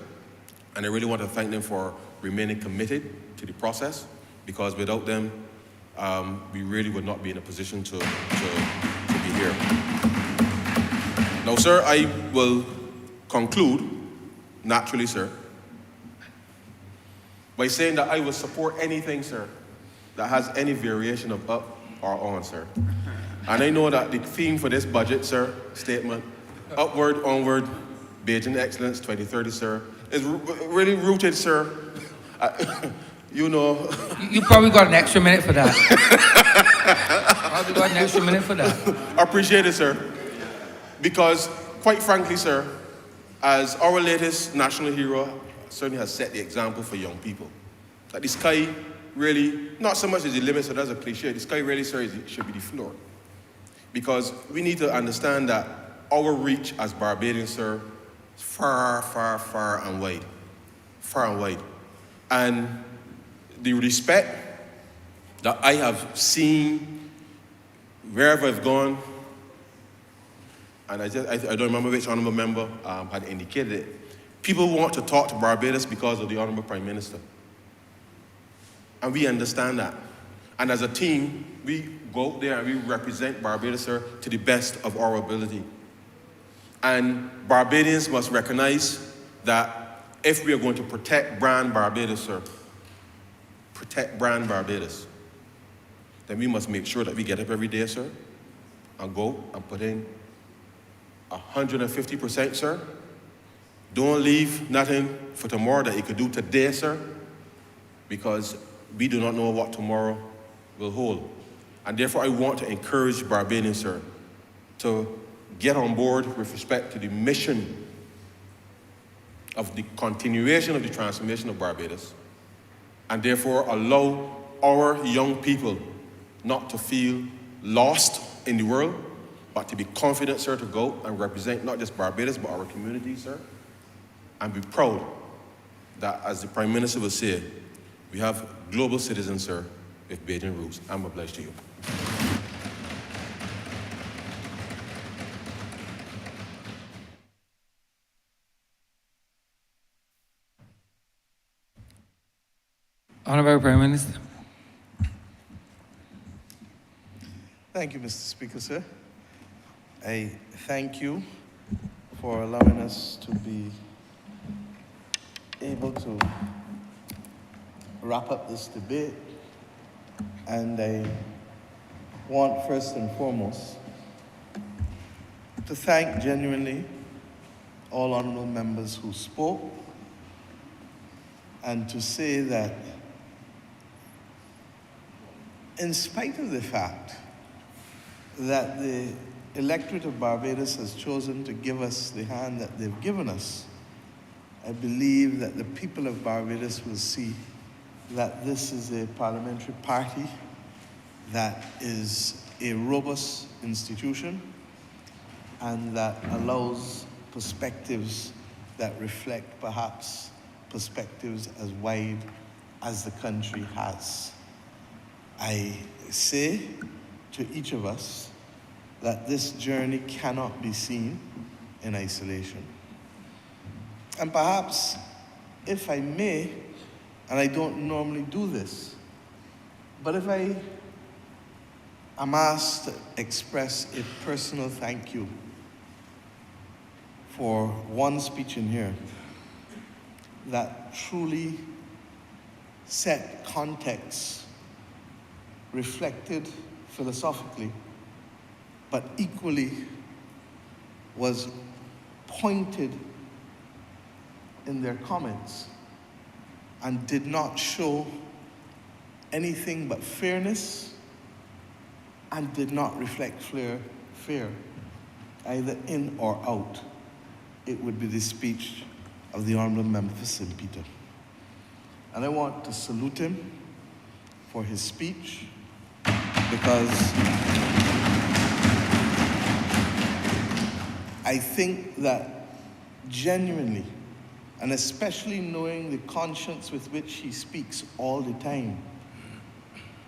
And I really want to thank them for remaining committed to the process because without them, we really would not be in a position to be here. Now, sir, I will conclude, naturally, sir, by saying that I will support anything, sir, that has any variation of up or on, sir. And I know that the theme for this budget, sir, statement, upward, onward, Beijing Excellence 2030, sir, is really rooted, sir. You know. You probably got an extra minute for that. Probably got an extra minute for that. I appreciate it, sir. Because, quite frankly, sir, as our latest national hero certainly has set the example for young people, that the sky really, not so much as the limit, so that's a cliche, the sky really, sir, should be the floor. Because we need to understand that our reach as Barbadians, sir, is far, far, far and wide. Far and wide. And the respect that I have seen wherever I've gone, and I don't remember which honourable member had indicated it, people want to talk to Barbados because of the Honourable Prime Minister. And we understand that. And as a team, we go out there and we represent Barbados, sir, to the best of our ability. And Barbadians must recognize that if we are going to protect brand Barbados, sir, protect brand Barbados, then we must make sure that we get up every day, sir, and go and put in 150%, sir. Don't leave nothing for tomorrow that you could do today, sir, because we do not know what tomorrow will hold. And therefore, I want to encourage Barbadians, sir, to get on board with respect to the mission of the continuation of the transformation of Barbados, and therefore allow our young people not to feel lost in the world, but to be confident, sir, to go and represent not just Barbados, but our community, sir, and be proud that, as the Prime Minister will say, we have global citizens, sir, with Bajan roots. I'm obliged to you. Honourable Prime Minister. Thank you, Mr. Speaker, sir. I thank you for allowing us to be able to wrap up this debate. And I want first and foremost to thank genuinely all honourable members who spoke, and to say that in spite of the fact that the electorate of Barbados has chosen to give us the hand that they've given us, I believe that the people of Barbados will see that this is a parliamentary party that is a robust institution and that allows perspectives that reflect perhaps perspectives as wide as the country has. I say to each of us that this journey cannot be seen in isolation. And perhaps, if I may, and I don't normally do this, but if I am asked to express a personal thank you for one speech in here that truly set context, reflected philosophically, but equally was pointed in their comments and did not show anything but fairness and did not reflect fear, either in or out, it would be the speech of the Honourable Member for St. Peter. And I want to salute him for his speech, because I think that genuinely, and especially knowing the conscience with which he speaks all the time,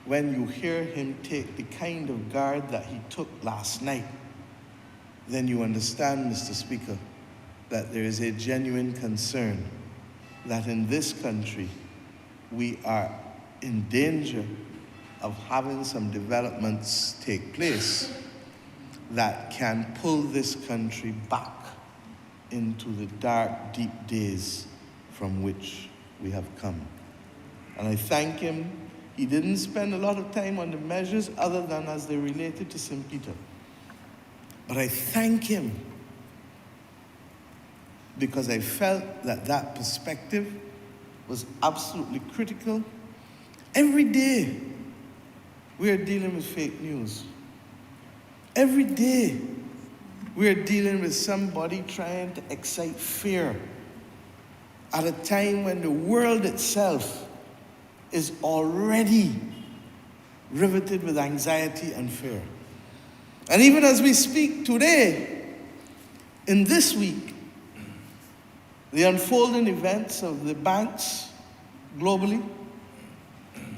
when you hear him take the kind of guard that he took last night, then you understand, Mr. Speaker, that there is a genuine concern that in this country we are in danger of having some developments take place that can pull this country back into the dark, deep days from which we have come. And I thank him. He didn't spend a lot of time on the measures other than as they related to St. Peter. But I thank him because I felt that that perspective was absolutely critical. Every day, we are dealing with fake news. Every day, we are dealing with somebody trying to excite fear at a time when the world itself is already riveted with anxiety and fear. And even as we speak today, in this week, the unfolding events of the banks globally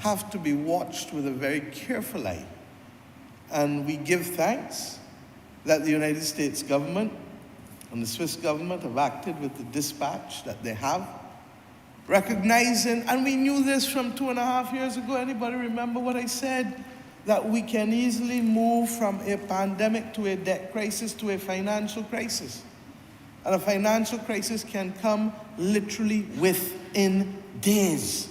have to be watched with a very careful eye. And we give thanks that the United States government and the Swiss government have acted with the dispatch that they have. Recognizing, and we knew this from 2.5 years ago. Anybody remember what I said? That we can easily move from a pandemic to a debt crisis to a financial crisis. And a financial crisis can come literally within days.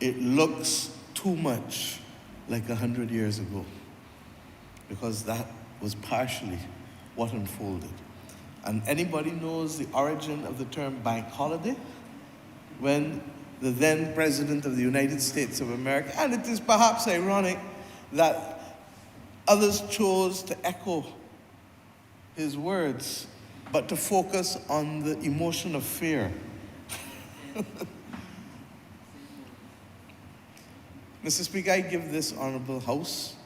It looks too much like 100 years ago, because that was partially what unfolded. And anybody knows the origin of the term bank holiday? When the then President of the United States of America, and it is perhaps ironic that others chose to echo his words, but to focus on the emotion of fear. Mr. Speaker, I give this honorable House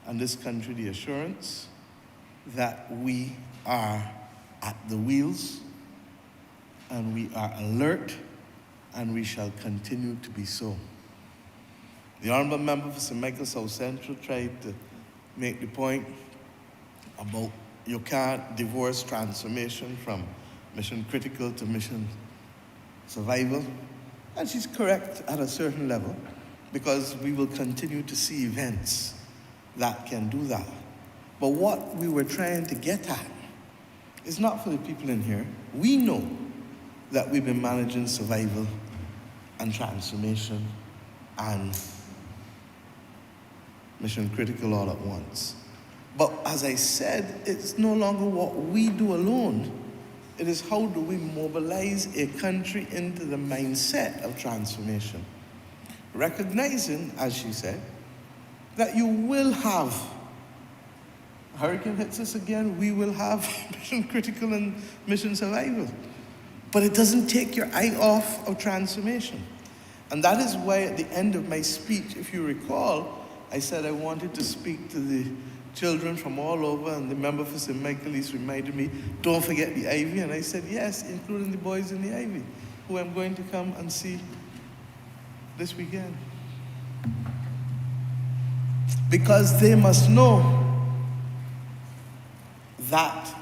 and this country the assurance that we are at the wheels and we are alert and we shall continue to be so. The honorable member for St. Michael South Central tried to make the point about you can't divorce transformation from mission critical to mission survival. And she's correct at a certain level, because we will continue to see events that can do that. But what we were trying to get at is not for the people in here. We know that we've been managing survival and transformation and mission critical all at once. But as I said, it's no longer what we do alone. It is how do we mobilize a country into the mindset of transformation. Recognizing, as she said, that you will have, a hurricane hits us again, we will have mission critical and mission survival. But it doesn't take your eye off of transformation. And that is why at the end of my speech, if you recall, I said I wanted to speak to the children from all over, and the member for St. Michaelis reminded me, don't forget the Ivy, and I said yes, including the boys in the Ivy, who I'm going to come and see this weekend. Because they must know that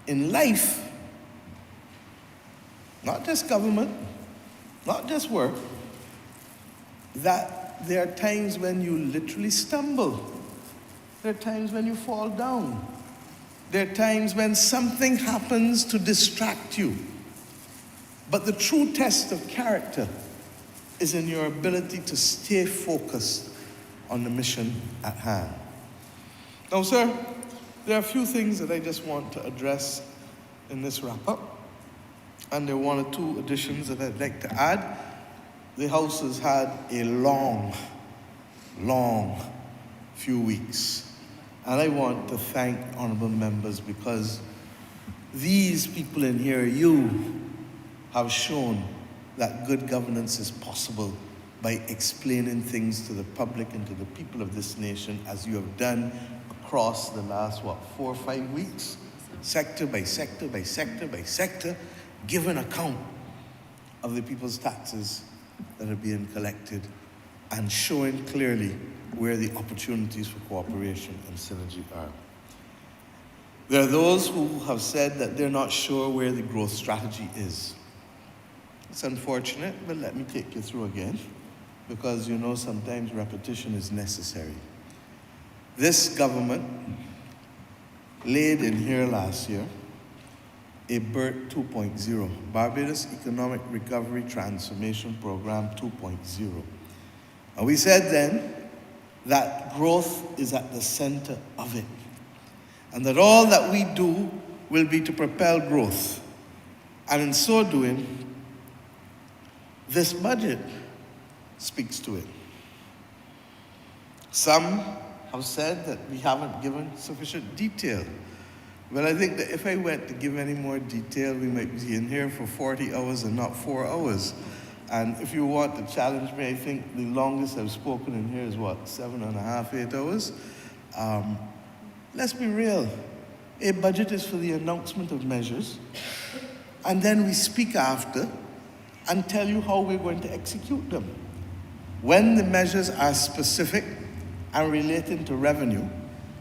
in life, not just government, not just work, that there are times when you literally stumble. There are times when you fall down. There are times when something happens to distract you. But the true test of character is in your ability to stay focused on the mission at hand. Now, sir, there are a few things that I just want to address in this wrap-up. And there are one or two additions that I'd like to add. The House has had a long few weeks. And I want to thank honorable members, because these people in here, you have shown that good governance is possible by explaining things to the public and to the people of this nation, as you have done across the last, 4 or 5 weeks, sector by sector by sector by sector, give an account of the people's taxes that are being collected and showing clearly where the opportunities for cooperation and synergy are. There are those who have said that they're not sure where the growth strategy is. It's unfortunate, but let me take you through again, because you know sometimes repetition is necessary. This government laid in here last year a BERT 2.0, Barbados Economic Recovery Transformation Program 2.0. And we said then that growth is at the center of it, and that all that we do will be to propel growth. And in so doing, this budget speaks to it. Some have said that we haven't given sufficient detail. Well, I think that if I went to give any more detail, we might be in here for 40 hours and not 4 hours. And if you want to challenge me, I think the longest I've spoken in here is 7.5, 8 hours. Let's be real. A budget is for the announcement of measures, and then we speak after and tell you how we're going to execute them. When the measures are specific and relating to revenue,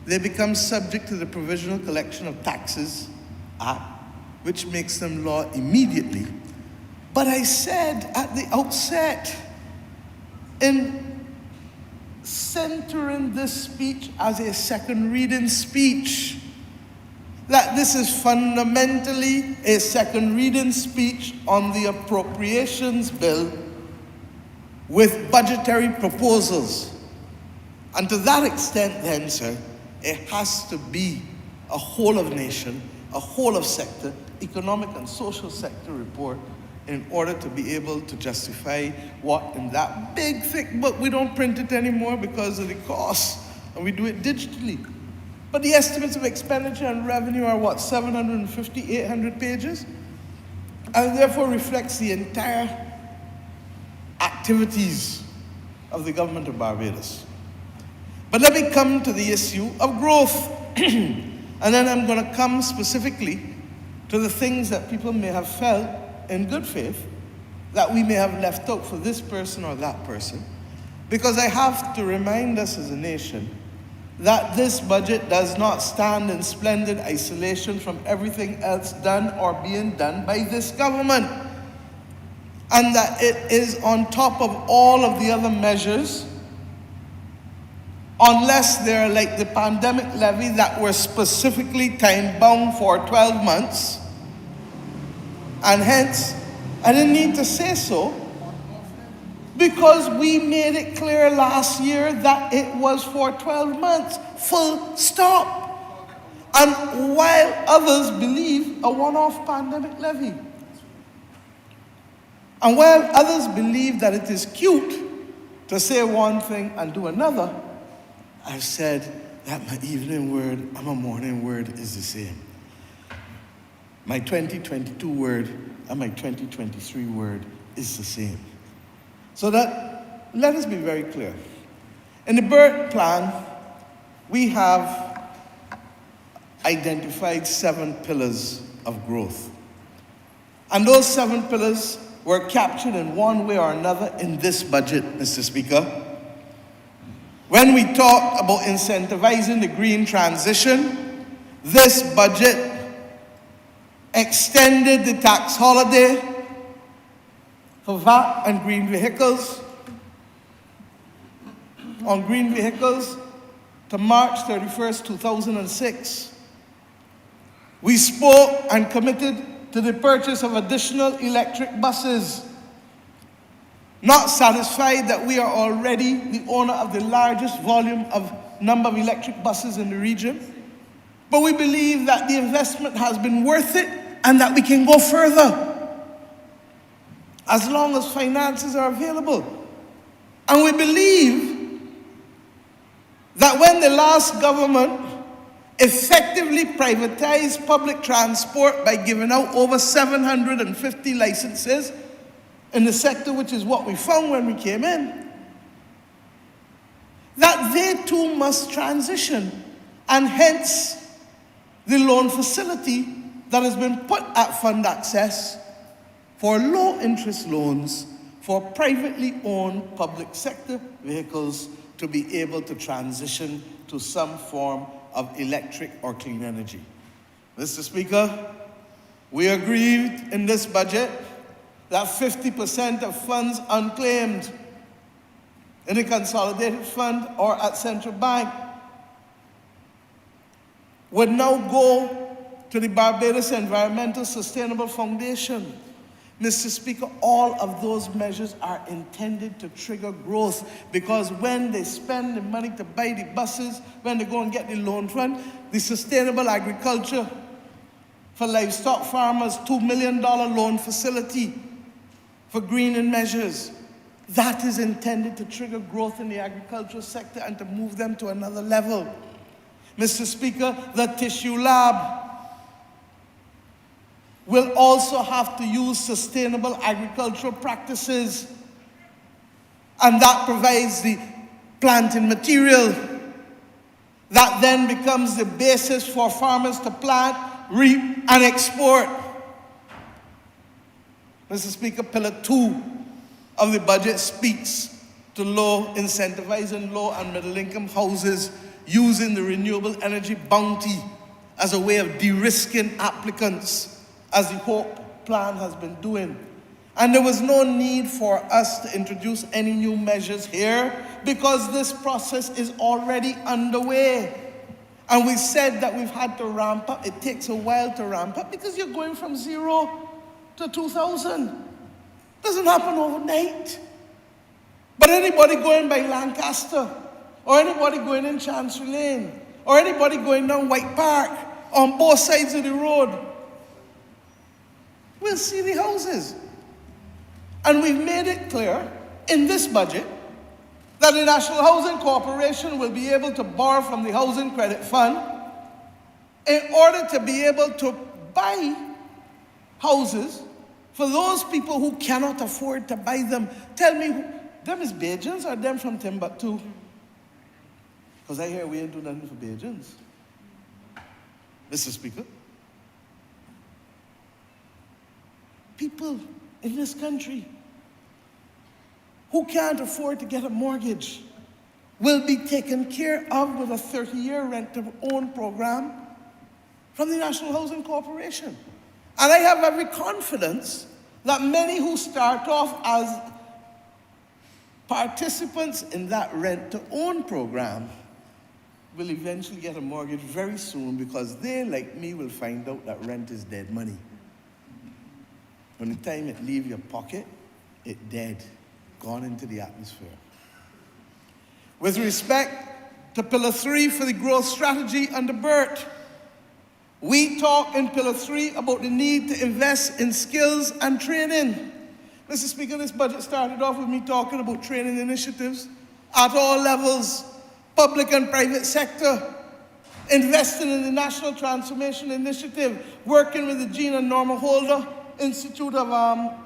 they become subject to the Provisional Collection of Taxes Act, which makes them law immediately. But I said at the outset, in centering this speech as a second reading speech, that this is fundamentally a second reading speech on the appropriations bill with budgetary proposals. And to that extent then, sir, it has to be a whole of nation, a whole of sector, economic and social sector report in order to be able to justify what in that big thick book, we don't print it anymore because of the cost, and we do it digitally. But the estimates of expenditure and revenue are what, 750, 800 pages? And therefore reflects the entire activities of the government of Barbados. But let me come to the issue of growth. And then I'm going to come specifically to the things that people may have felt in good faith that we may have left out for this person or that person. Because I have to remind us as a nation that this budget does not stand in splendid isolation from everything else done or being done by this government. And that it is on top of all of the other measures, unless they're like the pandemic levy that were specifically time-bound for 12 months. And hence, I didn't need to say so, because we made it clear last year that it was for 12 months, full stop. And while others believe a one-off pandemic levy, and while others believe that it is cute to say one thing and do another, I've said that my evening word and my morning word is the same. My 2022 word and my 2023 word is the same. So that, let us be very clear. In the BERT plan, we have identified 7 pillars of growth. And those 7 pillars were captured in one way or another in this budget, Mr. Speaker. When we talk about incentivizing the green transition, this budget extended the tax holiday for VAT and green vehicles, on green vehicles, to March 31st, 2006. We spoke and committed to the purchase of additional electric buses. Not satisfied that we are already the owner of the largest volume of number of electric buses in the region, but we believe that the investment has been worth it and that we can go further as long as finances are available. And we believe that when the last government effectively privatized public transport by giving out over 750 licenses in the sector, which is what we found when we came in, that they too must transition, and hence the loan facility that has been put at fund access for low interest loans for privately owned public sector vehicles to be able to transition to some form of electric or clean energy. Mr. Speaker, we agreed in this budget that 50% of funds unclaimed in the consolidated fund or at central bank would now go to the Barbados Environmental Sustainable Foundation. Mr. Speaker, all of those measures are intended to trigger growth, because when they spend the money to buy the buses, when they go and get the loan fund, the Sustainable Agriculture for Livestock Farmers $2 million loan facility for greening measures, that is intended to trigger growth in the agricultural sector and to move them to another level. Mr. Speaker, the tissue lab will also have to use sustainable agricultural practices, and that provides the planting material that then becomes the basis for farmers to plant, reap, and export. Mr. Speaker, Pillar 2 of the budget speaks to incentivizing low and middle income houses using the renewable energy bounty as a way of de-risking applicants, as the HOPE plan has been doing. And there was no need for us to introduce any new measures here because this process is already underway. And we said that we've had to ramp up. It takes a while to ramp up because you're going from 0 to 2,000. Doesn't happen overnight. But anybody going by Lancaster, or anybody going in Chancery Lane, or anybody going down White Park, on both sides of the road, will see the houses. And we've made it clear in this budget that the National Housing Corporation will be able to borrow from the Housing Credit Fund in order to be able to buy houses for those people who cannot afford to buy them. Tell me, them is Bajans or them from Timbuktu? Because I hear we ain't do nothing for Bajans. Mr. Speaker, people in this country who can't afford to get a mortgage will be taken care of with a 30-year rent-to-own program from the National Housing Corporation. And I have every confidence that many who start off as participants in that rent-to-own program will eventually get a mortgage very soon because they, like me, will find out that rent is dead money. When the time it leaves your pocket, it's dead, gone into the atmosphere. With respect to Pillar 3 for the growth strategy under Bert, we talk in Pillar 3 about the need to invest in skills and training. Mr. Speaker, this budget started off with me talking about training initiatives at all levels, public and private sector, investing in the National Transformation Initiative, working with the Jean and Norma Holder Institute of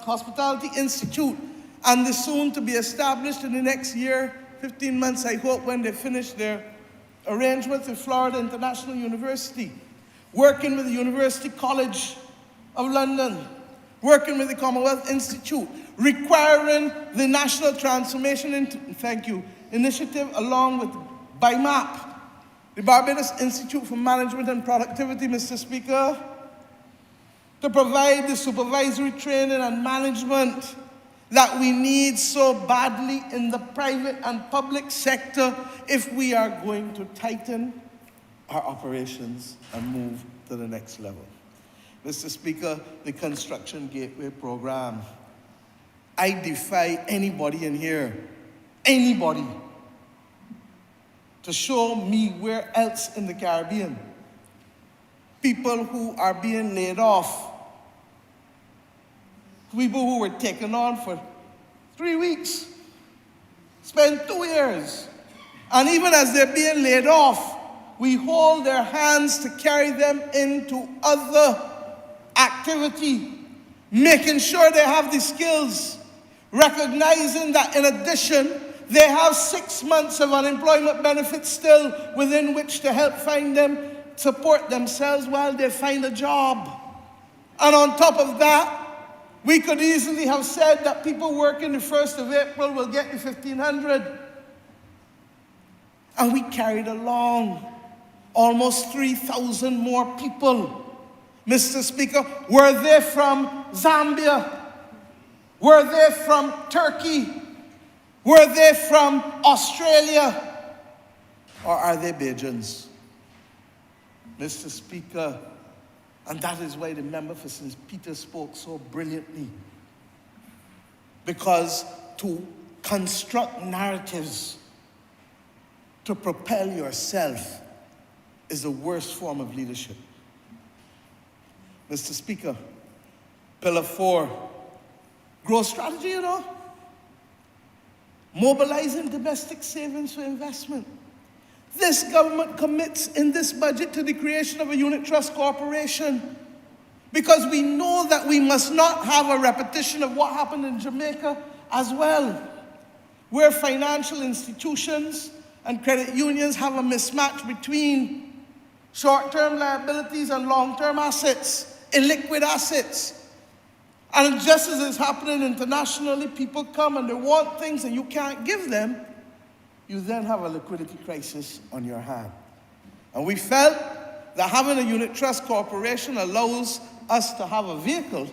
Hospitality Institute, and the soon to be established in the next year, 15 months, I hope, when they finish their arrangements with Florida International University, working with the University College of London, working with the Commonwealth Institute, requiring the National Transformation Initiative along with BIMAP, the Barbados Institute for Management and Productivity, Mr. Speaker, to provide the supervisory training and management that we need so badly in the private and public sector if we are going to tighten our operations and move to the next level. Mr. Speaker, the Construction Gateway Program. I defy anybody in here, anybody, to show me where else in the Caribbean people who are being laid off, people who were taken on for 3 weeks, spend 2 years, and even as they're being laid off, we hold their hands to carry them into other activity, making sure they have the skills, recognizing that in addition, they have 6 months of unemployment benefits still within which to help find them, support themselves while they find a job. And on top of that, we could easily have said that people working the 1st of April will get the $1,500. And we carried along almost 3,000 more people. Mr. Speaker, were they from Zambia? Were they from Turkey? Were they from Australia? Or are they Bajans? Mr. Speaker, and that is why the member for St. Peter spoke so brilliantly. Because to construct narratives to propel yourself is the worst form of leadership. Mr. Speaker, Pillar 4, growth strategy, you know. Mobilizing domestic savings for investment. This government commits in this budget to the creation of a unit trust corporation because we know that we must not have a repetition of what happened in Jamaica as well, where financial institutions and credit unions have a mismatch between short-term liabilities and long-term assets, illiquid assets. And just as it's happening internationally, people come and they want things and you can't give them, you then have a liquidity crisis on your hand. And we felt that having a unit trust corporation allows us to have a vehicle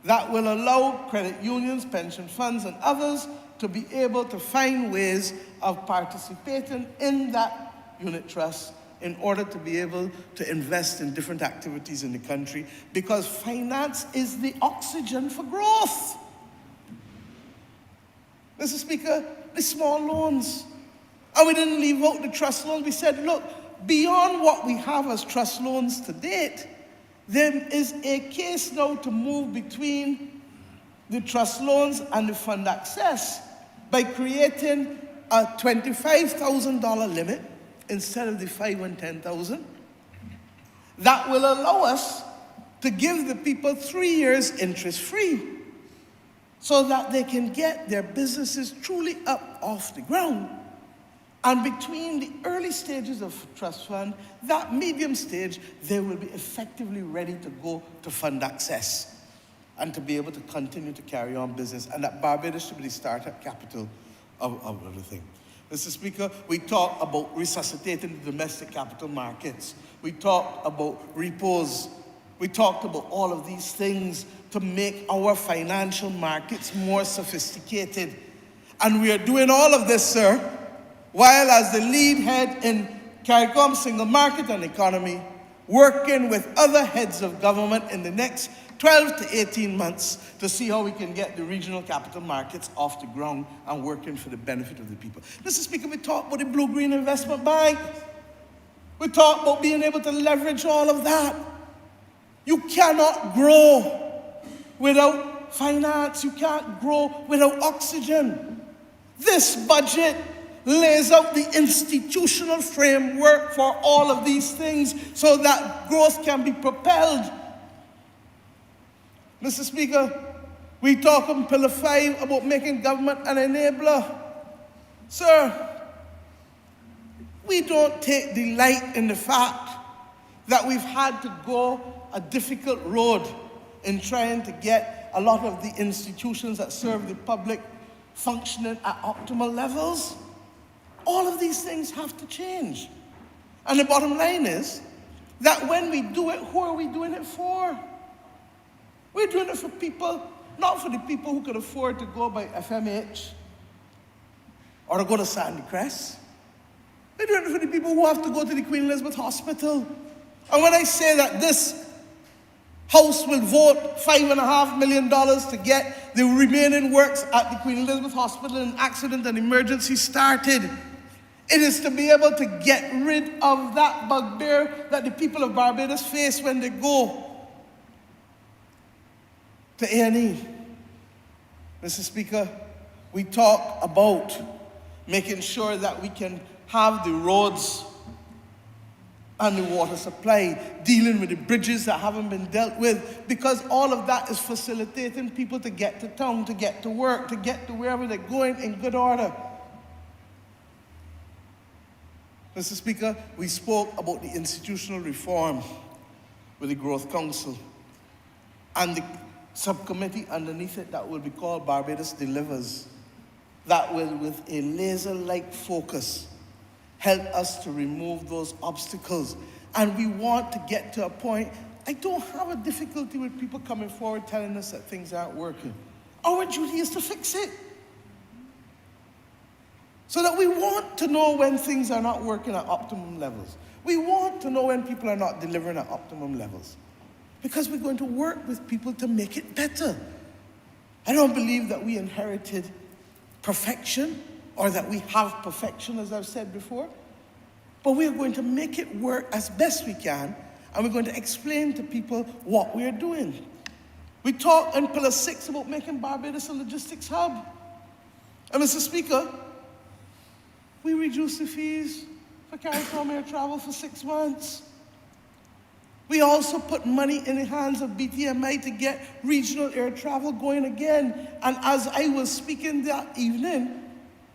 that will allow credit unions, pension funds, and others to be able to find ways of participating in that unit trust in order to be able to invest in different activities in the country, because finance is the oxygen for growth. Mr. Speaker, the small loans. And we didn't leave out the trust loans. We said, look, beyond what we have as trust loans to date, there is a case now to move between the trust loans and the fund access by creating a $25,000 limit instead of the $5,000 and $10,000. That will allow us to give the people 3 years interest-free so that they can get their businesses truly up off the ground. And between the early stages of trust fund, that medium stage, they will be effectively ready to go to fund access and to be able to continue to carry on business. And that Barbados should be the startup capital of everything. Mr. Speaker, we talked about resuscitating the domestic capital markets. We talked about repos. We talked about all of these things to make our financial markets more sophisticated. And we are doing all of this, sir, while as the lead head in CARICOM single market and economy, working with other heads of government in the next 12 to 18 months to see how we can get the regional capital markets off the ground and working for the benefit of the people. Mr. Speaker, we talked about the Blue-Green Investment Bank. We talked about being able to leverage all of that. You cannot grow without finance. You can't grow without oxygen. This budget lays out the institutional framework for all of these things so that growth can be propelled. Mr. Speaker, we talk in Pillar 5 about making government an enabler. Sir, we don't take delight in the fact that we've had to go a difficult road in trying to get a lot of the institutions that serve the public functioning at optimal levels. All of these things have to change. And the bottom line is that when we do it, who are we doing it for? We're doing it for people, not for the people who can afford to go by FMH or to go to Sandy Crest. We're doing it for the people who have to go to the Queen Elizabeth Hospital. And when I say that this House will vote $5.5 million to get the remaining works at the Queen Elizabeth Hospital and accident and emergency started, it is to be able to get rid of that bugbear that the people of Barbados face when they go to A&E. Mr. Speaker, we talk about making sure that we can have the roads and the water supply, dealing with the bridges that haven't been dealt with, because all of that is facilitating people to get to town, to get to work, to get to wherever they're going in good order. Mr. Speaker, we spoke about the institutional reform with the Growth Council and the subcommittee underneath it that will be called Barbados Delivers, that will, with a laser-like focus, help us to remove those obstacles. And we want to get to a point, I don't have a difficulty with people coming forward telling us that things aren't working. Our duty is to fix it. So that we want to know when things are not working at optimum levels. We want to know when people are not delivering at optimum levels. Because we're going to work with people to make it better. I don't believe that we inherited perfection or that we have perfection, as I've said before. But we're going to make it work as best we can, and we're going to explain to people what we're doing. We talked in Pillar 6 about making Barbados a logistics hub. And Mr. Speaker, we reduced the fees for CARICOM air travel for 6 months. We also put money in the hands of BTMI to get regional air travel going again. And as I was speaking that evening,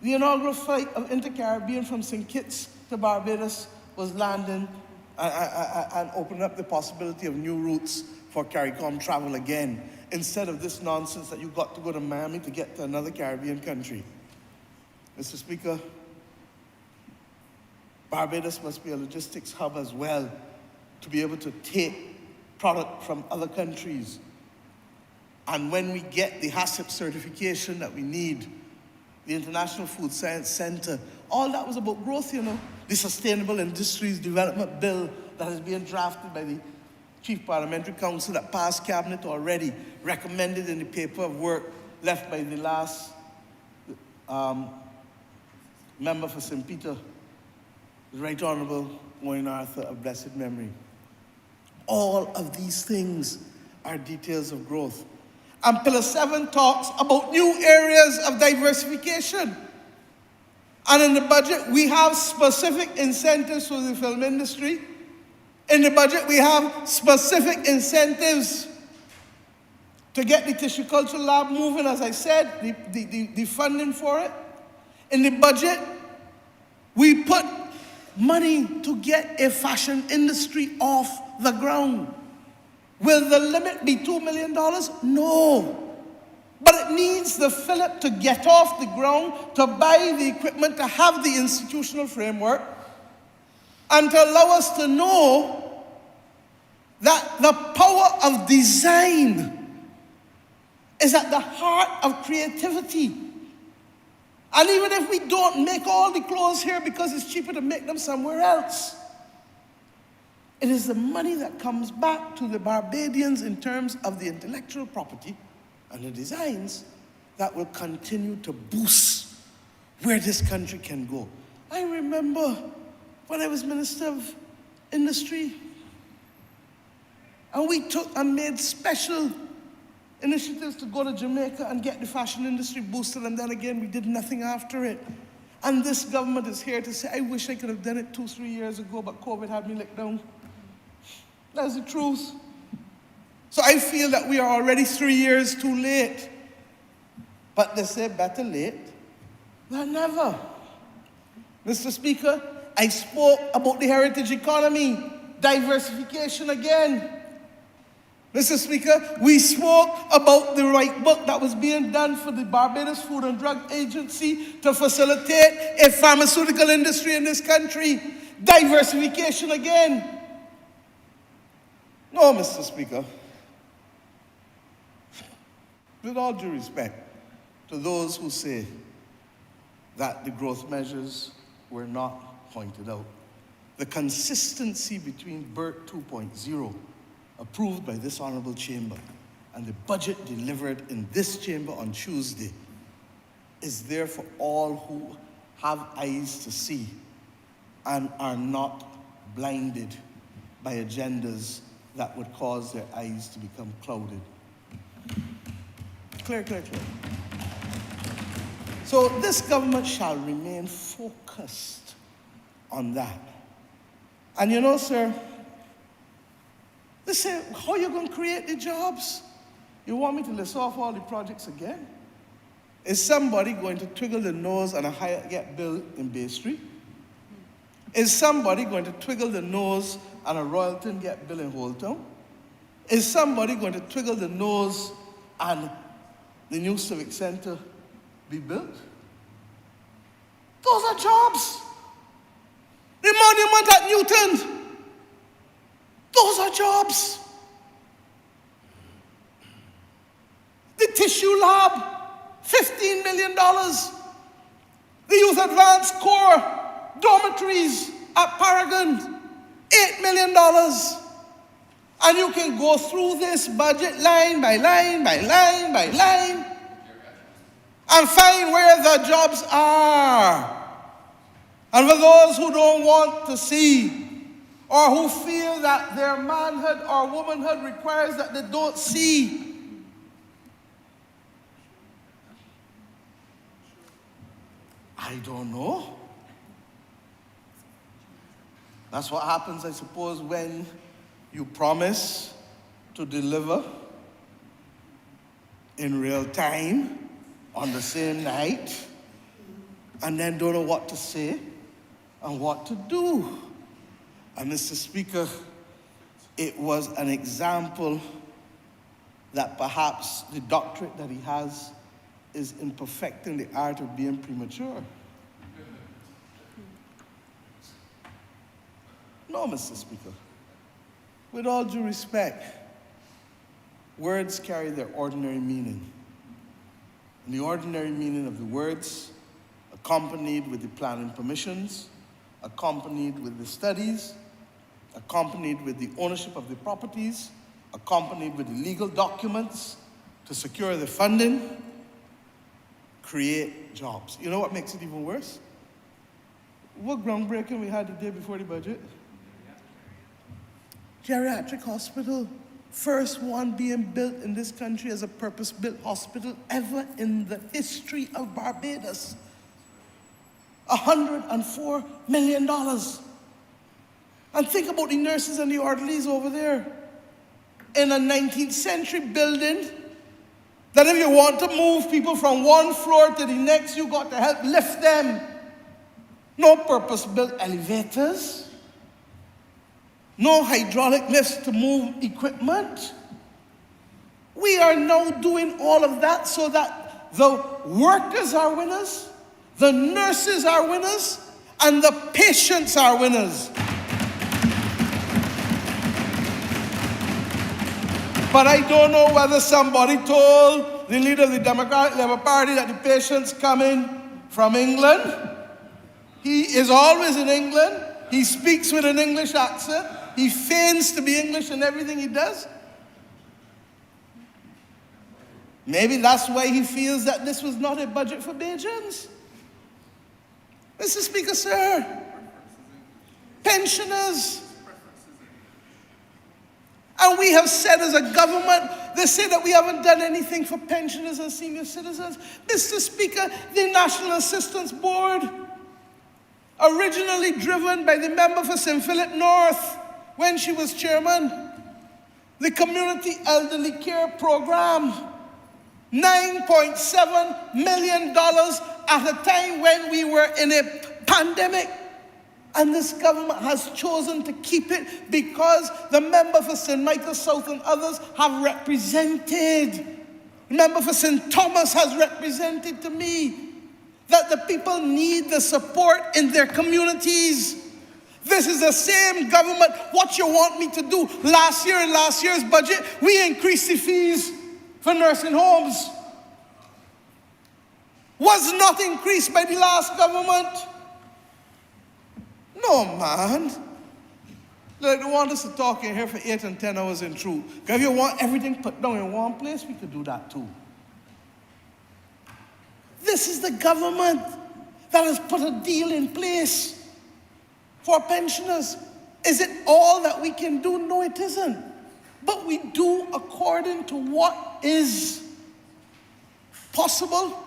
the inaugural flight of Inter-Caribbean from St. Kitts to Barbados was landing and opening up the possibility of new routes for CARICOM travel again, instead of this nonsense that you've got to go to Miami to get to another Caribbean country. Mr. Speaker, Barbados must be a logistics hub as well, to be able to take product from other countries And when we get the HACCP certification that we need, the International Food Science Center, all that was about growth, you know. The Sustainable Industries Development Bill that is being drafted by the Chief Parliamentary Council that passed Cabinet already, recommended in the paper of work left by the last member for St. Peter, the Right Honourable Wayne Arthur of blessed memory. All of these things are details of growth. And Pillar 7 talks about new areas of diversification. And in the budget, we have specific incentives for the film industry. In the budget, we have specific incentives to get the tissue culture lab moving, as I said, the funding for it. In the budget, we put money to get a fashion industry off the ground. Will the limit be $2 million? No. But it needs the fillip to get off the ground, to buy the equipment, to have the institutional framework, and to allow us to know that the power of design is at the heart of creativity. And even if we don't make all the clothes here because it's cheaper to make them somewhere else, it is the money that comes back to the Barbadians in terms of the intellectual property and the designs that will continue to boost where this country can go. I remember when I was Minister of Industry, and we took and made special initiatives to go to Jamaica and get the fashion industry boosted, and then again we did nothing after it. And this government is here to say, I wish I could have done it 2-3 years ago, but COVID had me licked down. That's the truth. So I feel that we are already 3 years too late. But they say better late than never. Mr. Speaker, I spoke about the heritage economy, diversification again. Mr. Speaker, we spoke about the right book that was being done for the Barbados Food and Drug Agency to facilitate a pharmaceutical industry in this country. Diversification again. No, Mr. Speaker, with all due respect to those who say that the growth measures were not pointed out, the consistency between BERT 2.0 approved by this honorable chamber and the budget delivered in this chamber on Tuesday is there for all who have eyes to see and are not blinded by agendas that would cause their eyes to become clouded. Clear, clear, clear. So this government shall remain focused on that. And you know, sir, they say, how are you going to create the jobs? You want me to list off all the projects again? Is somebody going to twiggle the nose on a higher-get bill in Bay Street? Is somebody going to twiggle the nose on a Royalton get bill in Holetown? Is somebody going to twiggle the nose on the new Civic Center be built? Those are jobs. The monument at Newton, those are jobs. The tissue lab, $15 million. The Youth Advanced Corps dormitories at Paragon, $8 million. And you can go through this budget line by line by line by line and find where the jobs are. And for those who don't want to see or who feel that their manhood or womanhood requires that they don't see, I don't know. That's what happens, I suppose, when you promise to deliver in real time on the same night and then don't know what to say and what to do. And Mr. Speaker, it was an example that perhaps the doctorate that he has is in perfecting the art of being premature. No, Mr. Speaker. With all due respect, words carry their ordinary meaning. And the ordinary meaning of the words, accompanied with the planning permissions, accompanied with the studies, accompanied with the ownership of the properties, accompanied with the legal documents to secure the funding, create jobs. You know what makes it even worse? What groundbreaking we had the day before the budget? Geriatric hospital. First one being built in this country as a purpose-built hospital ever in the history of Barbados. $104 million. And think about the nurses and the orderlies over there in a 19th century building that if you want to move people from one floor to the next, you got to help lift them. No purpose-built elevators. No hydraulic lifts to move equipment. We are now doing all of that so that the workers are winners, the nurses are winners, and the patients are winners. But I don't know whether somebody told the leader of the Democratic Labour Party that the patients coming from England. He is always in England. He speaks with an English accent. He feigns to be English in everything he does. Maybe that's why he feels that this was not a budget for Bajans. Mr. Speaker, sir, pensioners. And we have said as a government, they say that we haven't done anything for pensioners and senior citizens. Mr. Speaker, the National Assistance Board, originally driven by the member for St. Philip North when she was chairman, the Community Elderly Care Program, $9.7 million at a time when we were in a pandemic. And this government has chosen to keep it because the member for St. Michael South and others have represented. The member for St. Thomas has represented to me that the people need the support in their communities. This is the same government. What you want me to do? Last year, in last year's budget, we increased the fees for nursing homes. Was not increased by the last government. No, man. They want us to talk in here for 8 and 10 hours in truth. If you want everything put down in one place, we could do that too. This is the government that has put a deal in place for pensioners. Is it all that we can do? No, it isn't. But we do according to what is possible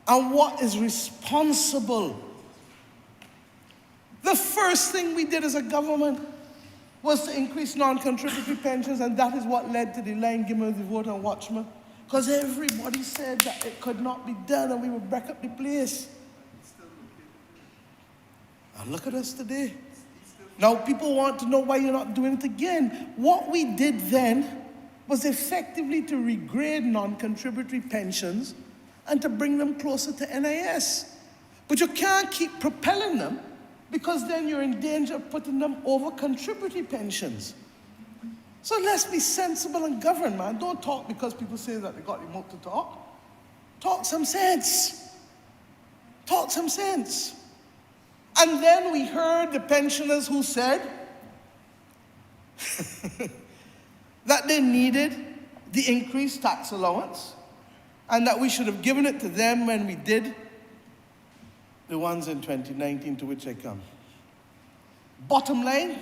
and what is responsible. The first thing we did as a government was to increase non-contributory pensions, and that is what led to the line given of the vote on Watchman. Because everybody said that it could not be done and we would break up the place. And look at us today. Now people want to know why you're not doing it again. What we did then was effectively to regrade non-contributory pensions and to bring them closer to NIS. But you can't keep propelling them because then you're in danger of putting them over contributory pensions. So let's be sensible and govern, man. Don't talk because people say that they got the mouth to talk. Talk some sense. Talk some sense. And then we heard the pensioners who said that they needed the increased tax allowance and that we should have given it to them when we did the ones in 2019 to which I come. Bottom line,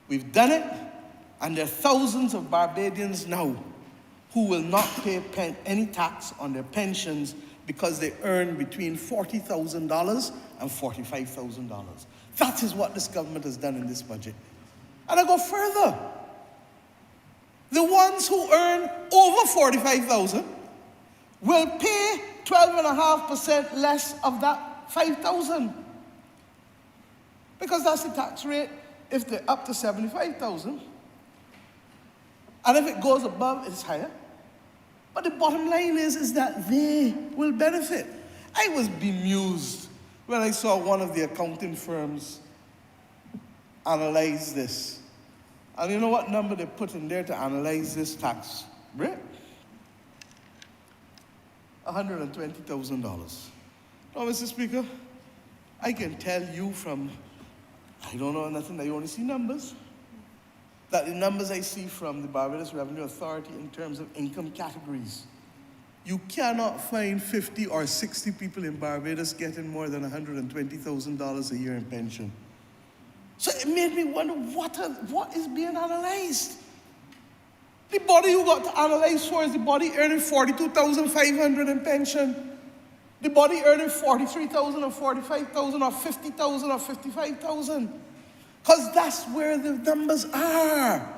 we've done it, and there are thousands of Barbadians now who will not pay any tax on their pensions because they earn between $40,000 and $45,000. That is what this government has done in this budget. And I go further. The ones who earn over $45,000 will pay 12.5% less of that $5,000. Because that's the tax rate if they're up to $75,000. And if it goes above, it's higher. But the bottom line is that they will benefit. I was bemused when I saw one of the accounting firms analyze this. And you know what number they put in there to analyze this tax Right? $120,000. Now, Mr. Speaker, I can tell you from, I don't know nothing, I only see numbers, that the numbers I see from the Barbados Revenue Authority in terms of income categories, you cannot find 50 or 60 people in Barbados getting more than $120,000 a year in pension. So it made me wonder what is being analyzed. The body you got to analyze for is the body earning $42,500 in pension, the body earning $43,000 or $45,000 or $50,000 or $55,000, because that's where the numbers are.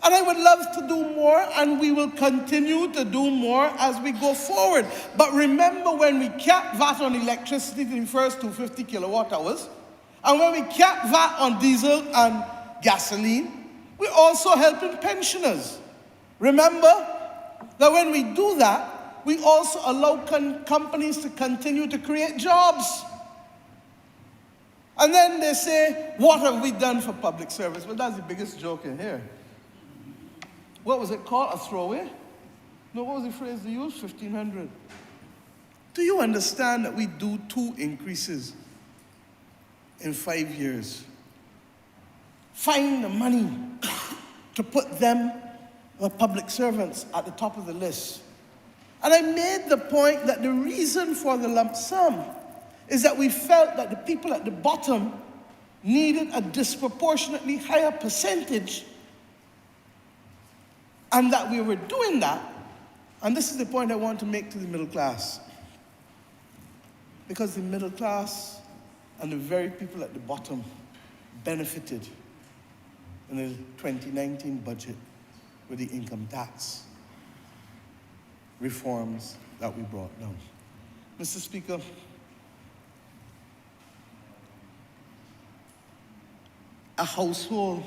And I would love to do more, and we will continue to do more as we go forward. But remember, when we capped VAT on electricity to the first 250 kilowatt hours, and when we capped VAT on diesel and gasoline, we're also helping pensioners. Remember that when we do that, we also allow companies to continue to create jobs. And then they say, what have we done for public service? Well, that's the biggest joke in here. What was it called? A throwaway? No, what was the phrase they used? 1,500. Do you understand that we do 2 increases in 5 years? Find the money to put them, the public servants, at the top of the list. And I made the point that the reason for the lump sum is that we felt that the people at the bottom needed a disproportionately higher percentage, and that we were doing that. And this is the point I want to make to the middle class. Because the middle class and the very people at the bottom benefited in the 2019 budget with the income tax reforms that we brought down. Mr. Speaker, a household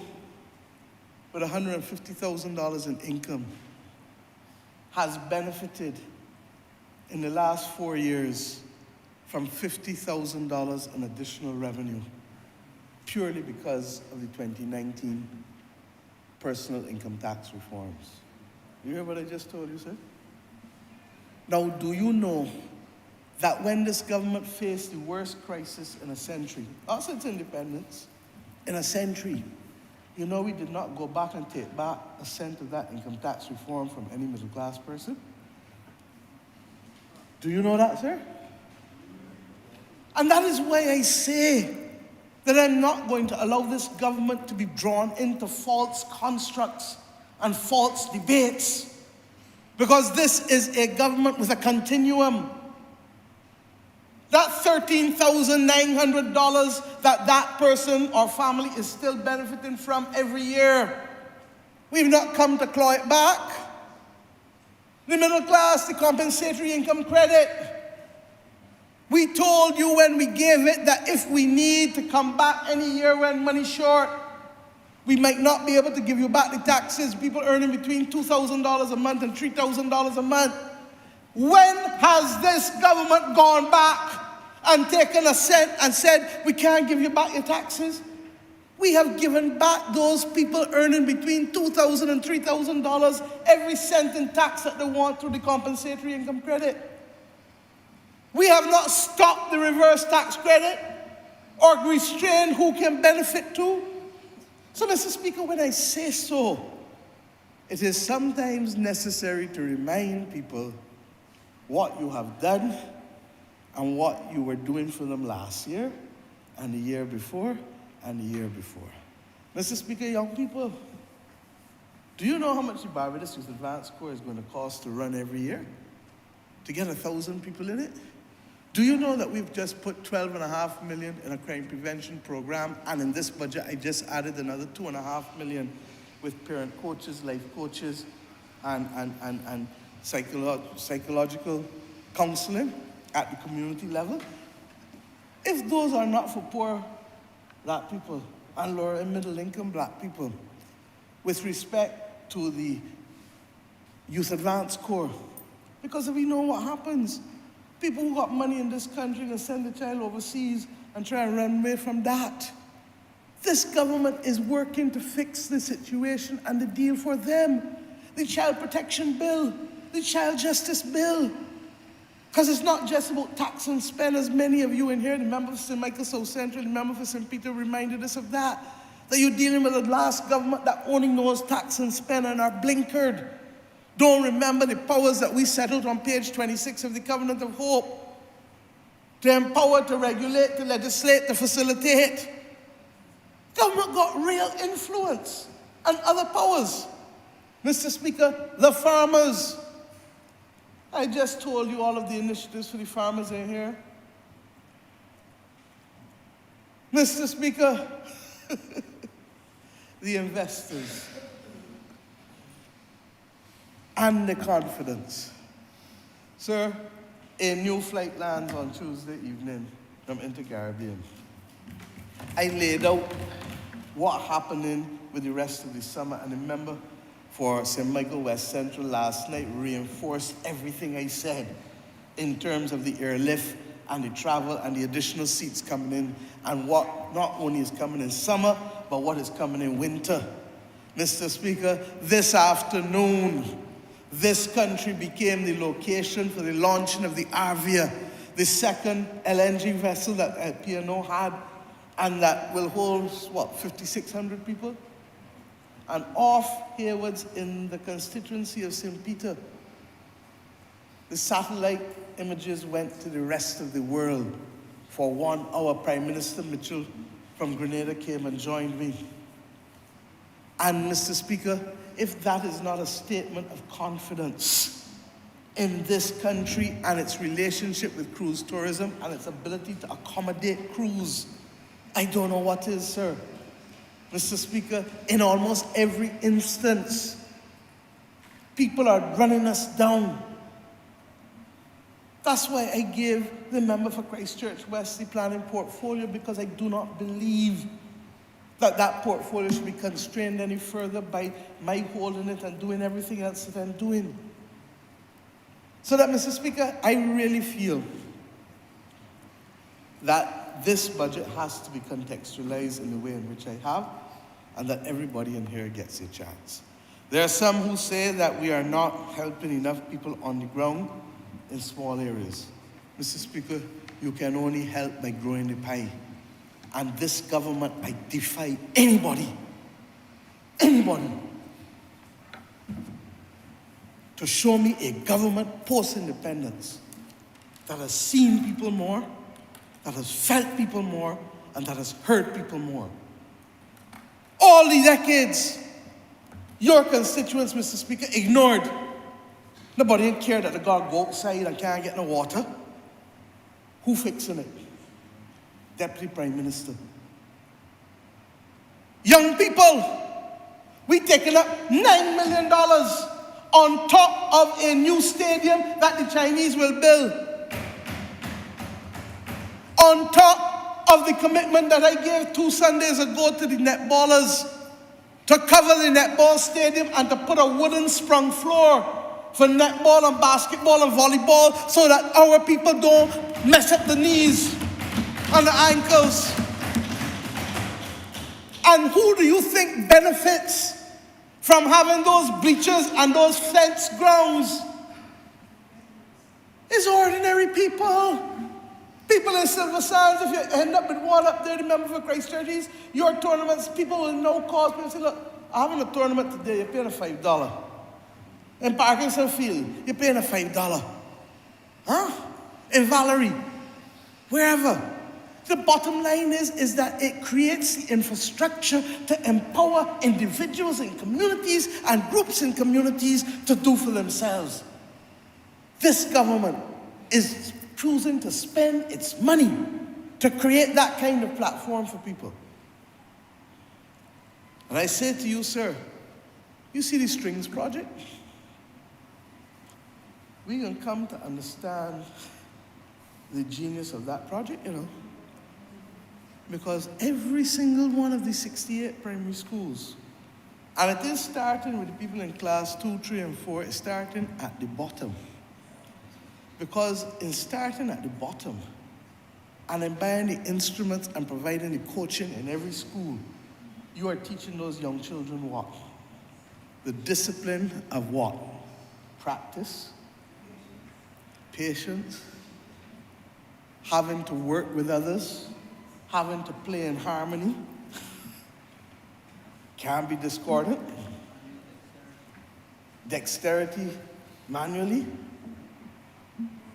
with $150,000 in income has benefited in the last 4 years from $50,000 in additional revenue, purely because of the 2019 personal income tax reforms. You hear what I just told you, sir? Now, do you know that when this government faced the worst crisis in a century, not since independence, in a century, you know we did not go back and take back a cent of that income tax reform from any middle class person? Do you know that, sir? And that is why I say that I'm not going to allow this government to be drawn into false constructs and false debates, because this is a government with a continuum. That $13,900 that person or family is still benefiting from every year, we've not come to claw it back. The middle class, the compensatory income credit. We told you when we gave it that if we need to come back any year when money's short, we might not be able to give you back the taxes. People earning between $2,000 a month and $3,000 a month. When has this government gone back and taken a cent and said, we can't give you back your taxes? We have given back those people earning between $2,000 and $3,000 every cent in tax that they want through the compensatory income credit. We have not stopped the reverse tax credit or restrained who can benefit to. So, Mr. Speaker, when I say so, it is sometimes necessary to remind people what you have done and what you were doing for them last year and the year before and the year before. Mr. Speaker, young people, do you know how much the Barbados Youth Advanced Corps is going to cost to run every year? To get 1,000 people in it? Do you know that we've just put $12.5 million in a crime prevention program, and in this budget I just added another $2.5 million with parent coaches, life coaches, and psychological counseling at the community level? If those are not for poor black people and lower and middle income black people, with respect to the Youth Advanced Corps, because we know what happens. People who got money in this country can send the child overseas and try and run away from that. This government is working to fix the situation and the deal for them. The Child Protection Bill, the Child Justice Bill. Because it's not just about tax and spend, as many of you in here, the member for St. Michael South Central, the member for St. Peter reminded us of that. That you're dealing with the last government that only knows tax and spend and are blinkered. Don't remember the powers that we settled on page 26 of the Covenant of Hope. To empower, to regulate, to legislate, to facilitate. Government got real influence and other powers. Mr. Speaker, the farmers. I just told you all of the initiatives for the farmers in here. Mr. Speaker, the investors and the confidence. Sir, a new flight lands on Tuesday evening from Intercaribbean. I laid out what happening with the rest of the summer, and the member for St. Michael West Central last night reinforced everything I said in terms of the airlift and the travel and the additional seats coming in, and what not only is coming in summer, but what is coming in winter. Mr. Speaker, this afternoon, this country became the location for the launching of the Arvia, the second LNG vessel that P&O had, and that will hold, what, 5,600 people? And off herewards in the constituency of St. Peter, the satellite images went to the rest of the world. For 1 hour, Prime Minister Mitchell from Grenada came and joined me. And Mr. Speaker, if that is not a statement of confidence in this country and its relationship with cruise tourism and its ability to accommodate cruise, I don't know what is, sir. Mr. Speaker, in almost every instance, people are running us down. That's why I gave the member for Christchurch West the planning portfolio, because I do not believe that that portfolio should be constrained any further by my holding it and doing everything else that I'm doing. So that, Mr. Speaker, I really feel that this budget has to be contextualized in the way in which I have, and that everybody in here gets a chance. There are some who say that we are not helping enough people on the ground in small areas. Mr. Speaker, you can only help by growing the pie. And this government, I defy anybody, to show me a government post-independence that has seen people more, that has felt people more, and that has heard people more. All the decades, your constituents, Mr. Speaker, ignored. Nobody didn't care that the God go outside and can't get no water. Who fixing it? Deputy Prime Minister. Young people, we taking up $9 million on top of a new stadium that the Chinese will build. On top of the commitment that I gave 2 Sundays ago to the netballers to cover the netball stadium and to put a wooden sprung floor for netball and basketball and volleyball so that our people don't mess up the knees and the ankles. And who do you think benefits from having those bleachers and those fenced grounds? It's ordinary people. People in Silver Sands, if you end up with one up there, remember for Christchurch, your tournaments, people will know cause. People say, look, I'm having a tournament today, you're paying a $5. In Parkinson Field, you're paying a $5. Huh? In Valerie, wherever. The bottom line is that it creates the infrastructure to empower individuals in communities and groups in communities to do for themselves. This government is choosing to spend its money to create that kind of platform for people. And I say to you, sir, you see the Strings Project? We can come to understand the genius of that project, you know. Because every single one of the 68 primary schools, and it is starting with the people in class 2, 3, and 4, it's starting at the bottom. Because in starting at the bottom and in buying the instruments and providing the coaching in every school, you are teaching those young children what? The discipline of what? Practice, patience, having to work with others, having to play in harmony, can't be discordant, dexterity manually.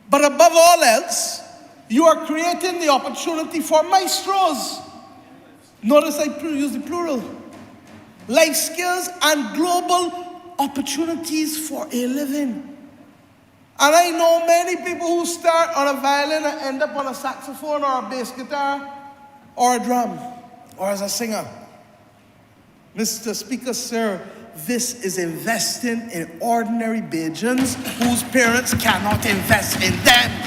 But above all else, you are creating the opportunity for maestros. Notice I use the plural. Life skills and global opportunities for a living. And I know many people who start on a violin and end up on a saxophone or a bass guitar or a drum or as a singer. Mr. Speaker, sir, this is investing in ordinary Bajans whose parents cannot invest in them.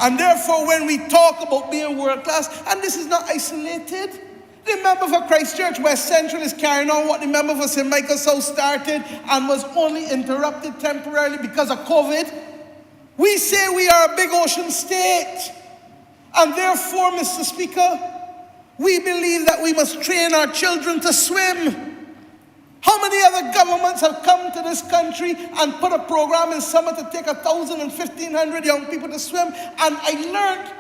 And therefore, when we talk about being world class, and this is not isolated, the member for Christchurch West Central is carrying on what the member for St. Michael's South started and was only interrupted temporarily because of COVID. We say we are a big ocean state. And therefore, Mr. Speaker, we believe that we must train our children to swim. How many other governments have come to this country and put a program in summer to take 1,000 and 1,500 young people to swim? And I learned,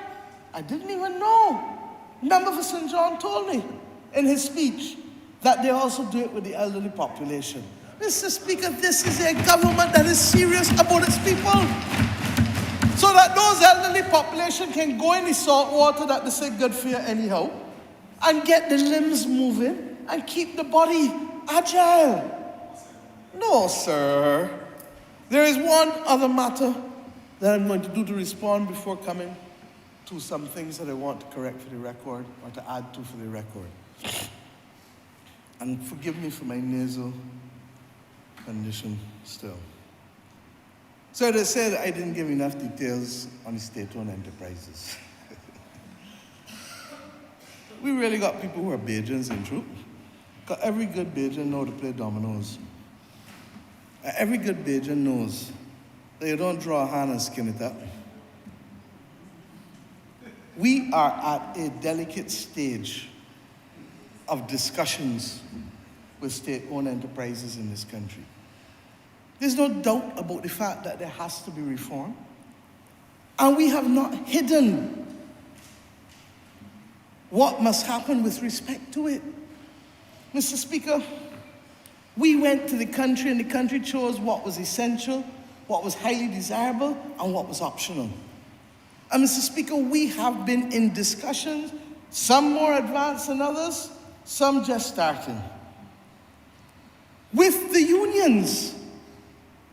I didn't even know. Member for St. John told me in his speech that they also do it with the elderly population. Mr. Speaker, this is a government that is serious about its people. So that those elderly population can go in the salt water that they say good for you anyhow and get the limbs moving and keep the body agile. No, sir. There is one other matter that I'm going to do to respond before coming to some things that I want to correct for the record or to add to for the record. And forgive me for my nasal condition still. So they said I didn't give enough details on the state-owned enterprises. We really got people who are Bajans in truth. Because every good Bajan knows to play dominoes. Every good Bajan knows that you don't draw a hand and skin it up. We are at a delicate stage of discussions with state-owned enterprises in this country. There's no doubt about the fact that there has to be reform. And we have not hidden what must happen with respect to it. Mr. Speaker, we went to the country and the country chose what was essential, what was highly desirable, and what was optional. And Mr. Speaker, we have been in discussions, some more advanced than others, some just starting, with the unions.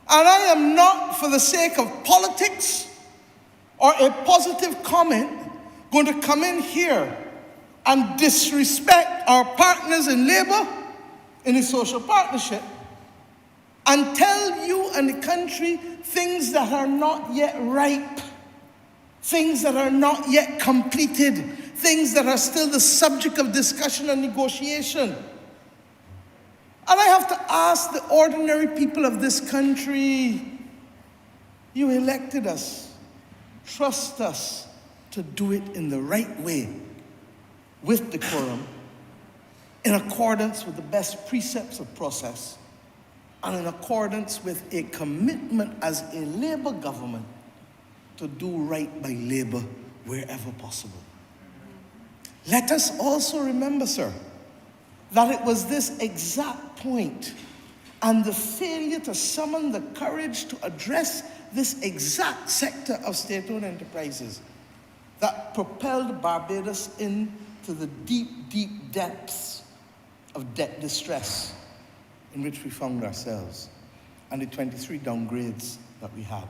And I am not, for the sake of politics or a positive comment, going to come in here and disrespect our partners in labor, in the social partnership, and tell you and the country things that are not yet ripe, things that are not yet completed, things that are still the subject of discussion and negotiation. And I have to ask the ordinary people of this country, you elected us, trust us to do it in the right way, with decorum, in accordance with the best precepts of process, and in accordance with a commitment as a labor government to do right by labor wherever possible. Let us also remember, sir, that it was this exact point and the failure to summon the courage to address this exact sector of state-owned enterprises that propelled Barbados into the deep, deep depths of debt distress in which we found ourselves, and the 23 downgrades that we had.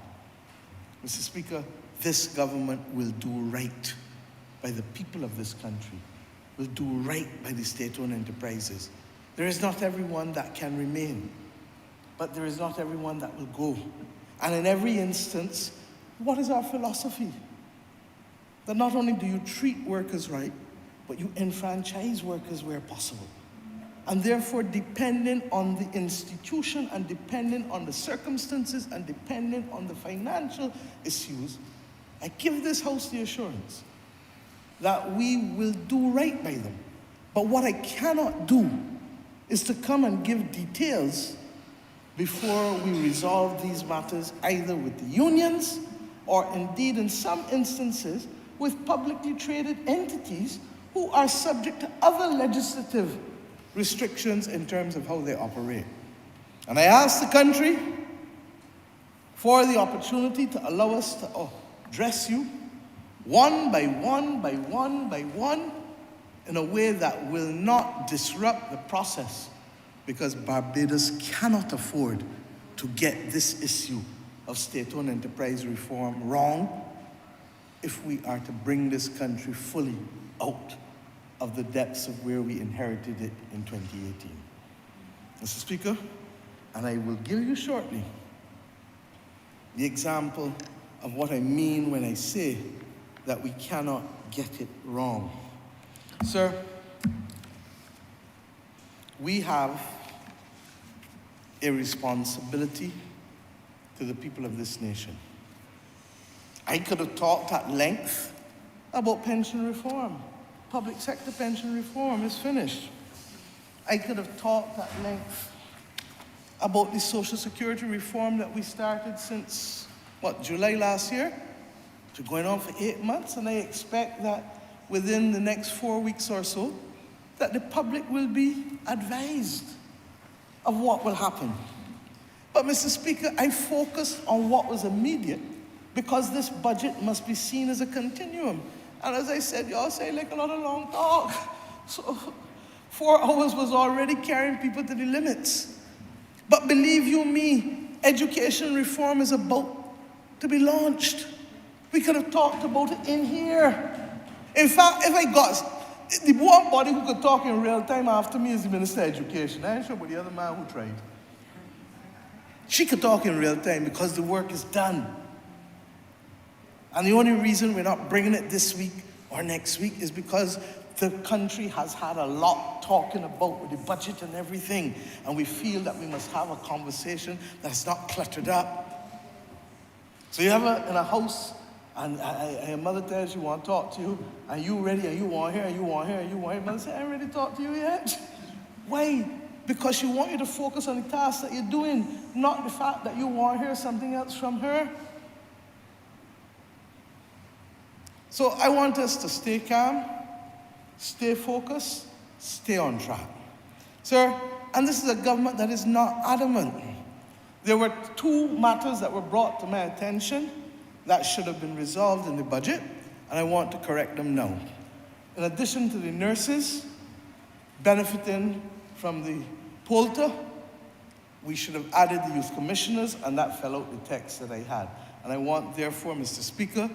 Mr. Speaker, this government will do right by the people of this country, will do right by the state-owned enterprises. There is not everyone that can remain, but there is not everyone that will go. And in every instance, what is our philosophy? That not only do you treat workers right, but you enfranchise workers where possible. and therefore dependent on the institution and dependent on the circumstances and dependent on the financial issues, I give this House the assurance that we will do right by them. But what I cannot do is to come and give details before we resolve these matters either with the unions or indeed in some instances with publicly traded entities who are subject to other legislative restrictions in terms of how they operate. And I ask the country for the opportunity to allow us to address you one by one by one by one in a way that will not disrupt the process, because Barbados cannot afford to get this issue of state-owned enterprise reform wrong if we are to bring this country fully out of the depths of where we inherited it in 2018. Mr. Speaker, and I will give you shortly the example of what I mean when I say that we cannot get it wrong. Sir, we have a responsibility to the people of this nation. I could have talked at length about pension reform. Public sector pension reform is finished. I could have talked at length about the Social Security reform that we started since, July last year? It's going on for 8 months, and I expect that within the next 4 weeks or so, that the public will be advised of what will happen. But Mr. Speaker, I focused on what was immediate because this budget must be seen as a continuum. And as I said, y'all say like a lot of long talk. So 4 hours was already carrying people to the limits. But believe you me, education reform is about to be launched. We could have talked about it in here. In fact, if I got the one body who could talk in real time after me is the Minister of Education. I ain't sure about the other man who tried. She could talk in real time because the work is done. And the only reason we're not bringing it this week or next week is because the country has had a lot talking about with the budget and everything, and we feel that we must have a conversation that's not cluttered up. So you have in a house, and your mother tells you, want to talk to you, and you ready, and you want here, and you want here, and you want here. Mother says, I ain't ready to talk to you yet. Why? Because she wants you to focus on the task that you're doing, not the fact that you want to hear something else from her. So I want us to stay calm, stay focused, stay on track. Sir, and this is a government that is not adamant. There were 2 matters that were brought to my attention that should have been resolved in the budget, and I want to correct them now. In addition to the nurses benefiting from the POLTA, we should have added the youth commissioners, and that fell out the text that I had. And I want, therefore, Mr. Speaker,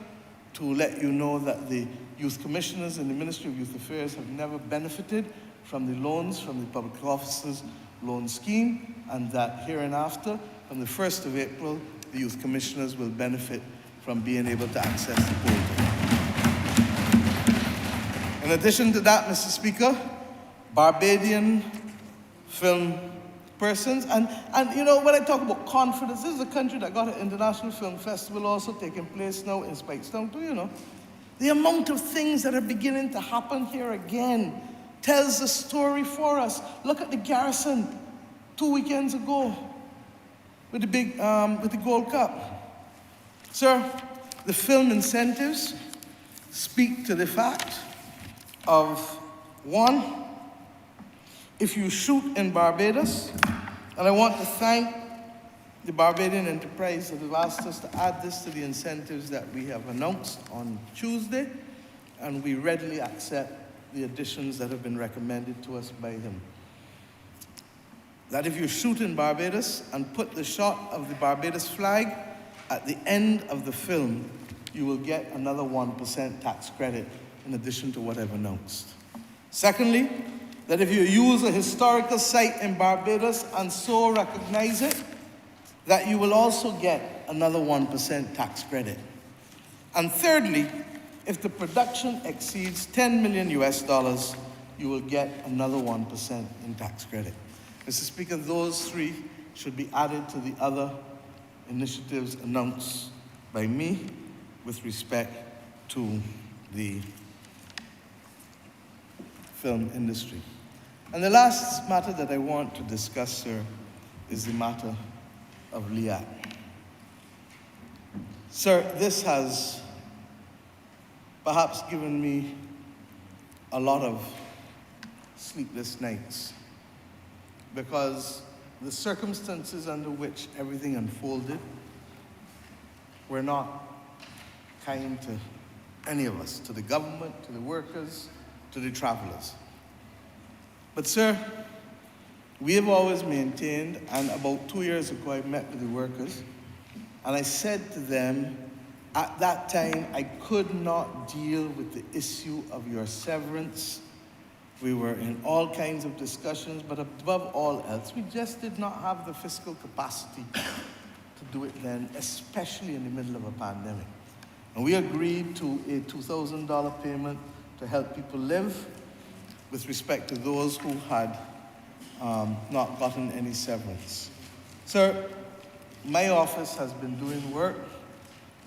to let you know that the youth commissioners in the Ministry of Youth Affairs have never benefited from the loans from the Public Officers Loan Scheme, and that hereinafter, from the 1st of April, the youth commissioners will benefit from being able to access the POLTA. In addition to that, Mr. Speaker, Barbadian film persons, and you know, when I talk about confidence, this is a country that got an international film festival also taking place now in Speightstown too, you know. The amount of things that are beginning to happen here again tells a story for us. Look at the Garrison 2 weekends ago with the big, with the Gold Cup. Sir, the film incentives speak to the fact of, 1, if you shoot in Barbados, and I want to thank the Barbadian enterprise that have asked us to add this to the incentives that we have announced on Tuesday, and we readily accept the additions that have been recommended to us by him. That if you shoot in Barbados and put the shot of the Barbados flag at the end of the film, you will get another 1% tax credit in addition to what I've announced. Secondly, that if you use a historical site in Barbados and so recognize it, that you will also get another 1% tax credit. And thirdly, if the production exceeds $10 million, you will get another 1% in tax credit. Mr. Speaker, those three should be added to the other initiatives announced by me with respect to the film industry. And the last matter that I want to discuss, sir, is the matter of LIAT. Sir, this has perhaps given me a lot of sleepless nights because the circumstances under which everything unfolded were not kind to any of us, to the government, to the workers, to the travelers. But sir, we have always maintained, and about 2 years ago I met with the workers, and I said to them, at that time I could not deal with the issue of your severance. We were in all kinds of discussions, but above all else, we just did not have the fiscal capacity to do it then, especially in the middle of a pandemic. And we agreed to a $2,000 payment to help people live with respect to those who had not gotten any severance. Sir, my office has been doing work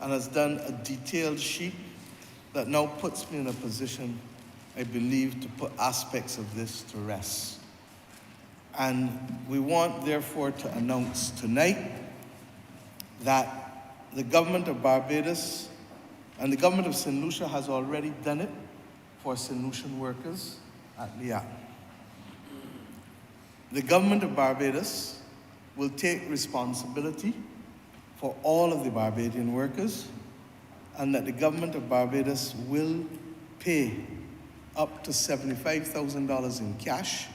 and has done a detailed sheet that now puts me in a position, I believe, to put aspects of this to rest. And we want, therefore, to announce tonight that the government of Barbados and the government of St. Lucia has already done it for St. Lucian workers at LIAT. The government of Barbados will take responsibility for all of the Barbadian workers, and that the government of Barbados will pay up to $75,000 in cash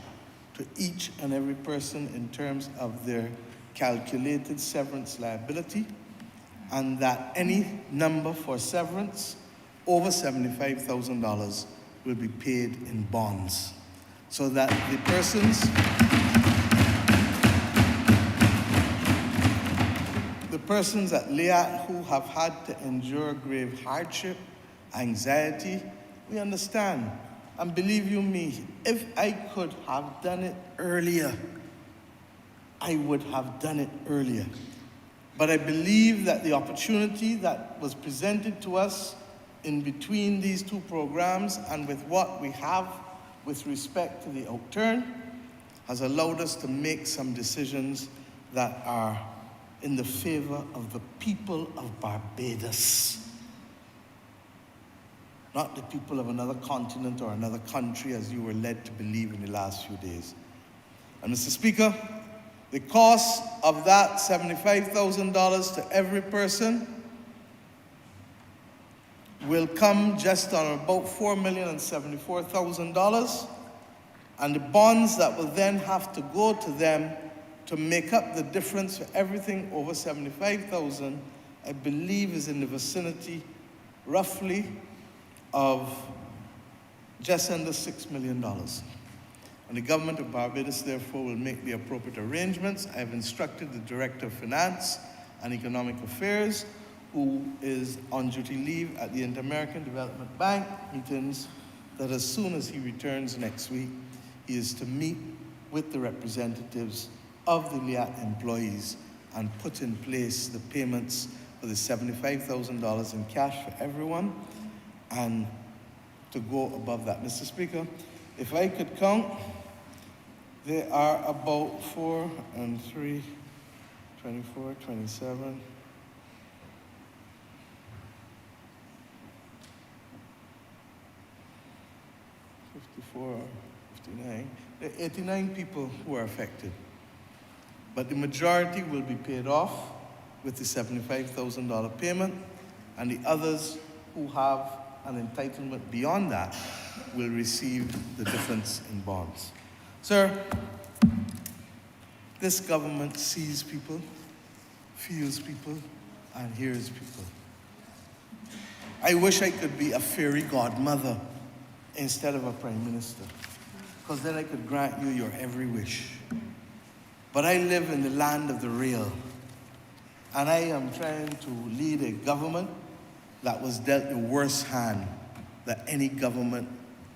to each and every person in terms of their calculated severance liability, and that any number for severance over $75,000 will be paid in bonds, so that the persons at LIAT who have had to endure grave hardship, anxiety, we understand. And believe you me, if I could have done it earlier, I would have done it earlier. But I believe that the opportunity that was presented to us in between these two programs and with what we have with respect to the outturn has allowed us to make some decisions that are in the favor of the people of Barbados, not the people of another continent or another country, as you were led to believe in the last few days. And Mr. Speaker, the cost of that $75,000 to every person will come just on about $4,074,000, and the bonds that will then have to go to them to make up the difference for everything over $75,000, I believe is in the vicinity, roughly, of just under $6 million. And the government of Barbados, therefore, will make the appropriate arrangements. I have instructed the Director of Finance and Economic Affairs, who is on duty leave at the Inter-American Development Bank meetings, that as soon as he returns next week, he is to meet with the representatives of the LIAT employees and put in place the payments for the $75,000 in cash for everyone, and to go above that. Mr. Speaker, if I could count, there are about 4 and 3, 24, 27, 54, 59. There are 89 people who are affected. But the majority will be paid off with the $75,000 payment, and the others who have an entitlement beyond that will receive the difference in bonds. Sir, this government sees people, feels people, and hears people. I wish I could be a fairy godmother instead of a prime minister, because then I could grant you your every wish. But I live in the land of the real, and I am trying to lead a government that was dealt the worst hand that any government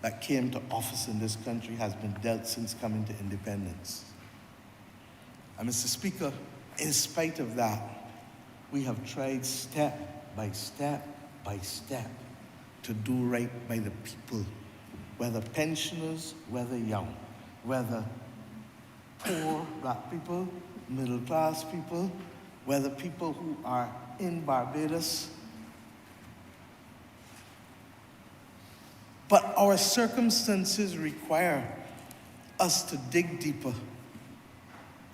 that came to office in this country has been dealt since coming to independence. And Mr. Speaker, in spite of that, we have tried step by step by step to do right by the people, whether pensioners, whether young, whether poor black people, middle class people, whether people who are in Barbados. But our circumstances require us to dig deeper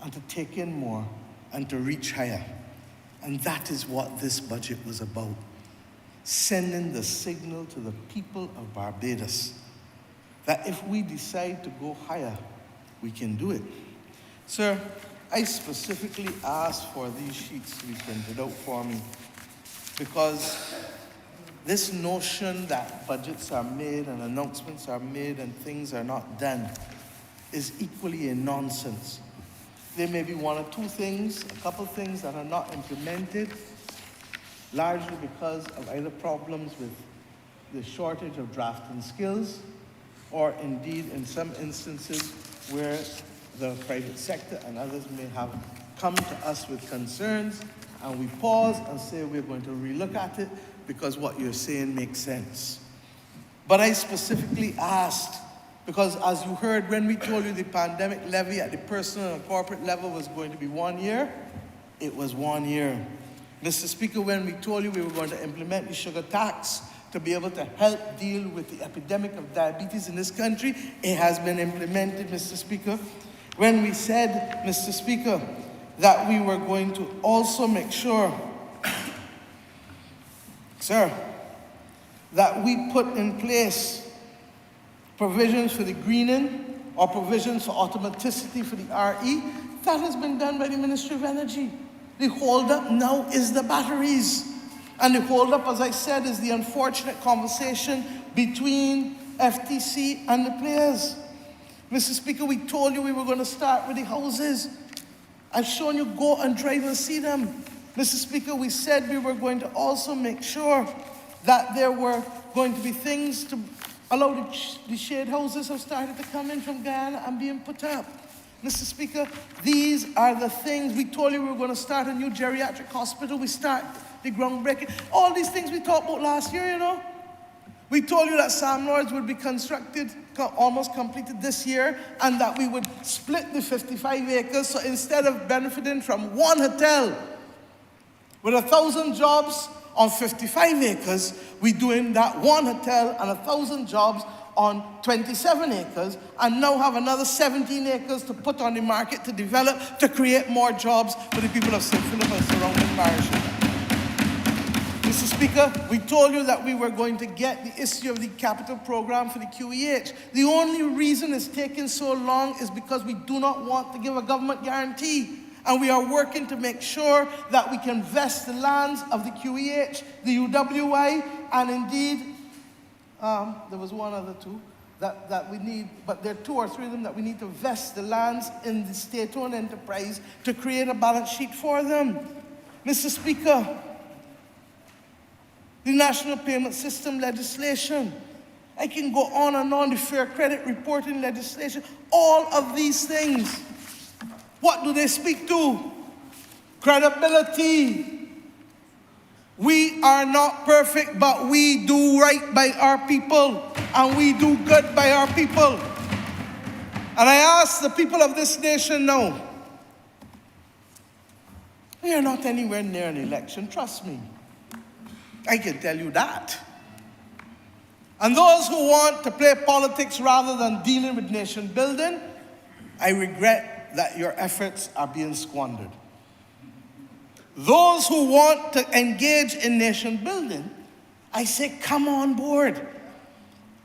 and to take in more and to reach higher. And that is what this budget was about. Sending the signal to the people of Barbados that if we decide to go higher, we can do it. Sir, I specifically asked for these sheets to be printed out for me because this notion that budgets are made and announcements are made and things are not done is equally a nonsense. There may be one or two things, a couple things that are not implemented, largely because of either problems with the shortage of drafting skills, or indeed in some instances where the private sector and others may have come to us with concerns, and we pause and say we're going to relook at it because what you're saying makes sense. But I specifically asked, because as you heard when we told you the pandemic levy at the personal and corporate level was going to be 1 year, it was 1 year. Mr. Speaker, when we told you we were going to implement the sugar tax to be able to help deal with the epidemic of diabetes in this country, it has been implemented, Mr. Speaker. When we said, Mr. Speaker, that we were going to also make sure, sir, that we put in place provisions for the greening or provisions for automaticity for the RE, that has been done by the Ministry of Energy. The hold-up now is the batteries. And the hold-up, as I said, is the unfortunate conversation between FTC and the players. Mr. Speaker, we told you we were going to start with the houses. I've shown you, go and drive and see them. Mr. Speaker, we said we were going to also make sure that there were going to be things to allow the shade houses have started to come in from Guyana and being put up. Mr. Speaker, these are the things. We told you we were going to start a new geriatric hospital. We start the groundbreaking. All these things we talked about last year, you know. We told you that Sam Lords would be constructed, almost completed this year, and that we would split the 55 acres. So instead of benefiting from one hotel with 1,000 jobs on 55 acres, we're doing that one hotel and 1,000 jobs on 27 acres, and now have another 17 acres to put on the market to develop, to create more jobs for the people of St. Philip and surrounding parishes. Mr. Speaker, we told you that we were going to get the issue of the capital program for the QEH. The only reason it's taking so long is because we do not want to give a government guarantee. And we are working to make sure that we can vest the lands of the QEH, the UWI, and indeed, there was one other two that we need, but there are 2 or 3 of them that we need to vest the lands in the state-owned enterprise to create a balance sheet for them. Mr. Speaker, the National Payment System legislation, I can go on and on, the fair credit reporting legislation, all of these things. What do they speak to? Credibility. We are not perfect, but we do right by our people, and we do good by our people. And I ask the people of this nation now, we are not anywhere near an election, trust me. I can tell you that. And those who want to play politics rather than dealing with nation building, I regret that your efforts are being squandered. Those who want to engage in nation building, I say come on board.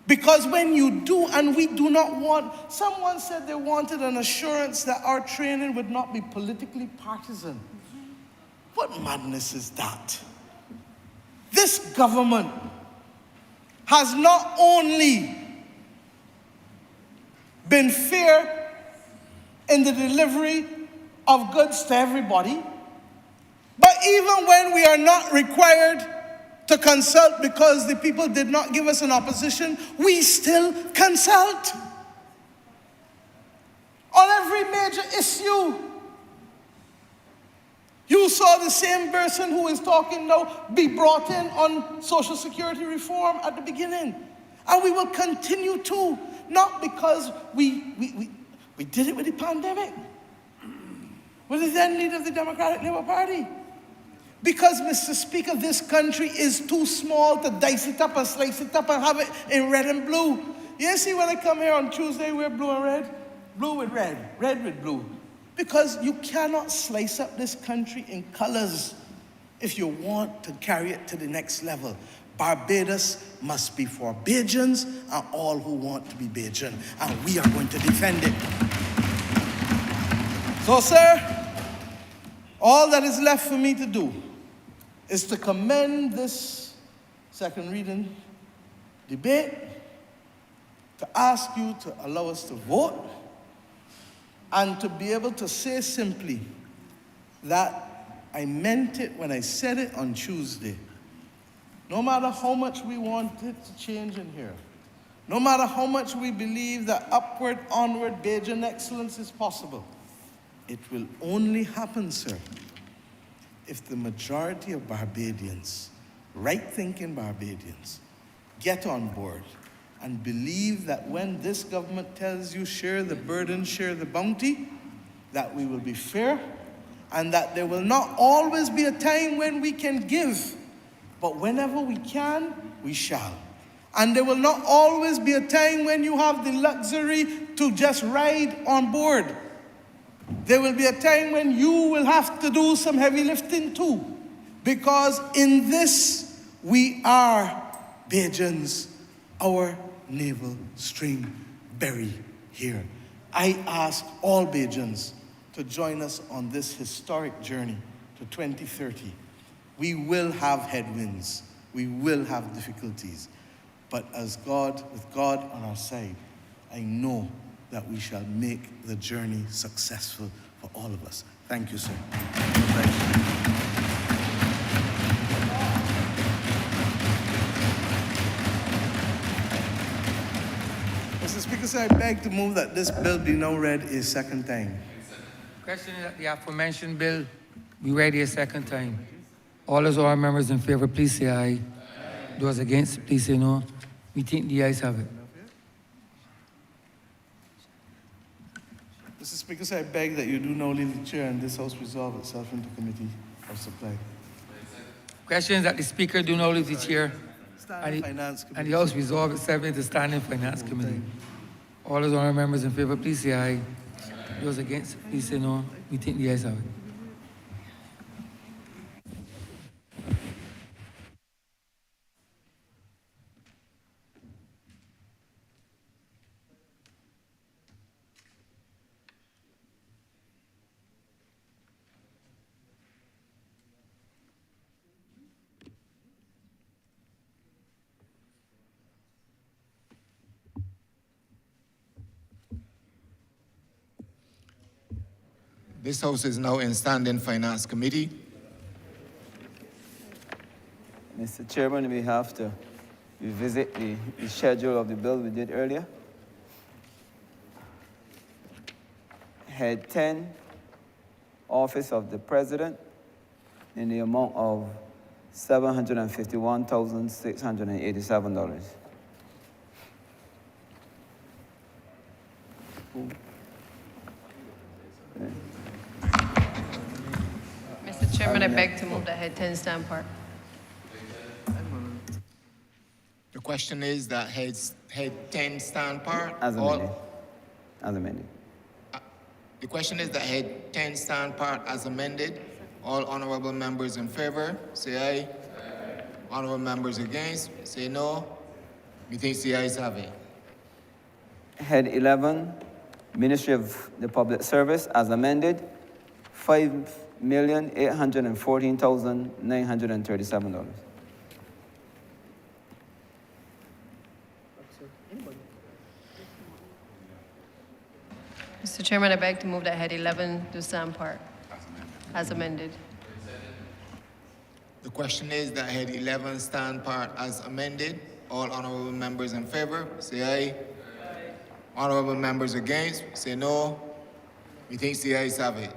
Because when you do, and we do not want, someone said they wanted an assurance that our training would not be politically partisan. What madness is that? This government has not only been fair in the delivery of goods to everybody, but even when we are not required to consult because the people did not give us an opposition, we still consult on every major issue. You saw the same person who is talking now be brought in on Social Security reform at the beginning. And we will continue to, not because we did it with the pandemic, with the then leader of the Democratic Labour Party. Because, Mr. Speaker, this country is too small to dice it up and slice it up and have it in red and blue. You see, when I come here on Tuesday, we're blue and red, blue with red, red with blue. Because you cannot slice up this country in colors if you want to carry it to the next level. Barbados must be for Bajans and all who want to be Bajan, and we are going to defend it. So, sir, all that is left for me to do is to commend this second reading debate, to ask you to allow us to vote, and to be able to say simply that I meant it when I said it on Tuesday. No matter how much we want it to change in here, no matter how much we believe that upward, onward Bajan excellence is possible, it will only happen, sir, if the majority of Barbadians, right-thinking Barbadians, get on board and believe that when this government tells you share the burden, share the bounty, that we will be fair, and that there will not always be a time when we can give, but whenever we can, we shall. And there will not always be a time when you have the luxury to just ride on board. There will be a time when you will have to do some heavy lifting too, because in this we are Bajans, our naval string buried here. I ask all Bajans to join us on this historic journey to 2030. We will have headwinds, we will have difficulties, but as God, with God on our side, I know that we shall make the journey successful for all of us. Thank you, sir. Thank you. Mr. Speaker, sir, I beg to move that this bill be now read a second time. Question is that the aforementioned bill be read a second time. All those our members in favor, please say aye. Aye. Those against, please say no. We think the ayes have it. Mr. Speaker, sir, I beg that you do now leave the chair and this House resolve itself into Committee of Supply. Question is that the Speaker do not leave the chair and the House resolve itself into Standing Finance Committee. All those honourable members in favour, please say aye. Those against, please say no. We think the ayes have it. This House is now in Standing Finance Committee. Mr. Chairman, we have to revisit the schedule of the bill we did earlier. Head 10, Office of the President, in the amount of $751,687. Mr. Chairman, I beg to move that head 10 stand part. The question is that head 10 stand part? As amended. As amended. The question is that head 10 stand part as amended. All honourable members in favour, say aye. Aye. Honourable members against, say no. We think the ayes have it. Head 11, Ministry of the Public Service, as amended, $5,814,937. Mr. Chairman, I beg to move that head 11 to stand part as amended. The question is that head 11 stand part as amended. All honorable members in favor, say aye. Honorable members against, say no. Methinks the ayes have it.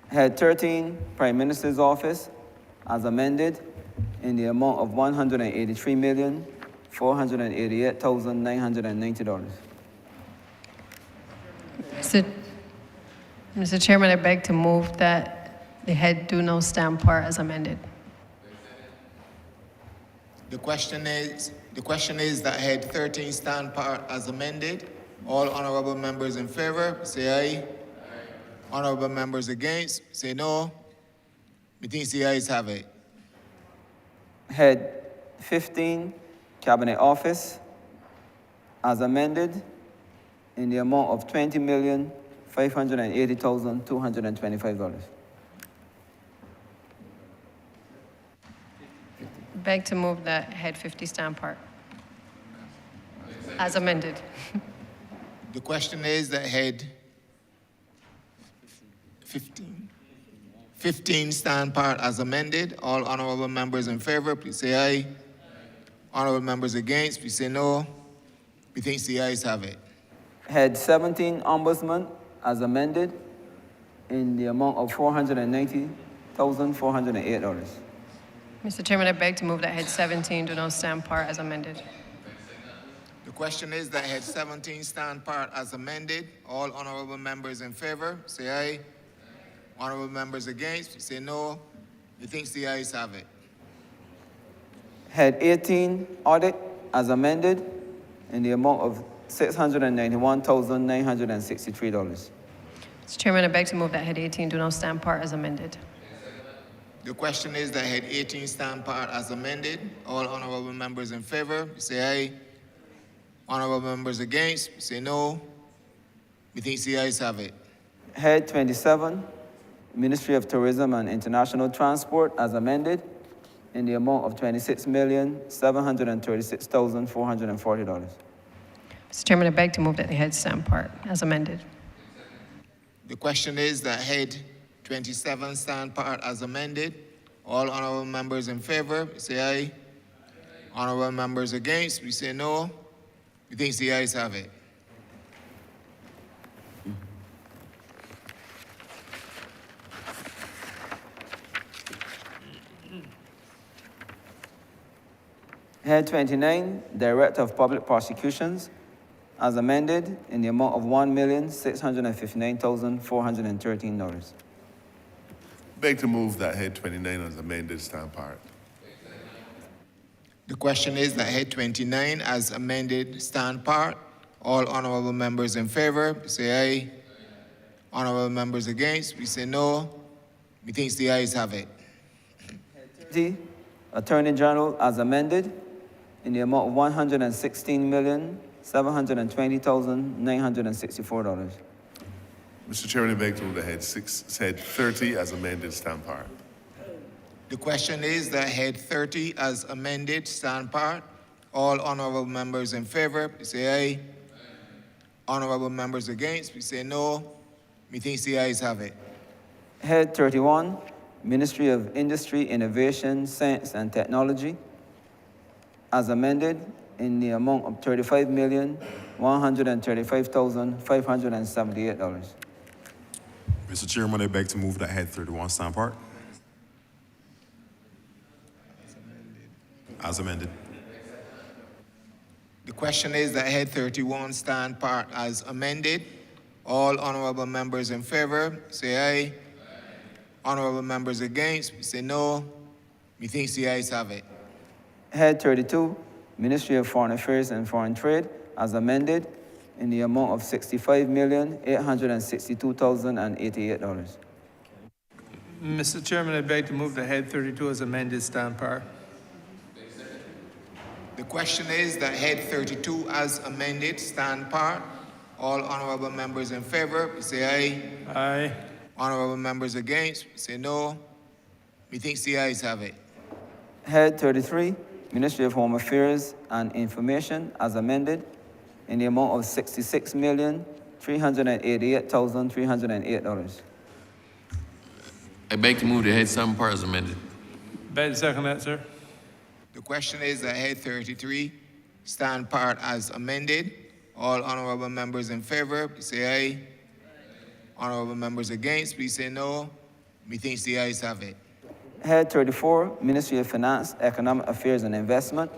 Head 13, Prime Minister's Office, as amended, in the amount of $183,488,990. Mr. Chairman, I beg to move that the head do no stand part as amended. The question is that head 13 stand part as amended. All honorable members in favor, say aye. Honorable members against, say no. Methinks the ayes have it. Head 15, Cabinet Office, as amended, in the amount of $20,580,225. Beg to move that head 50 stand part as amended. The question is that head 15 stand part as amended. All honorable members in favor, please say aye. Honorable members against, please say no. Methinks the ayes have it. Head 17, Ombudsman, as amended, in the amount of $490,408. Mr. Chairman, I beg to move that head 17 do no stand part as amended. The question is that head 17 stand part as amended. All honorable members in favor, say aye. Honorable members against, say no. Methinks the ayes have it. Head 18, Audit, as amended, in the amount of $691,963. Mr. Chairman, I beg to move that head 18 do no stand part as amended. The question is that head 18 stand part as amended. All honorable members in favor, say aye. Honorable members against, say no. Methinks the ayes have it. Head 27, Ministry of Tourism and International Transport, as amended, in the amount of $26,736,440. Mr. Chairman, I beg to move that the head stand part as amended. The question is that head 27 stand part as amended. All honorable members in favor, say aye. Honorable members against, we say no. Methinks the ayes have it. Head 29, Director of Public Prosecutions, as amended, in the amount of $1,659,413. Beg to move that head 29 as amended stand part. The question is that head 29 as amended stand part. All honorable members in favor, say aye. Honorable members against, we say no. Methinks the ayes have it. Head 30, Attorney General, as amended, in the amount of $116,720,964. Mr. Chairman, I beg to move the head 30 as amended stand part. The question is that head 30 as amended stand part. All honorable members in favor, say aye. Honorable members against, we say no. Methinks the ayes have it. Head 31, Ministry of Industry, Innovation, Science and Technology, as amended, in the amount of $35,135,578. Mr. Chairman, I beg to move that head 31 stand part. As amended. The question is that head 31 stand part as amended. All honorable members in favor, say aye. Honorable members against, say no. Methinks the ayes have it. Head 32, Ministry of Foreign Affairs and Foreign Trade, as amended, in the amount of $65,862,088. Mr. Chairman, I beg to move the head 32 as amended stand part. The question is that head 32 as amended stand part. All honorable members in favor, say aye. Aye. Honorable members against, say no. Methinks the ayes have it. Head 33, Ministry of Home Affairs and Information, as amended, in the amount of $66,388,308. I beg to move the head 7 part as amended. Debate to second that, sir. The question is that head 33 stand part as amended. All honorable members in favor, please say aye. Honorable members against, please say no. Methinks the ayes have it. Head 34, Ministry of Finance, Economic Affairs and Investment,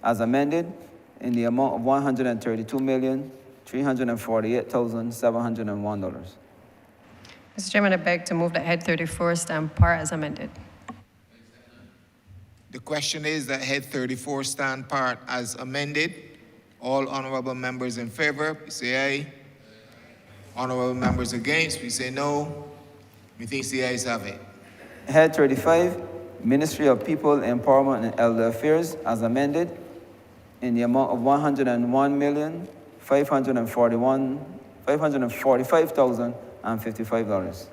as amended, in the amount of $132,348,701. Mr. Chairman, I beg to move that head 34 stand part as amended. The question is that head 34 stand part as amended. All honorable members in favor, please say aye. Honorable members against, please say no. Methinks the ayes have it. Head 35, Ministry of People, Empowerment and Elder Affairs, as amended, in the amount of $101,545,055.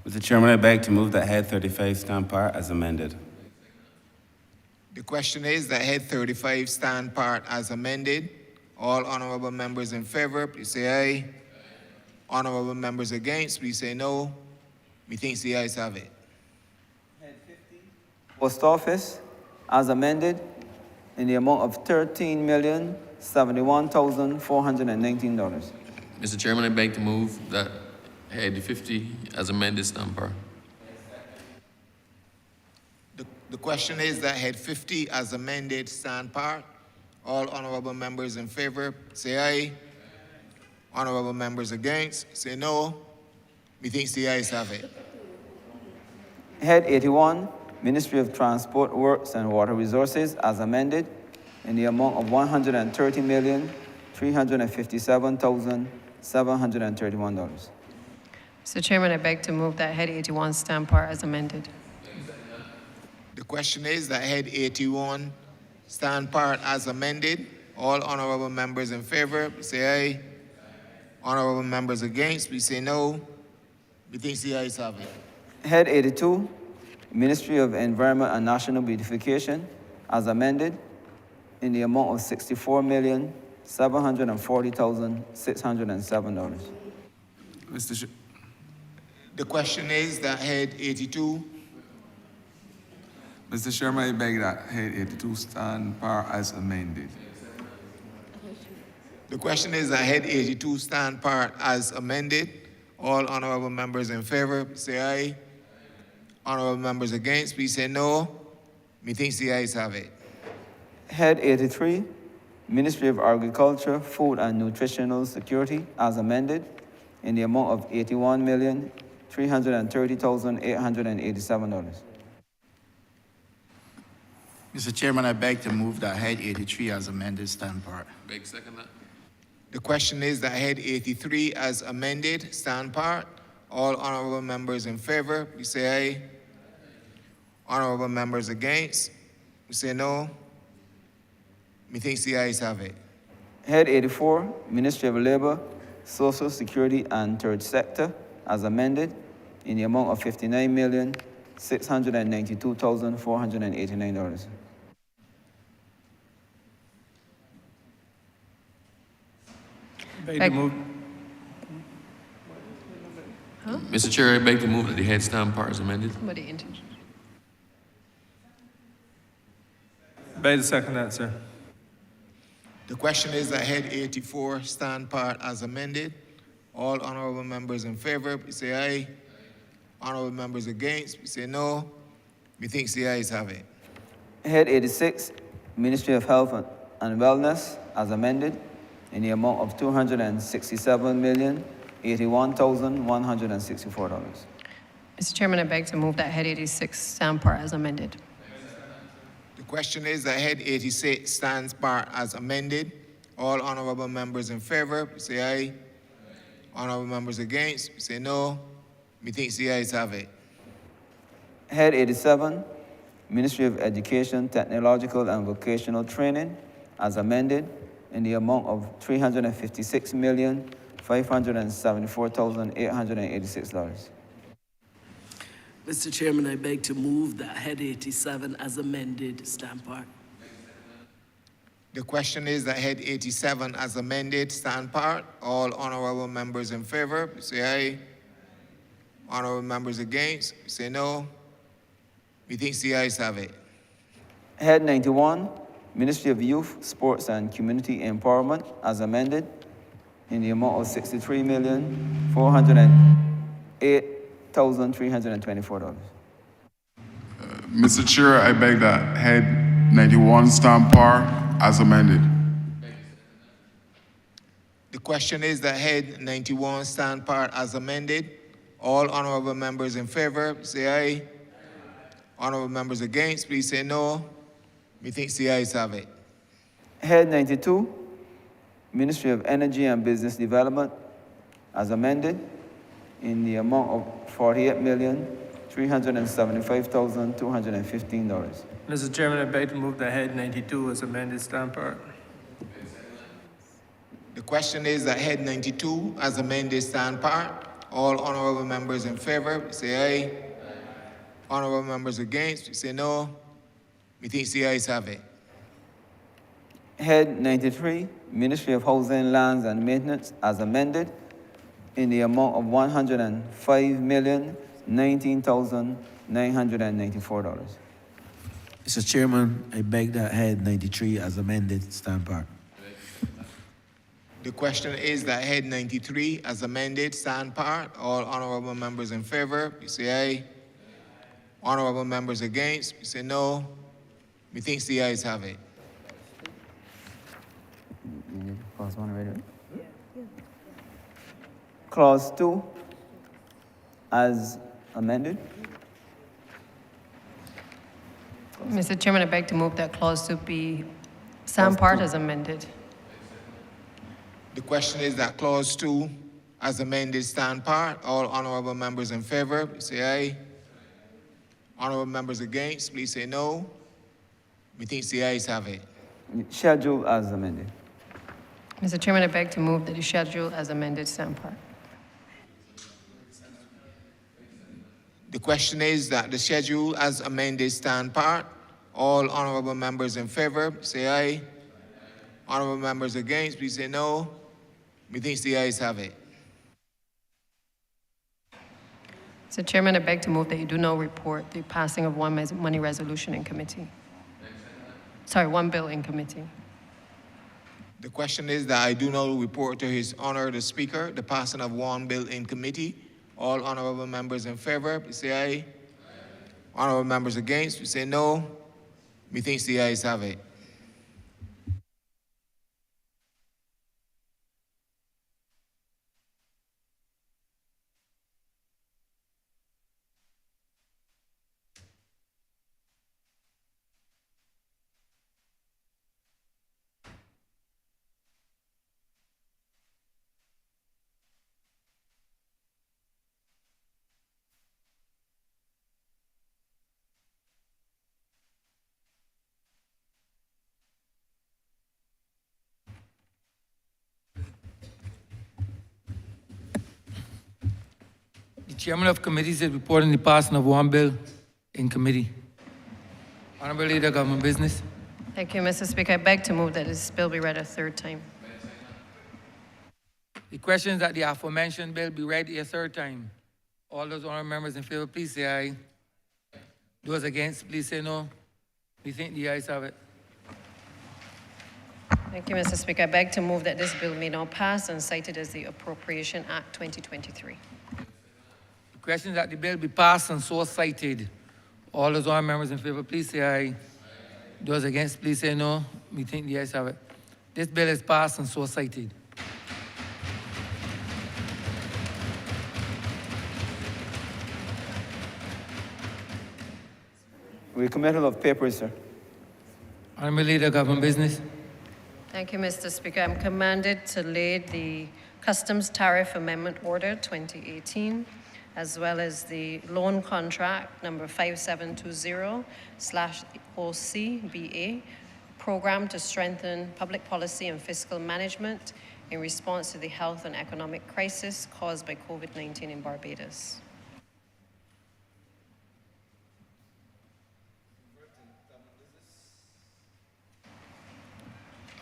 Mr. Chairman, I beg to move that head 35 stand part as amended. The question is that head 35 stand part as amended. All honorable members in favor, please say aye. Honorable members against, please say no. Methinks the ayes have it. Post Office, as amended, in the amount of $13,071,419. Mr. Chairman, I beg to move that head 50 as amended stand part. The question is that head 50 as amended stand part. All honorable members in favor, say aye. Honorable members against, say no. Methinks the ayes have it. Head 81, Ministry of Transport, Works and Water Resources, as amended, in the amount of $130,357,731. Mr. Chairman, I beg to move that head 81 stand part as amended. The question is that head 81 stand part as amended. All honorable members in favor, please say aye. Honorable members against, please say no. Methinks the ayes have it. Head 82, Ministry of Environment and National Beautification, as amended, in the amount of $64,740,607. The question is that head 82. Mr. Chairman, I beg that head 82 stand par as amended. The question is that head 82 stand part as amended. All honorable members in favor, say aye. Honorable members against, please say no. Methinks the ayes have it. Head 83, Ministry of Agriculture, Food and Nutritional Security, as amended, in the amount of $81,330,887. Mr. Chairman, I beg to move that head 83 as amended stand part. Beg second that. The question is that head 83 as amended stand part. All honorable members in favor, please say aye. Honorable members against, we say no. Methinks the ayes have it. Head 84, Ministry of Labor, Social Security and Third Sector, as amended, in the amount of $59,692,489. Beg to move. Huh? Mr. Chair, I beg to move that the head stand part is amended. Somebody interject. Beg to second that, sir. The question is that head 84 stand part as amended. All honorable members in favor, please say aye. Honorable members against, please say no. Methinks the ayes have it. Head 86, Ministry of Health and Wellness, as amended, in the amount of $267,081,164. Mr. Chairman, I beg to move that head 86 stand part as amended. The question is that head 86 stands part as amended. All honorable members in favor, please say aye. Honorable members against, please say no. Methinks the ayes have it. Head 87, Ministry of Education, Technological and Vocational Training, as amended, in the amount of $356,574,886. Mr. Chairman, I beg to move that head 87 as amended stand part. The question is that head 87 as amended stand part. All honorable members in favor, please say aye. Honorable members against, say no. Methinks the ayes have it. Head 91, Ministry of Youth, Sports and Community Empowerment, as amended, in the amount of $63,408,324. Mr. Chair, I beg that Head 91 stand par as amended. The question is that Head 91 stand part as amended. All honorable members in favor, say aye. Honorable members against, please say no. Methinks the ayes have it. Head 92, Ministry of Energy and Business Development, as amended, in the amount of $48,375,215. Mr. Chairman, I beg to move that Head 92 as amended stand part. The question is that Head 92 as amended stand part. All honorable members in favor, say aye. Honorable members against, say no. Methinks the ayes have it. Head 93, Ministry of Housing, Lands and Maintenance, as amended, in the amount of $105,019,994. Mr. Chairman, I beg that Head 93 as amended stand part. The question is that Head 93 as amended stand part. All honorable members in favor, say aye. Honorable members against, say no. Methinks the ayes have it. Clause 1 already, right? Clause 2, as amended. Mr. Chairman, I beg to move that clause to be stand part as amended. The question is that Clause 2 as amended stand part. All honorable members in favor, say aye. Honorable members against, please say no. Methinks the ayes have it. Schedule as amended. Mr. Chairman, I beg to move that the schedule as amended stand part. The question is that the schedule as amended stand part. All honorable members in favor, say aye. Honorable members against, please say no. Methinks the ayes have it. Mr. Chairman, I beg to move that you do not report the passing of one money resolution in committee. Sorry, one bill in committee. The question is that I do not report to His Honor the Speaker the passing of one bill in committee. All honorable members in favor, please say aye. Honorable members against, please say no. Methinks the ayes have it. The chairman of committees is reporting the passing of one bill in committee. Honorable Leader, Government Business. Thank you, Mr. Speaker. I beg to move that this bill be read a third time. The question is that the aforementioned bill be read a third time. All those honorable members in favor, please say aye. Those against, please say no. We think the ayes have it. Thank you, Mr. Speaker. I beg to move that this bill may now pass and cited as the Appropriation Act 2023. The question is that the bill be passed and so cited. All those honorable members in favor, please say aye. Those against, please say no. We think the ayes have it. This bill is passed and so cited. Recommittal of papers, sir. Honorable Leader, Government Business. Thank you, Mr. Speaker. I'm commanded to lay the Customs Tariff Amendment Order 2018, as well as the loan contract number 5720/OCBA, program to strengthen public policy and fiscal management in response to the health and economic crisis caused by COVID-19 in Barbados.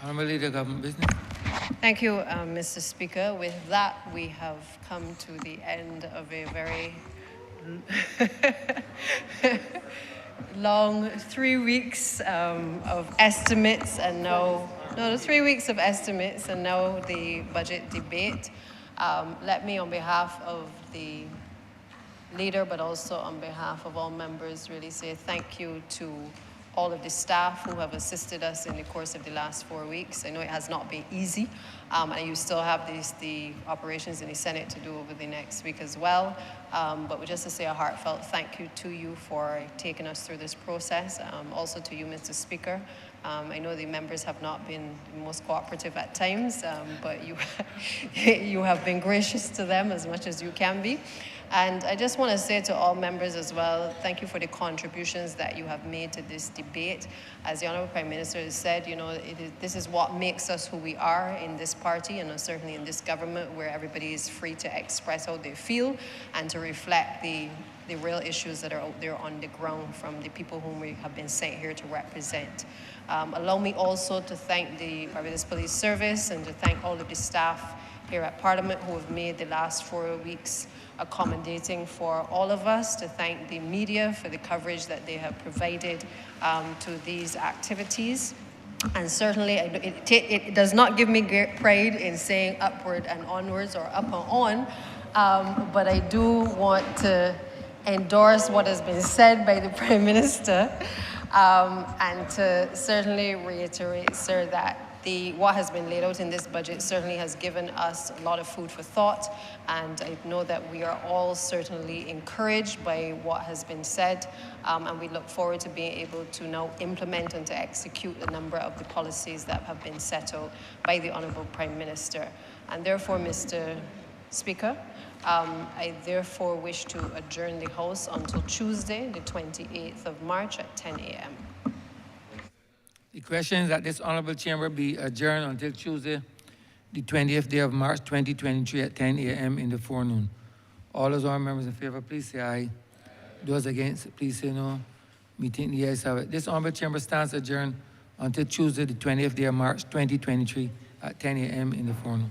Honorable Leader, Government Business. Thank you, Mr. Speaker. With that, we have come to the end of a very long 3 weeks of estimates and now, no, 3 weeks of estimates and now the budget debate. Let me, on behalf of the leader, but also on behalf of all members, really say thank you to all of the staff who have assisted us in the course of the last 4 weeks. I know it has not been easy, and you still have the operations in the Senate to do over the next week as well. But just to say a heartfelt thank you to you for taking us through this process. Also to you, Mr. Speaker. I know the members have not been the most cooperative at times, but you, you have been gracious to them as much as you can be. And I just want to say to all members as well, thank you for the contributions that you have made to this debate. As the Honourable Prime Minister has said, you know, this is what makes us who we are in this party and certainly in this government, where everybody is free to express how they feel and to reflect the real issues that are out there on the ground from the people whom we have been sent here to represent. Allow me also to thank the Barbados Police Service and to thank all of the staff here at Parliament who have made the last 4 weeks accommodating for all of us, to thank the media for the coverage that they have provided to these activities. And certainly it does not give me great pride in saying upward and onwards or up and on, but I do want to endorse what has been said by the Prime Minister and to certainly reiterate, sir, that what has been laid out in this budget certainly has given us a lot of food for thought, and I know that we are all certainly encouraged by what has been said, and we look forward to being able to now implement and to execute a number of the policies that have been set out by the Honourable Prime Minister. And therefore, Mr. Speaker, I therefore wish to adjourn the House until Tuesday, the 28th of March at 10 a.m. The question is that this honorable chamber be adjourned until Tuesday, the 20th day of March, 2023 at 10 a.m. in the forenoon. All those honorable members in favor, please say aye. Those against, please say no. Meeting the ayes have it. This honorable chamber stands adjourned until Tuesday, the 20th day of March, 2023 at 10 a.m. in the forenoon.